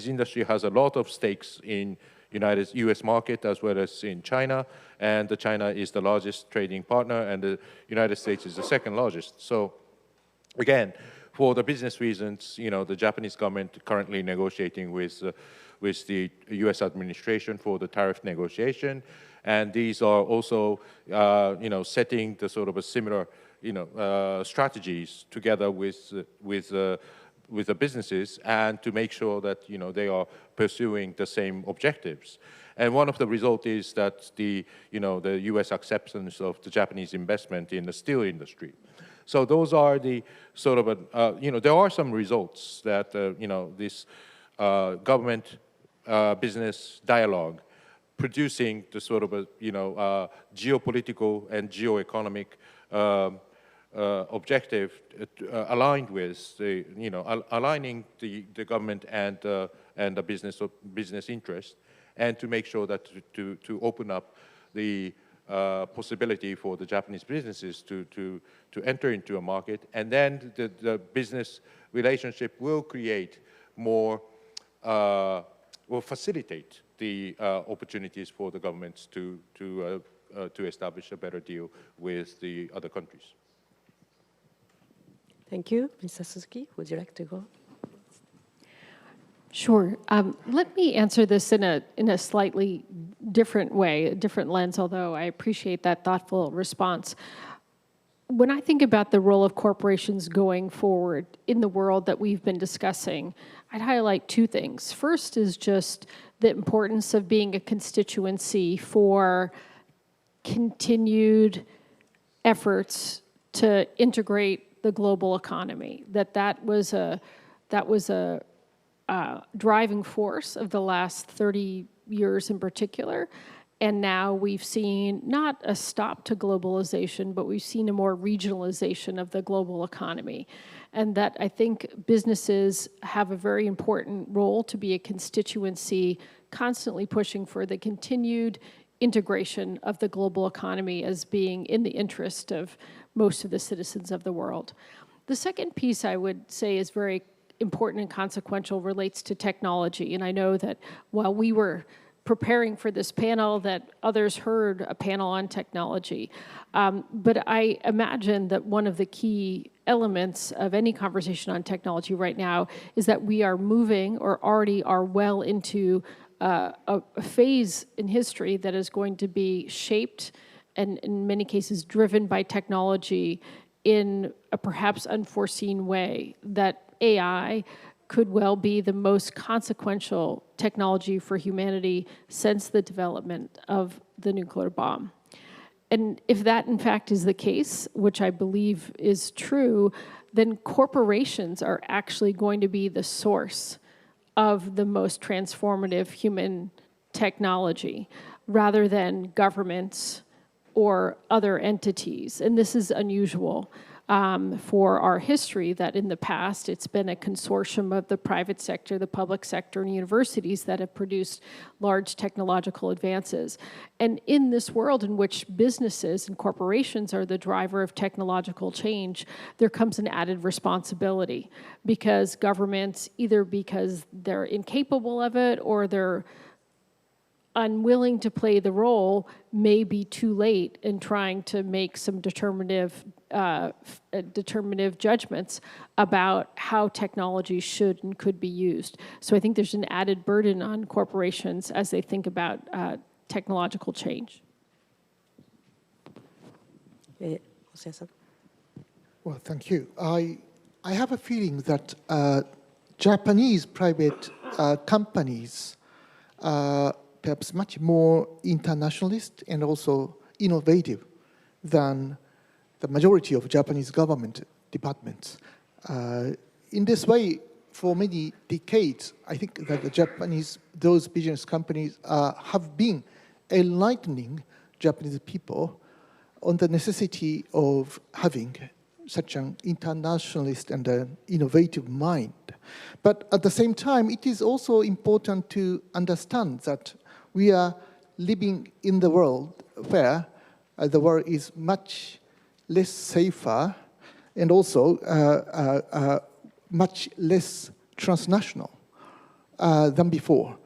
industry has a lot of stakes in US market as well as in China, and China is the largest trading partner, and the United States is the second largest. So again, for the business reasons, the Japanese government currently negotiating with the US administration for the tariff negotiation, and these are also, setting the sort of a similar, strategies together with the businesses, and to make sure that they are pursuing the same objectives. And one of the results is that the US acceptance of the Japanese investment in the steel industry. So those are the sort of there are some results that this government business dialogue producing the sort of geopolitical and geoeconomic objective aligned with the aligning the government and the business interest, and to make sure that to open up the possibility for the Japanese businesses to enter into a market, and then the business relationship will create more will facilitate the opportunities for the governments to establish a better deal with the other countries. Thank you. Mr. Suzuki, would you like to go? Sure. Let me answer this in a slightly different way, a different lens, although I appreciate that thoughtful response. When I think about the role of corporations going forward in the world that we've been discussing, I'd highlight two things. First is just the importance of being a constituency for continued efforts to integrate the global economy. That was a driving force of the last 30 years in particular. And now we've seen not a stop to globalization, but we've seen a more regionalization of the global economy. And that I think businesses have a very important role to be a constituency, constantly pushing for the continued integration of the global economy as being in the interest of most of the citizens of the world. The second piece I would say is very important and consequential relates to technology. And I know that while we were preparing for this panel, that others heard a panel on technology. But I imagine that one of the key elements of any conversation on technology right now is that we are moving, or already are well into a phase in history that is going to be shaped and in many cases driven by technology in a perhaps unforeseen way, that AI could well be the most consequential technology for humanity since the development of the nuclear bomb. And if that in fact is the case, which I believe is true, then corporations are actually going to be the source of the most transformative human technology, rather than governments or other entities. And this is unusual for our history, that in the past it's been a consortium of the private sector, the public sector, and universities that have produced large technological advances. And in this world in which businesses and corporations are the driver of technological change, there comes an added responsibility, because governments, either because they're incapable of it or they're unwilling to play the role, may be too late in trying to make some determinative judgments about how technology should and could be used. So I think there's an added burden on corporations as they think about technological change. Well, thank you. I have a feeling that Japanese private companies perhaps much more internationalist and also innovative than the majority of Japanese government departments. In this way, for many decades, I think that those business companies have been enlightening Japanese people on the necessity of having such an internationalist and an innovative mind. But at the same time, it is also important to understand that we are living in the world where the world is much less safer and also much less transnational than before.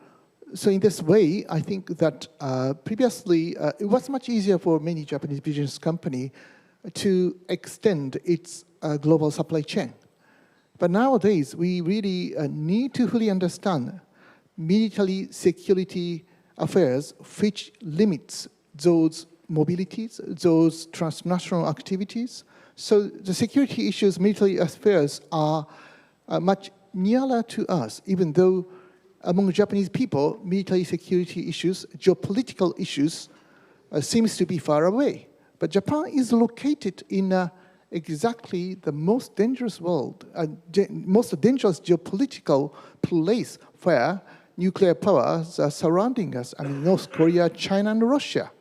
So in this way, I think that previously it was much easier for many Japanese business companies to extend its global supply chain. But nowadays, we really need to fully understand military security affairs, which limits those mobilities, those transnational activities. So the security issues, military affairs are much nearer to us, even though among Japanese people, military security issues, geopolitical issues seems to be far away. But Japan is located in exactly the most dangerous world, most dangerous geopolitical place where nuclear powers are surrounding us. I mean, North Korea, China, and Russia.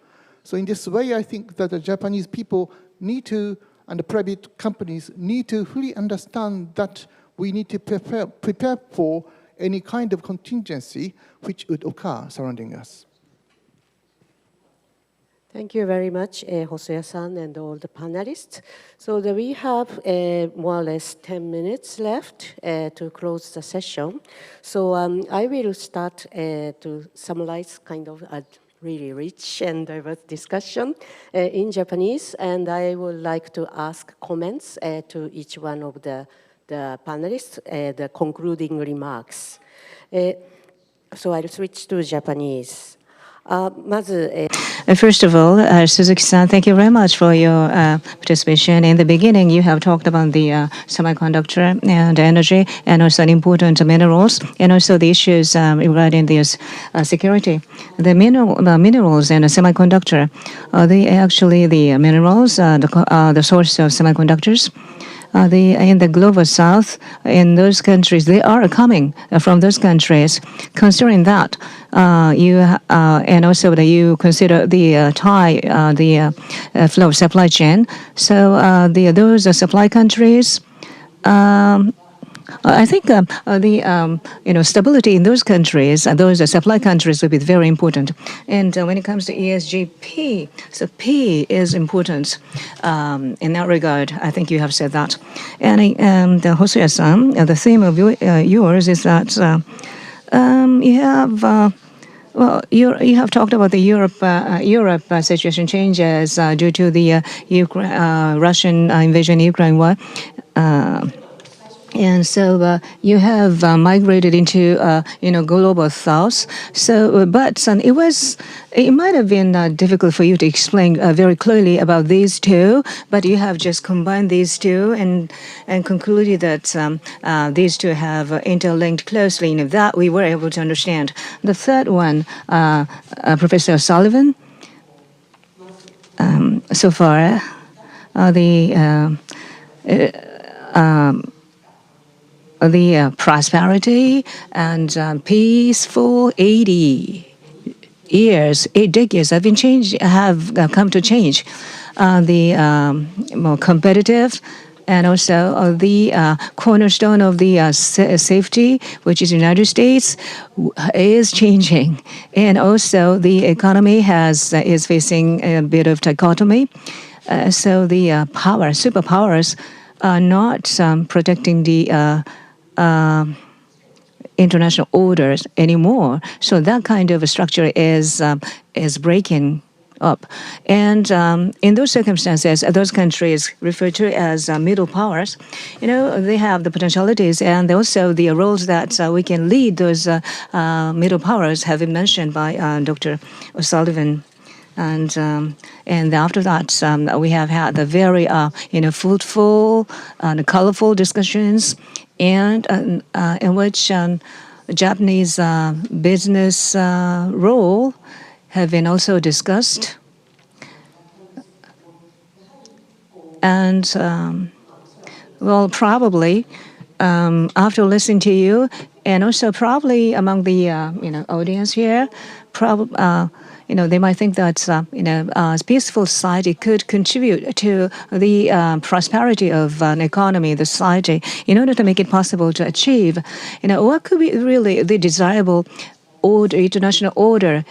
So in this way, I think that the Japanese people need to, and the private companies need to fully understand that we need to prepare for any kind of contingency which would occur surrounding us. Thank you very much, Hosoya-san and all the panelists. So we have more or less 10 minutes left to close the session. So I will start to summarize kind of a really rich and diverse discussion in Japanese, and I would like to ask comments to each one of the panelists, the concluding remarks. So I'll switch to Japanese. First of all, Suzuki-san, thank you very much for your participation. In the beginning, you have talked about the semiconductor and energy, and also important minerals, and also the issues regarding this security. The minerals and the semiconductor, they actually the minerals, the source of semiconductors. In the global south, in those countries, they are coming from those countries. Considering that, and also that you consider the flow of supply chain. So those supply countries. I think stability in those countries, those supply countries, will be very important. And when it comes to ESG, P, so P is important in that regard. I think you have said that. And Hosoya-san, the theme of yours is that you have. Well, you have talked about the Europe situation changes due to the Russian invasion in Ukraine war. And so you have migrated into global south. So, but it might have been difficult for you to explain very clearly about these two. But you have just combined these two and concluded that these two have interlinked closely. And that we were able to understand. The third one, Professor Sullivan. So far, the prosperity and peaceful 80 decades have come to change. The more competitive and also the cornerstone of the safety, which is the United States, is changing. And also the economy is facing a bit of dichotomy. So the superpowers are not protecting the international orders anymore. So that kind of a structure is breaking up. And in those circumstances, those countries referred to as middle powers, they have the potentialities and also the roles that we can lead those middle powers have been mentioned by Dr. O'Sullivan. And after that, we have had the very fruitful and colorful discussions, and in which Japanese business role have been also discussed. And well, probably after listening to you, and also probably among the audience here, they might think that a peaceful society could contribute to the prosperity of an economy, the society, in order to make it possible to achieve, what could be really the desirable order, international order.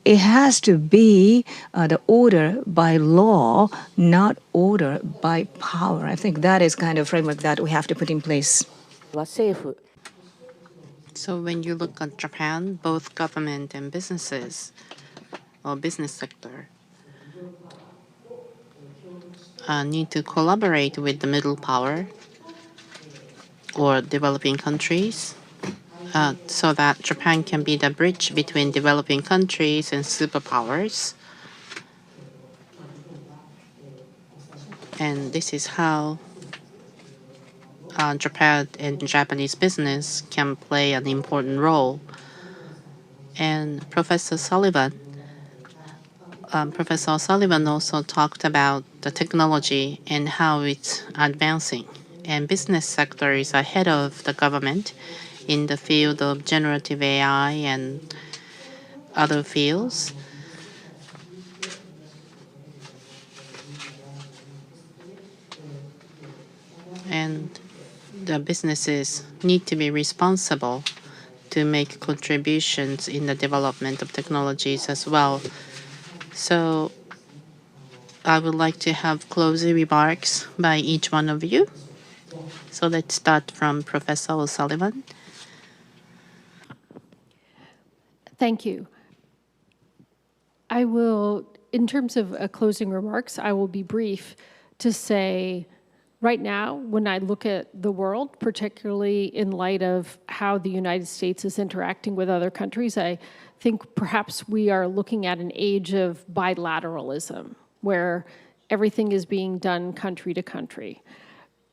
It has to be the order by law, not order by power. I think that is kind of framework that we have to put in place. So when you look at Japan, both government and businesses or business sector need to collaborate with the middle power or developing countries so that Japan can be the bridge between developing countries and superpowers. And this is how Japan and Japanese business can play an important role. And Professor O'Sullivan also talked about the technology and how it's advancing. And business sector is ahead of the government in the field of generative AI and other fields. And the businesses need to be responsible to make contributions in the development of technologies as well. So I would like to have closing remarks by each one of you. So let's start from Professor O'Sullivan. Thank you. I will, in terms of closing remarks, I will be brief to say, right now, when I look at the world, particularly in light of how the United States is interacting with other countries, I think perhaps we are looking at an age of bilateralism, where everything is being done country to country.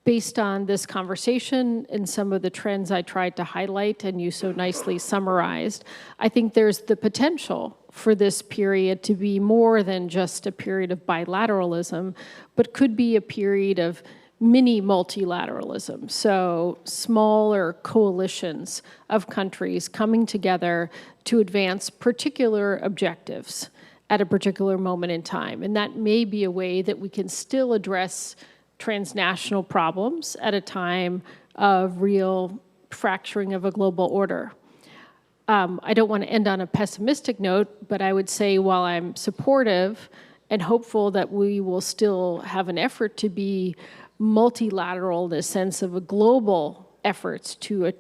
Based on this conversation and some of the trends I tried to highlight and you so nicely summarized, I think there's the potential for this period to be more than just a period of bilateralism, but could be a period of mini multilateralism. So smaller coalitions of countries coming together to advance particular objectives at a particular moment in time. And that may be a way that we can still address transnational problems at a time of real fracturing of a global order. I don't want to end on a pessimistic note, but I would say while I'm supportive and hopeful that we will still have an effort to be multilateral in the sense of a global efforts to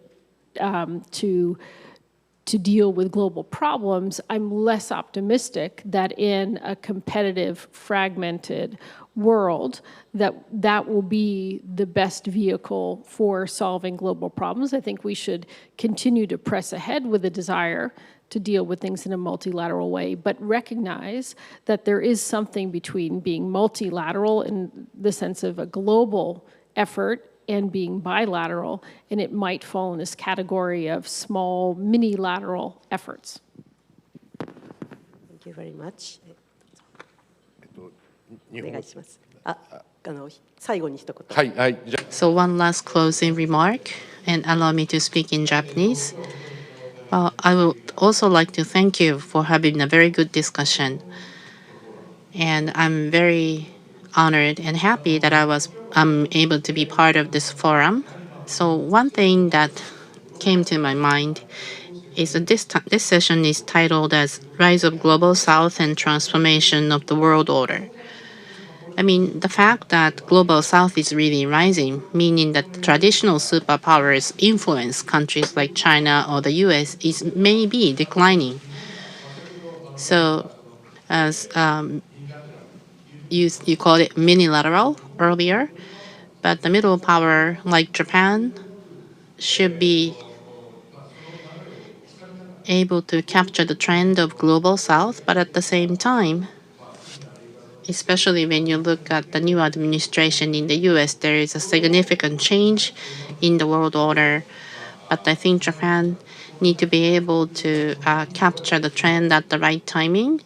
deal with global problems, I'm less optimistic that in a competitive, fragmented world that will be the best vehicle for solving global problems. I think we should continue to press ahead with a desire to deal with things in a multilateral way, but recognize that there is something between being multilateral in the sense of a global effort and being bilateral, and it might fall in this category of small, mini-lateral efforts. Thank you very much. So one last closing remark, and allow me to speak in Japanese. I would also like to thank you for having a very good discussion. And I'm very honored and happy that I'm able to be part of this forum. So one thing that came to my mind is that this session is titled as Rise of Global South and Transformation of the World Order. I mean, the fact that Global South is really rising, meaning that traditional superpowers influence countries like China or the US, is maybe declining. So as you called it minilateral earlier, but the middle power like Japan should be able to capture the trend of Global South, but at the same time, especially when you look at the new administration in the US, there is a significant change in the world order. But I think Japan need to be able to capture the trend at the right timing.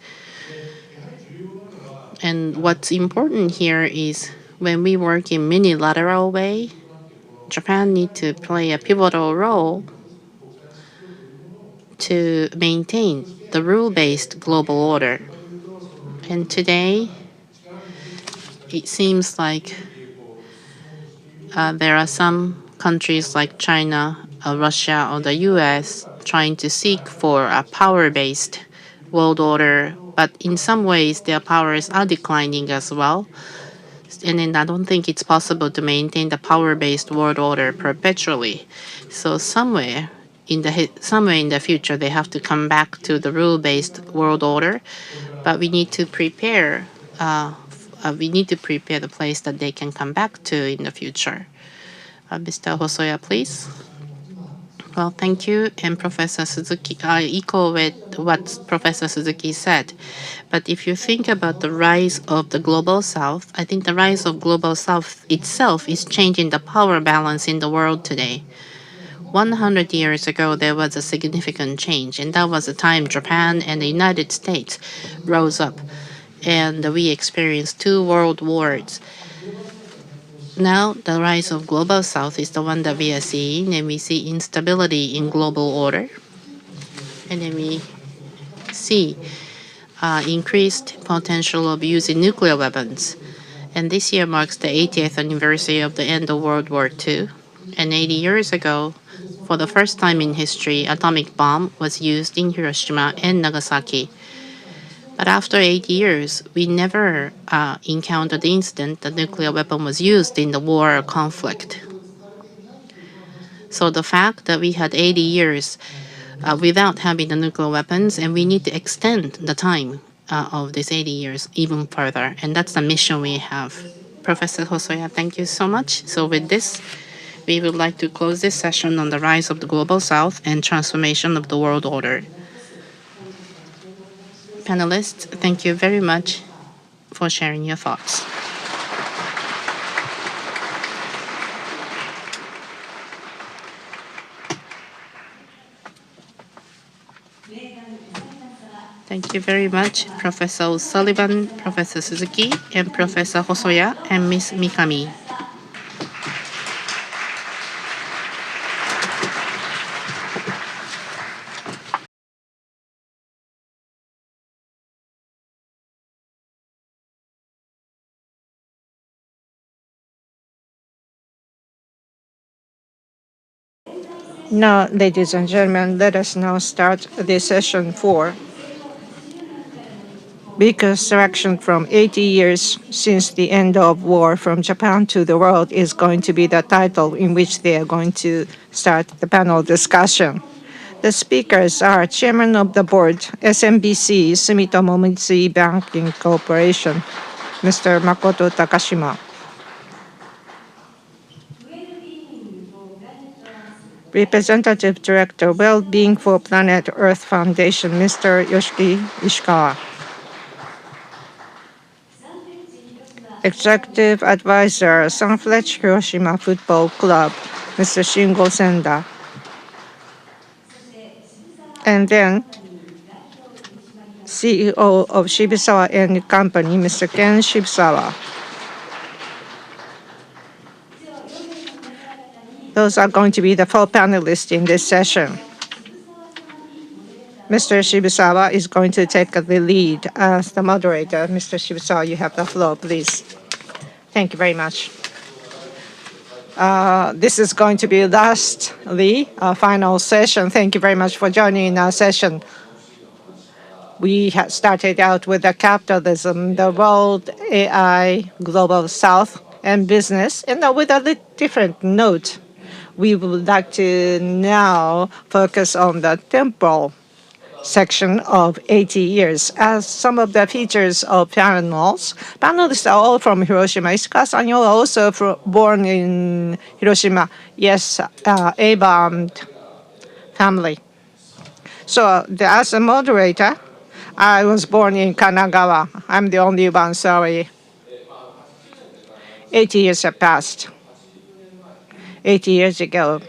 And what's important here is when we work in minilateral way, Japan needs to play a pivotal role to maintain the rule-based global order. And today, it seems like there are some countries like China, Russia, or the US trying to seek for a power-based world order, but in some ways their powers are declining as well. And then I don't think it's possible to maintain the power-based world order perpetually. So somewhere in the future, they have to come back to the rule-based world order. But we need to prepare. We need to prepare the place that they can come back to in the future. Mr. Hosoya, please. Well, thank you. And Professor Suzuki, I echo with what Professor Suzuki said. But if you think about the rise of the Global South, I think the rise of Global South itself is changing the power balance in the world today. 100 years ago, there was a significant change, and that was the time Japan and the United States rose up, and we experienced 2 world wars. Now, the rise of Global South is the one that we are seeing, and we see instability in global order. And then we see increased potential of using nuclear weapons. And this year marks the 80th anniversary of the end of World War II. And 80 years ago, for the first time in history, atomic bomb was used in Hiroshima and Nagasaki. But after 8 years, we never encountered the incident that nuclear weapon was used in the war or conflict. So the fact that we had 80 years without having the nuclear weapons, and we need to extend the time of these 80 years even further. And that's the mission we have. Professor Hosoya, thank you so much. So with this, we would like to close this session on the rise of the Global South and transformation of the world order. Panelists, thank you very much for sharing your thoughts. Thank you very much, Professor O'Sullivan, Professor Suzuki, and Professor Hosoya, and Ms. Mikami. Now, ladies and gentlemen, let us now start the session 4. Reconstruction from 80 years since the end of war from Japan to the world is going to be the title in which they are going to start the panel discussion. The speakers are Chairman of the Board, SMBC Sumitomo Mitsui Banking Corporation, Mr. Makoto Takashima. Representative Director, Well-Being for Planet Earth Foundation, Mr. Yoshiki Ishikawa. Executive Advisor, Sunfletch Hiroshima Football Club, Mr. Shingo Senda. And then CEO of Shibusawa and Company, Mr. Ken Shibusawa. Those are going to be the 4 panelists in this session. Mr. Shibusawa is going to take the lead as the moderator. Mr. Shibusawa, you have the floor, please. Thank you very much. This is going to be lastly our final session. Thank you very much for joining our session. We had started out with the capitalism, the world, AI, global south, and business, and with a little different note. We would like to now focus on the temporal section of 80 years. As some of the features of panelists are all from Hiroshima. Ishikawa-san, you're also born in Hiroshima. Yes, A-bombed family. So as a moderator, I was born in Kanagawa. I'm the only one, sorry. 80 years have passed. 80 years ago.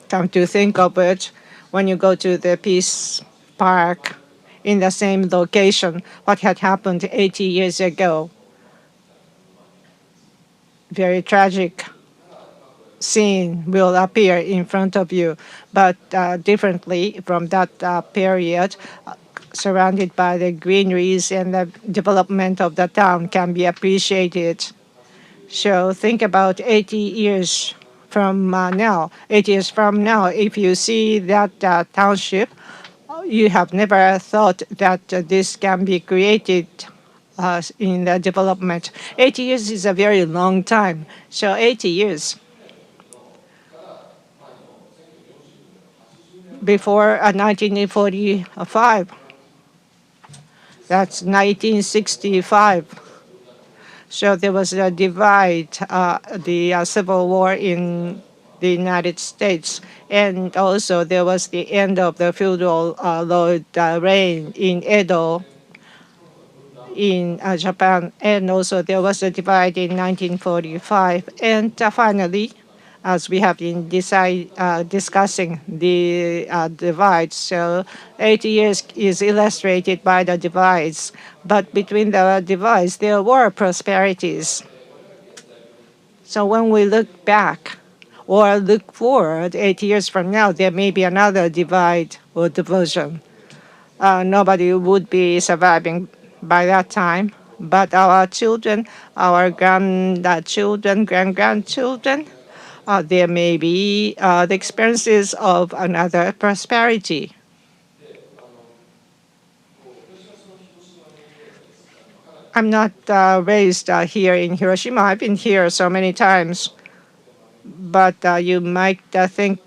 Come to think of it, when you go to the Peace Park in the same location, what had happened 80 years ago. very tragic scene will appear in front of you, but differently from that period, surrounded by the greeneries and the development of the town can be appreciated. So think about 80 years from now. 80 years from now, if you see that township, you have never thought that this can be created in the development. 80 years is a very long time. So 80 years. Before 1945, that's 1965. So there was a divide, the Civil War in the United States, and also there was the end of the feudal lord reign in Edo in Japan, and also there was a divide in 1945, and finally, as we have been discussing the divides, so 80 years is illustrated by the divides, but between the divides there were prosperities. So when we look back or look forward 80 years from now, there may be another divide or division. Nobody would be surviving by that time, but our children, our grandchildren, grandchildren, there may be the experiences of another prosperity. I'm not raised here in Hiroshima. I've been here so many times, but you might think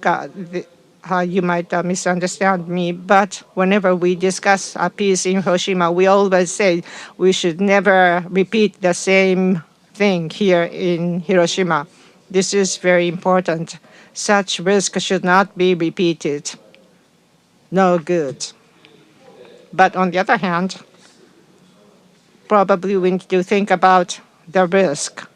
you might misunderstand me. But whenever we discuss peace in Hiroshima, we always say we should never repeat the same thing here in Hiroshima. This is very important. Such risk should not be repeated. No good. But on the other hand, probably we need to think about the risk.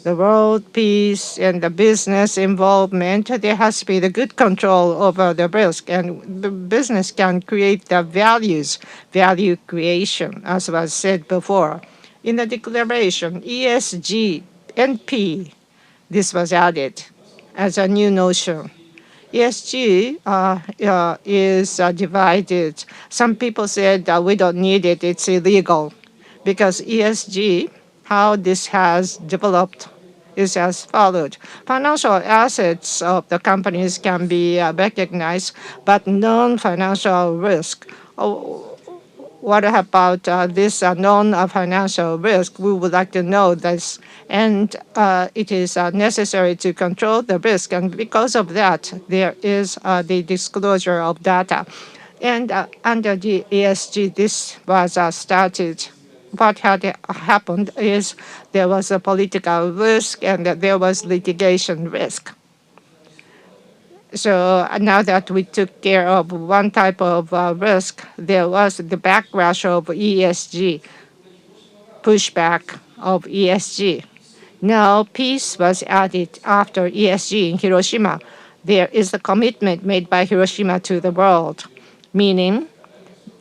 The world peace and the business involvement, there has to be the good control over the risk, and the business can create the values, value creation, as was said before. In the declaration, ESG, NP, this was added as a new notion. ESG is divided. Some people said we don't need it, it's illegal, because ESG, how this has developed is as followed. Financial assets of the companies can be recognized, but non-financial risk. What about this non-financial risk? We would like to know this, and it is necessary to control the risk, and because of that, there is the disclosure of data. And under the ESG, this was started. What had happened is there was a political risk and there was litigation risk. So now that we took care of one type of risk, there was the backlash of ESG, pushback of ESG. Now peace was added after ESG in Hiroshima. There is a commitment made by Hiroshima to the world, meaning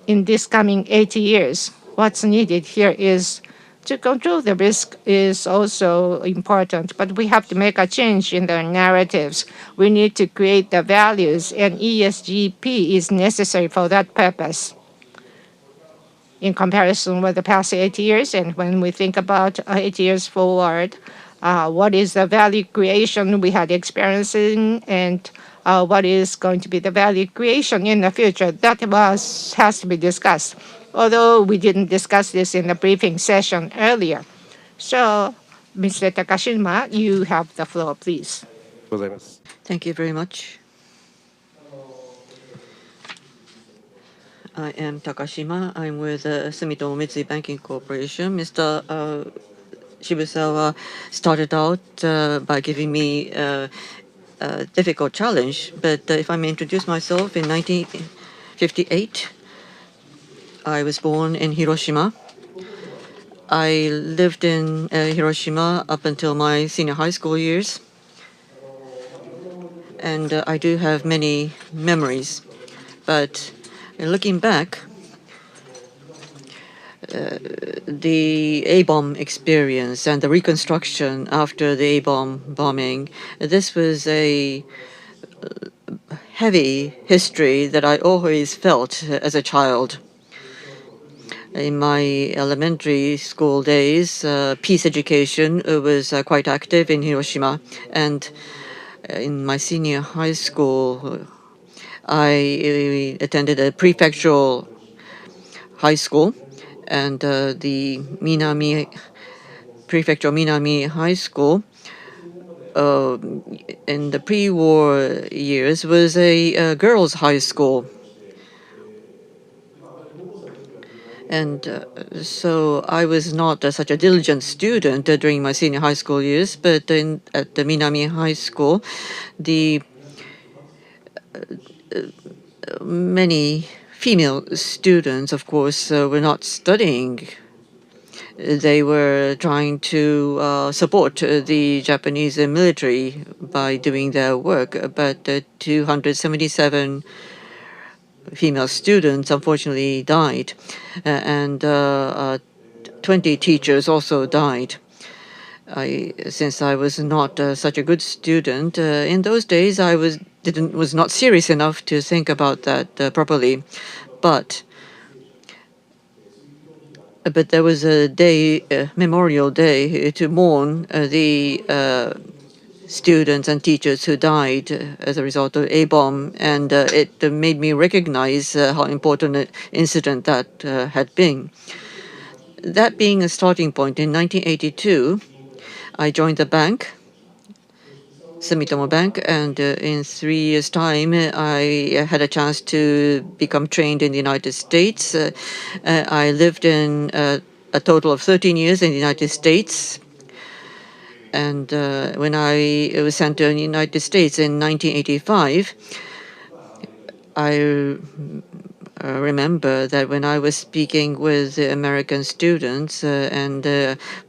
in this coming 80 years, what's needed here is to control the risk is also important, but we have to make a change in the narratives. We need to create the values, and ESGP is necessary for that purpose. In comparison with the past 80 years, and when we think about 80 years forward, what is the value creation we had experiencing, and what is going to be the value creation in the future? That has to be discussed, although we didn't discuss this in the briefing session earlier. So, Mr. Takashima, you have the floor, please. Thank you very much. I am Takashima. I'm with Sumitomo Mitsui Banking Corporation. Mr. Shibusawa started out by giving me a difficult challenge, but if I may introduce myself, in 1958, I was born in Hiroshima. I lived in Hiroshima up until my senior high school years, and I do have many memories, but looking back, the A-bomb experience and the reconstruction after the A-bomb bombing. This was a heavy history that I always felt as a child. In my elementary school days, peace education was quite active in Hiroshima. And in my senior high school, I attended a prefectural high school. And the Minami Prefectural Minami High School in the pre-war years was a girls' high school. And so I was not such a diligent student during my senior high school years, but at the Minami High School, the many female students, of course, were not studying. They were trying to support the Japanese military by doing their work, but 277 female students unfortunately died, and 20 teachers also died. Since I was not such a good student in those days, I was not serious enough to think about that properly, but there was a day, Memorial Day, to mourn the students and teachers who died as a result of A-bomb, and it made me recognize how important an incident that had been. That being a starting point, in 1982, I joined the bank, Sumitomo Bank, and in 3 years' time, I had a chance to become trained in the United States. I lived in a total of 13 years in the United States. And when I was sent to the United States in 1985, I remember that when I was speaking with the American students and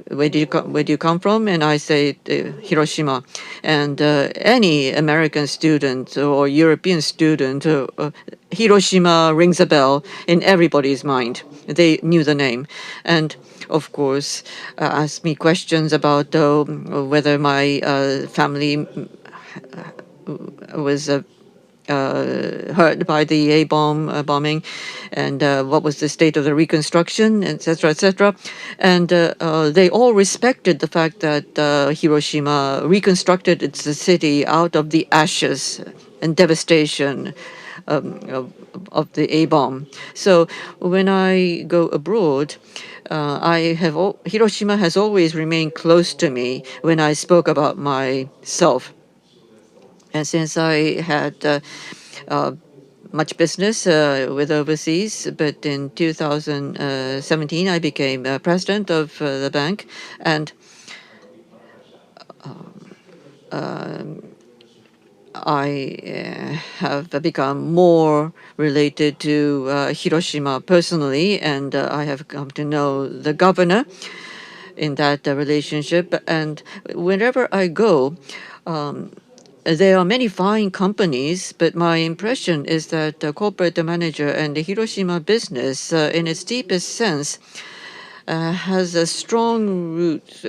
where do you come from? And I say Hiroshima. And any American student or European student, Hiroshima rings a bell in everybody's mind. They knew the name. And of course, asked me questions about whether my family was hurt by the A-bomb bombing, and what was the state of the Reconstruction, etc., etc. And they all respected the fact that Hiroshima reconstructed its city out of the ashes and devastation of the A-bomb. So when I go abroad, Hiroshima has always remained close to me when I spoke about myself. And since I had much business with overseas, but in 2017 I became president of the bank, and I have become more related to Hiroshima personally, and I have come to know the governor in that relationship. And wherever I go, there are many fine companies, but my impression is that the corporate manager and the Hiroshima business, in its deepest sense, has a strong root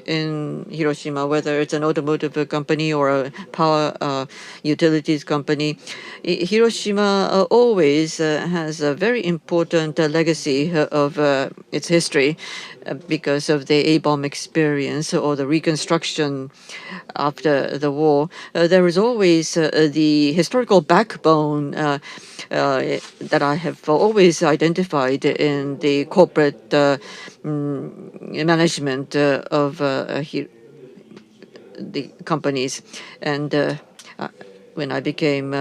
in Hiroshima, whether it's an automotive company or a power utilities company. Hiroshima always has a very important legacy of its history because of the A-bomb experience or the reconstruction after the war. There is always the historical backbone that I have always identified in the corporate management of the companies. And when I became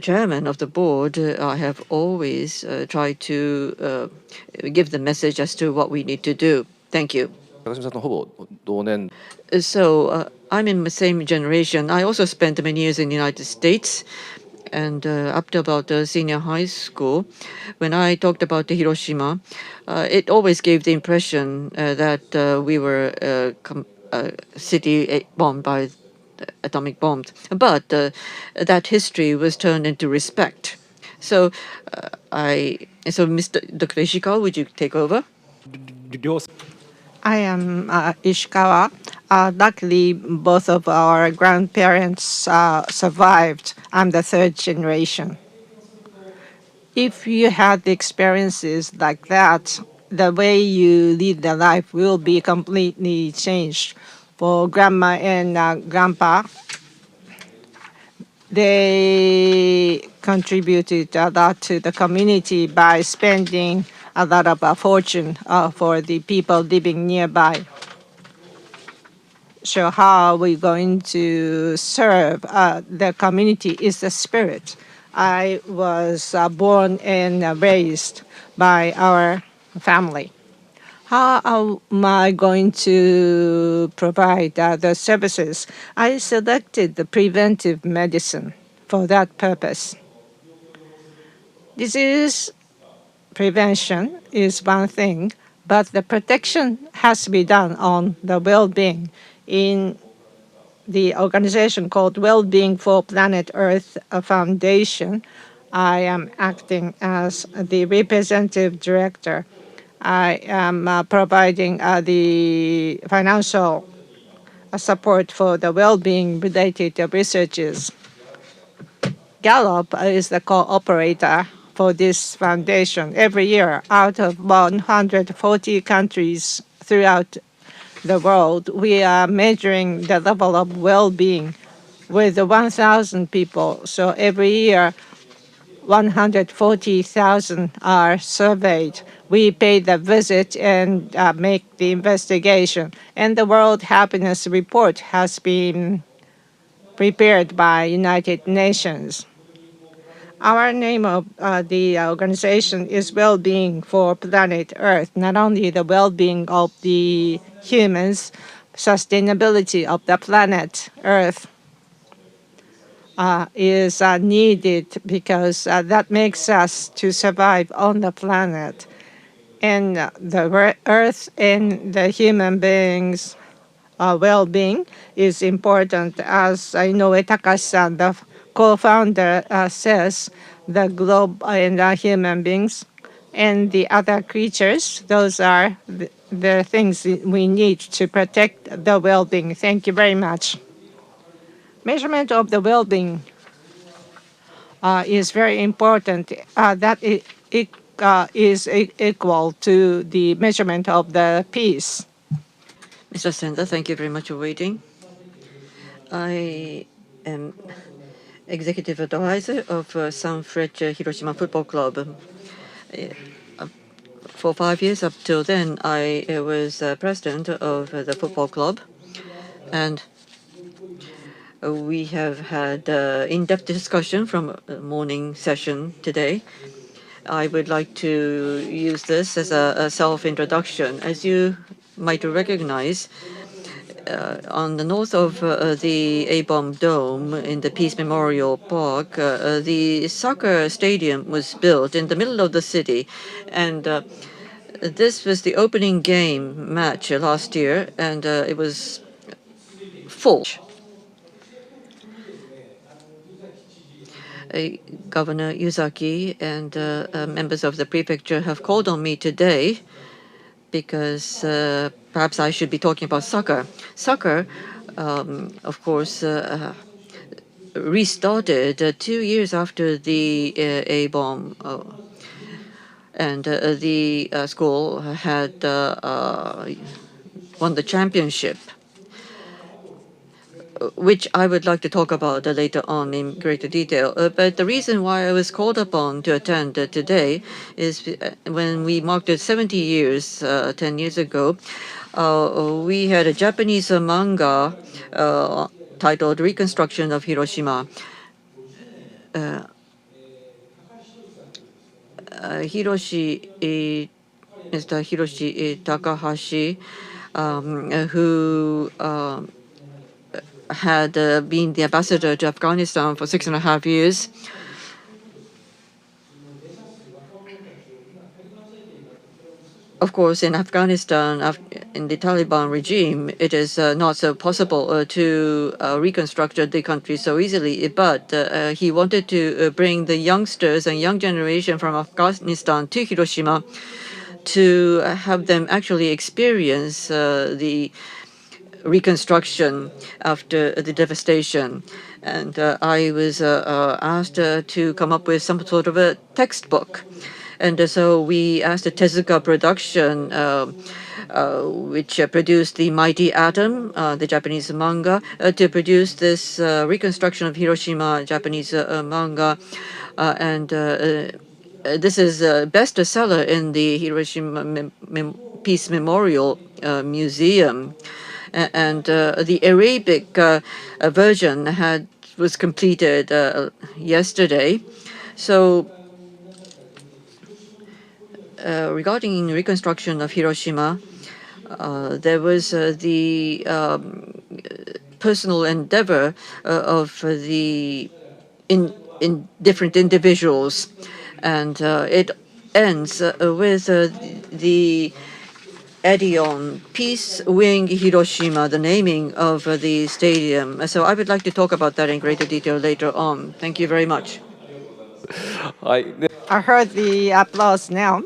chairman of the board, I have always tried to give the message as to what we need to do. Thank you. So I'm in the same generation. I also spent many years in the United States, and up to about senior high school, when I talked about Hiroshima, it always gave the impression that we were a city bombed by atomic bombs. But that history was turned into respect. So so Mr. Dr. Ishikawa, would you take over? I am Ishikawa. Luckily, both of our grandparents survived. I'm the third generation. If you had experiences like that, the way you lead the life will be completely changed. For grandma and grandpa, they contributed a lot to the community by spending a lot of fortune for the people living nearby. So how are we going to serve the community is the spirit. I was born and raised by our family. How am I going to provide the services? I selected the preventive medicine for that purpose. Disease prevention is one thing, but the protection has to be done on the well-being. In the organization called Well-Being for Planet Earth Foundation, I am acting as the representative director. I am providing the financial support for the well-being related researches. Gallup is the co-operator for this foundation. Every year, out of 140 countries throughout the world, we are measuring the level of well-being with 1,000 people. So every year, 140,000 are surveyed. We pay the visit and make the investigation. And the World Happiness Report has been prepared by United Nations. Our name of the organization is Well-Being for Planet Earth, not only the well-being of the humans, sustainability of the planet Earth is needed because that makes us to survive on the planet. And the Earth and the human beings' well-being is important. As Inoue Takashi-san, the co-founder, says, the globe and human beings and the other creatures, those are the things we need to protect the well-being. Thank you very much. Measurement of the well-being is very important. That it is equal to the measurement of the peace. Mr. Sender, thank you very much for waiting. I am executive advisor of Sanfrecce Hiroshima Football Club. For 5 years up till then, I was president of the football club, and we have had in-depth discussion from morning session today. I would like to use this as a self-introduction. As you might recognize, on the north of the A-bomb dome in the Peace Memorial Park, the soccer stadium was built in the middle of the city, and this was the opening game match last year, and it was full. Governor Yuzaki and members of the prefecture have called on me today because perhaps I should be talking about soccer. Soccer, of course, restarted 2 years after the A-bomb, and the school had won the championship, which I would like to talk about later on in greater detail. But the reason why I was called upon to attend today is when we marked 70 years, 10 years ago, we had a Japanese manga titled Reconstruction of Hiroshima. Mr. Hiroshi Takahashi, who had been the ambassador to Afghanistan for 6.5 years. Of course, in Afghanistan, in the Taliban regime, it is not so possible to reconstruct the country so easily. But he wanted to bring the youngsters and young generation from Afghanistan to Hiroshima to have them actually experience the reconstruction after the devastation. And I was asked to come up with some sort of a textbook. And so we asked the Tezuka Production, which produced The Mighty Atom, the Japanese manga, to produce this reconstruction of Hiroshima Japanese manga. And this is a bestseller in the Hiroshima Peace Memorial Museum. And the Arabic version was completed yesterday. So regarding reconstruction of Hiroshima, there was the personal endeavor of the in different individuals, and it ends with the Edion Peace Wing Hiroshima, the naming of the stadium. So I would like to talk about that in greater detail later on. Thank you very much. I heard the applause now.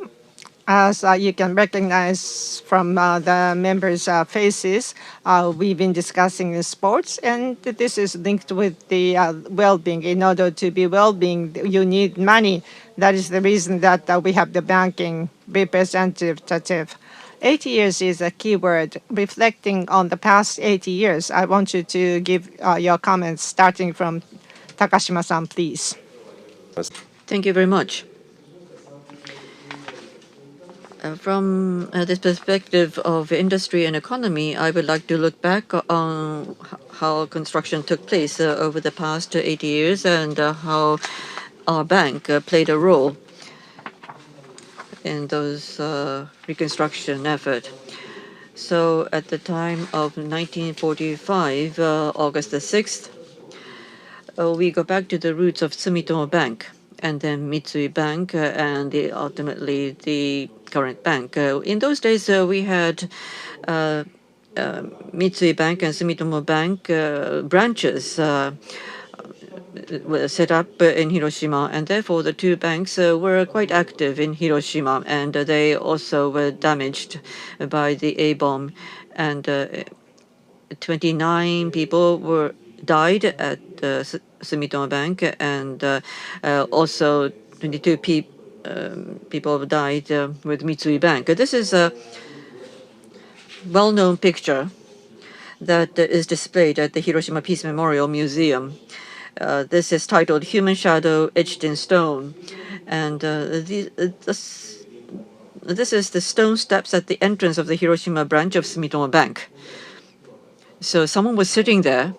As you can recognize from the members' faces, we've been discussing sports, and this is linked with the well-being. In order to be well-being, you need money. That is the reason that we have the banking representative. 80 years is a key word. Reflecting on the past 80 years, I want you to give your comments, starting from Takashima-san, please. Thank you very much. From this perspective of industry and economy, I would like to look back on how construction took place over the past 80 years and how our bank played a role in those reconstruction effort. So at the time of 1945, August the 6th, we go back to the roots of Sumitomo Bank and then Mitsui Bank and ultimately the current bank. In those days, we had Mitsui Bank and Sumitomo Bank branches were set up in Hiroshima, and therefore the two banks were quite active in Hiroshima, and they also were damaged by the A-bomb, and 29 people died at Sumitomo Bank, and also 22 people died with Mitsui Bank. This is a well-known picture that is displayed at the Hiroshima Peace Memorial Museum. This is titled Human Shadow Etched in Stone. And this is the stone steps at the entrance of the Hiroshima branch of Sumitomo Bank. So someone was sitting there,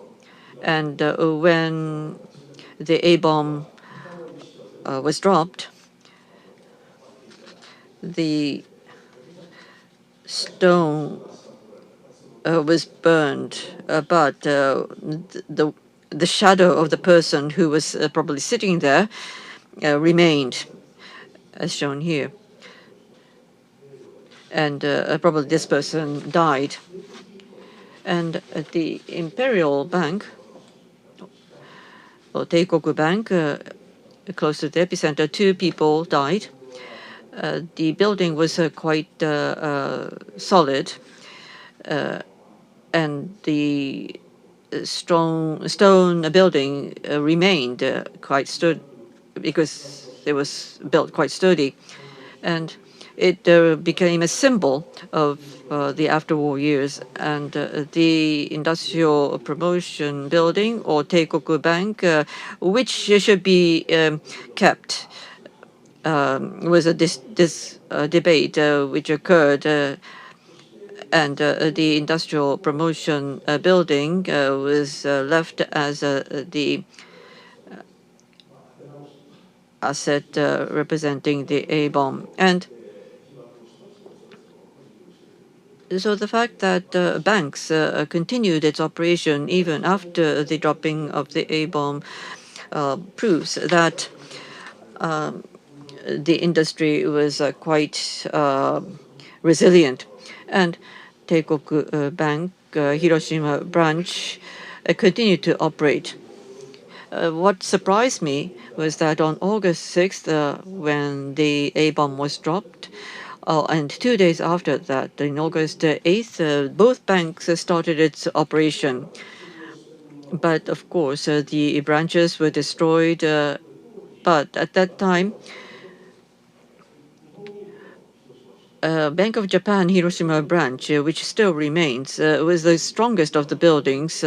and when the A-bomb was dropped, the stone was burned, but the shadow of the person who was probably sitting there remained, as shown here. And probably this person died. And at the Imperial Bank, or Teikoku Bank, close to the epicenter, 2 people died. The building was quite solid, and the stone building remained quite sturdy because it was built quite sturdy, and it became a symbol of the after-war years. And the industrial promotion building, or Teikoku Bank, which should be kept, was a debate which occurred, and the industrial promotion building was left as the asset representing the A-bomb. And so the fact that banks continued its operation even after the dropping of the A-bomb proves that the industry was quite resilient. And Teikoku Bank, Hiroshima branch, continued to operate. What surprised me was that on August 6th, when the A-bomb was dropped, and 2 days after that, in August 8th, both banks started its operation. But of course, the branches were destroyed. But at that time, Bank of Japan Hiroshima branch, which still remains, was the strongest of the buildings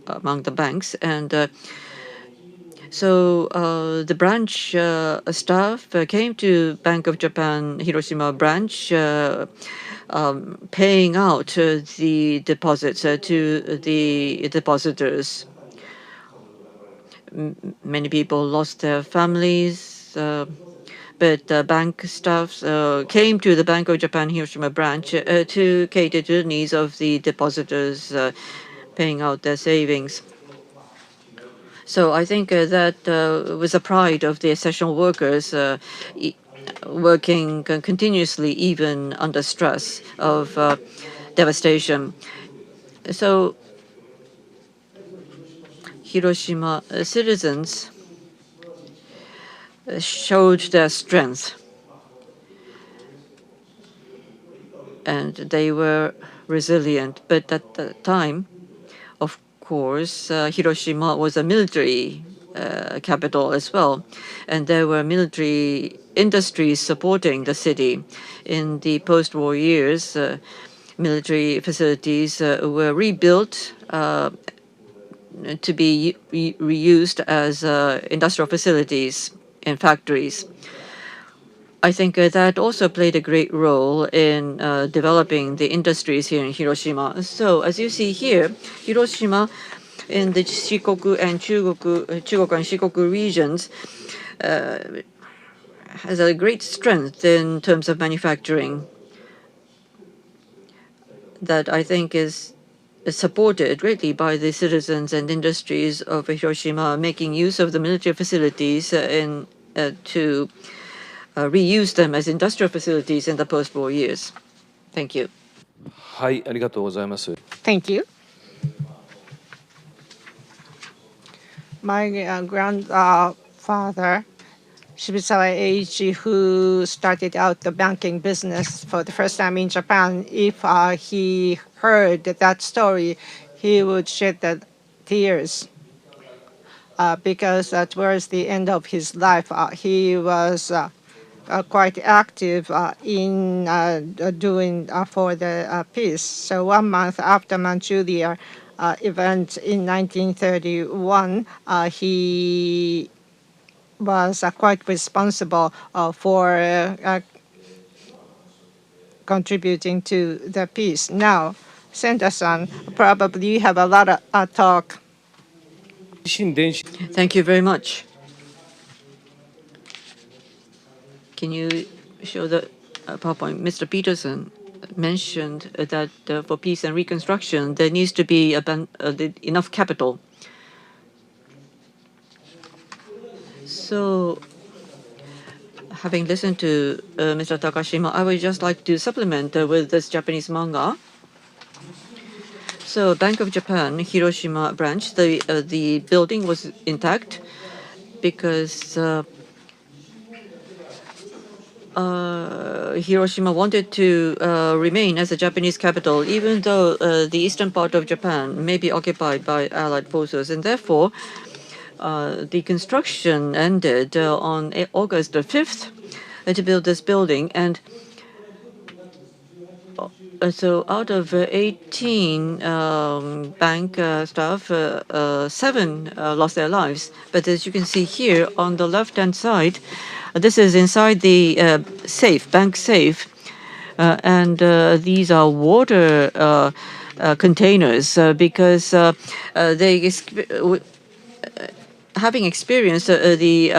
among the banks. And so the branch staff came to Bank of Japan Hiroshima branch, paying out the deposits to the depositors. Many people lost their families, but bank staff came to the Bank of Japan Hiroshima branch to cater to the needs of the depositors, paying out their savings. So I think that was a pride of the essential workers working continuously, even under stress of devastation. So Hiroshima citizens showed their strength, and they were resilient. But at the time, of course, Hiroshima was a military capital as well, and there were military industries supporting the city. In the post-war years, military facilities were rebuilt to be reused as industrial facilities and factories. I think that also played a great role in developing the industries here in Hiroshima. So as you see here, Hiroshima in the Shikoku and Chugoku and Shikoku regions has a great strength in terms of manufacturing that I think is supported greatly by the citizens and industries of Hiroshima, making use of the military facilities to reuse them as industrial facilities in the post-war years. Thank you. Thank you. My grandfather, Shibusawa Eiichi, who started out the banking business for the first time in Japan, if he heard that story, he would shed the tears because towards the end of his life, he was quite active in doing for the peace. So 1 month after Manchuria event in 1931, he was quite responsible for contributing to the peace. Now, Senta-san, probably you have a lot of talk. Thank you very much. Can you show the PowerPoint? Mr. Peterson mentioned that for peace and reconstruction, there needs to be enough capital. So, having listened to Mr. Takashima, I would just like to supplement with this Japanese manga. So, Bank of Japan, Hiroshima branch, the building was intact because Hiroshima wanted to remain as a Japanese capital, even though the eastern part of Japan may be occupied by Allied forces, and therefore the construction ended on August 5th to build this building. And so out of 18 bank staff, 7 lost their lives. But as you can see here on the left-hand side, this is inside the safe, bank safe. And these are water containers because they having experienced the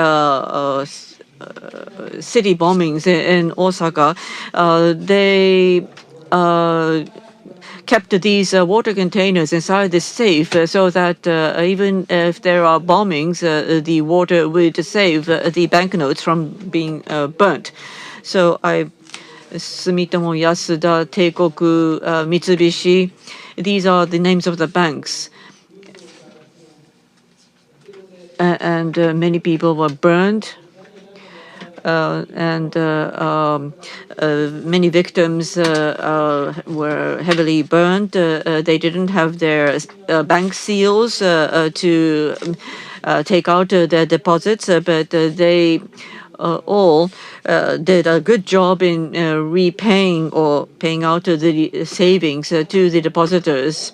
city bombings in Osaka, they kept these water containers inside the safe so that even if there are bombings, the water would save the banknotes from being burnt. So I Sumitomo, Yasuda, Teikoku, Mitsubishi. These are the names of the banks. And many people were burned. And many victims were heavily burned. They didn't have their bank seals to take out their deposits, but they all did a good job in repaying or paying out the savings to the depositors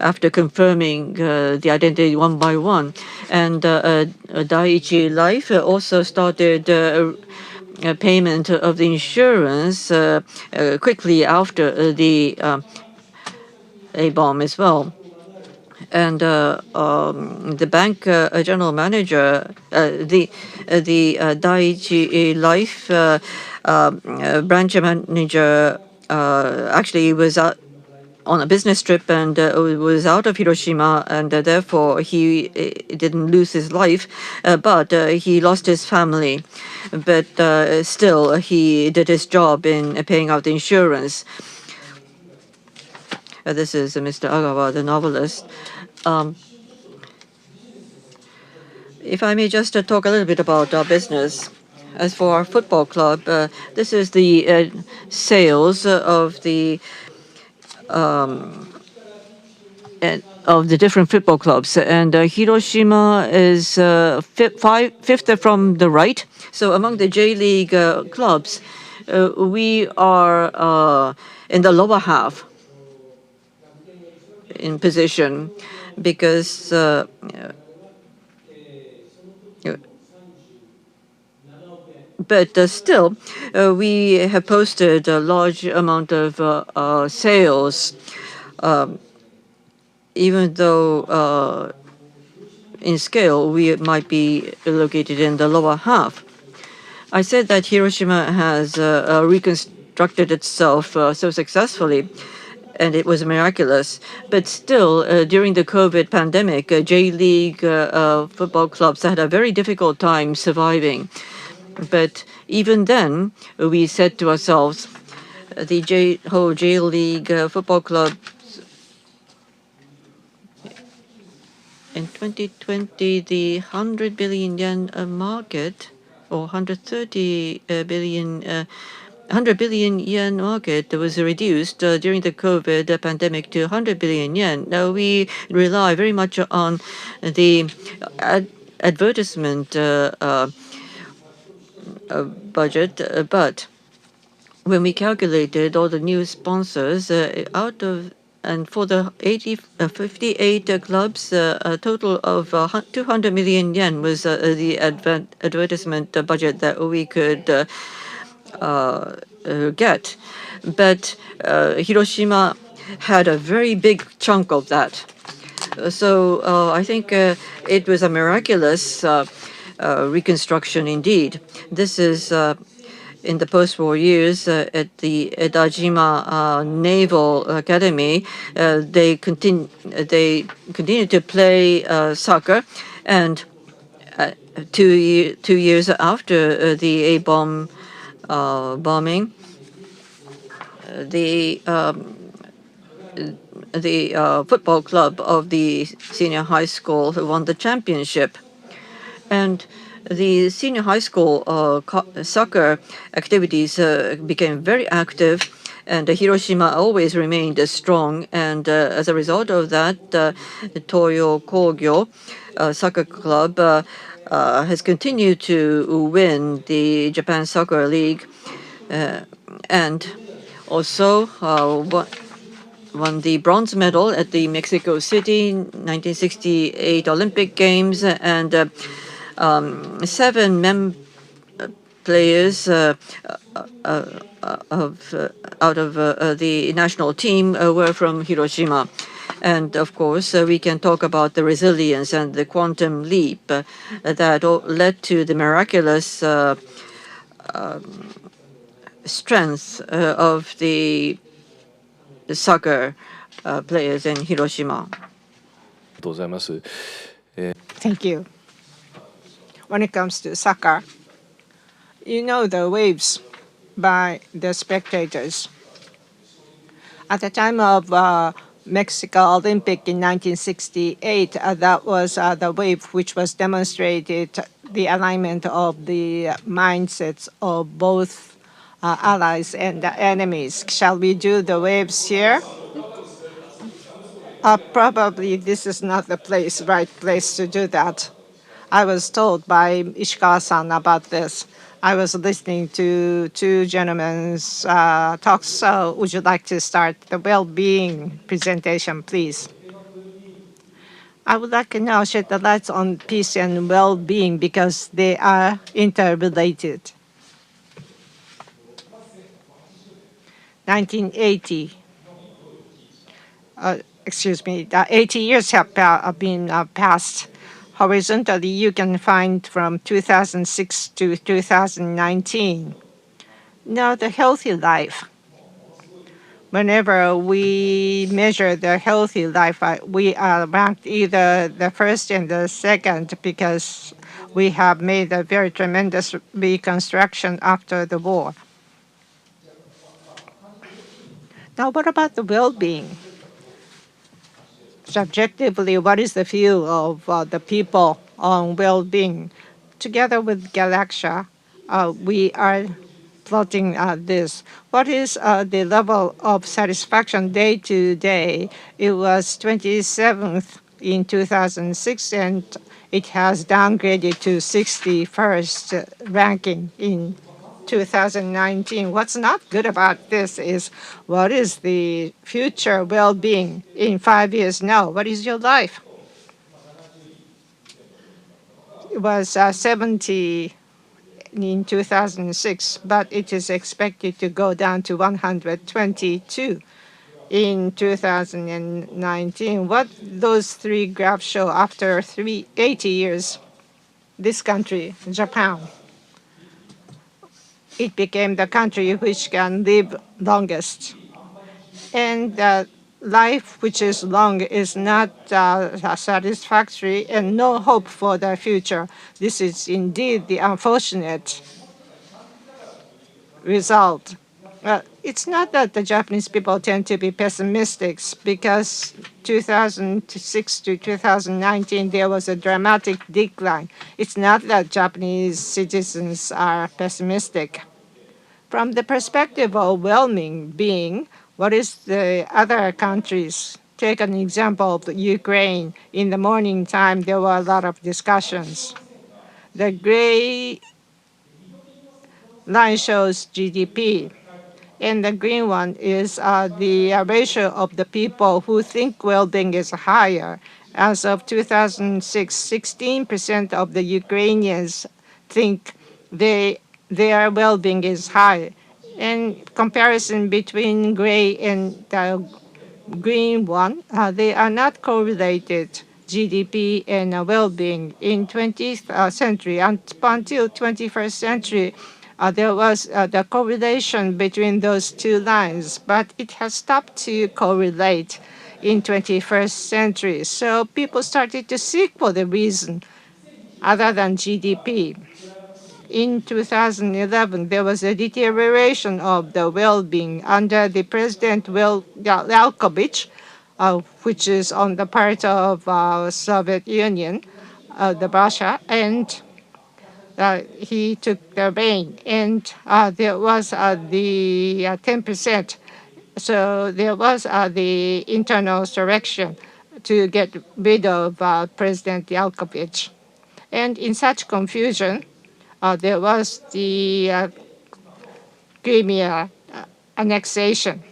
after confirming the identity one by one. And Daiichi Life also started payment of the insurance quickly after the A-bomb as well. And the bank general manager, the Daiichi Life branch manager actually was on a business trip and was out of Hiroshima, and therefore he didn't lose his life, but he lost his family. But still, he did his job in paying out the insurance. This is Mr. Agawa, the novelist. If I may just talk a little bit about our business. As for our football club, this is the sales of the different football clubs. And Hiroshima is fifth from the right. So among the J-League clubs, we are in the lower half in position because but still, we have posted a large amount of sales, even though in scale we might be located in the lower half. I said that Hiroshima has reconstructed itself so successfully, and it was miraculous. But still, during the COVID pandemic, J-League football clubs had a very difficult time surviving. But even then, we said to ourselves, the whole J-League football club in 2020, the 100 billion yen market, or 130 billion, 100 billion yen market was reduced during the COVID pandemic to 100 billion yen. Now we rely very much on the advertisement budget, but when we calculated all the new sponsors and for the 58 clubs, a total of 200 million yen was the advertisement budget that we could get. But Hiroshima had a very big chunk of that. So I think it was a miraculous reconstruction indeed. This is in the post-war years at the Edajima Naval Academy. They continue to play soccer, and 2 years after the A-bomb bombing, the football club of the senior high school won the championship. And the senior high school soccer activities became very active, and Hiroshima always remained strong. And as a result of that, Toyo Kogyo soccer club has continued to win the Japan Soccer League, and also won the bronze medal at the Mexico City 1968 Olympic Games, and 7 players out of the national team were from Hiroshima. And of course, we can talk about the resilience and the quantum leap that led to the miraculous strength of the soccer players in Hiroshima. Thank you. When it comes to soccer, you know the waves by the spectators. At the time of Mexico Olympic in 1968, that was the wave which was demonstrated the alignment of the mindsets of both allies and enemies. Shall we do the waves here? Probably this is not the right place to do that. I was told by Ishikawa-san about this. I was listening to two gentlemen's talks. So would you like to start the well-being presentation, please? I would like to now shed the lights on peace and well-being because they are interrelated. 1980. Excuse me, 80 years have been passed. Horizontally, you can find from 2006 to 2019. Now, the healthy life. Whenever we measure the healthy life, we are ranked either the first and the second because we have made a very tremendous reconstruction after the war. Now, what about the well-being? Subjectively, what is the view of the people on well-being? Together with Galaxia, we are plotting this. What is the level of satisfaction day to day? It was 27th in 2006, and it has downgraded to 61st ranking in 2019. What's not good about this is what is the future well-being in 5 years now? What is your life? It was 70 in 2006, but it is expected to go down to 122 in 2019. What those three graphs show after 80 years, this country, Japan, it became the country which can live longest. And life which is long is not satisfactory and no hope for the future. This is indeed the unfortunate result. It's not that the Japanese people tend to be pessimistic because 2006 to 2019, there was a dramatic decline. It's not that Japanese citizens are pessimistic. From the perspective of well-being, what is the other countries? Take an example of Ukraine. In the morning time, there were a lot of discussions. The gray line shows GDP, and the green one is the ratio of the people who think well-being is higher. As of 2006, 16% of the Ukrainians think their well-being is high. In comparison between gray and the green one, they are not correlated, GDP and well-being. In 20th century, until 21st century, there was the correlation between those two lines, but it has stopped to correlate in 21st century. So people started to seek for the reason other than GDP. In 2011, there was a deterioration of the well-being under the President Yanukovych, which is on the part of Soviet Union, the Russia, and he took the reign, and there was the 10%. So there was the internal insurrection to get rid of President Yanukovych. And in such confusion, there was the Crimea annexation.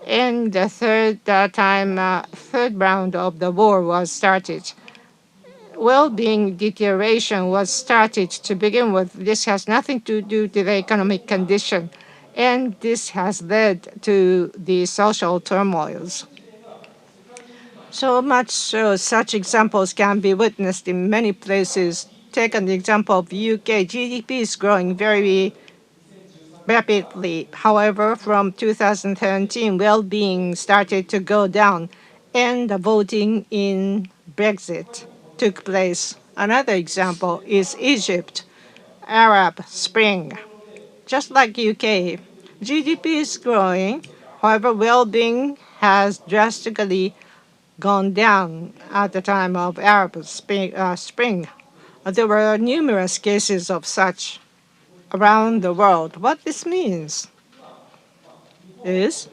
And the third round of the war was started. Well-being deterioration was started to begin with. This has nothing to do with the economic condition, and this has led to the social turmoils. So much so, such examples can be witnessed in many places. Take an example of UK. GDP is growing very rapidly. However, from 2013, well-being started to go down, and the voting in Brexit took place. Another example is Egypt, Arab Spring. just like UK, GDP is growing. However, well-being has drastically gone down at the time of Arab Spring. There were numerous cases of such around the world. What this means is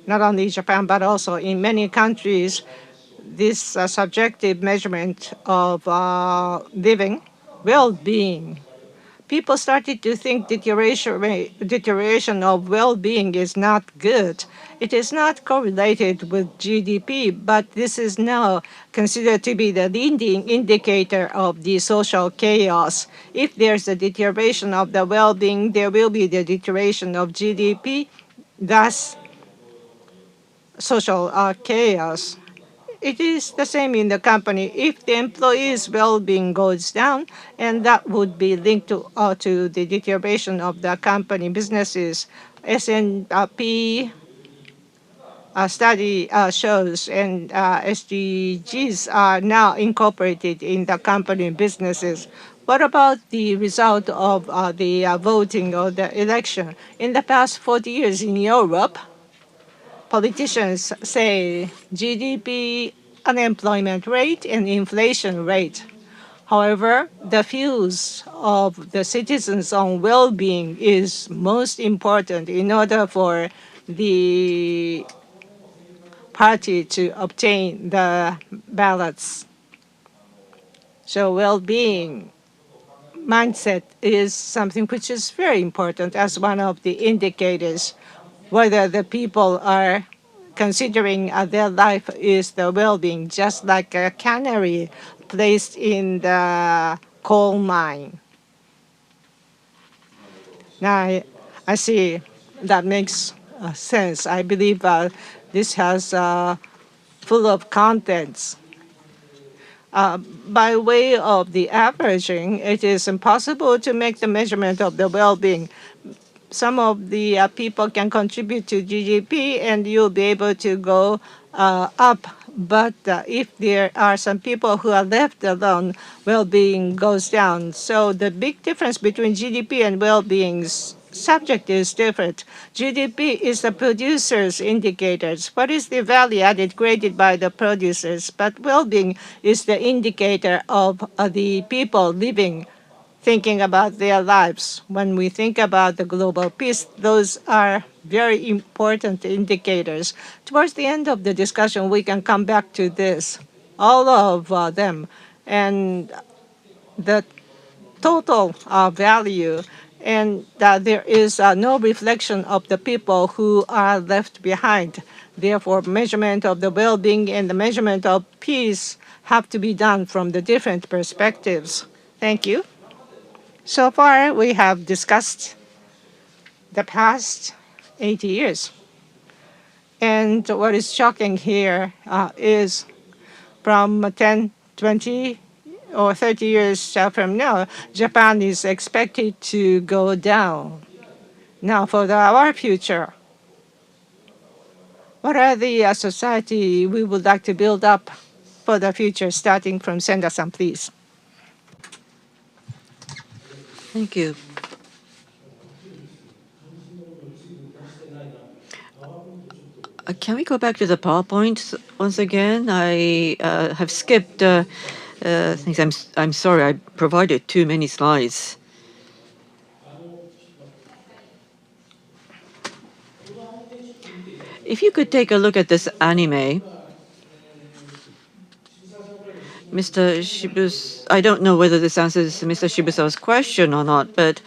not only Japan, but also in many countries, this subjective measurement of living well-being, people started to think deterioration of well-being is not good. It is not correlated with GDP, but this is now considered to be the leading indicator of the social chaos. If there's a deterioration of the well-being, there will be the deterioration of GDP, thus social chaos. It is the same in the company. If the employees' well-being goes down, and that would be linked to the deterioration of the company businesses. S&P study shows, and SDGs are now incorporated in the company businesses. What about the result of the voting or the election? In the past 40 years in Europe, politicians say GDP, unemployment rate, and inflation rate. However, the views of the citizens on well-being is most important in order for the party to obtain the ballots. So well-being mindset is something which is very important as one of the indicators whether the people are considering their life is the well-being, just like a canary placed in the coal mine. Now, I see that makes sense. I believe this has full of contents. By way of the averaging, it is impossible to make the measurement of the well-being. Some of the people can contribute to GDP and you'll be able to go up. But if there are some people who are left alone, well-being goes down. So the big difference between GDP and well-being's subject is different. GDP is the producer's indicators. What is the value added created by the producers? But well-being is the indicator of the people living, thinking about their lives. When we think about the global peace, those are very important indicators. Towards the end of the discussion, we can come back to this, all of them, and the total value, and that there is no reflection of the people who are left behind. Therefore, measurement of the well-being and the measurement of peace have to be done from the different perspectives. Thank you. So far, we have discussed the past 80 years. And what is shocking here is from 10, 20, or 30 years from now, Japan is expected to go down. Now, for our future, what are the society we would like to build up for the future, starting from Senda-san, please? Thank you. Can we go back to the PowerPoint once again? I have skipped things. I'm sorry, I provided too many slides. If you could take a look at this anime, Mr. Shibus, I don't know whether this answers Mr. Shibusa's question or not, but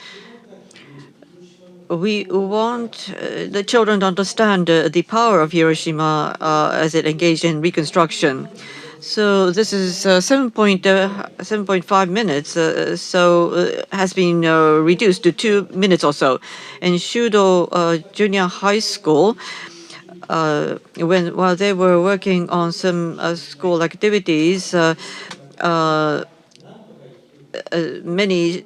we want the children to understand the power of Hiroshima as it engaged in Reconstruction. So this is 7.5 minutes, so has been reduced to 2 minutes or so. In Shudo Junior High School, while they were working on some school activities, many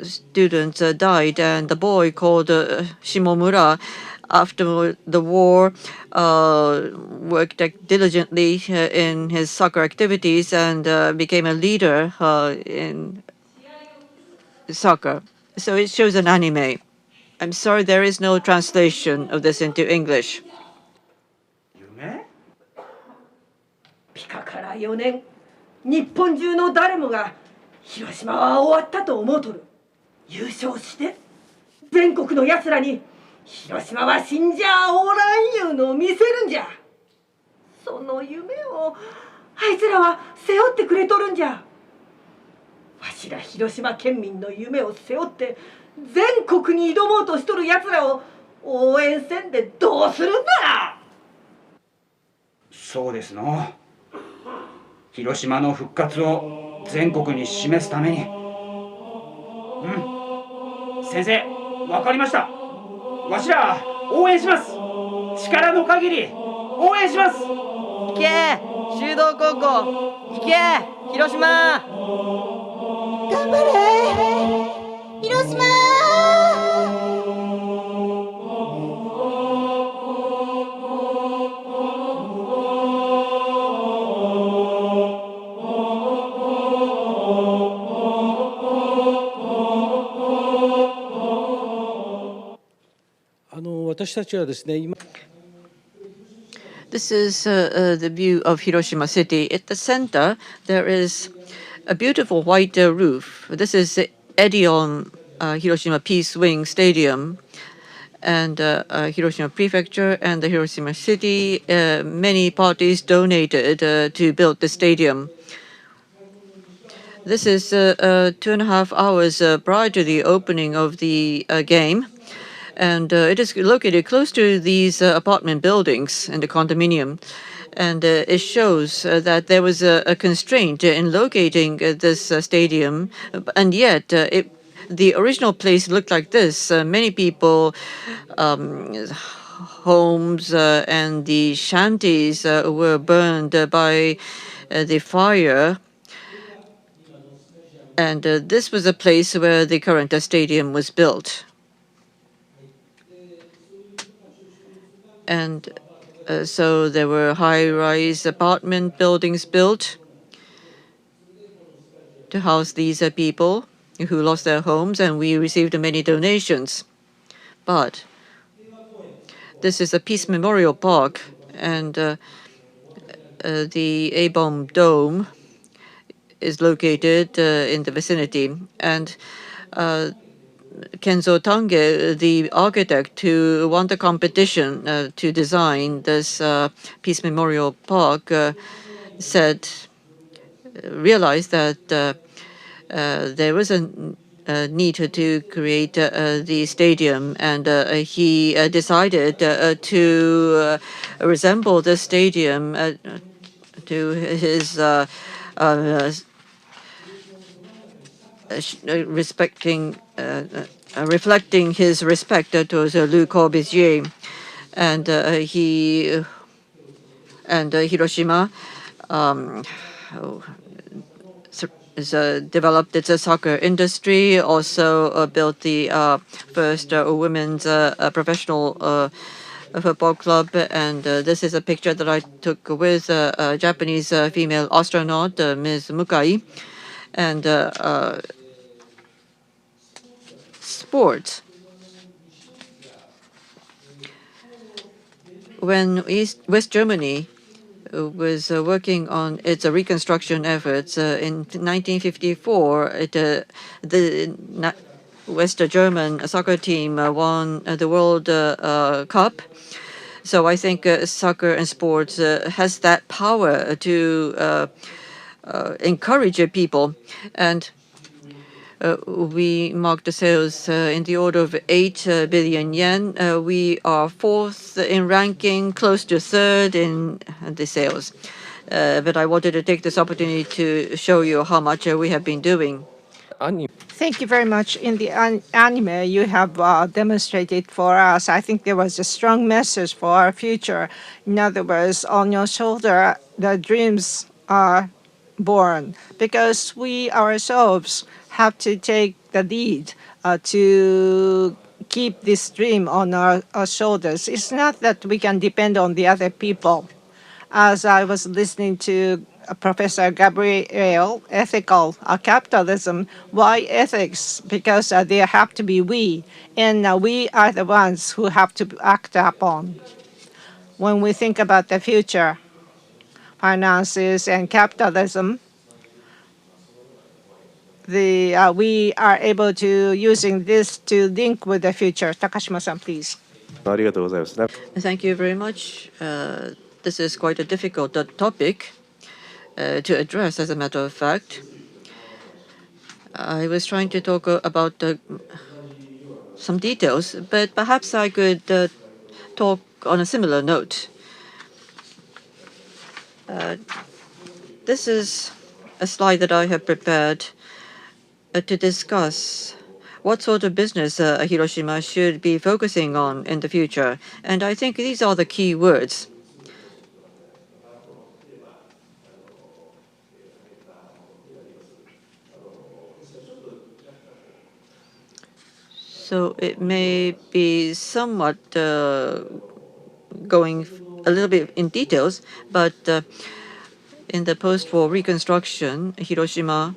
students died, and the boy called Shimomura, after the war, worked diligently in his soccer activities and became a leader in soccer. So it shows an anime. I'm sorry, there is no translation of this into English. ピカから4年、日本中の誰もが広島は終わったと思うとる。優勝して全国の奴らに広島は死んじゃおらんいうのを見せるんじゃ。その夢をあいつらは背負ってくれとるんじゃ。わしら広島県民の夢を背負って全国に挑もうとしとる奴らを応援せんでどうするんだ。そうですの。広島の復活を全国に示すために。先生、わかりました。わしら応援します。力の限り応援します。行け修道高校、行け広島。頑張れ広島。私たちはですね、今 This is the view of Hiroshima City. At the center, there is a beautiful white roof. This is the Edion Hiroshima Peace Wing Stadium. And Hiroshima Prefecture and the Hiroshima City, many parties donated to build the stadium. This is 2.5 hours prior to the opening of the game. And it is located close to these apartment buildings and the condominium. And it shows that there was a constraint in locating this stadium. And yet, the original place looked like this. Many people, homes and the shanties were burned by the fire. And this was a place where the current stadium was built. And so there were high-rise apartment buildings built to house these people who lost their homes, and we received many donations. But this is a Peace Memorial Park, and the A-bomb dome is located in the vicinity. And Kenzo Tange, the architect who won the competition to design this Peace Memorial Park, realized that there was a need to create the stadium, and he decided to resemble the stadium to his reflecting his respect towards Le Corbusier, and Hiroshima developed its soccer industry, also built the first women's professional football club. And this is a picture that I took with a Japanese female astronaut, Ms. Mukai. And sports. When West Germany was working on its reconstruction efforts in 1954, the West German soccer team won the World Cup. So I think soccer and sports has that power to encourage people. And we marked the sales in the order of 8 billion yen. We are 4th in ranking, close to 3rd in the sales. But I wanted to take this opportunity to show you how much we have been doing. Thank you very much. In the anime you have demonstrated for us, I think there was a strong message for our future. In other words, on your shoulder, the dreams are born, because we ourselves have to take the lead to keep this dream on our shoulders. It's not that we can depend on the other people. As I was listening to Professor Gabriel, ethical capitalism. Why ethics? Because there have to be we, and we are the ones who have to act upon. When we think about the future, finances and capitalism, we are able to using this to link with the future. Takashima-san, please. Thank you very much. This is quite a difficult topic to address, as a matter of fact. I was trying to talk about some details, but perhaps I could talk on a similar note. This is a slide that I have prepared to discuss what sort of business Hiroshima should be focusing on in the future. And I think these are the key words. So it may be somewhat going a little bit in details, but in the post-war reconstruction, Hiroshima's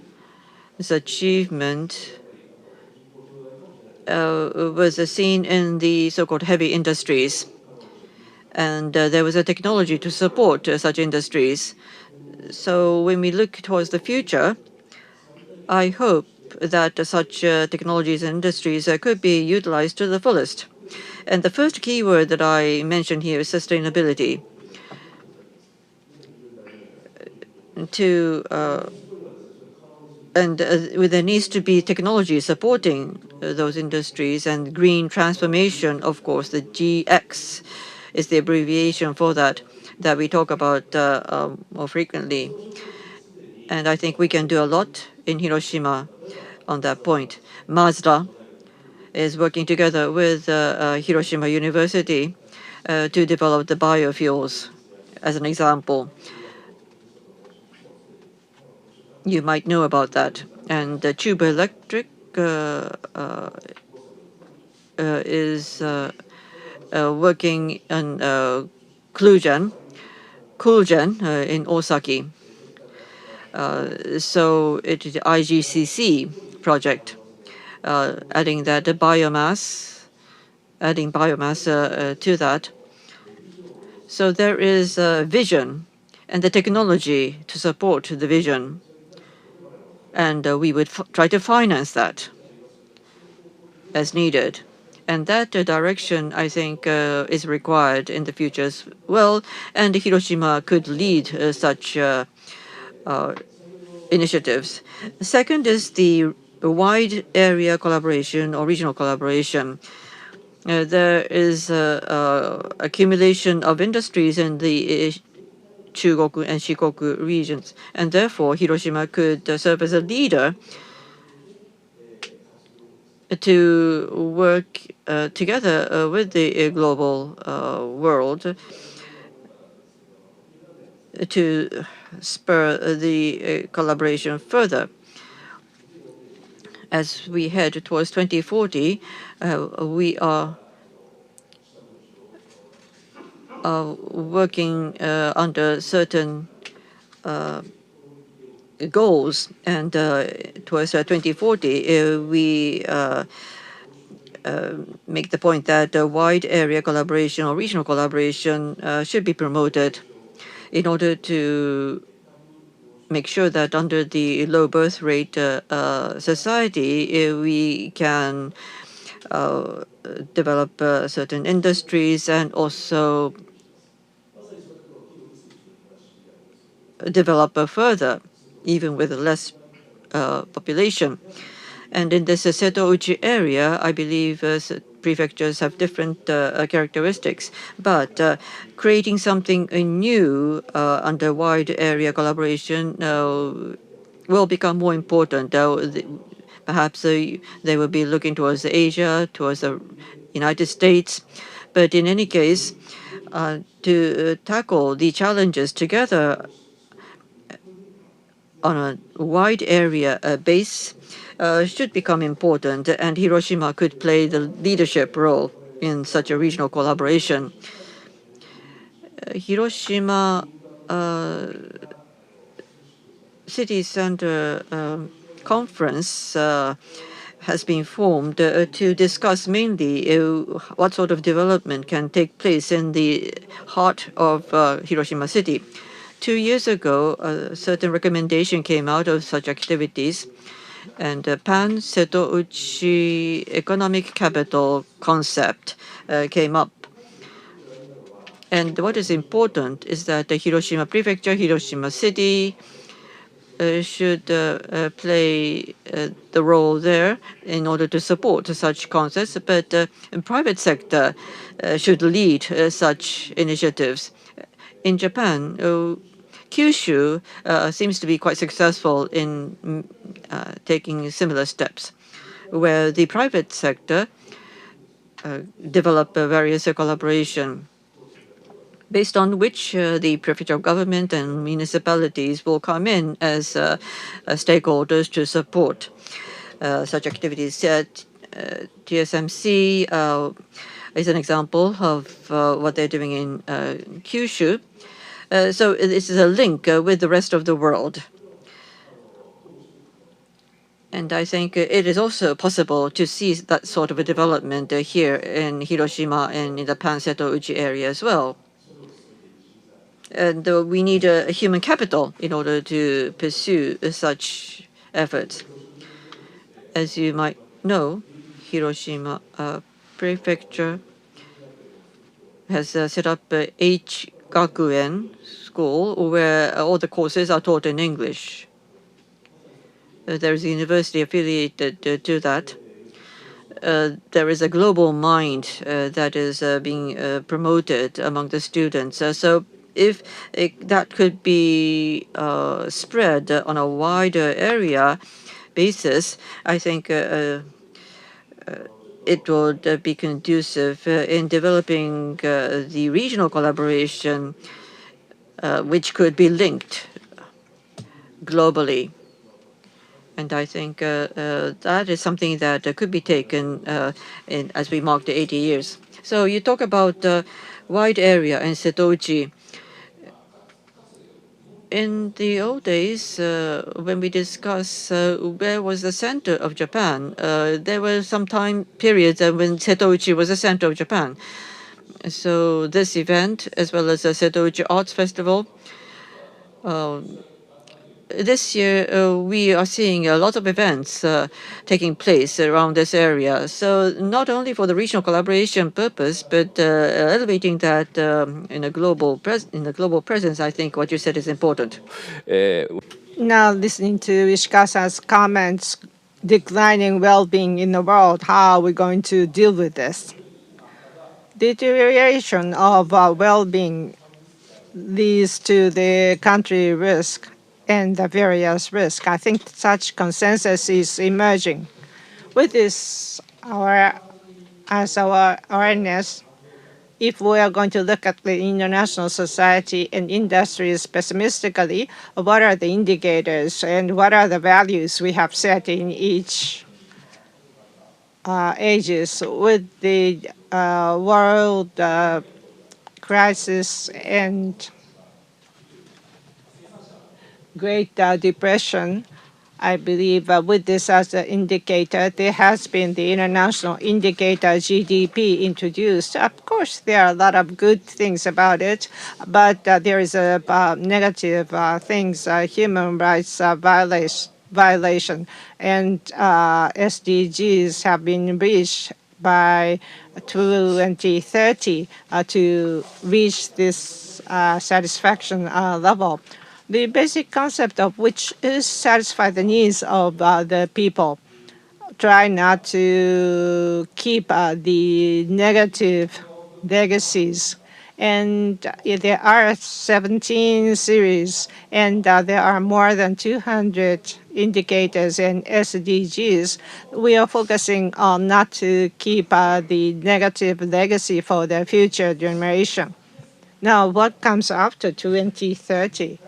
achievement was seen in the so-called heavy industries. And there was a technology to support such industries. So when we look towards the future, I hope that such technologies and industries could be utilized to the fullest. And the first keyword that I mentioned here is sustainability. There needs to be technology supporting those industries, and green transformation, of course, the GX is the abbreviation for that we talk about more frequently. And I think we can do a lot in Hiroshima on that point. Mazda is working together with Hiroshima University to develop the biofuels, as an example. You might know about that. And Tube Electric is working on Coolgen in Osaki. So it is the IGCC project, adding biomass to that. So there is a vision and the technology to support the vision. And we would try to finance that as needed. And that direction, I think, is required in the future as well. And Hiroshima could lead such initiatives. Second is the wide area collaboration or regional collaboration. There is accumulation of industries in the Chugoku and Shikoku regions. And therefore, Hiroshima could serve as a leader to work together with the global world to spur the collaboration further. As we head towards 2040, we are working under certain goals, and towards 2040, we make the point that wide area collaboration or regional collaboration should be promoted in order to make sure that under the low birth rate society, we can develop certain industries and also develop further, even with less population. And in this Setouchi area, I believe prefectures have different characteristics. But creating something new under wide area collaboration will become more important. Perhaps they will be looking towards Asia, towards the United States. But in any case, to tackle the challenges together on a wide area base should become important, and Hiroshima could play the leadership role in such a regional collaboration. Hiroshima city center conference has been formed to discuss mainly what sort of development can take place in the heart of Hiroshima City. 2 years ago, a certain recommendation came out of such activities, and Pan-Setouchi economic capital concept came up. And what is important is that the Hiroshima Prefecture, Hiroshima City, should play the role there in order to support such concepts, but the private sector should lead such initiatives. In Japan, Kyushu seems to be quite successful in taking similar steps, where the private sector develop various collaboration based on which the prefecture government and municipalities will come in as stakeholders to support such activities. TSMC is an example of what they're doing in Kyushu. So this is a link with the rest of the world. And I think it is also possible to see that sort of a development here in Hiroshima and in the Pan-Setouchi area as well. And we need a human capital in order to pursue such efforts. As you might know, Hiroshima Prefecture has set up H. Gakuen School, where all the courses are taught in English. There is a university affiliated to that. There is a global mind that is being promoted among the students. So if that could be spread on a wider area basis, I think it would be conducive in developing the regional collaboration, which could be linked globally. And I think that is something that could be taken as we mark the 80 years. So you talk about wide area and Setouchi. In the old days, when we discuss where was the center of Japan, there were some time periods when Setouchi was the center of Japan. So this event, as well as the Setouchi Arts Festival, this year, we are seeing a lot of events taking place around this area. So not only for the regional collaboration purpose, but elevating that in a global presence, I think what you said is important. Now listening to Ishikasa's comments, declining well-being in the world, how are we going to deal with this? Deterioration of well-being leads to the country risk and the various risks. I think such consensus is emerging. With this, as our awareness, if we are going to look at the international society and industries pessimistically, what are the indicators and what are the values we have set in each ages with the world crisis and Great Depression? I believe with this as an indicator, there has been the international indicator GDP introduced. Of course, there are a lot of good things about it, but there is a negative things, human rights violation, and SDGs have been reached by 2030 to reach this satisfaction level. The basic concept of which is satisfy the needs of the people. Try not to keep the negative legacies. And there are 17 series, and there are more than 200 indicators and SDGs. We are focusing on not to keep the negative legacy for the future generation. Now, what comes after 2030?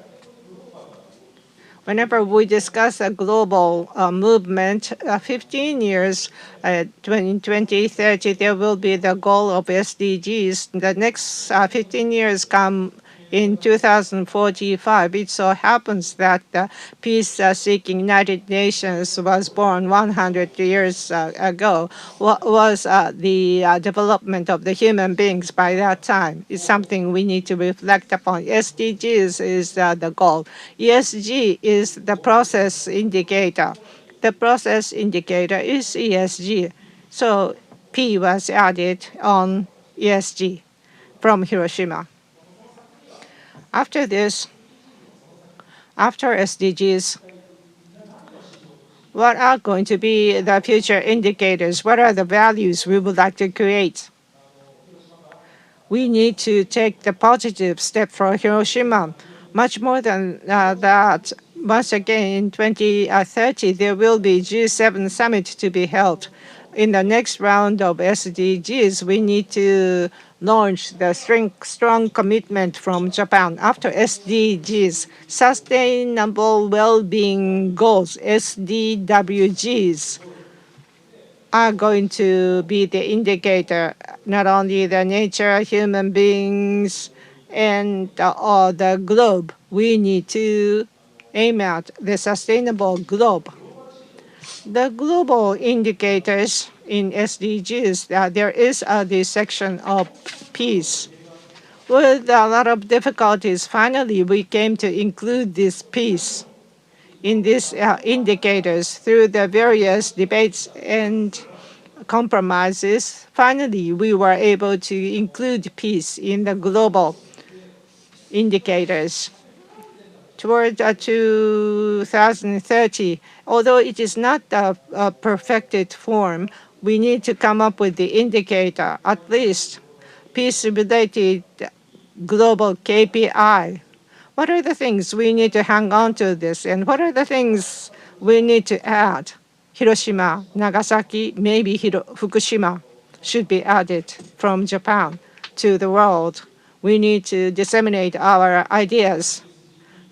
Whenever we discuss a global movement, 15 years, in 2030, there will be the goal of SDGs. The next 15 years come in 2045. It so happens that the peace-seeking United Nations was born 100 years ago. What was the development of the human beings by that time? It's something we need to reflect upon. SDGs is the goal. ESG is the process indicator. The process indicator is ESG. So P was added on ESG from Hiroshima. After this, after SDGs, what are going to be the future indicators? What are the values we would like to create? We need to take the positive step for Hiroshima. Much more than that, once again, in 2030, there will be G7 summit to be held. In the next round of SDGs, we need to launch the strong commitment from Japan. After SDGs, Sustainable Well-being Goals, SDWGs, are going to be the indicator, not only the nature, human beings, and all the globe. We need to aim at the sustainable globe. The global indicators in SDGs, there is this section of peace. With a lot of difficulties, finally, we came to include this peace in these indicators through the various debates and compromises. Finally, we were able to include peace in the global indicators. Toward 2030, although it is not a perfected form, we need to come up with the indicator, at least peace-related global KPI. What are the things we need to hang on to this, and what are the things we need to add? Hiroshima, Nagasaki, maybe Fukushima should be added from Japan to the world. We need to disseminate our ideas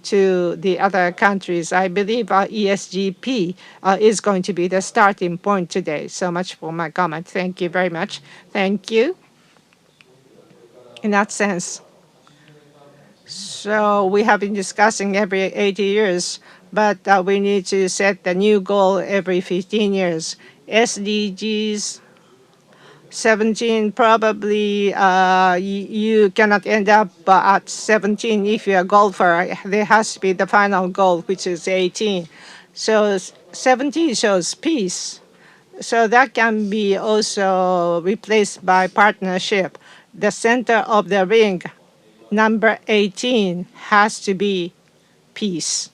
to the other countries. I believe our ESGP is going to be the starting point today. So much for my comment. Thank you very much. Thank you. In that sense, so we have been discussing every 80 years, but we need to set the new goal every 15 years. SDGs 17, probably you cannot end up at 17 if you're a golfer. There has to be the final goal, which is 18. So 17 shows peace. So that can be also replaced by partnership. The center of the ring, number 18, has to be peace.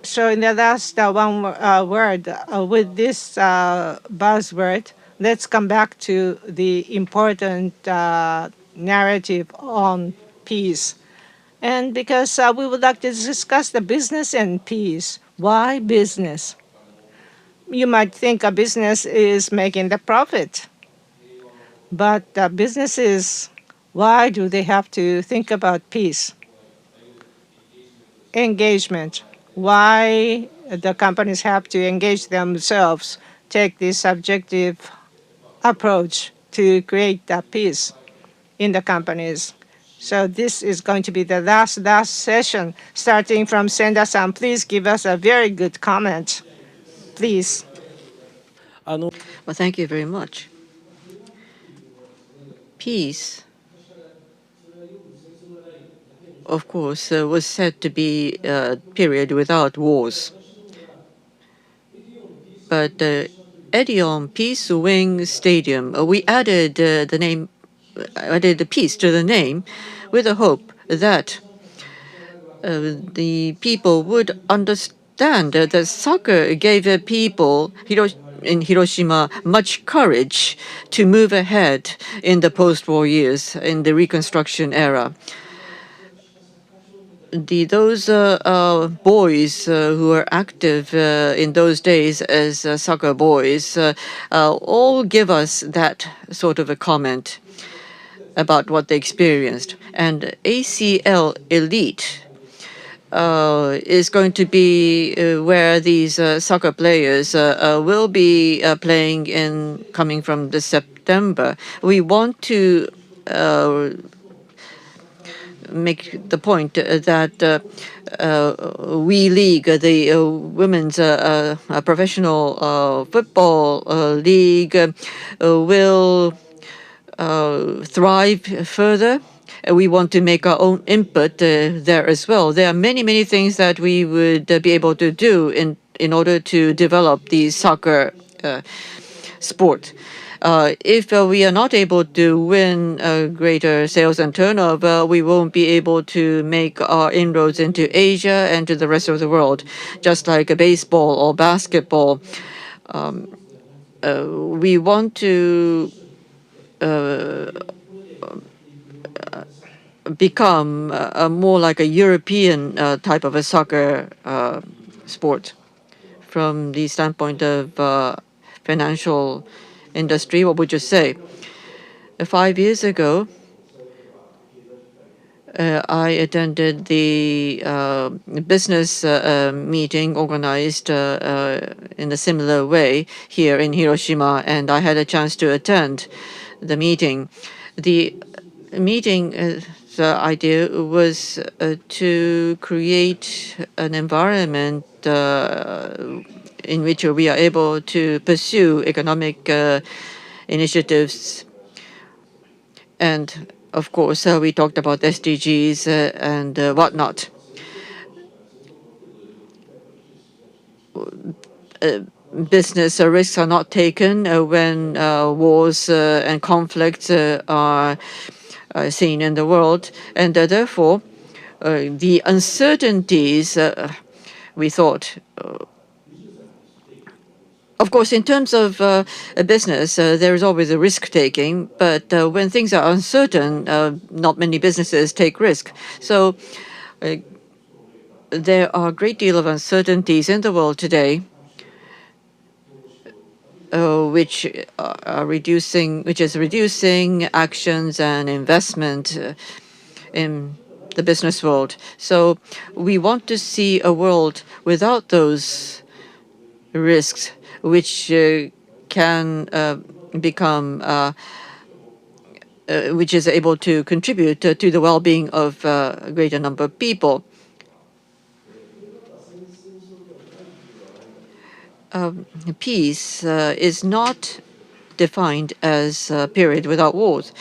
So in the last one word, with this buzzword, let's come back to the important narrative on peace. And because we would like to discuss the business and peace. Why business? You might think a business is making the profit. But businesses, why do they have to think about peace? Engagement. Why the companies have to engage themselves, take this subjective approach to create peace in the companies. So this is going to be the last session, starting from Senda-san. Please give us a very good comment, please. Well, thank you very much. Peace, of course, was said to be a period without wars. But Edion Peace Wing Stadium, we added the peace to the name with the hope that the people would understand that soccer gave people in Hiroshima much courage to move ahead in the post-war years, in the Reconstruction era. Those boys who were active in those days as soccer boys all give us that sort of a comment about what they experienced. And ACL Elite is going to be where these soccer players will be playing coming from the September. We want to make the point that WE League, the women's professional football league, will thrive further. We want to make our own input there as well. There are many, many things that we would be able to do in order to develop the soccer sport. If we are not able to win greater sales and turnover, we won't be able to make our inroads into Asia and to the rest of the world. Just like a baseball or basketball, we want to become more like a European type of a soccer sport. From the standpoint of financial industry, what would you say? 5 years ago, I attended the business meeting organized in a similar way here in Hiroshima, and I had a chance to attend the meeting. The meeting, the idea was to create an environment in which we are able to pursue economic initiatives. And of course, we talked about SDGs and whatnot. Business risks are not taken when wars and conflicts are seen in the world, and therefore the uncertainties we thought. Of course, in terms of a business, there is always a risk taking, but when things are uncertain, not many businesses take risk. So there are a great deal of uncertainties in the world today, which is reducing actions and investment in the business world. So we want to see a world without those risks, which can become which is able to contribute to the well-being of a greater number of people. Peace is not defined as a period without wars.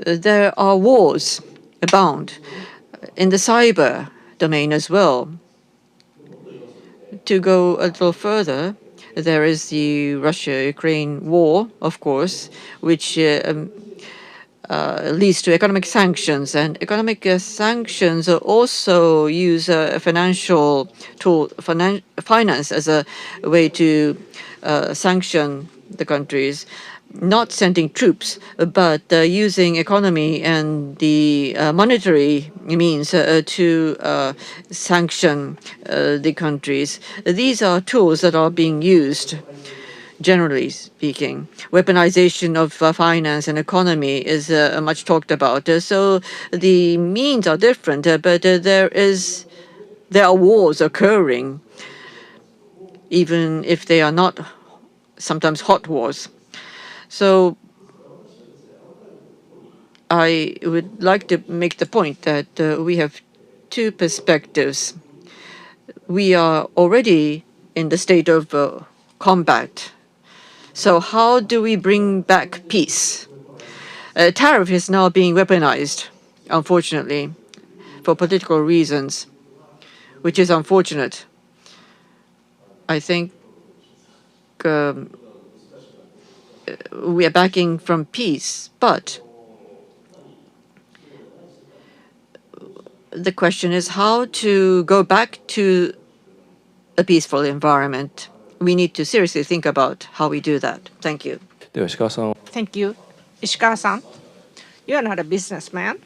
There are wars abound in the cyber domain as well. To go a little further, there is the Russia-Ukraine war, of course, which leads to economic sanctions, and economic sanctions also use financial tool, finance as a way to sanction the countries, not sending troops, but using economy and the monetary means to sanction the countries. These are tools that are being used. Generally speaking, weaponization of finance and economy is much talked about. So the means are different, but there are wars occurring, even if they are not sometimes hot wars. So I would like to make the point that we have two perspectives. We are already in the state of combat. So how do we bring back peace? Tariff is now being weaponized, unfortunately, for political reasons, which is unfortunate. I think we are backing from peace, but the question is how to go back to a peaceful environment. We need to seriously think about how we do that. Thank you. Thank you. Ishikawa-san, you are not a businessman,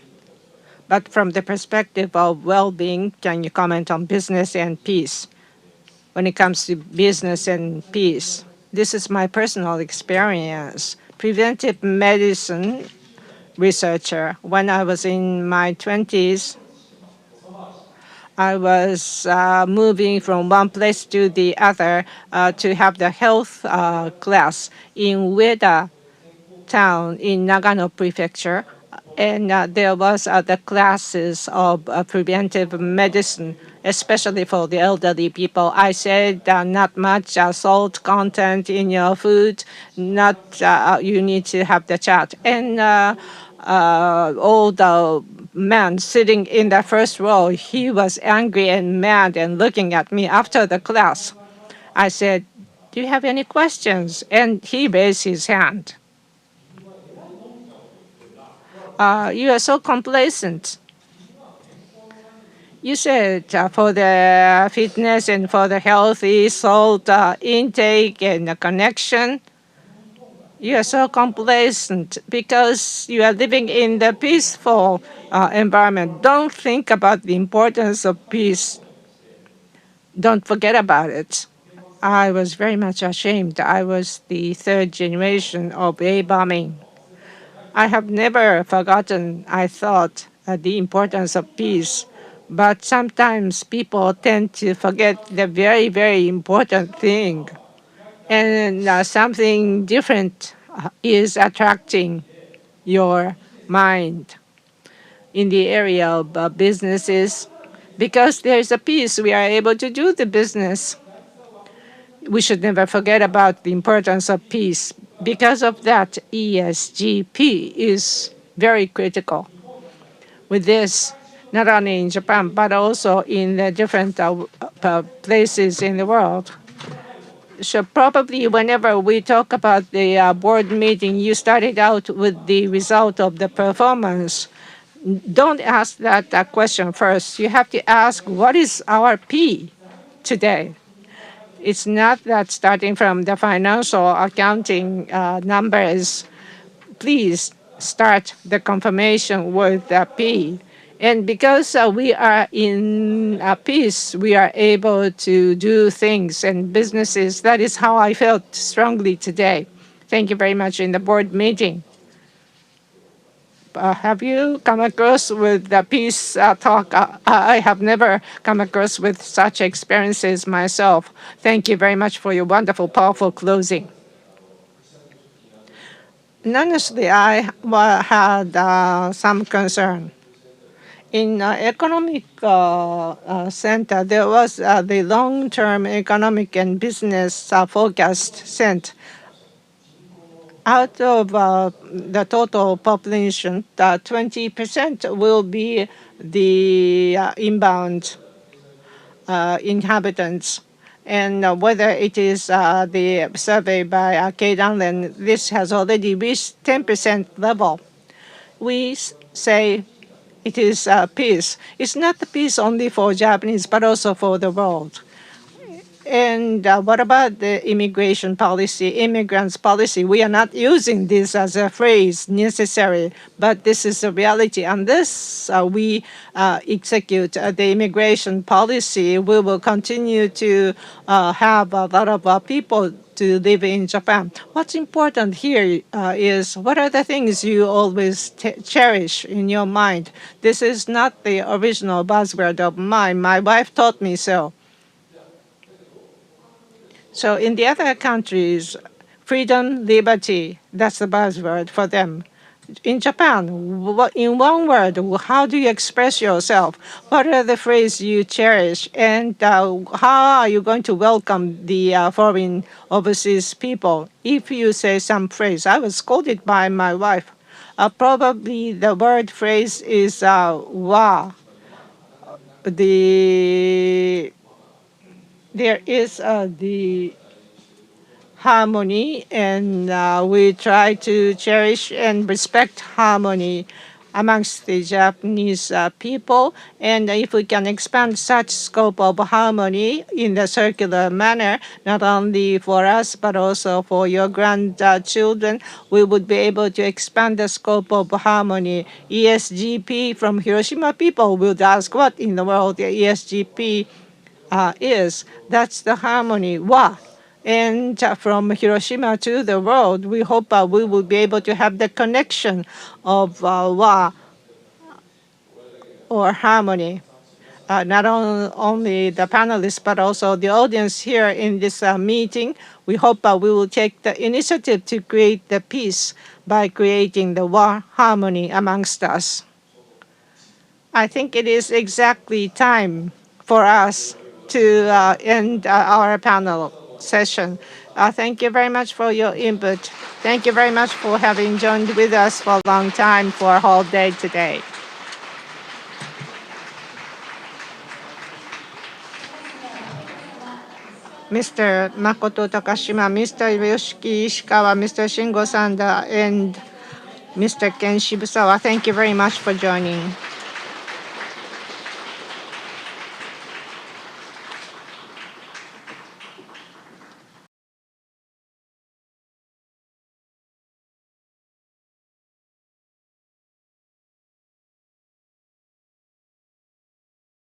but from the perspective of well-being, can you comment on business and peace? When it comes to business and peace, this is my personal experience. Preventive medicine researcher. When I was in my 20s, I was moving from one place to the other to have the health class in Ueda town in Nagano Prefecture, and there was the classes of preventive medicine, especially for the elderly people. I said not much salt content in your food, not you need to have the chat. And all the man sitting in the first row, he was angry and mad and looking at me after the class. I said, "Do you have any questions?" And he raised his hand. You are so complacent. You said for the fitness and for the healthy salt intake and the connection, you are so complacent because you are living in the peaceful environment. Don't think about the importance of peace. Don't forget about it. I was very much ashamed. I was the third generation of A bombing. I have never forgotten, I thought, the importance of peace. But sometimes people tend to forget the very, very important thing. And something different is attracting your mind in the area of businesses. Because there's a peace, we are able to do the business. We should never forget about the importance of peace. Because of that, ESGP is very critical. With this, not only in Japan, but also in the different places in the world. So probably whenever we talk about the board meeting, you started out with the result of the performance. Don't ask that question first. You have to ask, what is our P today? It's not that starting from the financial accounting numbers. Please start the confirmation with P. And because we are in peace, we are able to do things and businesses. That is how I felt strongly today. Thank you very much in the board meeting. Have you come across with the peace talk? I have never come across with such experiences myself. Thank you very much for your wonderful, powerful closing. And honestly, I had some concern. In economic center, there was the long-term economic and business forecast sent. Out of the total population, 20% will be the inbound inhabitants. And whether it is the survey by Kate Allen, this has already reached 10% level. We say it is peace. It's not the peace only for Japanese, but also for the world. And what about the immigration policy, immigrants policy? We are not using this as a phrase necessary, but this is a reality. Unless we execute the immigration policy, we will continue to have a lot of people to live in Japan. What's important here is what are the things you always cherish in your mind? This is not the original buzzword of mine. My wife taught me so. So in the other countries, freedom, liberty, that's the buzzword for them. In Japan, in one word, how do you express yourself? What are the phrases you cherish? And how are you going to welcome the foreign overseas people? If you say some phrase, I was scolded by my wife. Probably the word phrase is wa. There is the harmony, and we try to cherish and respect harmony amongst the Japanese people. And if we can expand such scope of harmony in the circular manner, not only for us, but also for your grandchildren, we would be able to expand the scope of harmony. ESGP from Hiroshima people would ask what in the world the ESGP is. That's the harmony, wa. And from Hiroshima to the world, we hope we will be able to have the connection of wa or harmony. not only the panelists, but also the audience here in this meeting. We hope we will take the initiative to create the peace by creating the harmony amongst us. I think it is exactly time for us to end our panel session. Thank you very much for your input. Thank you very much for having joined with us for a long time for a whole day today. Mr. Makoto Takashima, Mr. Yoshiki Ishikawa, Mr. Shingo Sanda, and Mr. Ken Shibusawa, thank you very much for joining.